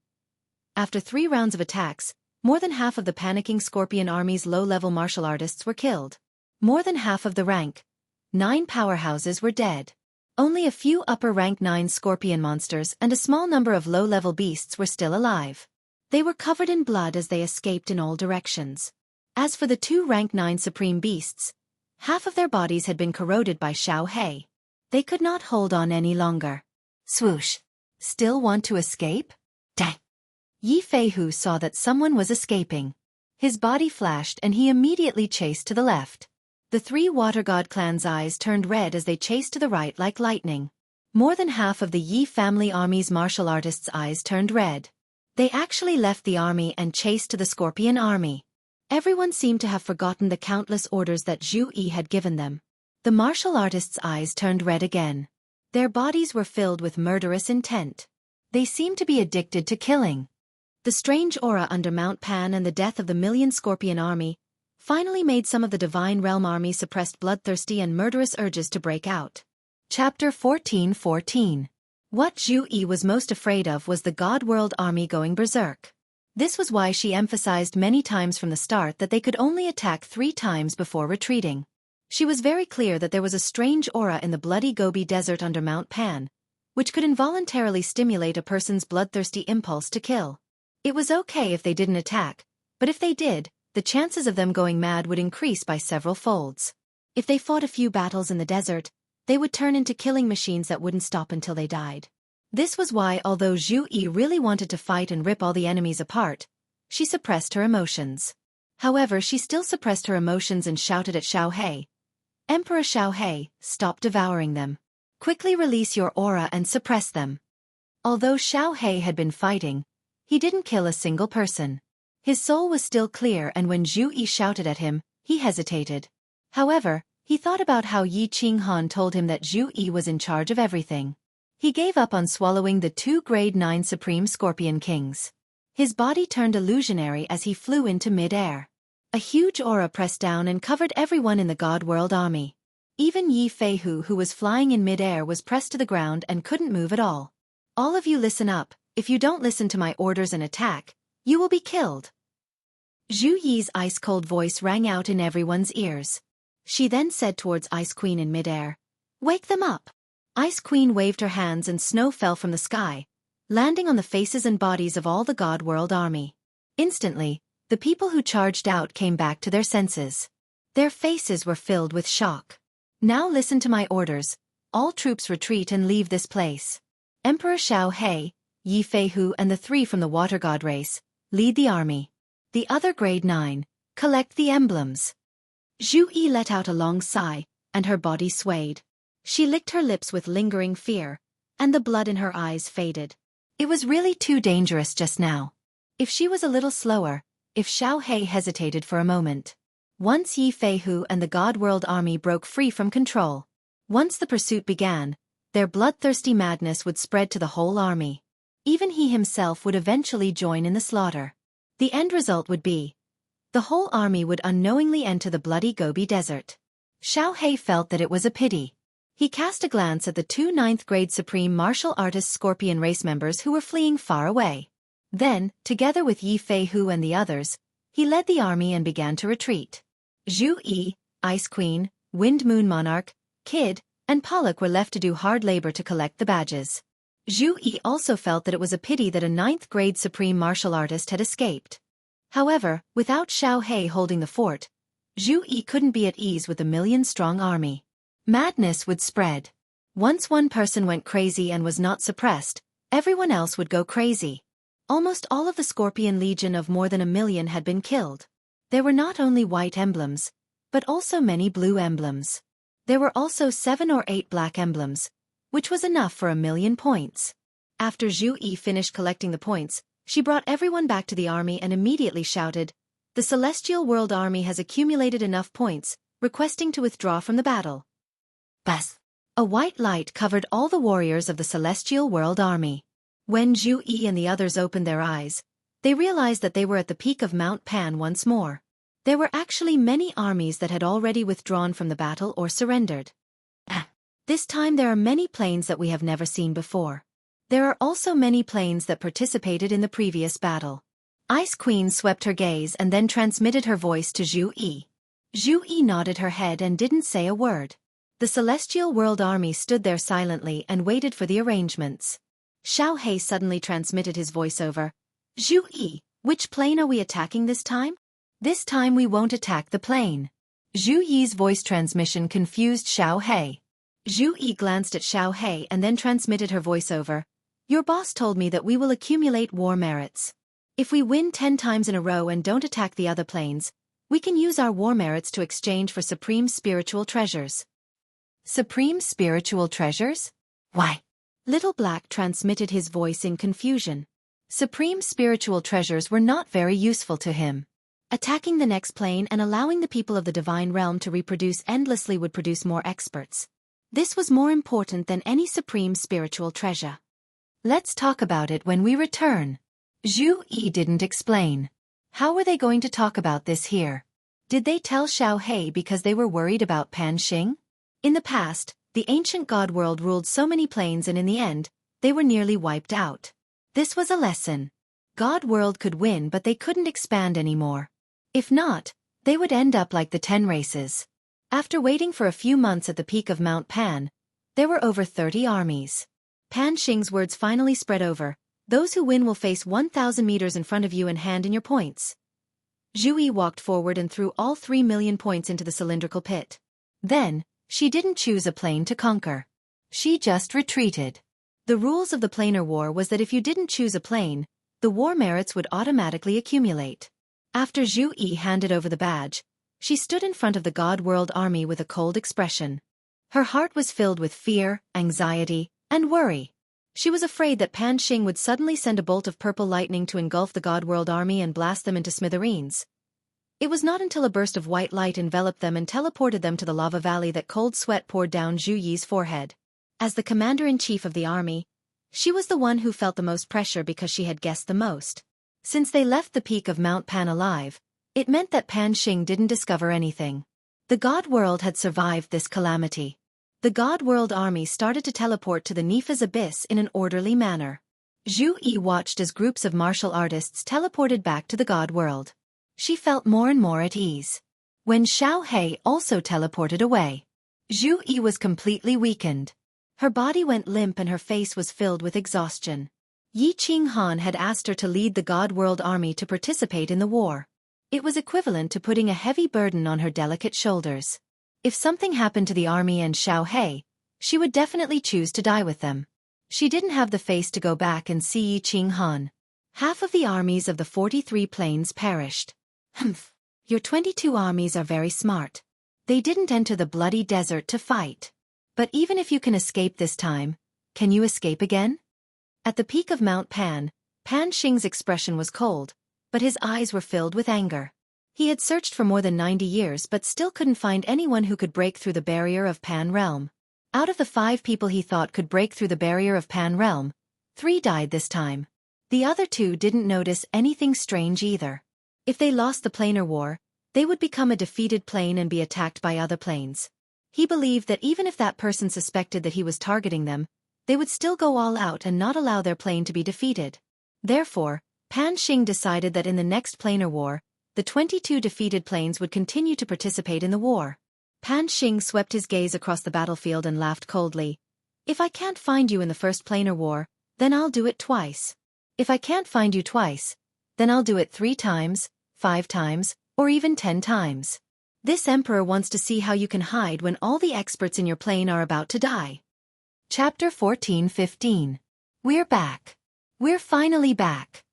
A: After 3 rounds of attacks, more than half of the panicking scorpion army's low-level martial artists were killed. More than half of the rank 9 powerhouses were dead. Only a few upper rank 9 scorpion monsters and a small number of low-level beasts were still alive. They were covered in blood as they escaped in all directions. As for the 2 rank 9 supreme beasts, half of their bodies had been corroded by Xiao He. They could not hold on any longer. Swoosh! Still want to escape? Dang! Yi Feihu saw that someone was escaping. His body flashed and he immediately chased to the left. The 3 Water God clan's eyes turned red as they chased to the right like lightning. More than half of the Yi family army's martial artists' eyes turned red. They actually left the army and chased to the scorpion army. Everyone seemed to have forgotten the countless orders that Zhu Yi had given them. The martial artists' eyes turned red again. Their bodies were filled with murderous intent. They seemed to be addicted to killing. The strange aura under Mount Pan and the death of the million scorpion army finally made some of the Divine Realm army suppressed bloodthirsty and murderous urges to break out. Chapter 14:14. What Zhu Yi was most afraid of was the God World army going berserk. This was why she emphasized many times from the start that they could only attack 3 times before retreating. She was very clear that there was a strange aura in the bloody Gobi Desert under Mount Pan, which could involuntarily stimulate a person's bloodthirsty impulse to kill. It was okay if they didn't attack, but if they did, the chances of them going mad would increase by several folds. If they fought a few battles in the desert, they would turn into killing machines that wouldn't stop until they died. This was why, although Zhu Yi really wanted to fight and rip all the enemies apart, she suppressed her emotions. However, she still suppressed her emotions and shouted at Xiao He. Emperor Xiao He, stop devouring them. Quickly release your aura and suppress them. Although Xiao He had been fighting, he didn't kill a single person. His soul was still clear, and when Zhu Yi shouted at him, he hesitated. However, he thought about how Yi Qinghan told him that Zhu Yi was in charge of everything. He gave up on swallowing the 2 Grade 9 Supreme Scorpion Kings. His body turned illusionary as he flew into mid-air. A huge aura pressed down and covered everyone in the God World army. Even Yi Feihu, who was flying in mid-air, was pressed to the ground and couldn't move at all. All of you listen up, if you don't listen to my orders and attack, you will be killed. Zhu Yi's ice-cold voice rang out in everyone's ears. She then said towards Ice Queen in mid-air, "Wake them up." Ice Queen waved her hands and snow fell from the sky, landing on the faces and bodies of all the God World army. Instantly, the people who charged out came back to their senses. Their faces were filled with shock. Now listen to my orders. All troops retreat and leave this place. Emperor Xiao He, Yi Feihu and the 3 from the Water God race, lead the army. The other Grade 9, collect the emblems. Zhu Yi let out a long sigh, and her body swayed. She licked her lips with lingering fear, and the blood in her eyes faded. It was really too dangerous just now. If she was a little slower, if Xiao He hesitated for a moment. Once Yi Feihu and the God World army broke free from control. Once the pursuit began, their bloodthirsty madness would spread to the whole army. Even he himself would eventually join in the slaughter. The end result would be the whole army would unknowingly enter the bloody Gobi Desert. Xiao He felt that it was a pity. He cast a glance at the 2 9th grade Supreme Martial Artist Scorpion race members who were fleeing far away. Then, together with Yi Feihu and the others, he led the army and began to retreat. Zhu Yi, Ice Queen, Wind Moon Monarch, Kid, and Pollock were left to do hard labor to collect the badges. Zhu Yi also felt that it was a pity that a 9th grade Supreme Martial Artist had escaped. However, without Xiao He holding the fort, Zhu Yi couldn't be at ease with the million-strong army. Madness would spread. Once one person went crazy and was not suppressed, everyone else would go crazy. Almost all of the Scorpion Legion of more than 1 million had been killed. There were not only white emblems, but also many blue emblems. There were also 7 or 8 black emblems, which was enough for 1 million points. After Zhu Yi finished collecting the points, she brought everyone back to the army and immediately shouted, "The Celestial World Army has accumulated enough points, requesting to withdraw from the battle." Bas! A white light covered all the warriors of the Celestial World Army. When Zhu Yi and the others opened their eyes, they realized that they were at the peak of Mount Pan once more. There were actually many armies that had already withdrawn from the battle or surrendered. This time there are many planes that we have never seen before. There are also many planes that participated in the previous battle. Ice Queen swept her gaze and then transmitted her voice to Zhu Yi. Zhu Yi nodded her head and didn't say a word. The Celestial World Army stood there silently and waited for the arrangements. Xiao He suddenly transmitted his voiceover. "Zhu Yi, which plane are we attacking this time?" "This time we won't attack the plane." Zhu Yi's voice transmission confused Xiao He. Zhu Yi glanced at Xiao He and then transmitted her voiceover. "Your boss told me that we will accumulate war merits. If we win 10 times in a row and don't attack the other planes, we can use our war merits to exchange for supreme spiritual treasures." Supreme spiritual treasures? Why? Little Black transmitted his voice in confusion. Supreme spiritual treasures were not very useful to him. Attacking the next plane and allowing the people of the divine realm to reproduce endlessly would produce more experts. This was more important than any supreme spiritual treasure. Let's talk about it when we return. Zhu Yi didn't explain. How were they going to talk about this here? Did they tell Xiao He because they were worried about Pan Xing? In the past, the ancient god world ruled so many planes and in the end, they were nearly wiped out. This was a lesson. God world could win but they couldn't expand anymore. If not, they would end up like the 10 races. After waiting for a few months at the peak of Mount Pan, there were over 30 armies. Pan Xing's words finally spread over. Those who win will face 1,000 meters in front of you and hand in your points. Zhu Yi walked forward and threw all 3 million points into the cylindrical pit. Then, she didn't choose a plane to conquer. She just retreated. The rules of the planar war was that if you didn't choose a plane, the war merits would automatically accumulate. After Zhu Yi handed over the badge, she stood in front of the God World Army with a cold expression. Her heart was filled with fear, anxiety, and worry. She was afraid that Pan Xing would suddenly send a bolt of purple lightning to engulf the God World Army and blast them into smithereens. It was not until a burst of white light enveloped them and teleported them to the lava valley that cold sweat poured down Zhu Yi's forehead. As the commander-in-chief of the army, she was the one who felt the most pressure because she had guessed the most. Since they left the peak of Mount Pan alive, it meant that Pan Xing didn't discover anything. The God World had survived this calamity. The God World Army started to teleport to the Nifa's abyss in an orderly manner. Zhu Yi watched as groups of martial artists teleported back to the God World. She felt more and more at ease. When Xiao He also teleported away, Zhu Yi was completely weakened. Her body went limp and her face was filled with exhaustion. Yi Qinghan had asked her to lead the God World Army to participate in the war. It was equivalent to putting a heavy burden on her delicate shoulders. If something happened to the army and Xiao He, she would definitely choose to die with them. She didn't have the face to go back and see Yi Qinghan. Half of the armies of the 43 planes perished. Humph. Your 22 armies are very smart. They didn't enter the bloody desert to fight. But even if you can escape this time, can you escape again? At the peak of Mount Pan, Pan Xing's expression was cold, but his eyes were filled with anger. He had searched for more than 90 years but still couldn't find anyone who could break through the barrier of Pan Realm. Out of the 5 people he thought could break through the barrier of Pan Realm, 3 died this time. The other 2 didn't notice anything strange either. If they lost the planar war, they would become a defeated plane and be attacked by other planes. He believed that even if that person suspected that he was targeting them, they would still go all out and not allow their plane to be defeated. Therefore, Pan Xing decided that in the next planar war, the 22 defeated planes would continue to participate in the war. Pan Xing swept his gaze across the battlefield and laughed coldly. If I can't find you in the first planar war, then I'll do it twice. If I can't find you twice, then I'll do it 3 times, 5 times, or even 10 times. This emperor wants to see how you can hide when all the experts in your plane are about to die. Chapter 14-15. We're back. We're finally back.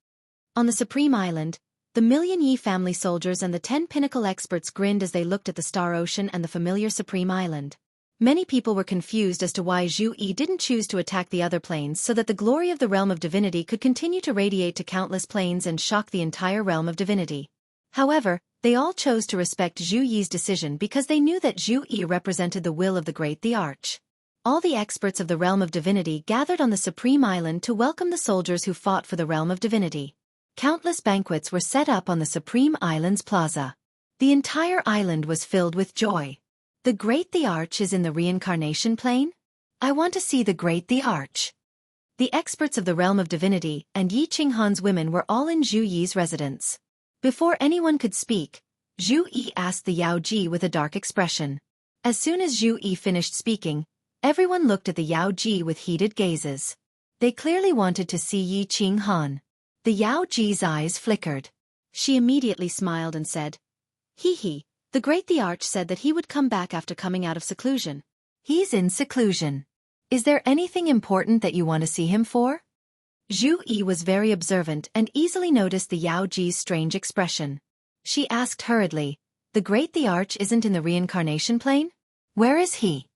A: On the Supreme Island, the Million Yi family soldiers and the 10 pinnacle experts grinned as they looked at the Star Ocean and the familiar Supreme Island. Many people were confused as to why Zhu Yi didn't choose to attack the other planes so that the glory of the realm of divinity could continue to radiate to countless planes and shock the entire realm of divinity. However, they all chose to respect Zhu Yi's decision because they knew that Zhu Yi represented the will of the Great the Arch. All the experts of the realm of divinity gathered on the Supreme Island to welcome the soldiers who fought for the realm of divinity. Countless banquets were set up on the Supreme Island's plaza. The entire island was filled with joy. The Great the Arch is in the reincarnation plane? I want to see the Great the Arch. The experts of the realm of divinity and Yi Qinghan's women were all in Zhu Yi's residence. Before anyone could speak, Zhu Yi asked the Yao Ji with a dark expression. As soon as Zhu Yi finished speaking, everyone looked at the Yao Ji with heated gazes. They clearly wanted to see Yi Qinghan. The Yao Ji's eyes flickered. She immediately smiled and said, "Hee, the Great the Arch said that he would come back after coming out of seclusion." "He's in seclusion. Is there anything important that you want to see him for?" Zhu Yi was very observant and easily noticed the Yao Ji's strange expression. She asked hurriedly, "The Great the Arch isn't in the reincarnation plane? Where is he?"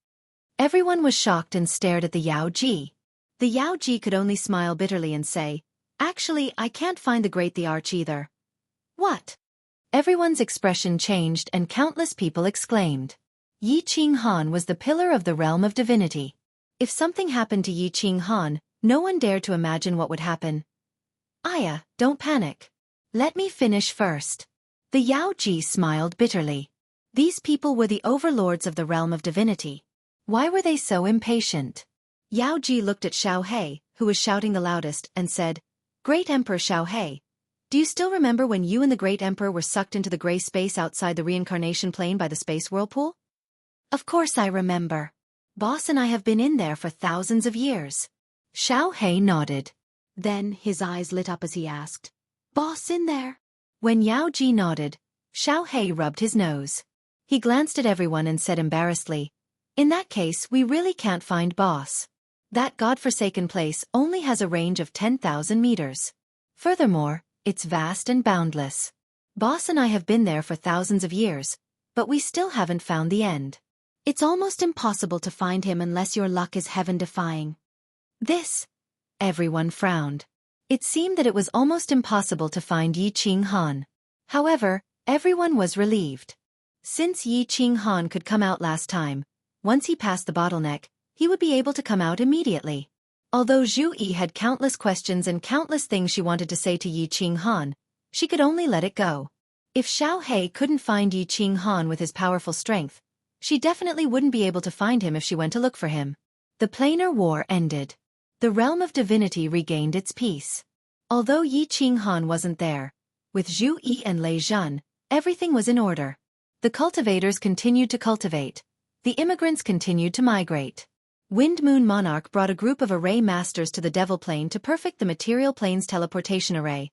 A: Everyone was shocked and stared at the Yao Ji. The Yao Ji could only smile bitterly and say, "Actually, I can't find the Great the Arch either." "What?" Everyone's expression changed and countless people exclaimed. Yi Qing Han was the pillar of the realm of divinity. If something happened to Yi Qing Han, no one dared to imagine what would happen. Aya, don't panic. Let me finish first. The Yao Ji smiled bitterly. These people were the overlords of the realm of divinity. Why were they so impatient? Yao Ji looked at Xiao He, who was shouting the loudest, and said, Great Emperor Xiao He, do you still remember when you and the Great Emperor were sucked into the gray space outside the reincarnation plane by the space whirlpool? Of course I remember. Boss and I have been in there for thousands of years. Xiao He nodded. Then his eyes lit up as he asked, Boss in there? When Yao Ji nodded, Xiao He rubbed his nose. He glanced at everyone and said embarrassedly, In that case we really can't find Boss. That godforsaken place only has a range of 10,000 meters. Furthermore, it's vast and boundless. Boss and I have been there for thousands of years, but we still haven't found the end. It's almost impossible to find him unless your luck is heaven-defying. This? Everyone frowned. It seemed that it was almost impossible to find Yi Qing Han. However, everyone was relieved. Since Yi Qing Han could come out last time, once he passed the bottleneck, he would be able to come out immediately. Although Zhu Yi had countless questions and countless things she wanted to say to Yi Qing Han, she could only let it go. If Xiao He couldn't find Yi Qing Han with his powerful strength, she definitely wouldn't be able to find him if she went to look for him. The planar war ended. The realm of divinity regained its peace. Although Yi Qing Han wasn't there, with Zhu Yi and Lei Zhan, everything was in order. The cultivators continued to cultivate. The immigrants continued to migrate. Wind Moon Monarch brought a group of array masters to the Devil Plane to perfect the material plane's teleportation array,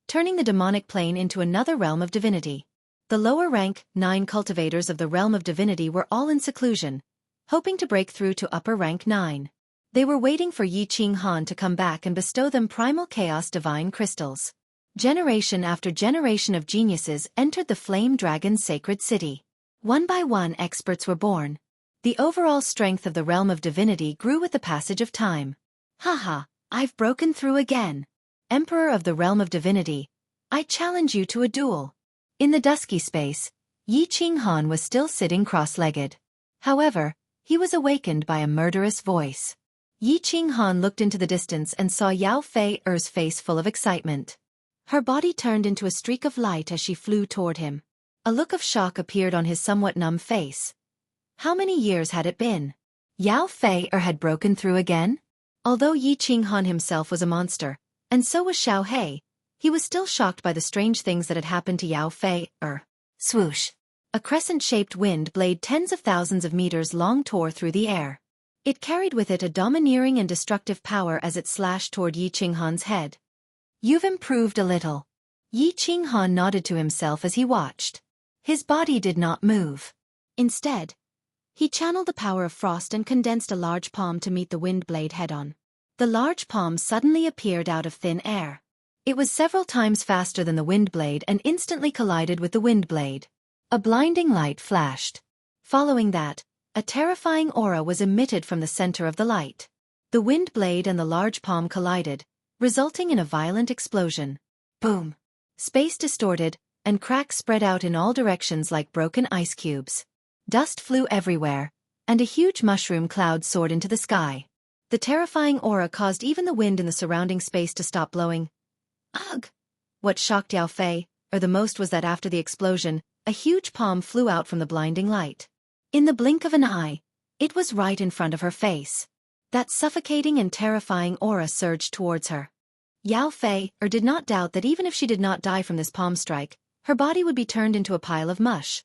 A: turning the demonic plane into another realm of divinity. The lower rank, 9 cultivators of the realm of divinity were all in seclusion, hoping to break through to upper rank 9. They were waiting for Yi Qing Han to come back and bestow them primal chaos divine crystals. Generation after generation of geniuses entered the Flame Dragon's sacred city. One by one experts were born. The overall strength of the realm of divinity grew with the passage of time. Haha, I've broken through again. Emperor of the realm of divinity, I challenge you to a duel. In the dusky space, Yi Qing Han was still sitting cross-legged. However, he was awakened by a murderous voice. Yi Qing Han looked into the distance and saw Yao Fei Er's face full of excitement. Her body turned into a streak of light as she flew toward him. A look of shock appeared on his somewhat numb face. How many years had it been? Yao Fei had broken through again? Although Yi Qing Han himself was a monster, and so was Xiao He, he was still shocked by the strange things that had happened to Yao Fei Swoosh! A crescent-shaped wind blade tens of thousands of meters long tore through the air. It carried with it a domineering and destructive power as it slashed toward Yi Qing Han's head. You've improved a little. Yi Qing Han nodded to himself as he watched. His body did not move. Instead, he channeled the power of frost and condensed a large palm to meet the wind blade head-on. The large palm suddenly appeared out of thin air. It was several times faster than the wind blade and instantly collided with the wind blade. A blinding light flashed. Following that, a terrifying aura was emitted from the center of the light. The wind blade and the large palm collided, resulting in a violent explosion. Boom! Space distorted, and cracks spread out in all directions like broken ice cubes. Dust flew everywhere, and a huge mushroom cloud soared into the sky. The terrifying aura caused even the wind in the surrounding space to stop blowing. Ugh! What shocked Yao Fei the most was that after the explosion, a huge palm flew out from the blinding light. In the blink of an eye, it was right in front of her face. That suffocating and terrifying aura surged towards her. Yao Fei did not doubt that even if she did not die from this palm strike, her body would be turned into a pile of mush.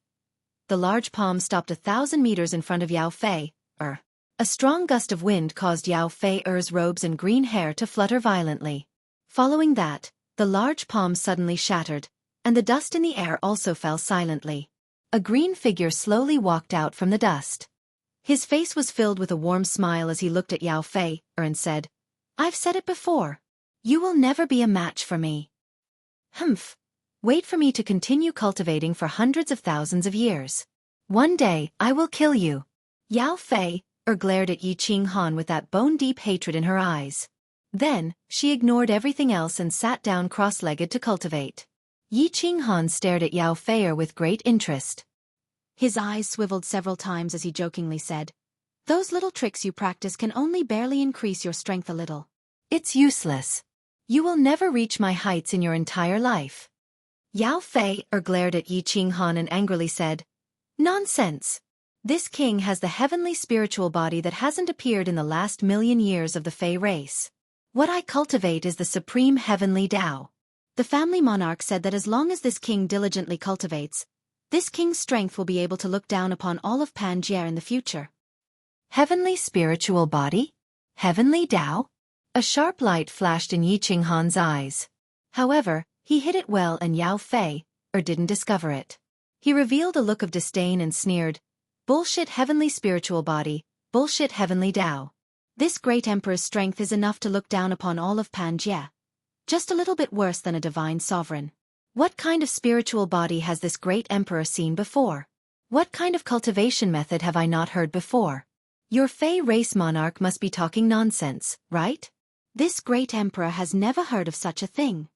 A: The large palm stopped 1,000 meters in front of Yao Fei. A strong gust of wind caused Yao Fei's robes and green hair to flutter violently. Following that, the large palm suddenly shattered, and the dust in the air also fell silently. A green figure slowly walked out from the dust. His face was filled with a warm smile as he looked at Yao Fei and said, I've said it before. You will never be a match for me. Humph. Wait for me to continue cultivating for hundreds of thousands of years. One day, I will kill you. Yao Fei glared at Yi Qing Han with that bone-deep hatred in her eyes. Then, she ignored everything else and sat down cross-legged to cultivate. Yi Qinghan stared at Yao Fei with great interest. His eyes swiveled several times as he jokingly said, "Those little tricks you practice can only barely increase your strength a little. It's useless. You will never reach my heights in your entire life." Yao Fei glared at Yi Qinghan and angrily said, "Nonsense. This king has the heavenly spiritual body that hasn't appeared in the last 1,000,000 years of the Fei race. What I cultivate is the supreme heavenly Tao. The family monarch said that as long as this king diligently cultivates, this king's strength will be able to look down upon all of Pangaea in the future." Heavenly spiritual body? Heavenly Tao? A sharp light flashed in Yi Qinghan's eyes. However, he hid it well and Yao Fei didn't discover it. He revealed a look of disdain and sneered, "Bullshit heavenly spiritual body, bullshit heavenly Tao. This great emperor's strength is enough to look down upon all of Pangaea. Just a little bit worse than a divine sovereign. What kind of spiritual body has this great emperor seen before? What kind of cultivation method have I not heard before? Your Fei race monarch must be talking nonsense, right? This great emperor has never heard of such a thing.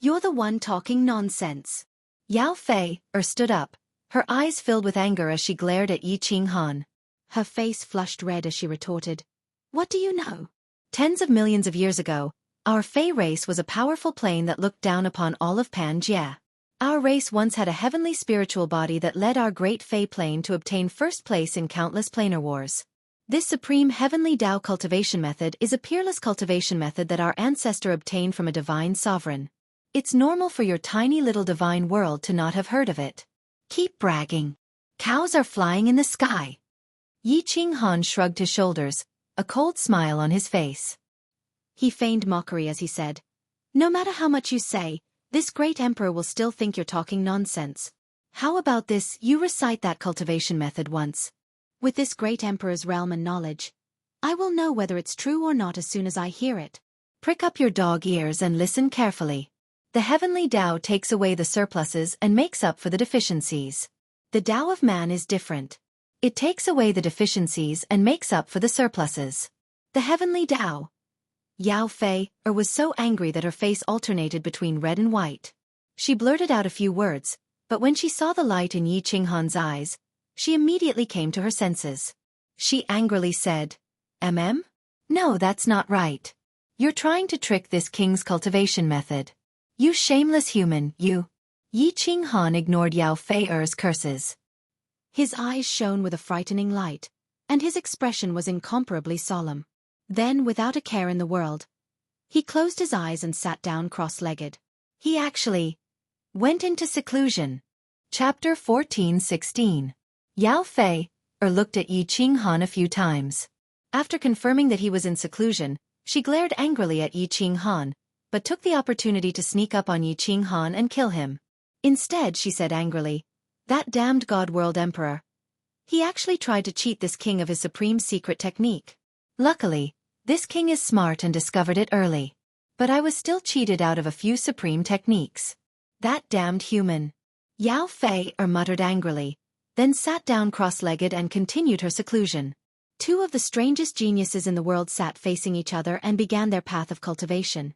A: You're the one talking nonsense." Yao Fei stood up, her eyes filled with anger as she glared at Yi Qinghan. Her face flushed red as she retorted, "What do you know? Tens of millions of years ago, our Fei race was a powerful plane that looked down upon all of Pangaea. Our race once had a heavenly spiritual body that led our great Fei plane to obtain first place in countless planar wars. This supreme heavenly Tao cultivation method is a peerless cultivation method that our ancestor obtained from a divine sovereign. It's normal for your tiny little divine world to not have heard of it. Keep bragging. Cows are flying in the sky." Yi Qinghan shrugged his shoulders, a cold smile on his face. He feigned mockery as he said, "No matter how much you say, this great emperor will still think you're talking nonsense. How about this, you recite that cultivation method once. With this great emperor's realm and knowledge, I will know whether it's true or not as soon as I hear it. Prick up your dog ears and listen carefully. The heavenly Tao takes away the surpluses and makes up for the deficiencies. The Tao of man is different. It takes away the deficiencies and makes up for the surpluses. The heavenly Tao." Yao Fei was so angry that her face alternated between red and white. She blurted out a few words, but when she saw the light in Yi Qinghan's eyes, she immediately came to her senses. She angrily said, No, that's not right. You're trying to trick this king's cultivation method. You shameless human, you." Yi Qinghan ignored Yao Fei's curses. His eyes shone with a frightening light, and his expression was incomparably solemn. Then, without a care in the world, he closed his eyes and sat down cross-legged. He actually went into seclusion. Chapter 14:16. Yao Fei looked at Yi Qinghan a few times. After confirming that he was in seclusion, she glared angrily at Yi Qinghan, but took the opportunity to sneak up on Yi Qinghan and kill him. Instead, she said angrily, "That damned God-world emperor. He actually tried to cheat this king of his supreme secret technique. Luckily, this king is smart and discovered it early. But I was still cheated out of a few supreme techniques. That damned human." Yao Fei muttered angrily, then sat down cross-legged and continued her seclusion. Two of the strangest geniuses in the world sat facing each other and began their path of cultivation.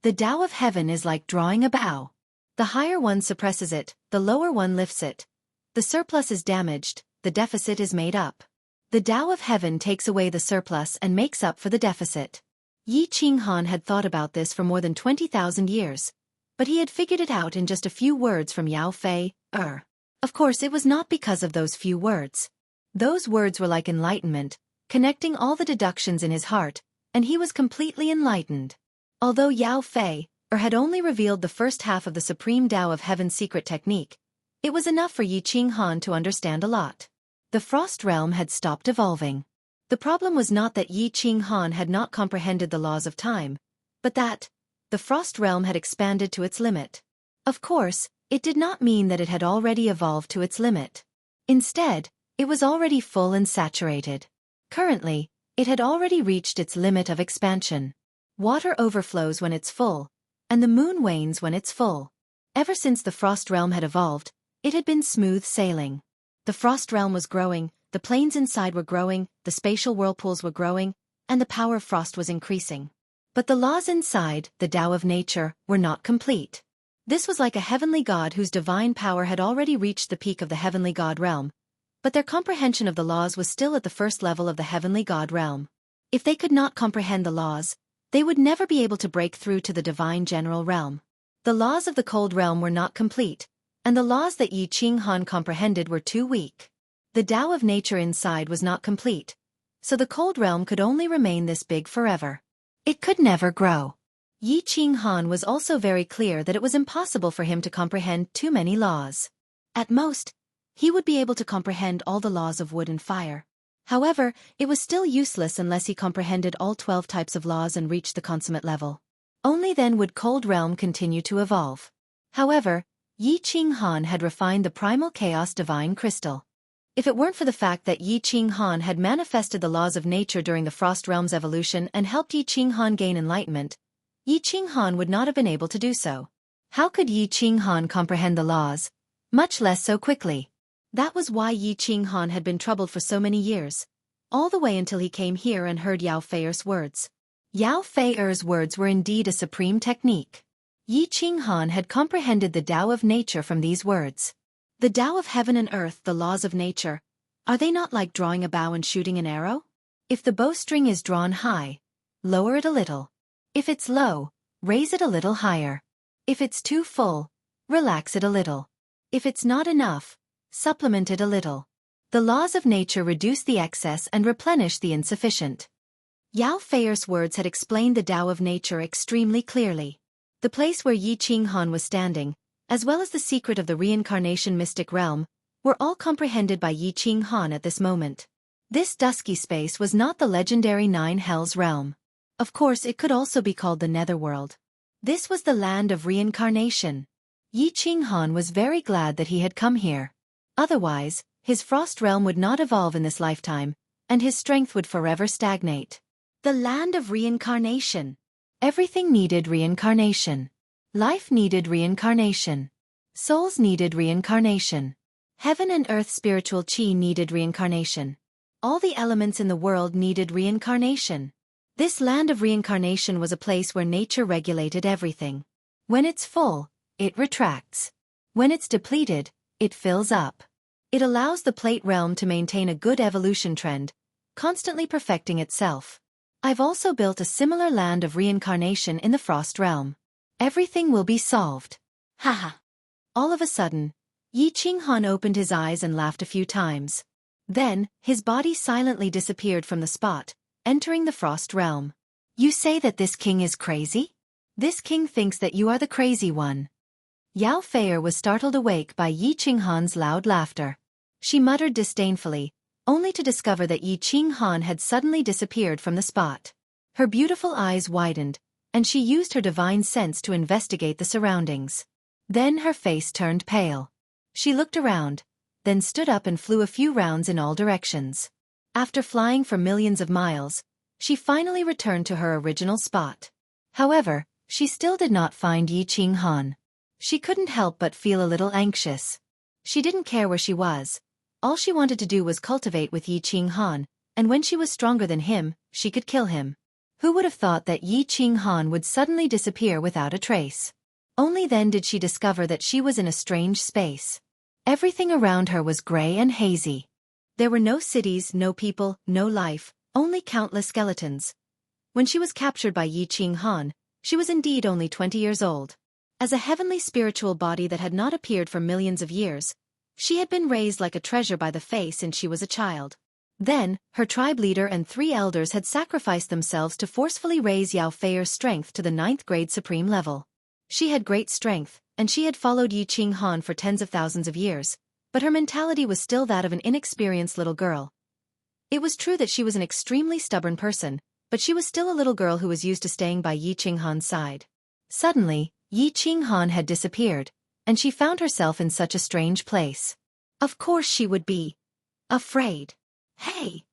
A: The Tao of heaven is like drawing a bow. The higher one suppresses it, the lower one lifts it. The surplus is damaged, the deficit is made up. The Tao of heaven takes away the surplus and makes up for the deficit. Yi Qinghan had thought about this for more than 20,000 years, but he had figured it out in just a few words from Yao Fei. Of course, it was not because of those few words. Those words were like enlightenment, connecting all the deductions in his heart, and he was completely enlightened. Although Yao Fei had only revealed the first half of the supreme Tao of heaven's secret technique, it was enough for Yi Qinghan to understand a lot. The Frost Realm had stopped evolving. The problem was not that Yi Qinghan had not comprehended the laws of time, but that the Frost Realm had expanded to its limit. Of course, it did not mean that it had already evolved to its limit. Instead, it was already full and saturated. Currently, it had already reached its limit of expansion. Water overflows when it's full, and the moon wanes when it's full. Ever since the Frost Realm had evolved, it had been smooth sailing. The Frost Realm was growing, the planes inside were growing, the spatial whirlpools were growing, and the power of frost was increasing. But the laws inside, the Tao of nature, were not complete. This was like a heavenly god whose divine power had already reached the peak of the heavenly god realm, but their comprehension of the laws was still at the first level of the heavenly god realm. If they could not comprehend the laws, they would never be able to break through to the divine general realm. The laws of the cold realm were not complete, and the laws that Yi Ching Han comprehended were too weak. The Tao of nature inside was not complete, so the cold realm could only remain this big forever. It could never grow. Yi Ching Han was also very clear that it was impossible for him to comprehend too many laws. At most, he would be able to comprehend all the laws of wood and fire. However, it was still useless unless he comprehended all 12 types of laws and reached the consummate level. Only then would Cold Realm continue to evolve. However, Yi Ching Han had refined the primal chaos divine crystal. If it weren't for the fact that Yi Ching Han had manifested the laws of nature during the Frost Realm's evolution and helped Yi Ching Han gain enlightenment, Yi Ching Han would not have been able to do so. How could Yi Ching Han comprehend the laws, much less so quickly? That was why Yi Ching Han had been troubled for so many years, all the way until he came here and heard Yao Feier's words. Yao Feier's words were indeed a supreme technique. Yi Ching Han had comprehended the Tao of nature from these words. The Tao of heaven and earth, the laws of nature, are they not like drawing a bow and shooting an arrow? If the bowstring is drawn high, lower it a little. If it's low, raise it a little higher. If it's too full, relax it a little. If it's not enough, supplement it a little. The laws of nature reduce the excess and replenish the insufficient. Yao Feier's words had explained the Tao of nature extremely clearly. The place where Yi Ching Han was standing, as well as the secret of the reincarnation mystic realm, were all comprehended by Yi Ching Han at this moment. This dusky space was not the legendary Nine Hells realm. Of course, it could also be called the Netherworld. This was the land of reincarnation. Yi Ching Han was very glad that he had come here. Otherwise, his Frost realm would not evolve in this lifetime, and his strength would forever stagnate. The land of reincarnation. Everything needed reincarnation. Life needed reincarnation. Souls needed reincarnation. Heaven and earth spiritual chi needed reincarnation. All the elements in the world needed reincarnation. This land of reincarnation was a place where nature regulated everything. When it's full, it retracts. When it's depleted, it fills up. It allows the plate realm to maintain a good evolution trend, constantly perfecting itself. I've also built a similar land of reincarnation in the Frost realm. Everything will be solved. Haha. All of a sudden, Yi Ching Han opened his eyes and laughed a few times. Then, his body silently disappeared from the spot, entering the Frost realm. You say that this king is crazy? This king thinks that you are the crazy one. Yao Feier was startled awake by Yi Ching Han's loud laughter. She muttered disdainfully, only to discover that Yi Ching Han had suddenly disappeared from the spot. Her beautiful eyes widened, and she used her divine sense to investigate the surroundings. Then her face turned pale. She looked around, then stood up and flew a few rounds in all directions. After flying for millions of miles, she finally returned to her original spot. However, she still did not find Yi Ching Han. She couldn't help but feel a little anxious. She didn't care where she was. All she wanted to do was cultivate with Yi Ching Han, and when she was stronger than him, she could kill him. Who would have thought that Yi Ching Han would suddenly disappear without a trace? Only then did she discover that she was in a strange space. Everything around her was gray and hazy. There were no cities, no people, no life, only countless skeletons. When she was captured by Yi Ching Han, she was indeed only 20 years old. As a heavenly spiritual body that had not appeared for millions of years, she had been raised like a treasure by the Fae since she was a child. Then, her tribe leader and 3 elders had sacrificed themselves to forcefully raise Yao Feier's strength to the 9th grade supreme level. She had great strength, and she had followed Yi Ching Han for tens of thousands of years, but her mentality was still that of an inexperienced little girl. It was true that she was an extremely stubborn person, but she was still a little girl who was used to staying by Yi Ching Han's side. Suddenly, Yi Ching Han had disappeared, and she found herself in such a strange place. Of course she would be afraid. Hey!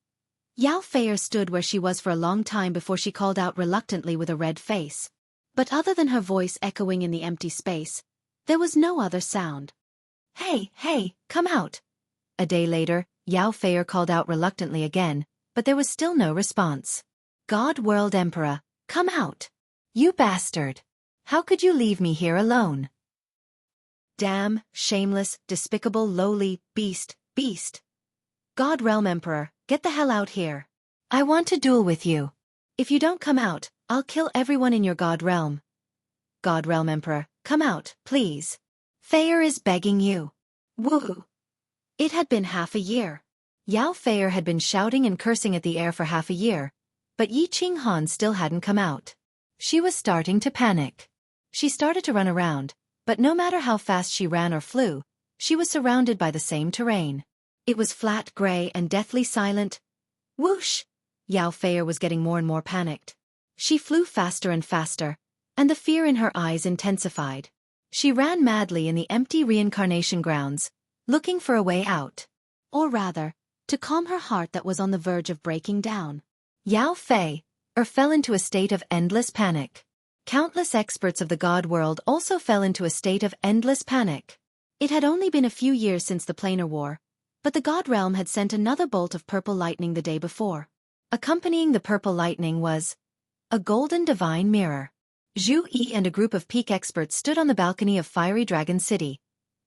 A: Yao Feier stood where she was for a long time before she called out reluctantly with a red face. But other than her voice echoing in the empty space, there was no other sound. Hey, come out! A day later, Yao Feier called out reluctantly again, but there was still no response. God World Emperor, come out! You bastard! How could you leave me here alone? Damn, shameless, despicable, lowly, beast. God Realm Emperor, get the hell out here. I want to duel with you. If you don't come out, I'll kill everyone in your God Realm. God Realm Emperor, come out, please. Feier is begging you. Woohoo. It had been half a year. Yao Feier had been shouting and cursing at the air for half a year, but Yi Qinghan still hadn't come out. She was starting to panic. She started to run around, but no matter how fast she ran or flew, she was surrounded by the same terrain. It was flat, gray, and deathly silent. Whoosh! Yao Feier was getting more and more panicked. She flew faster and faster, and the fear in her eyes intensified. She ran madly in the empty reincarnation grounds, looking for a way out. Or rather, to calm her heart that was on the verge of breaking down. Yao Feier fell into a state of endless panic. Countless experts of the God world also fell into a state of endless panic. It had only been a few years since the Planar War, but the God realm had sent another bolt of purple lightning the day before. Accompanying the purple lightning was a golden divine mirror. Zhu Yi and a group of peak experts stood on the balcony of Fiery Dragon City,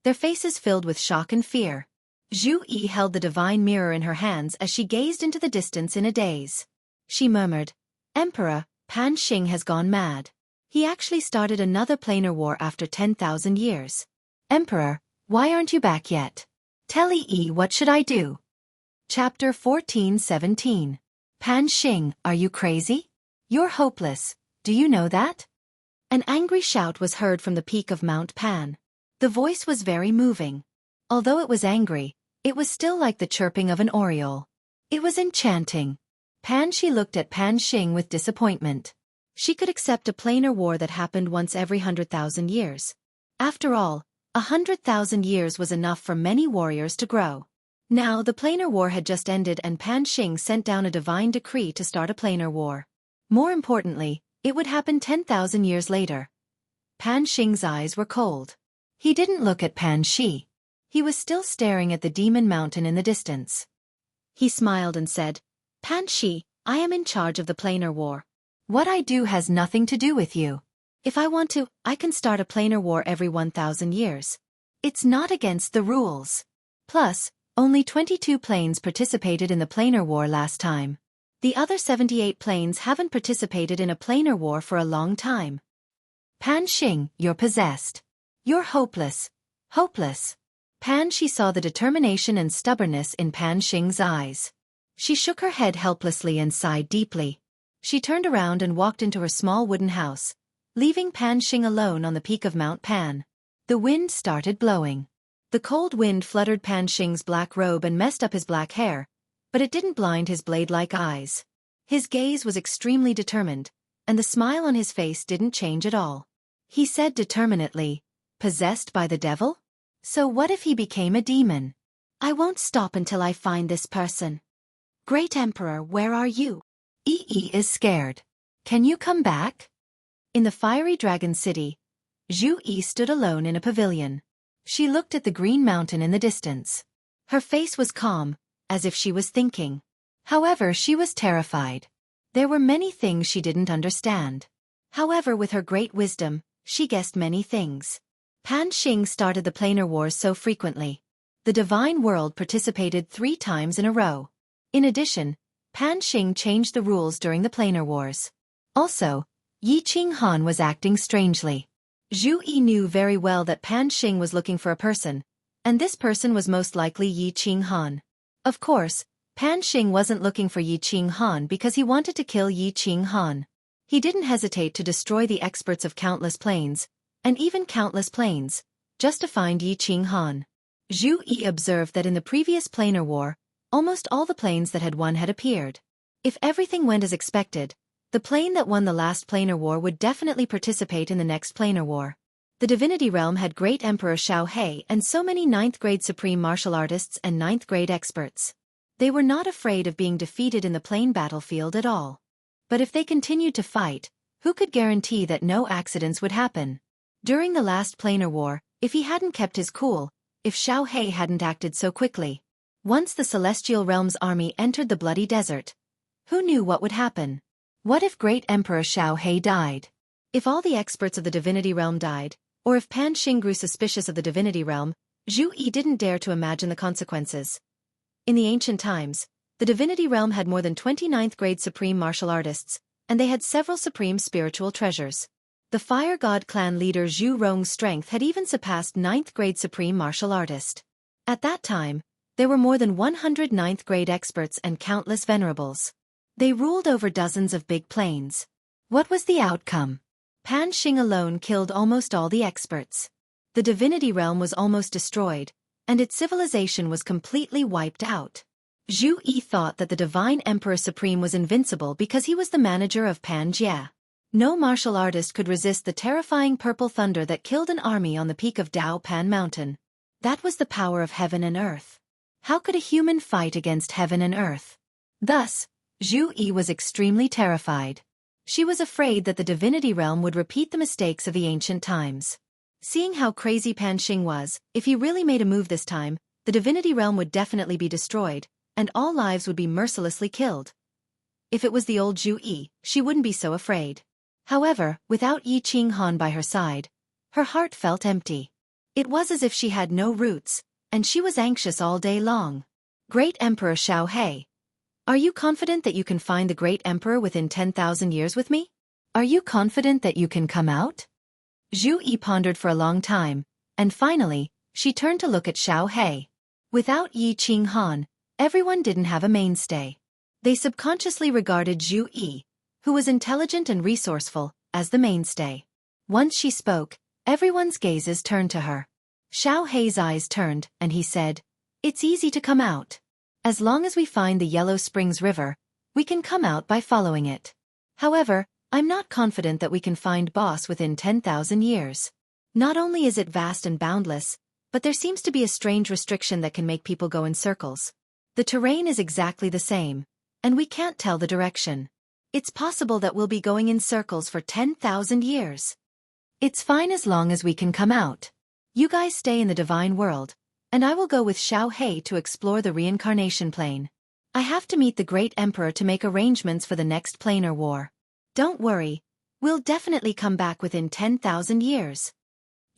A: their faces filled with shock and fear. Zhu Yi held the divine mirror in her hands as she gazed into the distance in a daze. She murmured, Emperor, Pan Xing has gone mad. He actually started another planar war after 10,000 years. Emperor, why aren't you back yet? Tell Yi, what should I do? Chapter 14:17. Pan Xing, are you crazy? You're hopeless, do you know that? An angry shout was heard from the peak of Mount Pan. The voice was very moving. Although it was angry, it was still like the chirping of an oriole. It was enchanting. Pan Xi looked at Pan Xing with disappointment. She could accept a planar war that happened once every 100,000 years. After all, 100,000 years was enough for many warriors to grow. Now the planar war had just ended and Pan Xing sent down a divine decree to start a planar war. More importantly, it would happen 10,000 years later. Pan Xing's eyes were cold. He didn't look at Pan Xi. He was still staring at the demon mountain in the distance. He smiled and said, Pan Xi, I am in charge of the planar war. What I do has nothing to do with you. If I want to, I can start a planar war every 1,000 years. It's not against the rules. Plus, only 22 planes participated in the planar war last time. The other 78 planes haven't participated in a planar war for a long time. Pan Xing, you're possessed. You're hopeless. Hopeless. Pan Xi saw the determination and stubbornness in Pan Xing's eyes. She shook her head helplessly and sighed deeply. She turned around and walked into her small wooden house, leaving Pan Xing alone on the peak of Mount Pan. The wind started blowing. The cold wind fluttered Pan Xing's black robe and messed up his black hair, but it didn't blind his blade-like eyes. His gaze was extremely determined, and the smile on his face didn't change at all. He said determinedly, possessed by the devil? So what if he became a demon? I won't stop until I find this person. Great Emperor, where are you? Yi is scared. Can you come back? In the Fiery Dragon City, Zhu Yi stood alone in a pavilion. She looked at the green mountain in the distance. Her face was calm, as if she was thinking. However, she was terrified. There were many things she didn't understand. However, with her great wisdom, she guessed many things. Pan Xing started the planar wars so frequently. The divine world participated 3 times in a row. In addition, Pan Xing changed the rules during the planar wars. Also, Yi Qinghan was acting strangely. Zhu Yi knew very well that Pan Xing was looking for a person, and this person was most likely Yi Qinghan. Of course, Pan Xing wasn't looking for Yi Qinghan because he wanted to kill Yi Qinghan. He didn't hesitate to destroy the experts of countless planes, and even countless planes, just to find Yi Qinghan. Zhu Yi observed that in the previous planar war, almost all the planes that had won had appeared. If everything went as expected, the plane that won the last planar war would definitely participate in the next planar war. The Divinity Realm had Great Emperor Xiao He and so many 9th-grade supreme martial artists and 9th-grade experts. They were not afraid of being defeated in the plane battlefield at all. But if they continued to fight, who could guarantee that no accidents would happen? During the last planar war, if he hadn't kept his cool, if Xiao He hadn't acted so quickly, once the Celestial Realm's army entered the Bloody Desert, who knew what would happen? What if Great Emperor Xiao He died? If all the experts of the Divinity Realm died, Or if Pan Xing grew suspicious of the divinity realm, Zhu Yi didn't dare to imagine the consequences. In the ancient times, the divinity realm had more than 29th grade supreme martial artists, and they had several supreme spiritual treasures. The Fire God clan leader Zhu Rong's strength had even surpassed 9th grade supreme martial artist. At that time, there were more than 100 9th grade experts and countless venerables. They ruled over dozens of big plains. What was the outcome? Pan Xing alone killed almost all the experts. The divinity realm was almost destroyed, and its civilization was completely wiped out. Zhu Yi thought that the Divine Emperor Supreme was invincible because he was the manager of Pan Jie. No martial artist could resist the terrifying purple thunder that killed an army on the peak of Dao Pan Mountain. That was the power of heaven and earth. How could a human fight against heaven and earth? Thus, Zhu Yi was extremely terrified. She was afraid that the divinity realm would repeat the mistakes of the ancient times. Seeing how crazy Pan Xing was, if he really made a move this time, the divinity realm would definitely be destroyed, and all lives would be mercilessly killed. If it was the old Zhu Yi, she wouldn't be so afraid. However, without Yi Qinghan by her side, her heart felt empty. It was as if she had no roots, and she was anxious all day long. Great Emperor Xiao He. Are you confident that you can find the Great Emperor within 10,000 years with me? Are you confident that you can come out? Zhu Yi pondered for a long time, and finally, she turned to look at Xiao He. Without Yi Qinghan, everyone didn't have a mainstay. They subconsciously regarded Zhu Yi, who was intelligent and resourceful, as the mainstay. Once she spoke, everyone's gazes turned to her. Xiao He's eyes turned, and he said, "It's easy to come out. As long as we find the Yellow Springs River, we can come out by following it. However, I'm not confident that we can find Boss within 10,000 years. Not only is it vast and boundless, but there seems to be a strange restriction that can make people go in circles. The terrain is exactly the same, and we can't tell the direction. It's possible that we'll be going in circles for 10,000 years. It's fine as long as we can come out. You guys stay in the divine world, and I will go with Xiao He to explore the reincarnation plane. I have to meet the Great Emperor to make arrangements for the next planar war. Don't worry, we'll definitely come back within 10,000 years."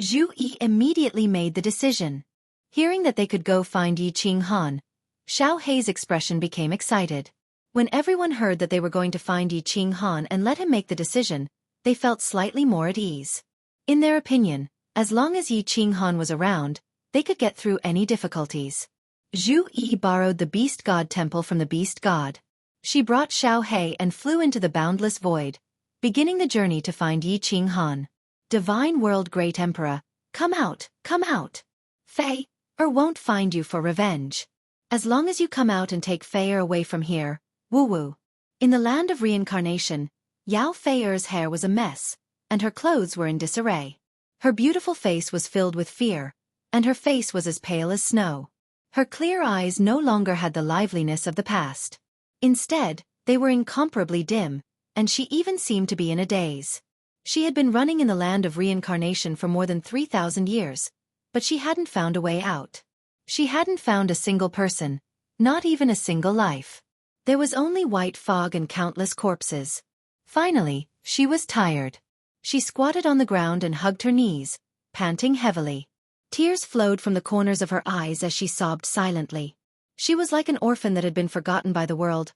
A: Zhu Yi immediately made the decision. Hearing that they could go find Yi Qinghan, Xiao He's expression became excited. When everyone heard that they were going to find Yi Qinghan and let him make the decision, they felt slightly more at ease. In their opinion, as long as Yi Qinghan was around, they could get through any difficulties. Zhu Yi borrowed the Beast God Temple from the Beast God. She brought Xiao He and flew into the boundless void, beginning the journey to find Yi Qinghan. "Divine World Great Emperor, come out, come out. Fei won't find you for revenge. As long as you come out and take Fei away from here, woo-woo." In the land of reincarnation, Yao Fei's hair was a mess, and her clothes were in disarray. Her beautiful face was filled with fear, and her face was as pale as snow. Her clear eyes no longer had the liveliness of the past. Instead, they were incomparably dim, and she even seemed to be in a daze. She had been running in the land of reincarnation for more than 3,000 years, but she hadn't found a way out. She hadn't found a single person, not even a single life. There was only white fog and countless corpses. Finally, she was tired. She squatted on the ground and hugged her knees, panting heavily. Tears flowed from the corners of her eyes as she sobbed silently. She was like an orphan that had been forgotten by the world.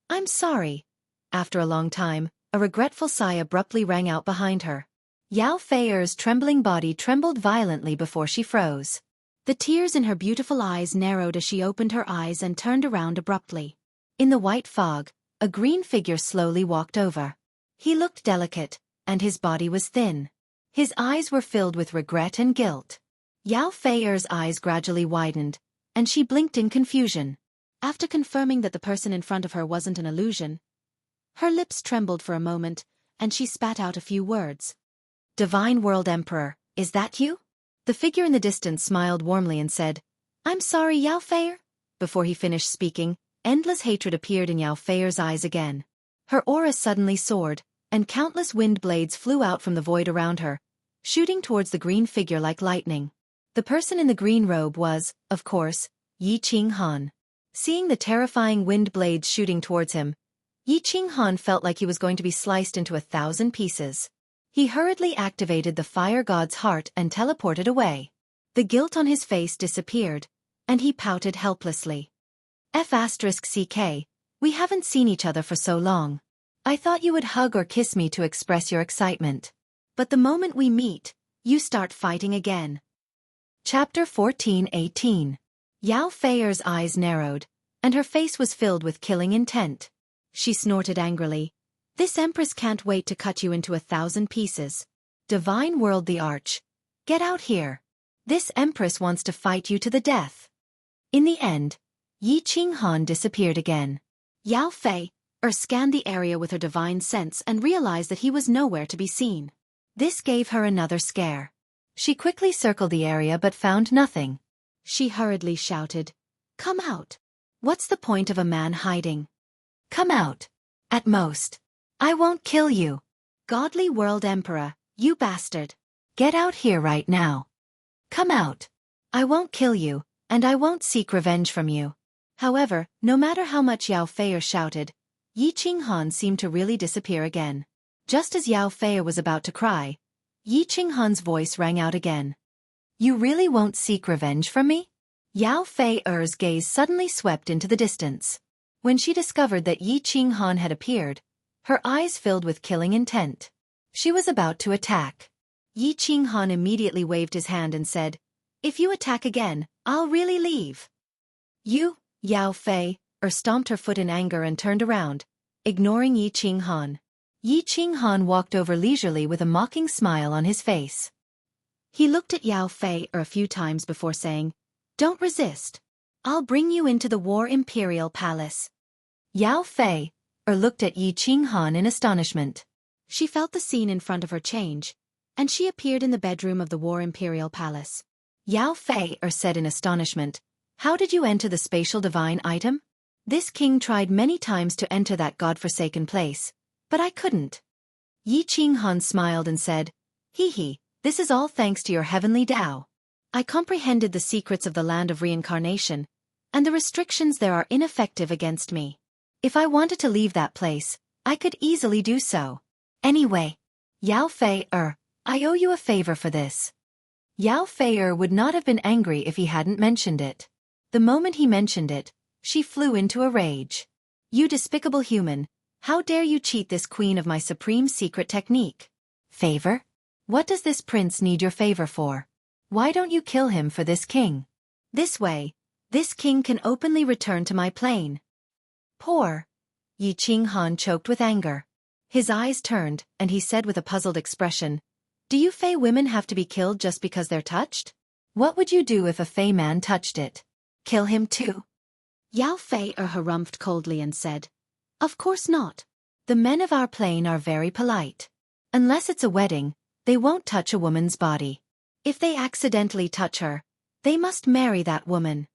A: "I'm sorry." After a long time, a regretful sigh abruptly rang out behind her. Yao Fei's trembling body trembled violently before she froze. The tears in her beautiful eyes narrowed as she opened her eyes and turned around abruptly. In the white fog, a green figure slowly walked over. He looked delicate, and his body was thin. His eyes were filled with regret and guilt. Yao Fei's eyes gradually widened, and she blinked in confusion. After confirming that the person in front of her wasn't an illusion, her lips trembled for a moment, and she spat out a few words. "Divine World Emperor, is that you?" The figure in the distance smiled warmly and said, "I'm sorry, Yao Fei." Before he finished speaking, endless hatred appeared in Yao Fei's eyes again. Her aura suddenly soared, and countless wind blades flew out from the void around her, shooting towards the green figure like lightning. The person in the green robe was, of course, Yi Qinghan. Seeing the terrifying wind blades shooting towards him, Yi Qinghan felt like he was going to be sliced into 1,000 pieces. He hurriedly activated the fire god's heart and teleported away. The guilt on his face disappeared, and he pouted helplessly. F***ck, we haven't seen each other for so long. I thought you would hug or kiss me to express your excitement. But the moment we meet, you start fighting again. Chapter 14:18. Yao Feier's eyes narrowed, and her face was filled with killing intent. She snorted angrily. This Empress can't wait to cut you into 1,000 pieces. Divine World the Arch. Get out here. This Empress wants to fight you to the death. In the end, Yi Qinghan disappeared again. Yao Fei scanned the area with her divine sense and realized that he was nowhere to be seen. This gave her another scare. She quickly circled the area but found nothing. She hurriedly shouted, "Come out! What's the point of a man hiding? Come out! At most. I won't kill you. Godly World Emperor, you bastard. Get out here right now. Come out. I won't kill you, and I won't seek revenge from you." However, no matter how much Yao Fei shouted, Yi Qinghan seemed to really disappear again. Just as Yao Fei was about to cry, Yi Qinghan's voice rang out again. "You really won't seek revenge from me?" Yao Fei's gaze suddenly swept into the distance. When she discovered that Yi Qinghan had appeared, her eyes filled with killing intent. She was about to attack. Yi Qinghan immediately waved his hand and said, "If you attack again, I'll really leave." "You?" Yao Fei stomped her foot in anger and turned around, ignoring Yi Qinghan. Yi Qinghan walked over leisurely with a mocking smile on his face. He looked at Yao Fei a few times before saying, "Don't resist. I'll bring you into the War Imperial Palace." Yao Fei looked at Yi Qinghan in astonishment. She felt the scene in front of her change, and she appeared in the bedroom of the War Imperial Palace. Yao Fei said in astonishment, "How did you enter the spatial divine item? This king tried many times to enter that godforsaken place, but I couldn't." Yi Qinghan smiled and said, "Hee, this is all thanks to your heavenly Tao. I comprehended the secrets of the land of reincarnation, and the restrictions there are ineffective against me. If I wanted to leave that place, I could easily do so. Anyway, Yao Fei I owe you a favor for this." Yao Fei would not have been angry if he hadn't mentioned it. The moment he mentioned it, she flew into a rage. "You despicable human, how dare you cheat this queen of my supreme secret technique? Favor? What does this prince need your favor for? Why don't you kill him for this king? This way, this king can openly return to my plane." "Poor." Yi Qinghan choked with anger. His eyes turned, and he said with a puzzled expression, "Do you Fey women have to be killed just because they're touched? What would you do if a Fey man touched it? Kill him too?" Yao Fei harumphed coldly and said, "Of course not. The men of our plane are very polite. Unless it's a wedding, they won't touch a woman's body. If they accidentally touch her, they must marry that woman."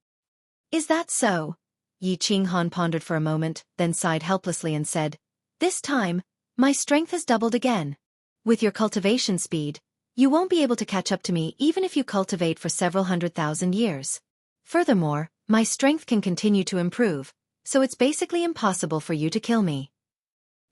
A: "Is that so?" Yi Qinghan pondered for a moment, then sighed helplessly and said, "This time, my strength has doubled again. With your cultivation speed, you won't be able to catch up to me even if you cultivate for several 100,000 years. Furthermore, my strength can continue to improve, so it's basically impossible for you to kill me.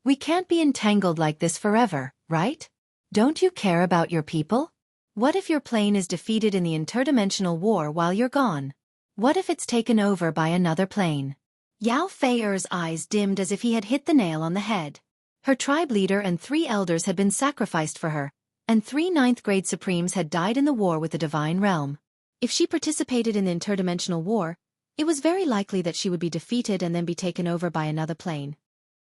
A: We can't be entangled like this forever, right? Don't you care about your people? What if your plane is defeated in the interdimensional war while you're gone? What if it's taken over by another plane?" Yao Fei's eyes dimmed as if he had hit the nail on the head. Her tribe leader and 3 elders had been sacrificed for her, and 3 ninth-grade supremes had died in the war with the divine realm. If she participated in the interdimensional war, it was very likely that she would be defeated and then be taken over by another plane.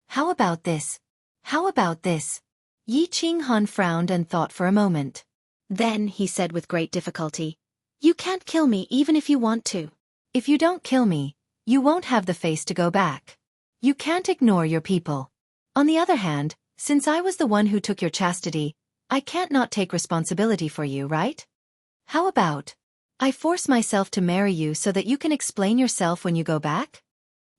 A: How about this? How about this? Yi Qinghan frowned and thought for a moment. Then he said with great difficulty, "You can't kill me even if you want to. If you don't kill me, you won't have the face to go back. You can't ignore your people. On the other hand, since I was the one who took your chastity, I can't not take responsibility for you, right? How about I force myself to marry you so that you can explain yourself when you go back?"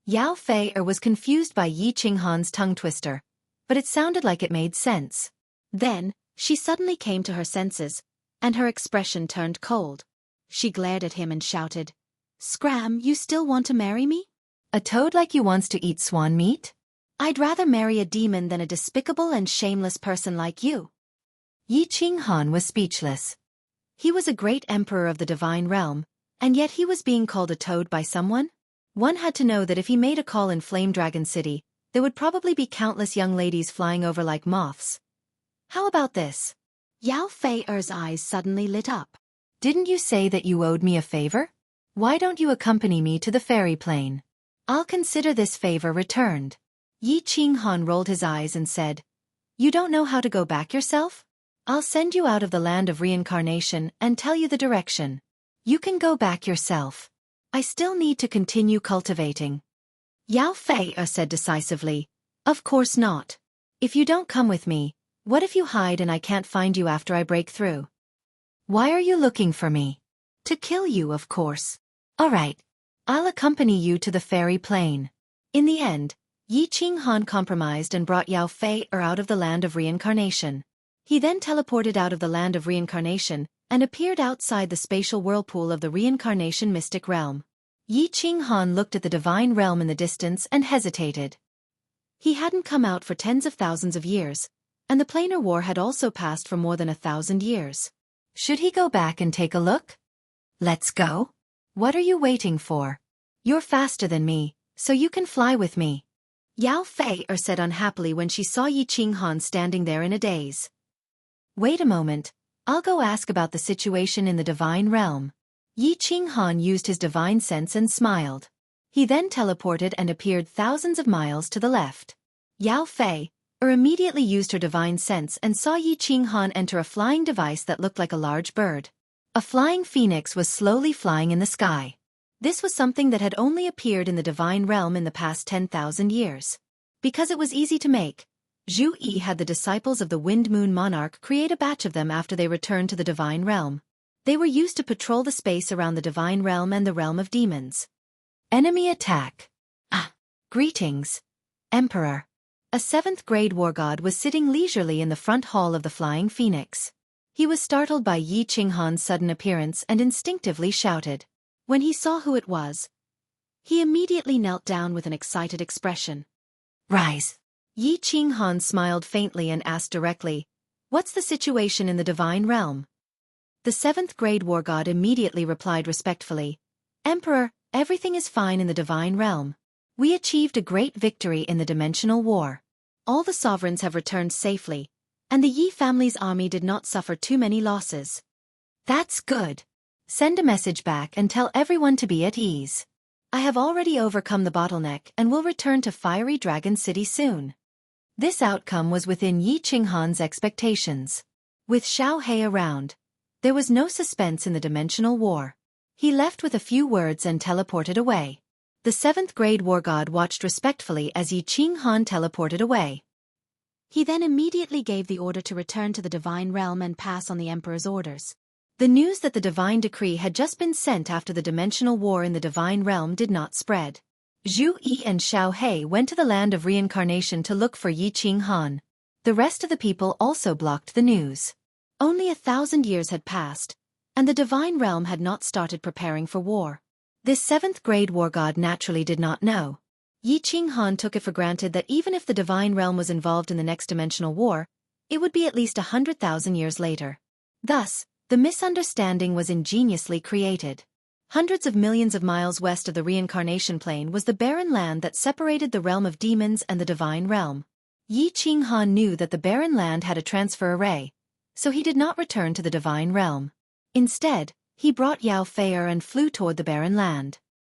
A: Yao Fei was confused by Yi Qinghan's tongue twister, but it sounded like it made sense. Then, she suddenly came to her senses, and her expression turned cold. She glared at him and shouted, "Scram, you still want to marry me? A toad like you wants to eat swan meat? I'd rather marry a demon than a despicable and shameless person like you." Yi Qinghan was speechless. He was a great emperor of the divine realm, and yet he was being called a toad by someone? One had to know that if he made a call in Flame Dragon City, there would probably be countless young ladies flying over like moths. How about this? Yao Fei's eyes suddenly lit up. Didn't you say that you owed me a favor? Why don't you accompany me to the fairy plane? I'll consider this favor returned. Yi Qinghan rolled his eyes and said, You don't know how to go back yourself? I'll send you out of the land of reincarnation and tell you the direction. You can go back yourself. I still need to continue cultivating. Yao Fei said decisively, Of course not. If you don't come with me, what if you hide and I can't find you after I break through? Why are you looking for me? To kill you, of course. All right. I'll accompany you to the fairy plane. In the end, Yi Qinghan compromised and brought Yao Fei out of the land of reincarnation. He then teleported out of the land of reincarnation and appeared outside the spatial whirlpool of the reincarnation mystic realm. Yi Qinghan looked at the divine realm in the distance and hesitated. He hadn't come out for tens of thousands of years, and the planar war had also passed for more than 1,000 years. Should he go back and take a look? Let's go. What are you waiting for? You're faster than me, so you can fly with me. Yao Fei said unhappily when she saw Yi Qinghan standing there in a daze. Wait a moment, I'll go ask about the situation in the divine realm. Yi Qinghan used his divine sense and smiled. He then teleported and appeared thousands of miles to the left. Yao Fei immediately used her divine sense and saw Yi Qinghan enter a flying device that looked like a large bird. A flying phoenix was slowly flying in the sky. This was something that had only appeared in the divine realm in the past 10,000 years. Because it was easy to make, Zhu Yi had the disciples of the Wind Moon Monarch create a batch of them after they returned to the divine realm. They were used to patrol the space around the divine realm and the realm of demons. Enemy attack. Greetings, Emperor. A 7th grade war god was sitting leisurely in the front hall of the Flying Phoenix. He was startled by Yi Qinghan's sudden appearance and instinctively shouted. When he saw who it was, he immediately knelt down with an excited expression. Rise. Yi Qinghan smiled faintly and asked directly, What's the situation in the divine realm? The 7th grade war god immediately replied respectfully, Emperor, everything is fine in the divine realm. We achieved a great victory in the dimensional war. All the sovereigns have returned safely, and the Yi family's army did not suffer too many losses. That's good. Send a message back and tell everyone to be at ease. I have already overcome the bottleneck and will return to Fiery Dragon City soon. This outcome was within Yi Qinghan's expectations. With Xiao He around, there was no suspense in the dimensional war. He left with a few words and teleported away. The 7th grade war god watched respectfully as Yi Qinghan teleported away. He then immediately gave the order to return to the divine realm and pass on the emperor's orders. The news that the divine decree had just been sent after the dimensional war in the divine realm did not spread. Zhu Yi and Xiao He went to the land of reincarnation to look for Yi Qinghan. The rest of the people also blocked the news. Only 1,000 years had passed, and the divine realm had not started preparing for war. This 7th grade war god naturally did not know. Yi Qinghan took it for granted that even if the divine realm was involved in the next dimensional war, it would be at least 100,000 years later. Thus, the misunderstanding was ingeniously created. Hundreds of millions of miles west of the reincarnation plane was the barren land that separated the realm of demons and the divine realm. Yi Qinghan knew that the barren land had a transfer array, so he did not return to the divine realm. Instead, he brought Yao Fei and flew toward the barren land.